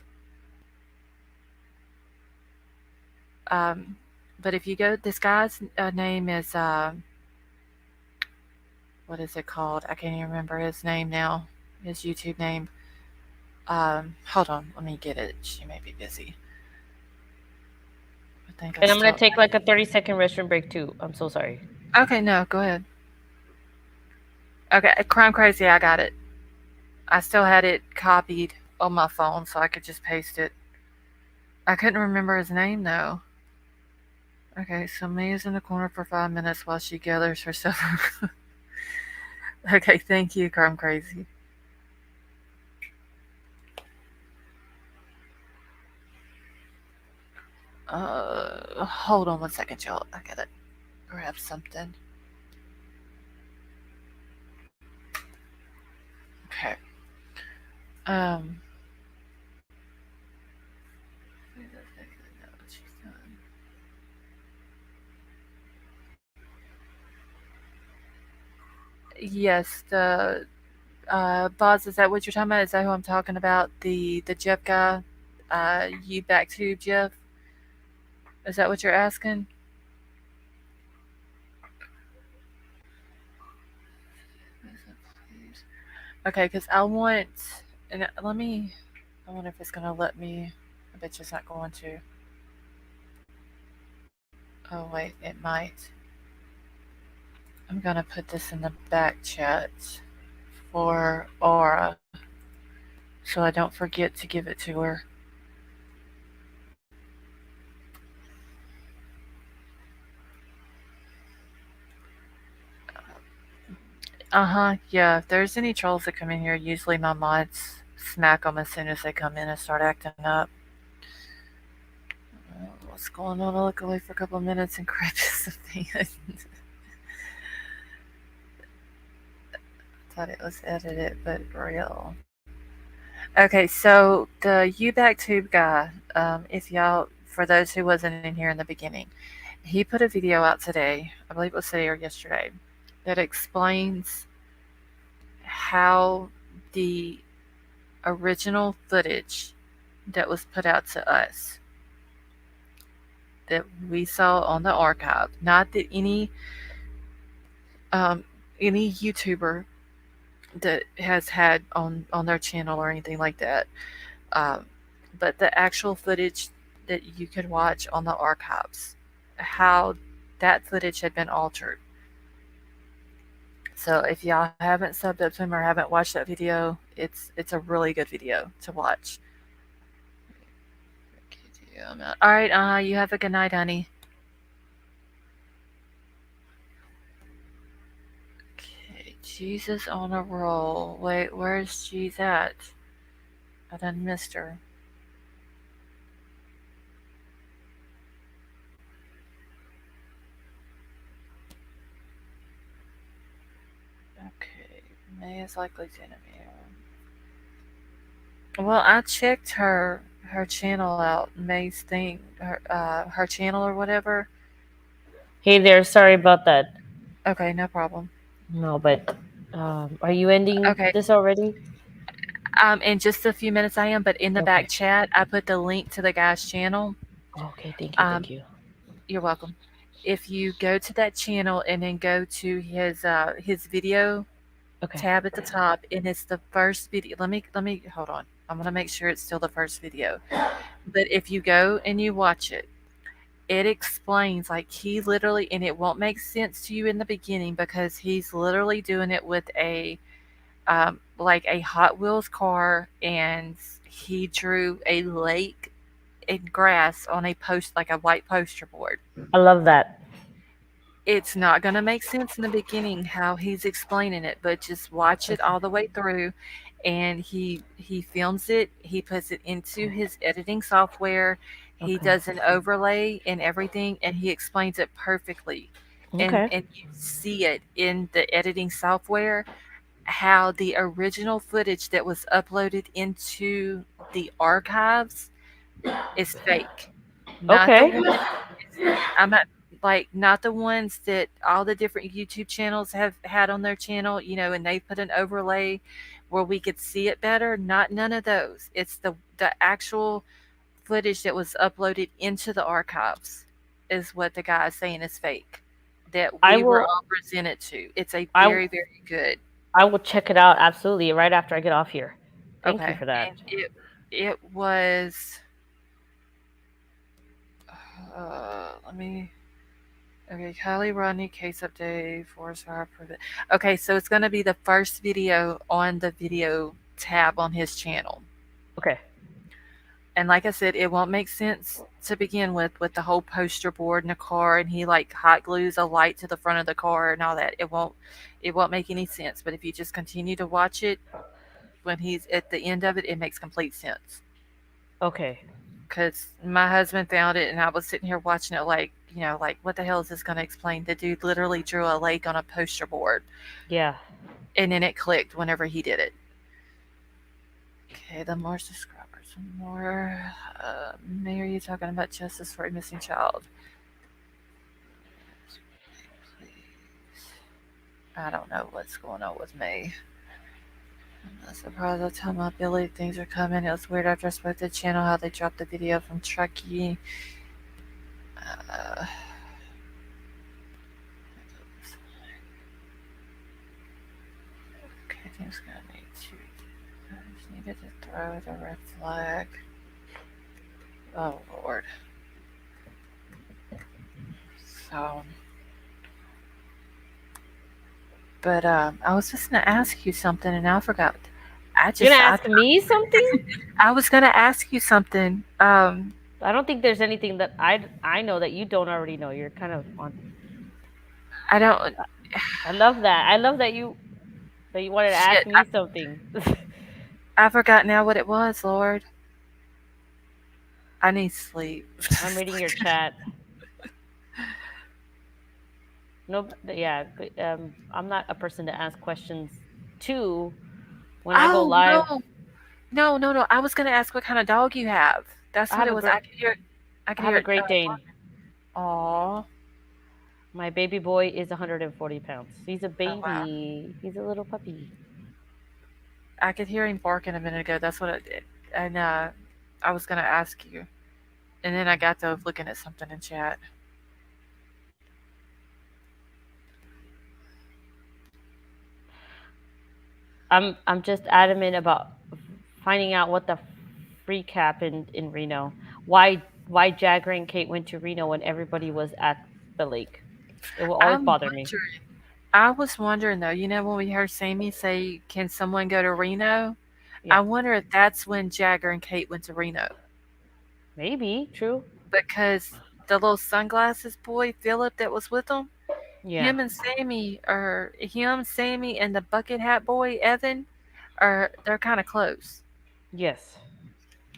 Um, but if you go, this guy's name is what is it called? I can't even remember his name now. His YouTube name. Hold on, let me get it. She may be busy. I think I And I'm gonna still. take like a 30-second restroom break too. I'm so sorry. Okay, no, go ahead. Okay, Crime Crazy, I got it. I still had it copied on my phone, so I could just paste it. I couldn't remember his name though. Okay, so Mia's in the corner for 5 minutes while she gathers herself. Okay, thank you, Crime Crazy. Hold on 1 second, y'all. I gotta grab something. Okay. Um. Yes, the Boz. Is that what you're talking about? Is that who I'm talking about? The Jeff guy. You back to Jeff? Is that what you're asking? Okay, because I want. And let me. I wonder if it's gonna let me. I bet you it's not going to. Oh wait, it might. I'm gonna put this in the back chat for Aura, so I don't forget to give it to her. Uh huh. Yeah. If there's any trolls that come in here, usually my mods smack them as soon as they come in and start acting up. What's going on? I'll look away for a couple of minutes and grab something. Thought it was edited, but real. Okay, so the UBack tube guy, if y'all, for those who wasn't in here in the beginning, he put a video out today, I believe it was today or yesterday, that explains how the original footage that was put out to us, that we saw on the archive, not that um, any YouTuber that has had on their channel or anything like that, um, but the actual footage that you could watch on the archives, how that footage had been altered. So if y'all haven't subbed up to him or haven't watched that video, it's a really good video to watch. All right, you have a good night, honey. Okay, Jesus on a roll. Wait, where's G's at? I done missed her. Okay, May is likely to enemy. Well, I checked her channel out, May's thing, her channel or whatever. Hey there, sorry about that. Okay, no problem. No, but are you ending Okay, this already? in just a few minutes I am, but in the back Okay. chat I put the link to the guy's channel. Okay, thank you, Um, thank you. you're welcome. If you go to that channel and then go to his video Okay. tab at the top, and it's the first video. Let me hold on. I'm gonna make sure it's still the first video. But if you go and you watch it, it explains, like, he literally, and it won't make sense to you in the beginning because he's literally doing it with a like a Hot Wheels car, and he drew a lake and grass on a post, like a white poster board. I love that. It's not going to make sense in the beginning how he's explaining it, but just watch it Okay. all the way through. And he films it, he puts it into his editing software, he Okay. does an overlay and everything, and he explains it perfectly. And Okay. you see it in the editing software how the original footage that was uploaded into the archives is fake. Not the Okay. one I'm not like not the ones that all the different YouTube channels have had on their channel, and they put an overlay where we could see it better. Not none of those. It's the actual footage that was uploaded into the archives is what the guy is saying is fake. That I we were will all presented to. It's a I very, very good. I will check it out absolutely right after I get off here. Thank you Okay. for that. And it was let me okay, Kylie Rodney case update, forest fire prevent. Okay, so it's going to be the first video on the video tab on his channel. Okay. And like I said, it won't make sense to begin with the whole poster board in the car and he like hot glues a light to the front of the car and all that. It won't make any sense. But if you just continue to watch it, when he's at the end of it, it makes complete sense. Okay. Because my husband found it and I was sitting here watching it like, like what the hell is this going to explain? The dude literally drew a lake on a poster board Yeah. and then it clicked whenever he did it. Okay, the more subscribers. More. Mary, are you talking about justice for a missing child? Please. I don't know what's going on with me. I'm not surprised. I tell my Billy things are coming. It was weird after I spoke to the channel how they dropped the video from Truckee. Uh, okay, I think it's gonna need to. I just needed to throw the red flag. Oh Lord. So, but I was just gonna ask you something, and now I forgot. I You're just gonna ask me something? I was gonna ask you something. I don't think there's anything that I know that you don't already know. You're kind of on. I don't. I love that. I love that you wanted to ask Shit, me something. I forgot now what it was. Lord, I need sleep. I'm reading your chat. No, yeah. I'm not a person to ask questions to when I go Oh live. no, no, no, no! I was gonna ask what kind of dog you have. I That's what have it a was. great I could hear. I I could have hear a it. Great Dane. Aw. My baby boy is 140 pounds. He's a Oh wow. baby. He's a little puppy. I could hear him barking a minute ago. That's what it did. And I was gonna ask you, and then I got to looking at something in chat. I'm just adamant about finding out what the freak happened in Reno. Why Jagger and Kate went to Reno when everybody was at the lake. It will always I'm bother me. wondering. I was wondering though. When we heard Sammy say, "Can someone go to Reno?" Yeah. I wonder if that's when Jagger and Kate went to Reno Maybe. True. because the little sunglasses boy Philip that was with them, Yeah. him, Sammy, and the bucket hat boy Evan, they're kind of close. Yes.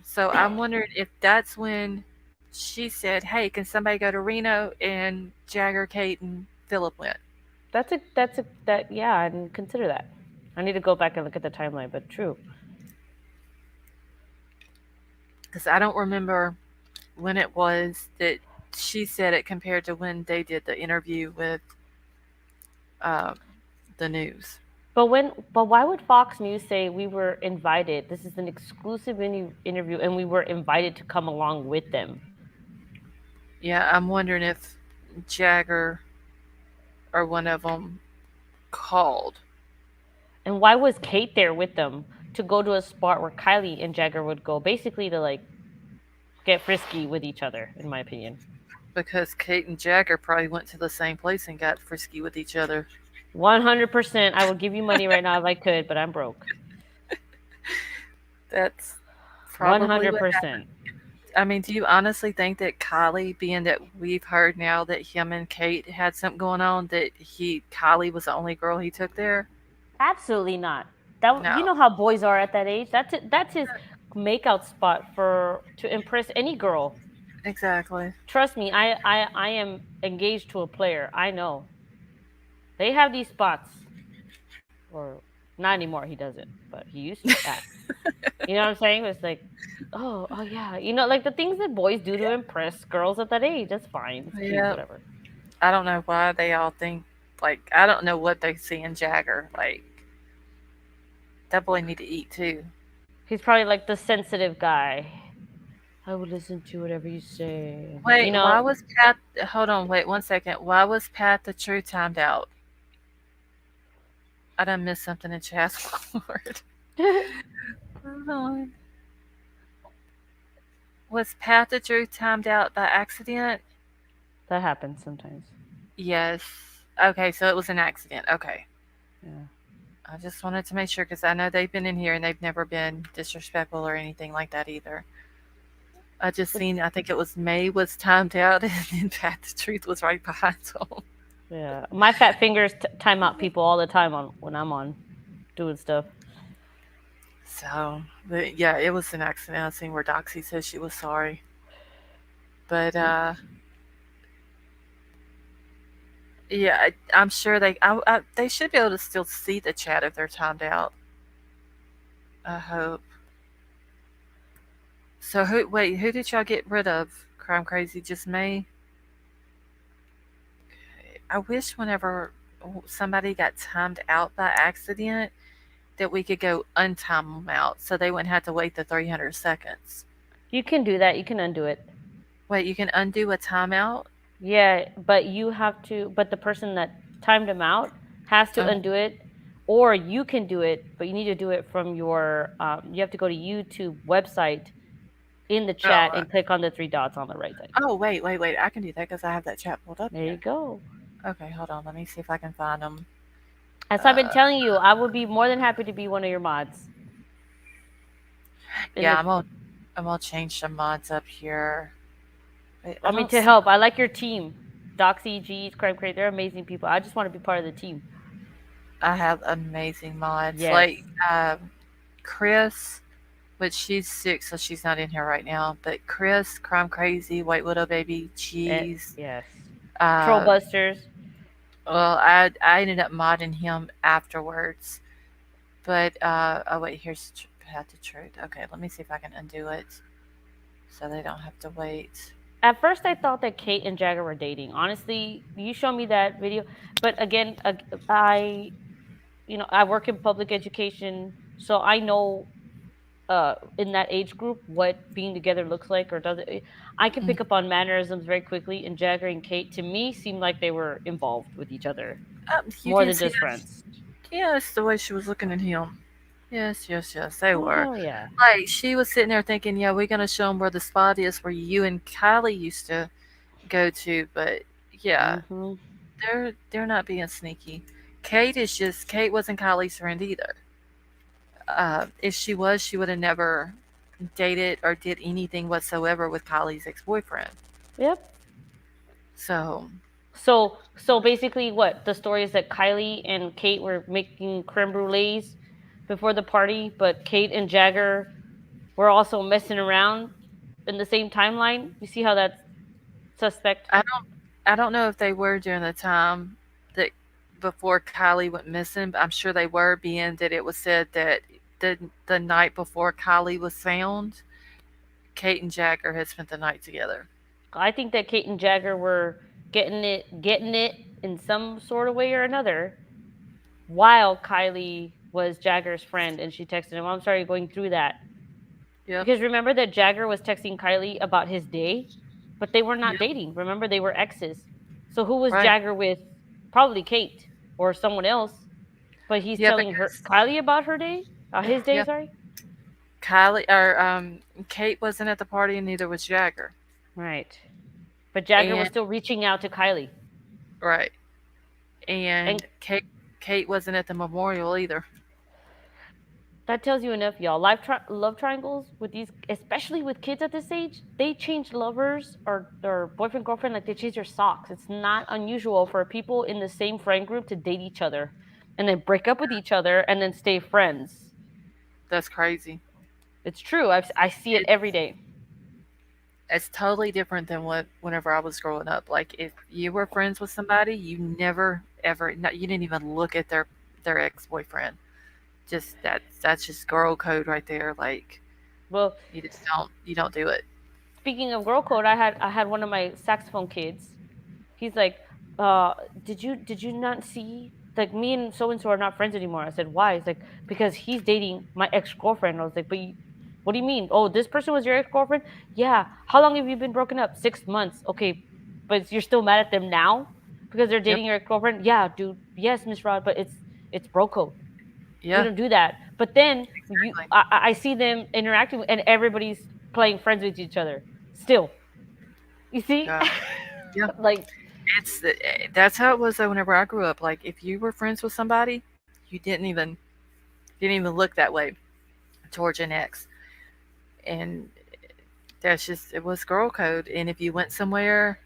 So I'm wondering if that's when she said, "Hey, can somebody go to Reno?" and Jagger, Kate, and Philip went. That yeah, I didn't consider that. I need to go back and look at the timeline, but true. Because I don't remember when it was that she said it compared to when they did the interview with um, the news. But why would Fox News say we were invited? This is an exclusive interview and we were invited to come along with them. Yeah, I'm wondering if Jagger or one of them called And why was Kate there with them to go to a spot where Kylie and Jagger would go, basically to like get frisky with each other, in my opinion. because Kate and Jagger probably went to the same place and got frisky with each other. 100%. I would give you money right now if I could, but I'm broke. That's probably what happened. 100%. I mean, do you honestly think that Kylie, being that we've heard now that him and Kate had something going on, that Kylie was the only girl he took there? Absolutely not. That No, you know how boys are at that age. That's his makeout spot for to impress any girl. exactly. Trust me, I am engaged to a player. I know. They have these spots. Or Not anymore. He doesn't, but he used to act. You know what I'm saying? It's like, oh yeah, like the things that boys do to impress girls at that age. That's fine. It's cute, Yep. whatever. I don't know why they all think like I don't know what they see in Jagger. Like that boy need to eat too. He's probably like the sensitive guy. I will listen to whatever you say. Wait, why was Pat? Hold on, wait 1 second. Why was Pat the true timed out? I done missed something in chat. Lord, hold on. Was Pat the true timed out by accident? That happens sometimes. Yes. Okay, so it was an accident. Okay. Yeah. I just wanted to make sure because I know they've been in here and they've never been disrespectful or anything like that either. I just But seen, I think it was May was timed out and then Pat the Truth was right behind him. yeah, my fat fingers time out people all the time on when I'm on doing stuff. So, but yeah, it was an accident. I seen where Doxy says she was sorry. But, yeah, I'm sure they should be able to still see the chat if they're timed out. I hope. So who did y'all get rid of? Crime Crazy, just me? I wish whenever somebody got timed out by accident that we could go untime them out so they wouldn't have to wait the 300 seconds. You can do that. You can undo it. Wait, you can undo a timeout? Yeah, but you have to. But the person that timed him out has to Uh, undo it, or you can do it. But you need to do it from your. You have to go to YouTube website in the chat oh, and click on the three dots on the right side. wait. I can do that because I have that chat pulled up There you here. go. Okay, hold on. Let me see if I can find them. As I've been Uh, telling you, I would be more than happy to be one of your mods. In yeah, the, I'm gonna change some mods up here. Wait, I I mean, don't to see. help. I like your team. Doxy, G's, Crime Crate. They're amazing people. I just want to be part of the team. I have amazing mods Yes. like Chris, which she's sick, so she's not in here right now. But Chris, Crime Crazy, White Widow Baby, Cheese. Yes. Uh, Trollbusters. well, I ended up modding him afterwards. But oh wait, here's Path to Truth. Okay, let me see if I can undo it, so they don't have to wait. At first, I thought that Kate and Jagger were dating. Honestly, you showed me that video, but again, I work in public education, so I know in that age group what being together looks like or does it. I can Mm. pick up on mannerisms very quickly, and Jagger and Kate to me seemed like they were involved with each other You more didn't than see just that? friends. Yes, the way she was looking at him. Yes, they Oh were. hell yeah. Like she was sitting there thinking, yeah, we're gonna show them where the spot is where you and Kylie used to go to, but yeah, Hmm. they're not being sneaky. Kate wasn't Kylie's friend either. If she was, she would have never dated or did anything whatsoever with Kylie's ex boyfriend. Yep. So So basically, what the story is that Kylie and Kate were making creme brulees before the party, but Kate and Jagger were also messing around in the same timeline. You see how that's suspect? I don't know if they were during the time that before Kylie went missing, but I'm sure they were, being that it was said that the night before Kylie was found, Kate and Jagger had spent the night together. I think that Kate and Jagger were getting it in some sort of way or another, while Kylie was Jagger's friend, and she texted him, "I'm sorry, going through that." Yep. Because remember that Jagger was texting Kylie about his day, but they were not Yep. dating. Remember, they were exes. So who was Right. Jagger with? Probably Kate or someone else. But he's Yeah, telling her because Kylie about her day, his day. yeah, Sorry. Kylie or Kate wasn't at the party, and neither was Jagger. Right. But Jagger was And still reaching out to Kylie. right, And and Kate wasn't at the memorial either. that tells you enough, y'all. Love triangles with these, especially with kids at this age, they change lovers or boyfriend girlfriend like they change their socks. It's not unusual for people in the same friend group to date each other, and then break up with each other and then stay friends. That's crazy. It's true. I see it It, every day. it's totally different than what whenever I was growing up. Like if you were friends with somebody, you never ever, no, you didn't even look at their ex boyfriend. Just that's just girl code right there. Like Well, you don't do it. speaking of girl code, I had one of my saxophone kids. He's like, did you not see, like, me and so are not friends anymore? I said, why? He's like, because he's dating my ex girlfriend. I was like, but what do you mean? Oh, this person was your ex girlfriend? Yeah. How long have you been broken up? 6 months. Okay, but you're still mad at them now because they're Yep. dating your ex girlfriend? Yeah, dude. Yes, Miss Rod, but it's bro code. We Yeah. don't do that. But then Exactly. I see them interacting and everybody's playing friends with each other still. You see, Yeah. Yeah. like, That's how it was though whenever I grew up. Like if you were friends with somebody, you didn't even look that way towards an ex. And that's just it was girl code. And if you went somewhere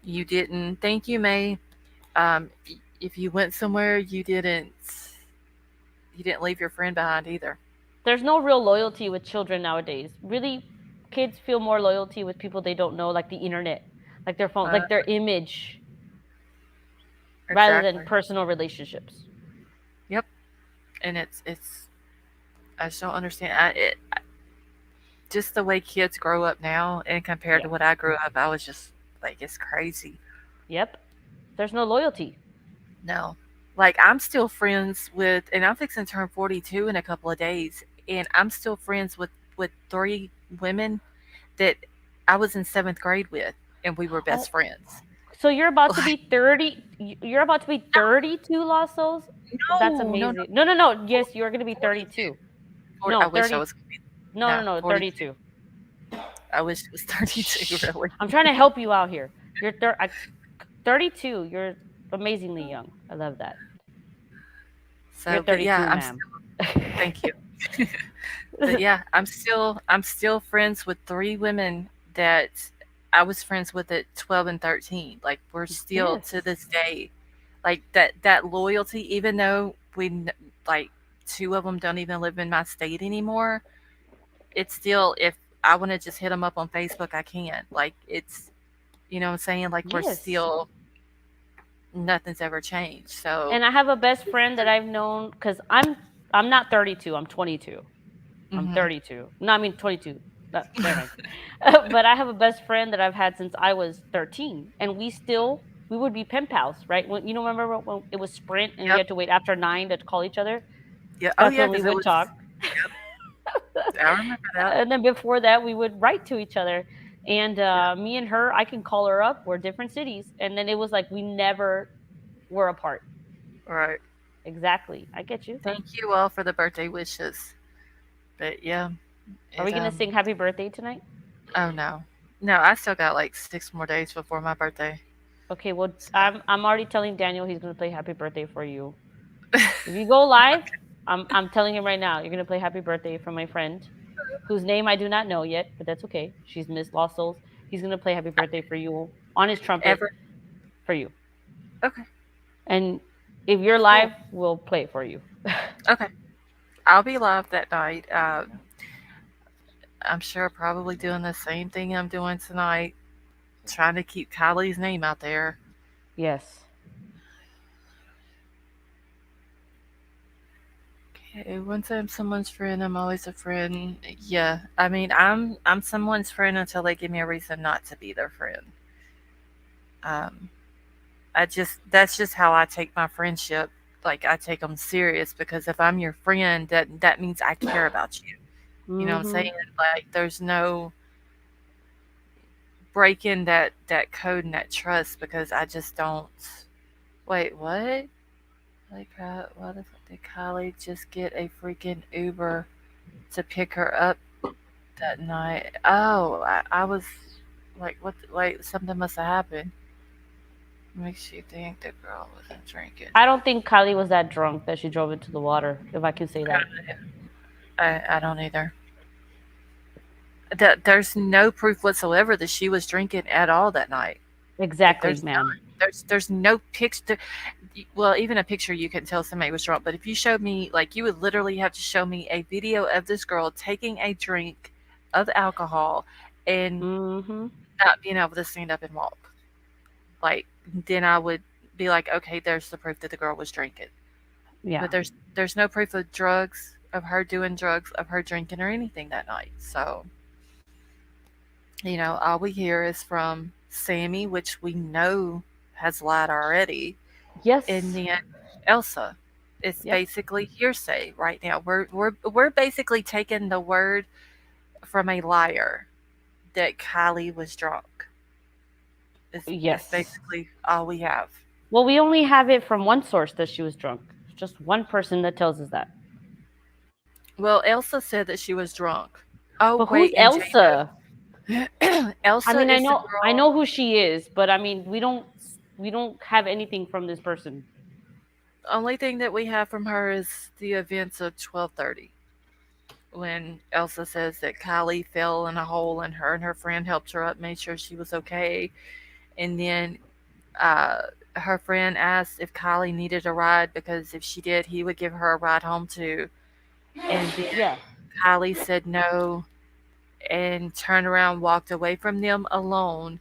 you didn't think you may, if you went somewhere you didn't leave your friend behind either. there's no real loyalty with children nowadays. Really, kids feel more loyalty with people they don't know, like the internet, like their phone, Uh, like their image, rather than exactly. personal relationships. Yep. And it's I just don't understand. Just the way kids grow up now, and compared Yeah. to what I grew up, I was just like, it's crazy. Yep. There's no loyalty. No, like I'm still friends with, and I'm fixing to turn 42 in a couple of days, and I'm still friends with three women that I was in seventh grade with, and we were best Oh, friends. so you're about to Like, be 30. You're about to be 32, Lost Souls. That's no, amazing. No, no, no. Yes, you're gonna be 42. 32. 40, I No, wish I 30. was gonna be, No, no, no, no. 42. 32. I wish it was 32, Shh. really. I'm trying to help you out here. You're 32. You're amazingly young. I love that. You're But yeah, 32, ma'am. thank you. But yeah, I'm still friends with three women that I was friends with at 12 and 13. Like we're still to Yes. this day like that loyalty, even though like two of them don't even live in my state anymore. It's still, if I want to just hit them up on Facebook, I can. Like it's, you know what I'm saying? Like we're Yes. still, nothing's ever changed. So, And I have a best friend that I've known because I'm not 32. I'm 22. I'm hmm 32. No, I mean 22. Never mind. But I have a best friend that I've had since I was 13, and we would be pen pals, right? When you know, remember when it was Sprint and you yep, had to wait after 9 to call each other? yeah, oh That's yeah, when we because it would was, talk. yep, I remember that. And then before that, we would write to each other. And Yeah, me and her, I can call her up. We're different cities, and then it was like we never were apart. all right. Exactly. I get you. Thank you all for the birthday wishes. But yeah, Are we it gonna sing happy birthday tonight? oh no. No, I still got like 6 more days before my birthday. Okay, well, So, I'm already telling Daniel he's gonna play happy birthday for you. If you go live, I'm telling him right now, you're gonna play happy birthday for my friend, whose name I do not know yet, but that's okay. She's Miss Lost Souls. He's gonna play happy birthday for you on his trumpet ever for you. okay, And if you're cool. live, we'll play it for you. Okay. I'll be live that night. I'm sure probably doing the same thing I'm doing tonight, trying to keep Kylie's name out there. Yes. Okay, once I'm someone's friend, I'm always a friend. Yeah, I mean, I'm someone's friend until they give me a reason not to be their friend. Um, I just that's just how I take my friendship. Like I take them serious because if I'm your friend, that means I care about you. You know what I'm Mm-hmm. saying? Like there's no breaking that code and that trust because I just don't. Wait, what? Like, why the fuck did Kylie just get a freaking Uber to pick her up that night? Oh, I was like, what? Wait, something must have happened. Makes you think the girl wasn't drinking. I don't think Kylie was that drunk that she drove into the water, if I can say that. I don't either. There's no proof whatsoever that she was drinking at all that night. Like Exactly, there's ma'am. none. There's no picture. Well, even a picture you can tell somebody was drunk. But if you showed me, like, you would literally have to show me a video of this girl taking a drink of alcohol and Mm-hmm. not being able to stand up and walk. Like, then I would be like, okay, there's the proof that the girl was drinking. Yeah. but there's no proof of drugs, of her doing drugs, of her drinking or anything that night. So, all we hear is from Sammy, which we know has lied already, and Yes. then Elsa. It's Yep. basically hearsay right now. We're basically taking the word from a liar that Kylie was drunk. Is Yes. basically all we have. Well, we only have it from one source that she was drunk. It's just one person that tells us that. Well, Elsa said that she was drunk. Oh But who's wait, and Elsa? Jane. I Elsa mean, I is the know I girl. know who she is, but I mean, we don't have anything from this person. Only thing that we have from her is the events of 12:30, when Elsa says that Kylie fell in a hole and her friend helped her up, made sure she was okay, and then uh, her friend asked if Kylie needed a ride because if she did, he would give her a ride home too. And then Yeah. Kylie said no and turned around, walked away from them alone.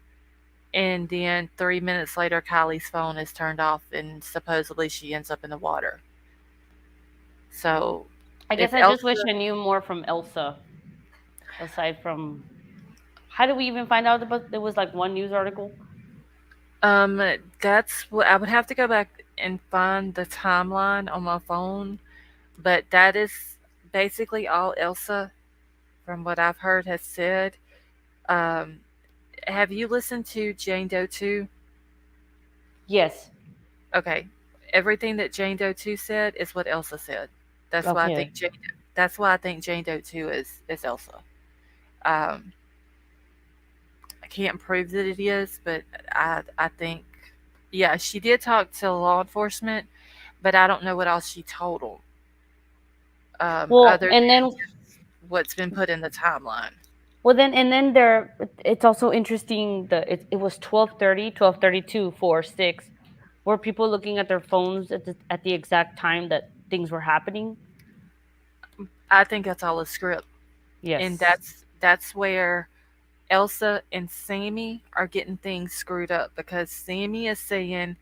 And then 3 minutes later, Kylie's phone is turned off, and supposedly she ends up in the water. So, I guess if I just wish Elsa, I knew more from Elsa aside from how did we even find out about there was like one news article? um, that's what I would have to go back and find the timeline on my phone, but that is basically all Elsa, from what I've heard, has said. Um, have you listened to Jane Doe 2? Yes. Okay. Everything that Jane Doe 2 said is what Elsa said. That's why I Okay. think Jane Doe 2 is Elsa. Um, I can't prove that it is, but I think yeah, she did talk to law enforcement, but I don't know what else she told them, Well, other and than then what's been put in the timeline. there it's also interesting that it was 12:30, 12:32 for 6. Were people looking at their phones at the exact time that things were happening? I think that's all a script, and Yes. that's where Elsa and Sammy are getting things screwed up because Sammy is saying,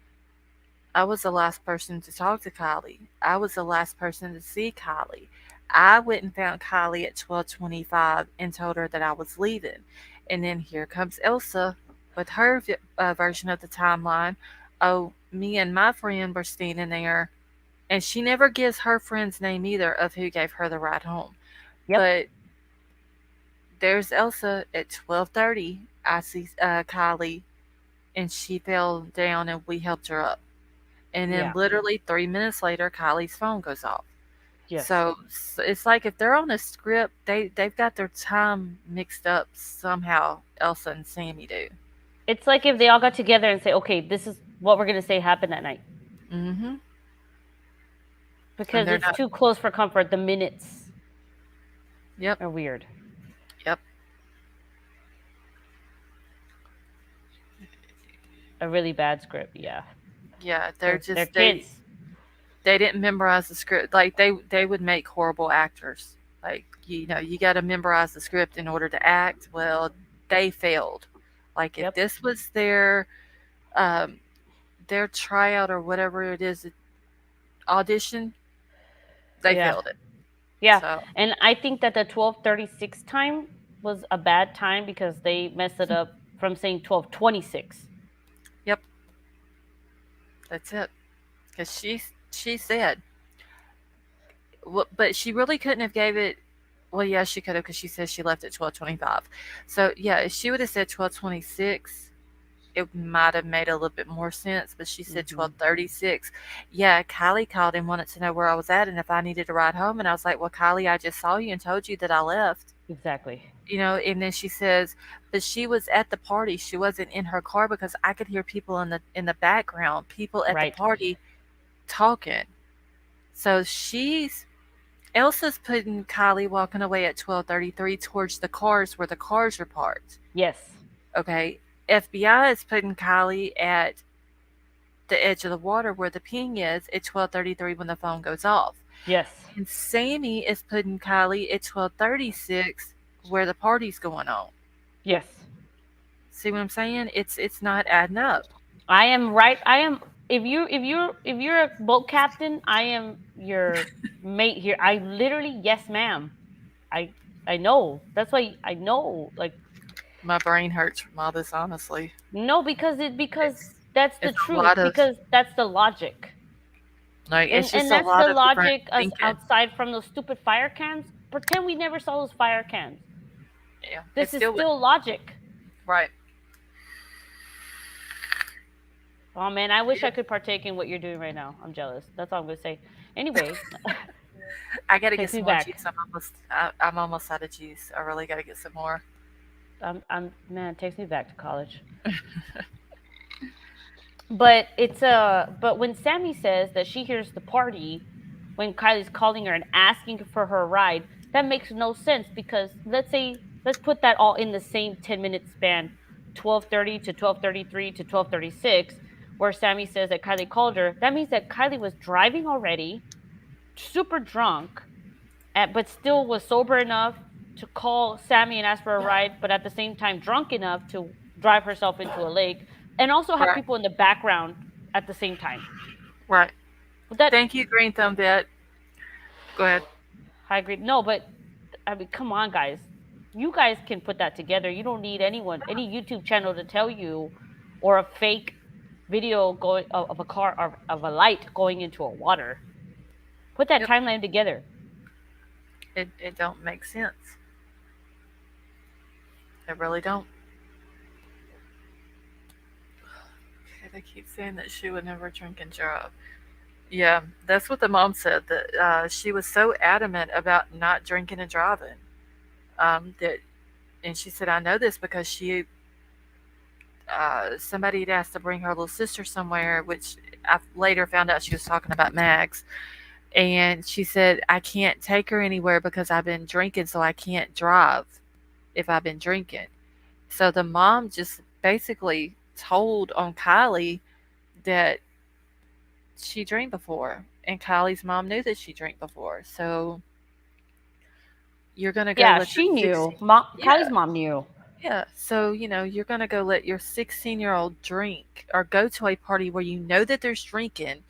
I was the last person to talk to Kylie. I was the last person to see Kylie. I went and found Kylie at 12:25 and told her that I was leaving. And then here comes Elsa with her version of the timeline. Oh, me and my friend were standing there, and she never gives her friend's name either of who gave her the ride home. Yep. But there's Elsa at 12:30. I see Kylie, and she fell down, and we helped her up. And then Yeah. literally 3 minutes later, Kylie's phone goes off. Yes. So it's like if they're on a script, they've got their time mixed up somehow. Elsa and Sammy do. It's like if they all got together and say, "Okay, this is what we're going to say happened that night." Mm-hmm. And Because they're it's not. too close for comfort. The minutes Yep. are weird. Yep. A really bad script, yeah. Yeah. They're They're just they kids. they didn't memorize the script. Like they would make horrible actors. Like you got to memorize the script in order to act. Well, they failed. Like if Yep. this was um their tryout or whatever it is, audition, they Yeah. failed it. Yeah. So, And I think that the 12:36 time was a bad time because they messed it up from saying 12:26. yep, that's it. Because she said, well, but she really couldn't have gave it. Well, yeah, she could have because she says she left at 12:25. So yeah, if she would have said 12:26, it might have made a little bit more sense. But she said Hmm. 12:36. Yeah, Kylie called and wanted to know where I was at and if I needed a ride home, and I was like, well, Kylie, I just saw you and told you that I left. Exactly. And then she says, but she was at the party, she wasn't in her car because I could hear people in the background, people at the Right. party talking. So she's Elsa's putting Kylie walking away at 12:33 towards the cars where the cars are parked. Yes. Okay, FBI is putting Kylie at the edge of the water where the ping is at 12:33 when the phone goes off. Yes. And Sammy is putting Kylie at 12:36 where the party's going on. Yes. See what I'm saying? It's not adding up. I am right. I am. if you're a boat captain, I am your mate here. I literally, yes, ma'am. I I know. That's why I know. Like, My brain hurts from all this, honestly. no, because It's that's the it's a truth. lot of Because that's the logic, like it's and just a that's lot the of different logic. Us thinking. outside from those stupid fire cans. Pretend we never saw those fire cans. Yeah, it This is still would still logic. right. Oh man, I wish I could partake in what you're doing right now. I'm jealous. That's all I'm gonna say. Anyway, I gotta get takes me some more back. juice. I'm almost out of juice. I really gotta get some more. I'm man, it takes me back to college. But when Sammy says that she hears the party when Kylie's calling her and asking for her ride, that makes no sense because let's put that all in the same 10-minute span, 12:30 to 12:33 to 12:36, where Sammy says that Kylie called her. That means that Kylie was driving already, super drunk, but still was sober enough to call Sammy and ask for a ride, but at the same time drunk enough to drive herself into a lake, and also have Right, people in the background at the same time. right. But that Thank you, Green Thumb Vet. Go ahead. I agree. No, but I mean, come on, guys. You guys can put that together. You don't need any YouTube channel to tell you, or a fake video going of a car of a light going into a water. Put that Yep. timeline together. It don't make sense. It really don't. Okay, they keep saying that she would never drink and drive. Yeah, that's what the mom said. That she was so adamant about not drinking and driving. That, and she said, I know this because she somebody had asked to bring her little sister somewhere, which I later found out she was talking about Mags. And she said, I can't take her anywhere because I've been drinking, so I can't drive if I've been drinking. So the mom just basically told on Kylie that she drank before, and Kylie's mom knew that she drank before. So you're gonna go Yeah, let your she knew. 16, Kylie's yeah, mom knew. yeah. So you're gonna go let your 16-year-old drink or go to a party where you know that there's drinking,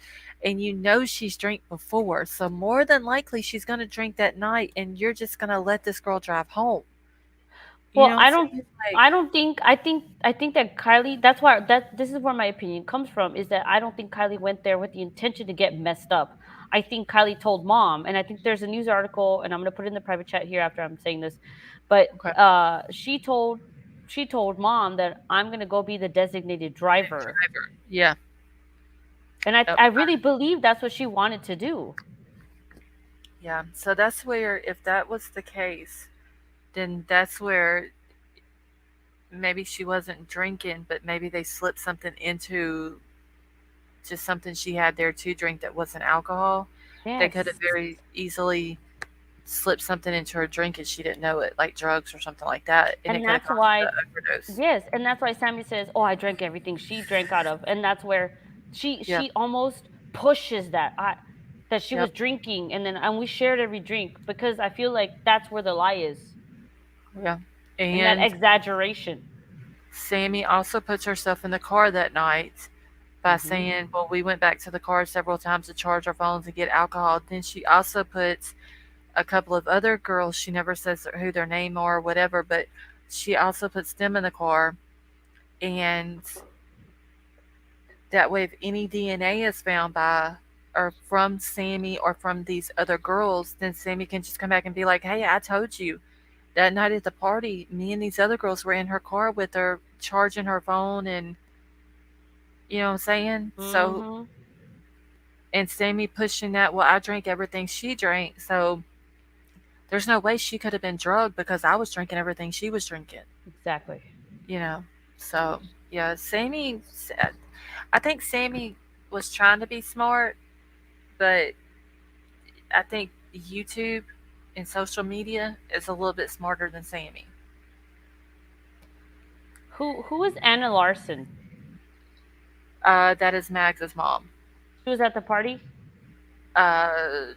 and you know she's drank before. So more than likely she's gonna drink that night, and you're just gonna let this girl drive home. You Well, know what I'm saying? Like, I don't think I think that Kylie, that's why that this is where my opinion comes from, is that I don't think Kylie went there with the intention to get messed up. I think Kylie told mom, and I think there's a news article, and I'm going to put it in the private chat here after I'm saying this, but okay, she told mom that I'm going to go be the designated driver. driver. Yeah. And Yep. I really believe that's what she wanted to do. Yeah. So that's where, if that was the case, then that's where maybe she wasn't drinking, but maybe they slipped something into just something she had there to drink that wasn't alcohol. They could have Yes. very easily slipped something into her drink and she didn't know it, like drugs or something like that, and it And could have that's caused the why overdose. Yes, and that's why Sammy says, "Oh, I drank everything she drank out of," and that's where Yeah. she almost pushes that she was Yep. drinking, and we shared every drink because I feel like that's where the lie is, Yeah. and that And exaggeration. Sammy also puts herself in the car that night by Hmm. saying, well, we went back to the car several times to charge our phones and get alcohol. Then she also puts a couple of other girls, she never says who their name are or whatever, but she also puts them in the car. And that way, if any DNA is found by or from Sammy or from these other girls, then Sammy can just come back and be like, hey, I told you that night at the party, me and these other girls were in her car with her, charging her phone, and you know what I'm saying? So, Hmm. and Sammy pushing that, well, I drank everything she drank, so there's no way she could have been drugged because I was drinking everything she was drinking, Exactly. you know? So, yeah, I think Sammy was trying to be smart, but I think YouTube and social media is a little bit smarter than Sammy. Who is Anna Larson? That is Mags's mom. She was at the party, Uh,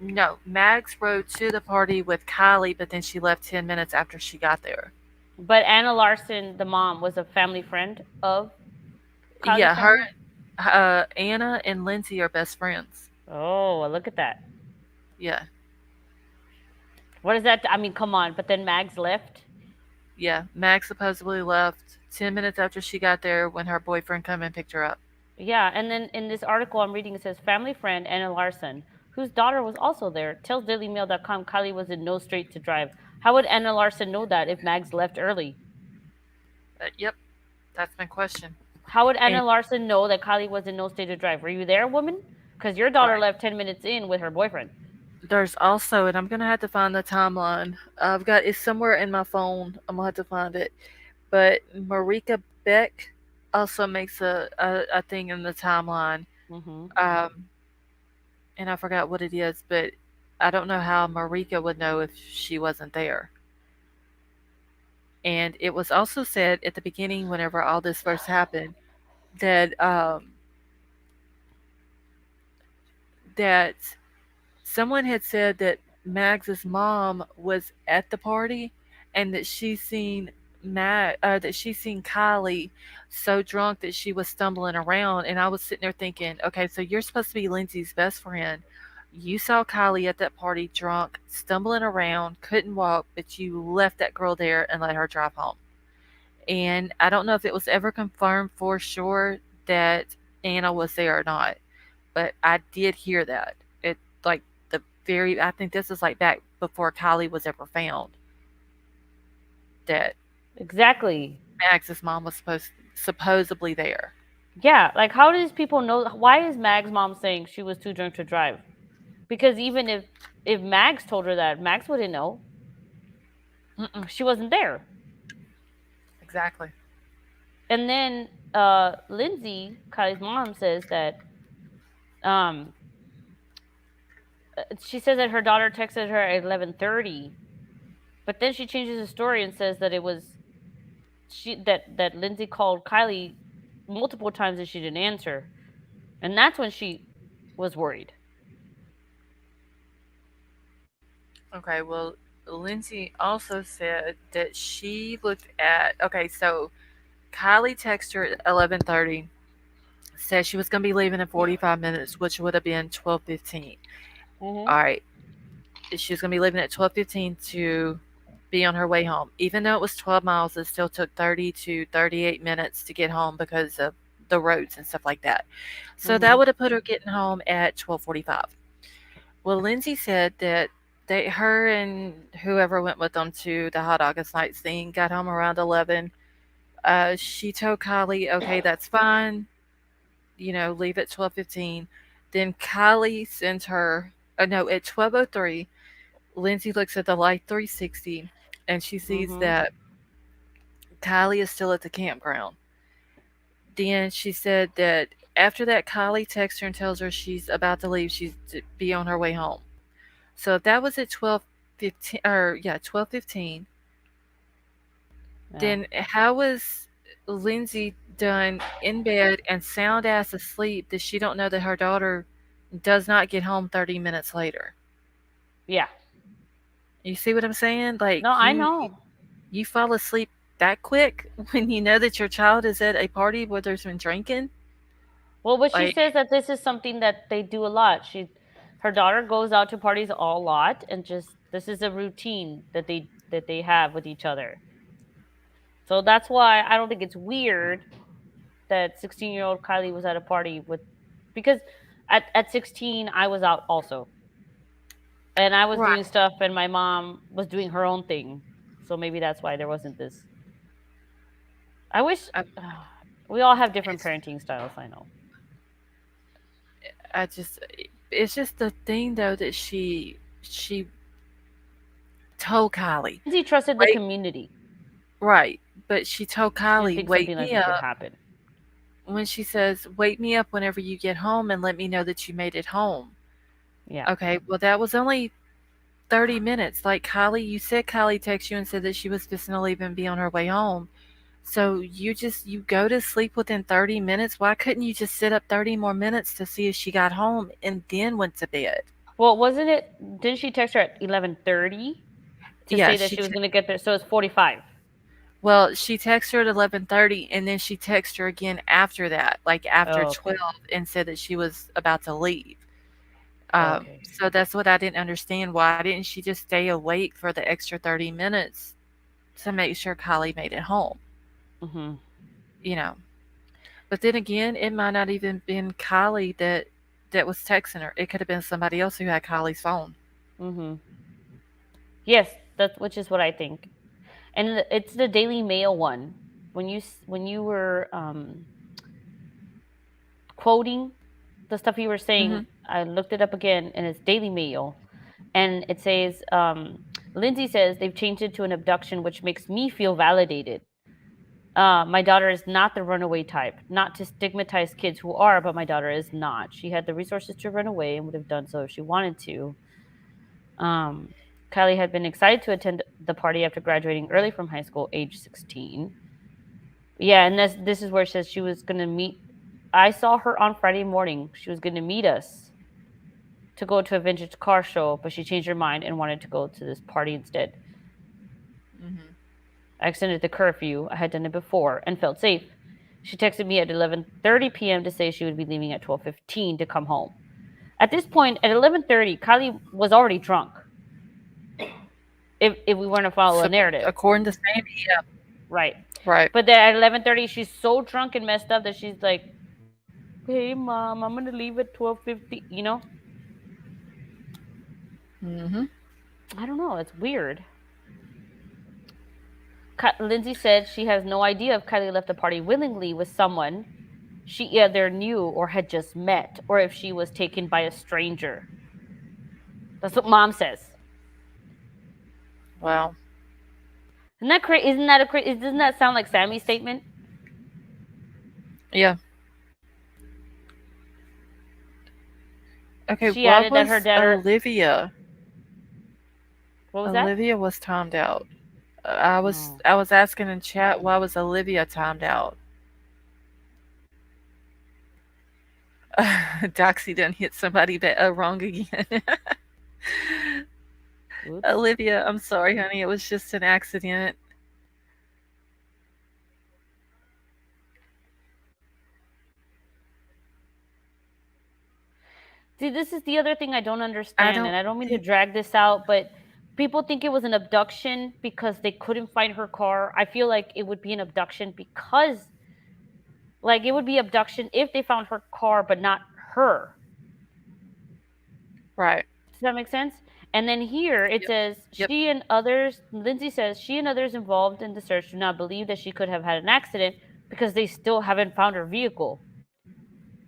no, Mags rode to the party with Kylie, but then she left 10 minutes after she got there. but Anna Larson, the mom, was a family friend of Kylie's Yeah, her family. Anna and Lindsay are best friends. Oh, look at that. Yeah, What is that? I mean, come on. But then Mags left. yeah. Max supposedly left 10 minutes after she got there when her boyfriend come and picked her up. Yeah, and then in this article I'm reading, it says family friend Anna Larson, whose daughter was also there, tells DailyMail.com Kylie was in no state to drive. How would Anna Larson know that if Mags left early? Yep, that's my question. How would And Anna Larson know that Kylie was in no state to drive? Were you there, woman? Because your daughter right, left 10 minutes in with her boyfriend. there's also, and I'm gonna have to find the timeline. I've got it's somewhere in my phone. I'm gonna have to find it. But Marika Beck also makes a thing in the timeline. Mm-hmm. Um, and I forgot what it is, but I don't know how Marika would know if she wasn't there. And it was also said at the beginning, whenever all this first happened, that that someone had said that Mags's mom was at the party, and that she seen Kylie so drunk that she was stumbling around. And I was sitting there thinking, okay, so you're supposed to be Lindsay's best friend. You saw Kylie at that party drunk, stumbling around, couldn't walk, but you left that girl there and let her drive home. And I don't know if it was ever confirmed for sure that Anna was there or not, but I did hear that. It like I think this is like back before Kylie was ever found, that Exactly. Max's mom was supposedly there. Yeah, like how do these people know? Why is Mag's mom saying she was too drunk to drive? Because even if Mags told her that, Mags wouldn't know. Mm-mm, She wasn't there. exactly. And then Lindsay, Kylie's mom, says that um, she says that her daughter texted her at 11:30, but then she changes the story and says that it was that Lindsay called Kylie multiple times and she didn't answer, and that's when she was worried. Okay, well, Lindsay also said that she looked at. Okay, so Kylie texted her at 11:30, said she was going to be leaving in 45 minutes, which would have been 12:15. Mm-hmm. All right, she was going to be leaving at 12:15 to be on her way home. Even though it was 12 miles, it still took 30 to 38 minutes to get home because of the roads and stuff like that. So Mm-hmm. that would have put her getting home at 12:45. Well, Lindsay said that her and whoever went with them to the hot August night thing got home around 11. She told Kylie, "Okay, that's fine. Leave at 12:15." Then Kylie sends her. No, at 12:03, Lindsay looks at the Life 360, and she sees Mm-hmm. that Kylie is still at the campground. Then she said that after that, Kylie texts her and tells her she's about to leave. She's to be on her way home. So if that was at 12:15, or yeah, 12:15, Yeah. then how was Lindsay done in bed and sound ass asleep that she don't know that her daughter does not get home 30 minutes later? Yeah. You see what I'm saying? No, Like I you know. you fall asleep that quick when you know that your child is at a party where there's been drinking? Well, but she Like, says that this is something that they do a lot. Her daughter goes out to parties a lot, and just this is a routine that they have with each other. So that's why I don't think it's weird that 16-year-old Kylie was at a party with, because at 16 I was out also, and I was right. doing stuff, and my mom was doing her own thing. So maybe that's why there wasn't this. I wish I, we all have different it's, parenting styles. I know. I just, it's just the thing though that she told Kylie, Lindsay trusted the wait, community. right, but she told She didn't Kylie, think wake something like me this would up happen. when she says, wake me up whenever you get home and let me know that you made it home. Yeah. Okay, well, that was only 30 minutes. Like Kylie, you said Kylie texted you and said that she was fixing to leave and be on her way home. So you go to sleep within 30 minutes. Why couldn't you just sit up 30 more minutes to see if she got home and then went to bed? Well, wasn't it? Didn't she text her at 11:30 to Yeah, say that she she was going to get there? So it's 45. Well, she texted her at 11:30, and then she texted her again after that, like after Oh, okay. 12, and said that she was about to leave. Okay. So that's what I didn't understand. Why didn't she just stay awake for the extra 30 minutes to make sure Kylie made it home? Mhm. You know. But then again, it might not even been Kylie that was texting her. It could have been somebody else who had Kylie's phone. Mhm. Yes, that's which is what I think. And it's the Daily Mail one. When you were quoting the stuff you were saying, Mhm. I looked it up again, and it's Daily Mail, and it says Lindsay says they've changed it to an abduction, which makes me feel validated. My daughter is not the runaway type. Not to stigmatize kids who are, but my daughter is not. She had the resources to run away and would have done so if she wanted to. Um, Kylie had been excited to attend the party after graduating early from high school, age 16. Yeah, and this is where it says she was going to meet. I saw her on Friday morning. She was going to meet us to go to a vintage car show, but she changed her mind and wanted to go to this party instead. Mhm. I extended the curfew. I had done it before and felt safe. She texted me at 11:30 p.m. to say she would be leaving at 12:15 to come home. At this point, at 11:30, Kylie was already drunk. If we weren't to follow a So narrative, according to Sammy, yeah, right? right. But then at 11:30, she's so drunk and messed up that she's like, "Hey, mom, I'm gonna leave at 12:50." You know, Mhm. I don't know. It's weird. Lindsay said she has no idea if Kylie left the party willingly with someone she either knew or had just met, or if she was taken by a stranger. That's what mom says. Wow. Isn't that crazy? Isn't that a crazy? Doesn't that sound like Sammy's statement? Yeah. Okay, She what added that her was daughter. Olivia? What was that? Olivia was timed out. Oh, I was asking in chat why was Olivia timed out? Doxy done hit somebody wrong again. oops. Olivia, I'm sorry, honey. It was just an accident. See, this is the other thing I don't I understand, don't and I don't mean to think. drag this out, but people think it was an abduction because they couldn't find her car. I feel like it would be an abduction because, like, it would be abduction if they found her car, but not her. Right. Does that make sense? And then here it Yep. says Yep. she and others, Lindsay says she and others involved in the search do not believe that she could have had an accident because they still haven't found her vehicle.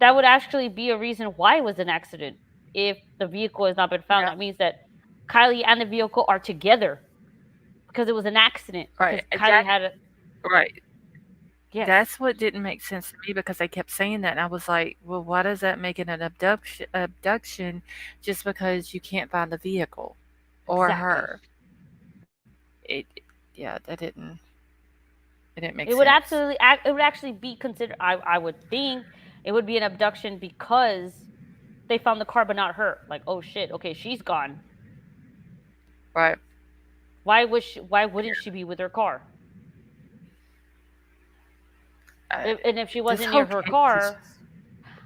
That would actually be a reason why it was an accident. If the vehicle has not been found, Yeah. that means that Kylie and the vehicle are together because it was an accident. Right. Because Kylie had a Right. yes, That's what didn't make sense to me because they kept saying that, and I was like, "Well, why does that make it an abduction just because you can't find the vehicle or exactly. her?" It, yeah, it didn't make It would sense. absolutely, it would actually be considered. I would think it would be an abduction because they found the car but not her. Like, oh shit, okay, she's gone. Right. Why was she, why wouldn't she be with her car? And if she This wasn't whole near her case is car, just.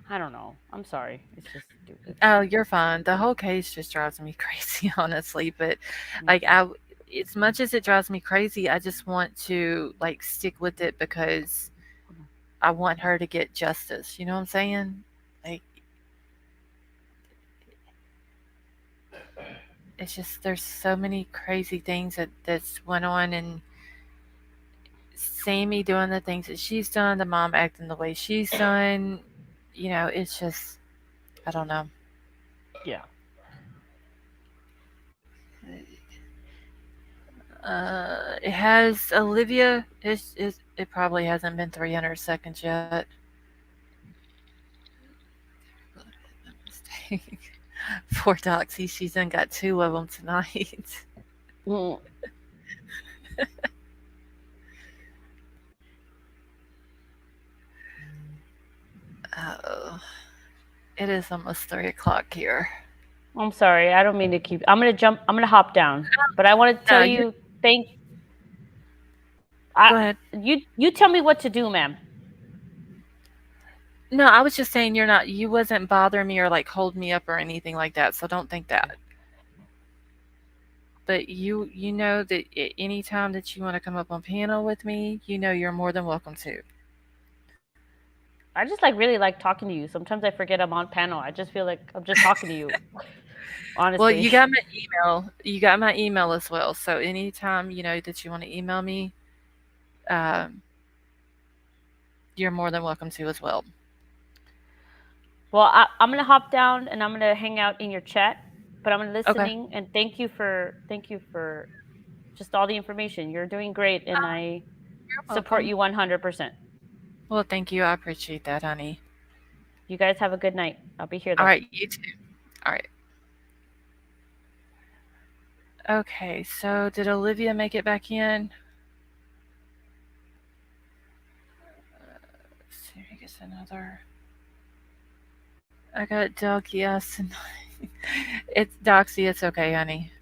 I don't know. I'm sorry. It's just stupid. Oh, you're fine. The whole case just drives me crazy, honestly. But Me like, too. as much as it drives me crazy, I just want to like stick with it because I want her to get justice. You know what I'm saying? Like, it's just there's so many crazy things that's went on, and Sammy doing the things that she's done, the mom acting the way she's done. It's just I don't know. Yeah. It has Olivia. It probably hasn't been 300 seconds yet. Mistake. Poor Doxy, she's done got two of them tonight. Mm. Oh, it is almost 3 o'clock here. I'm sorry. I don't mean to keep. I'm gonna jump. I'm gonna hop down. But I want to No, tell you thank. I Go ahead. you tell me what to do, ma'am. No, I was just saying you wasn't bothering me or like holding me up or anything like that. So don't think that. But you know that any time that you want to come up on panel with me, you know you're more than welcome to. I just like really like talking to you. Sometimes I forget I'm on panel. I just feel like I'm just talking to you. Well, Honestly. you got my email. You got my email as well. So anytime you know that you want to email me, um, you're more than welcome to as well. Well, I'm gonna hop down and I'm gonna hang out in your chat, but I'm Okay. listening and thank you for just all the information. You're doing great, and I You're support welcome. you 100%. Well, thank you. I appreciate that, honey. You guys have a good night. I'll be here All though. right, you too. All right. Okay, so did Olivia make it back in? Let's see if he gets another. I got Doug, yes. And it's Doxy, it's okay, honey.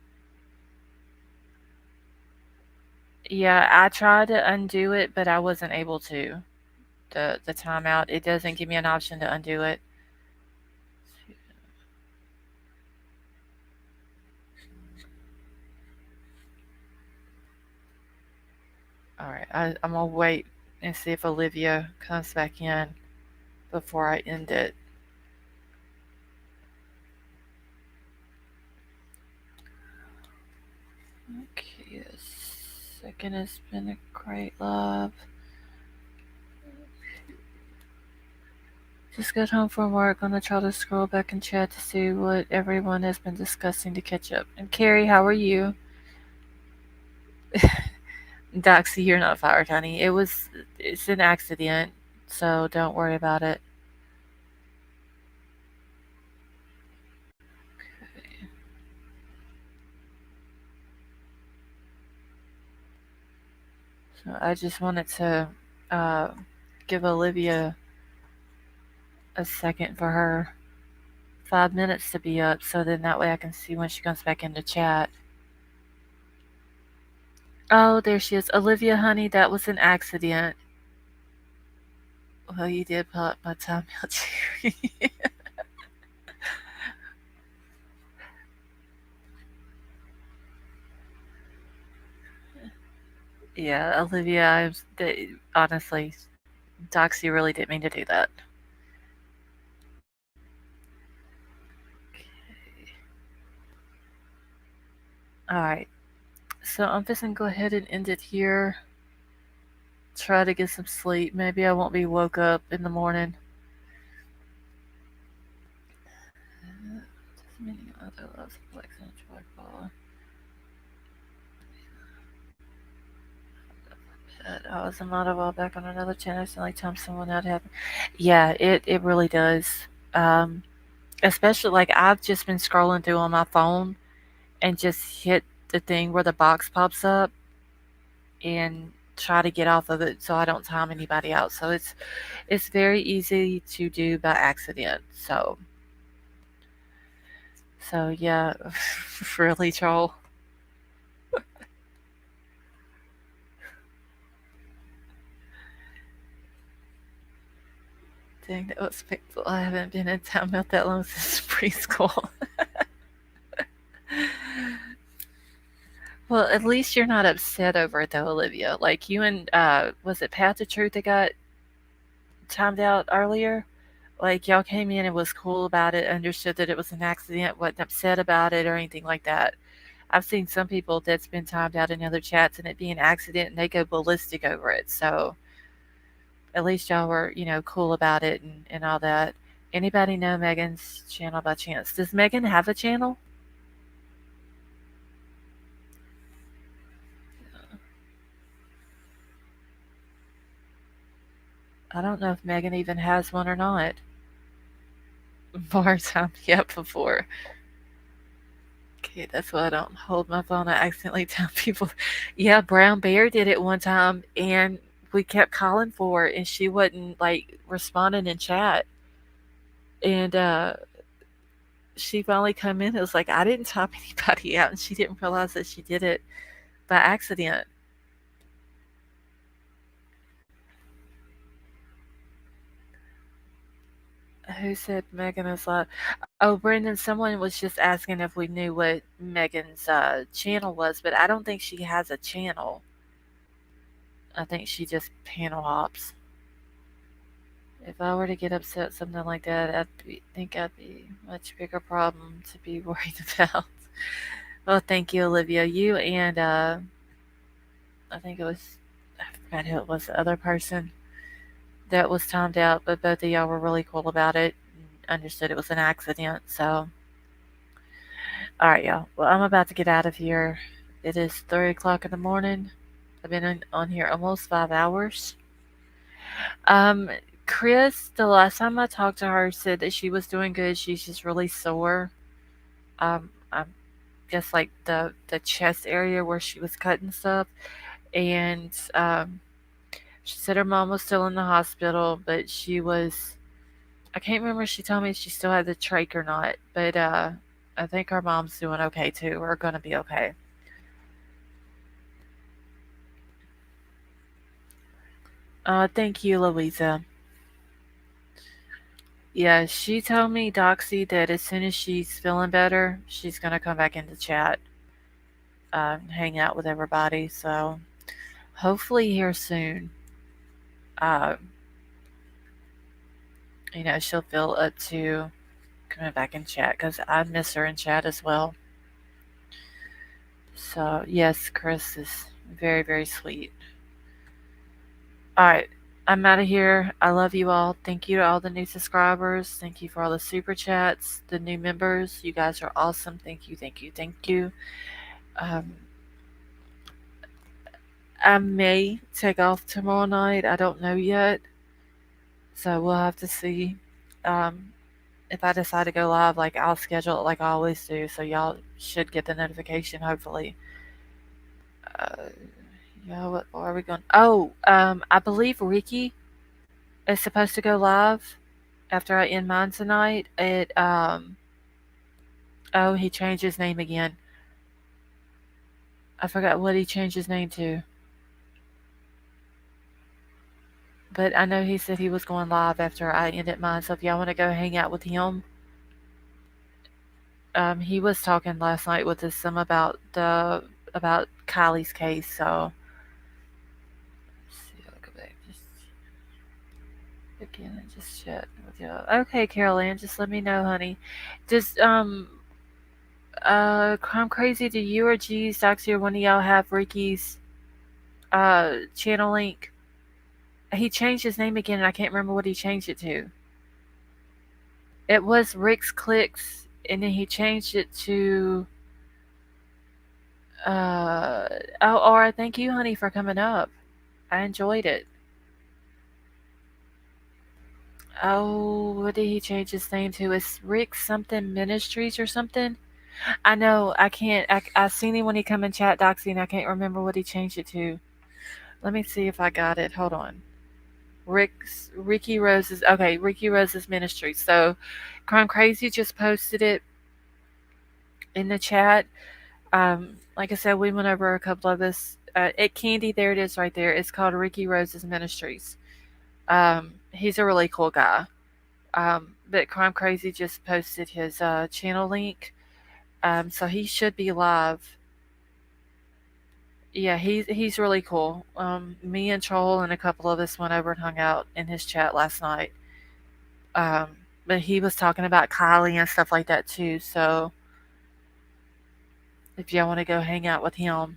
Yeah, I tried to undo it, but I wasn't able to. The timeout, it doesn't give me an option to undo it. All right, I'm gonna wait and see if Olivia comes back in before I end it. Okay, second has been a great love. Just got home from work. Gonna try to scroll back in chat to see what everyone has been discussing to catch up. And Carrie, how are you? Doxy, you're not fired, honey. It's an accident, so don't worry about it. So I just wanted to uh, give Olivia a second for her 5 minutes to be up, so then that way I can see when she comes back into chat. Oh, there she is. Olivia, honey, that was an accident. Well, you did pull up my time out too. Yeah, Olivia, honestly, Doxy really didn't mean to do that. Alright, so I'm just gonna go ahead and end it here. Try to get some sleep. Maybe I won't be woke up in the morning. Many other loves of and joyful. I was not a while back on another channel. It's the only time someone had happened. Yeah, it really does. Um, Especially like I've just been scrolling through on my phone and just hit the thing where the box pops up and try to get off of it so I don't time anybody out. So it's very easy to do by accident. So yeah, really troll. Dang, that was painful. I haven't been in timeout that long since preschool. Well, at least you're not upset over it though, Olivia. Like you and was it Path to Truth that got timed out earlier? Like y'all came in and was cool about it, understood that it was an accident, wasn't upset about it or anything like that. I've seen some people that's been timed out in other chats and it be an accident and they go ballistic over it. So at least y'all were, cool about it and all that. Anybody know Megan's channel by chance? Does Megan have a channel? I don't know if Megan even has one or not. More time yet before. Okay, that's why I don't hold my phone. I accidentally tell people. Yeah, Brown Bear did it one time, and we kept calling for her, and she wasn't like responding in chat. And she finally come in. It was like I didn't top anybody out, and she didn't realize that she did it by accident. Who said Megan is live? Oh, Brendan, someone was just asking if we knew what Megan's channel was, but I don't think she has a channel. I think she just panel hops. If I were to get upset at something like that, think I'd be a much bigger problem to be worried about. Well, thank you, Olivia. You and I think it was, I forgot who it was, the other person that was timed out, but both of y'all were really cool about it and understood it was an accident. So, all right, y'all. Well, I'm about to get out of here. It is 3 o'clock in the morning. I've been on here almost 5 hours. Um, Chris, the last time I talked to her, said that she was doing good. She's just really sore. I guess like the chest area where she was cutting stuff, and she said her mom was still in the hospital, but she was. I can't remember if she told me if she still had the trach or not, but I think her mom's doing okay too, or gonna be okay. Thank you, Louisa. Yeah, she told me, Doxy, that as soon as she's feeling better, she's gonna come back into chat, hang out with everybody. So hopefully here soon, uh, she'll feel up to coming back in chat because I miss her in chat as well. So yes, Chris is very, very sweet. All right, I'm out of here. I love you all. Thank you to all the new subscribers. Thank you for all the super chats, the new members. You guys are awesome. Thank you, thank you, thank you. Um, I may take off tomorrow night. I don't know yet. So we'll have to see. Um, if I decide to go live, like I'll schedule it like I always do. So y'all should get the notification, hopefully. Uh, yeah, what are we going? Oh, I believe Ricky is supposed to go live after I end mine tonight. Oh, he changed his name again. I forgot what he changed his name to. But I know he said he was going live after I ended mine. So if y'all want to go hang out with him, he was talking last night with us some about Kylie's case. So let's see, I'll go back just again and just chat with y'all. Okay, Carol Ann, just let me know, honey. Just I'm crazy. Do you or G's, Doxy, or one of y'all have Ricky's channel link? He changed his name again, and I can't remember what he changed it to. It was Rick's Clicks, and then he changed it to. Oh, Aura, thank you, honey, for coming up. I enjoyed it. Oh, what did he change his name to? It's Rick something Ministries or something. I know. I can't. I seen him when he come in chat, Doxy, and I can't remember what he changed it to. Let me see if I got it. Hold on. Ricky Rose's okay. Ricky Rose's Ministry. So, Crime Crazy just posted it in the chat. Like I said, we went over a couple of this. At Candy, there it is right there. It's called Ricky Rose's Ministries. He's a really cool guy. But Crime Crazy just posted his channel link. So he should be live. Yeah, he's really cool. Me and Troll and a couple of us went over and hung out in his chat last night. But he was talking about KIELY and stuff like that too. So if y'all want to go hang out with him,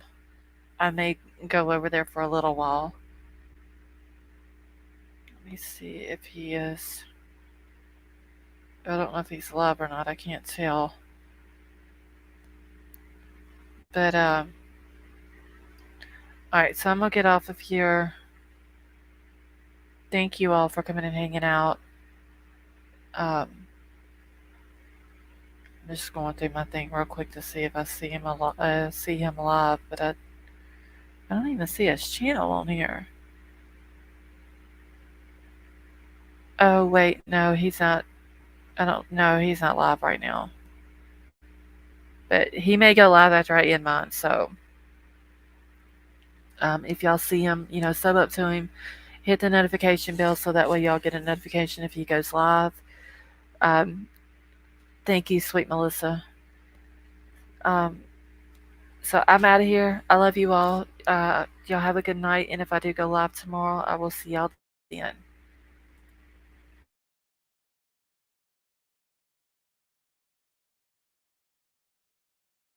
I may go over there for a little while. Let me see if he is. I don't know if he's live or not. I can't tell. But alright, so I'm gonna get off of here. Thank you all for coming and hanging out. I'm just going through my thing real quick to see if I see him alive, but I don't even see his channel on here. Oh wait, no, he's not. I don't know. He's not live right now. But he may go live after I end mine. So if y'all see him, sub up to him, hit the notification bell so that way y'all get a notification if he goes live. Um, Thank you, sweet Melissa. Um, so I'm out of here. I love you all. Y'all have a good night. And if I do go live tomorrow, I will see y'all then.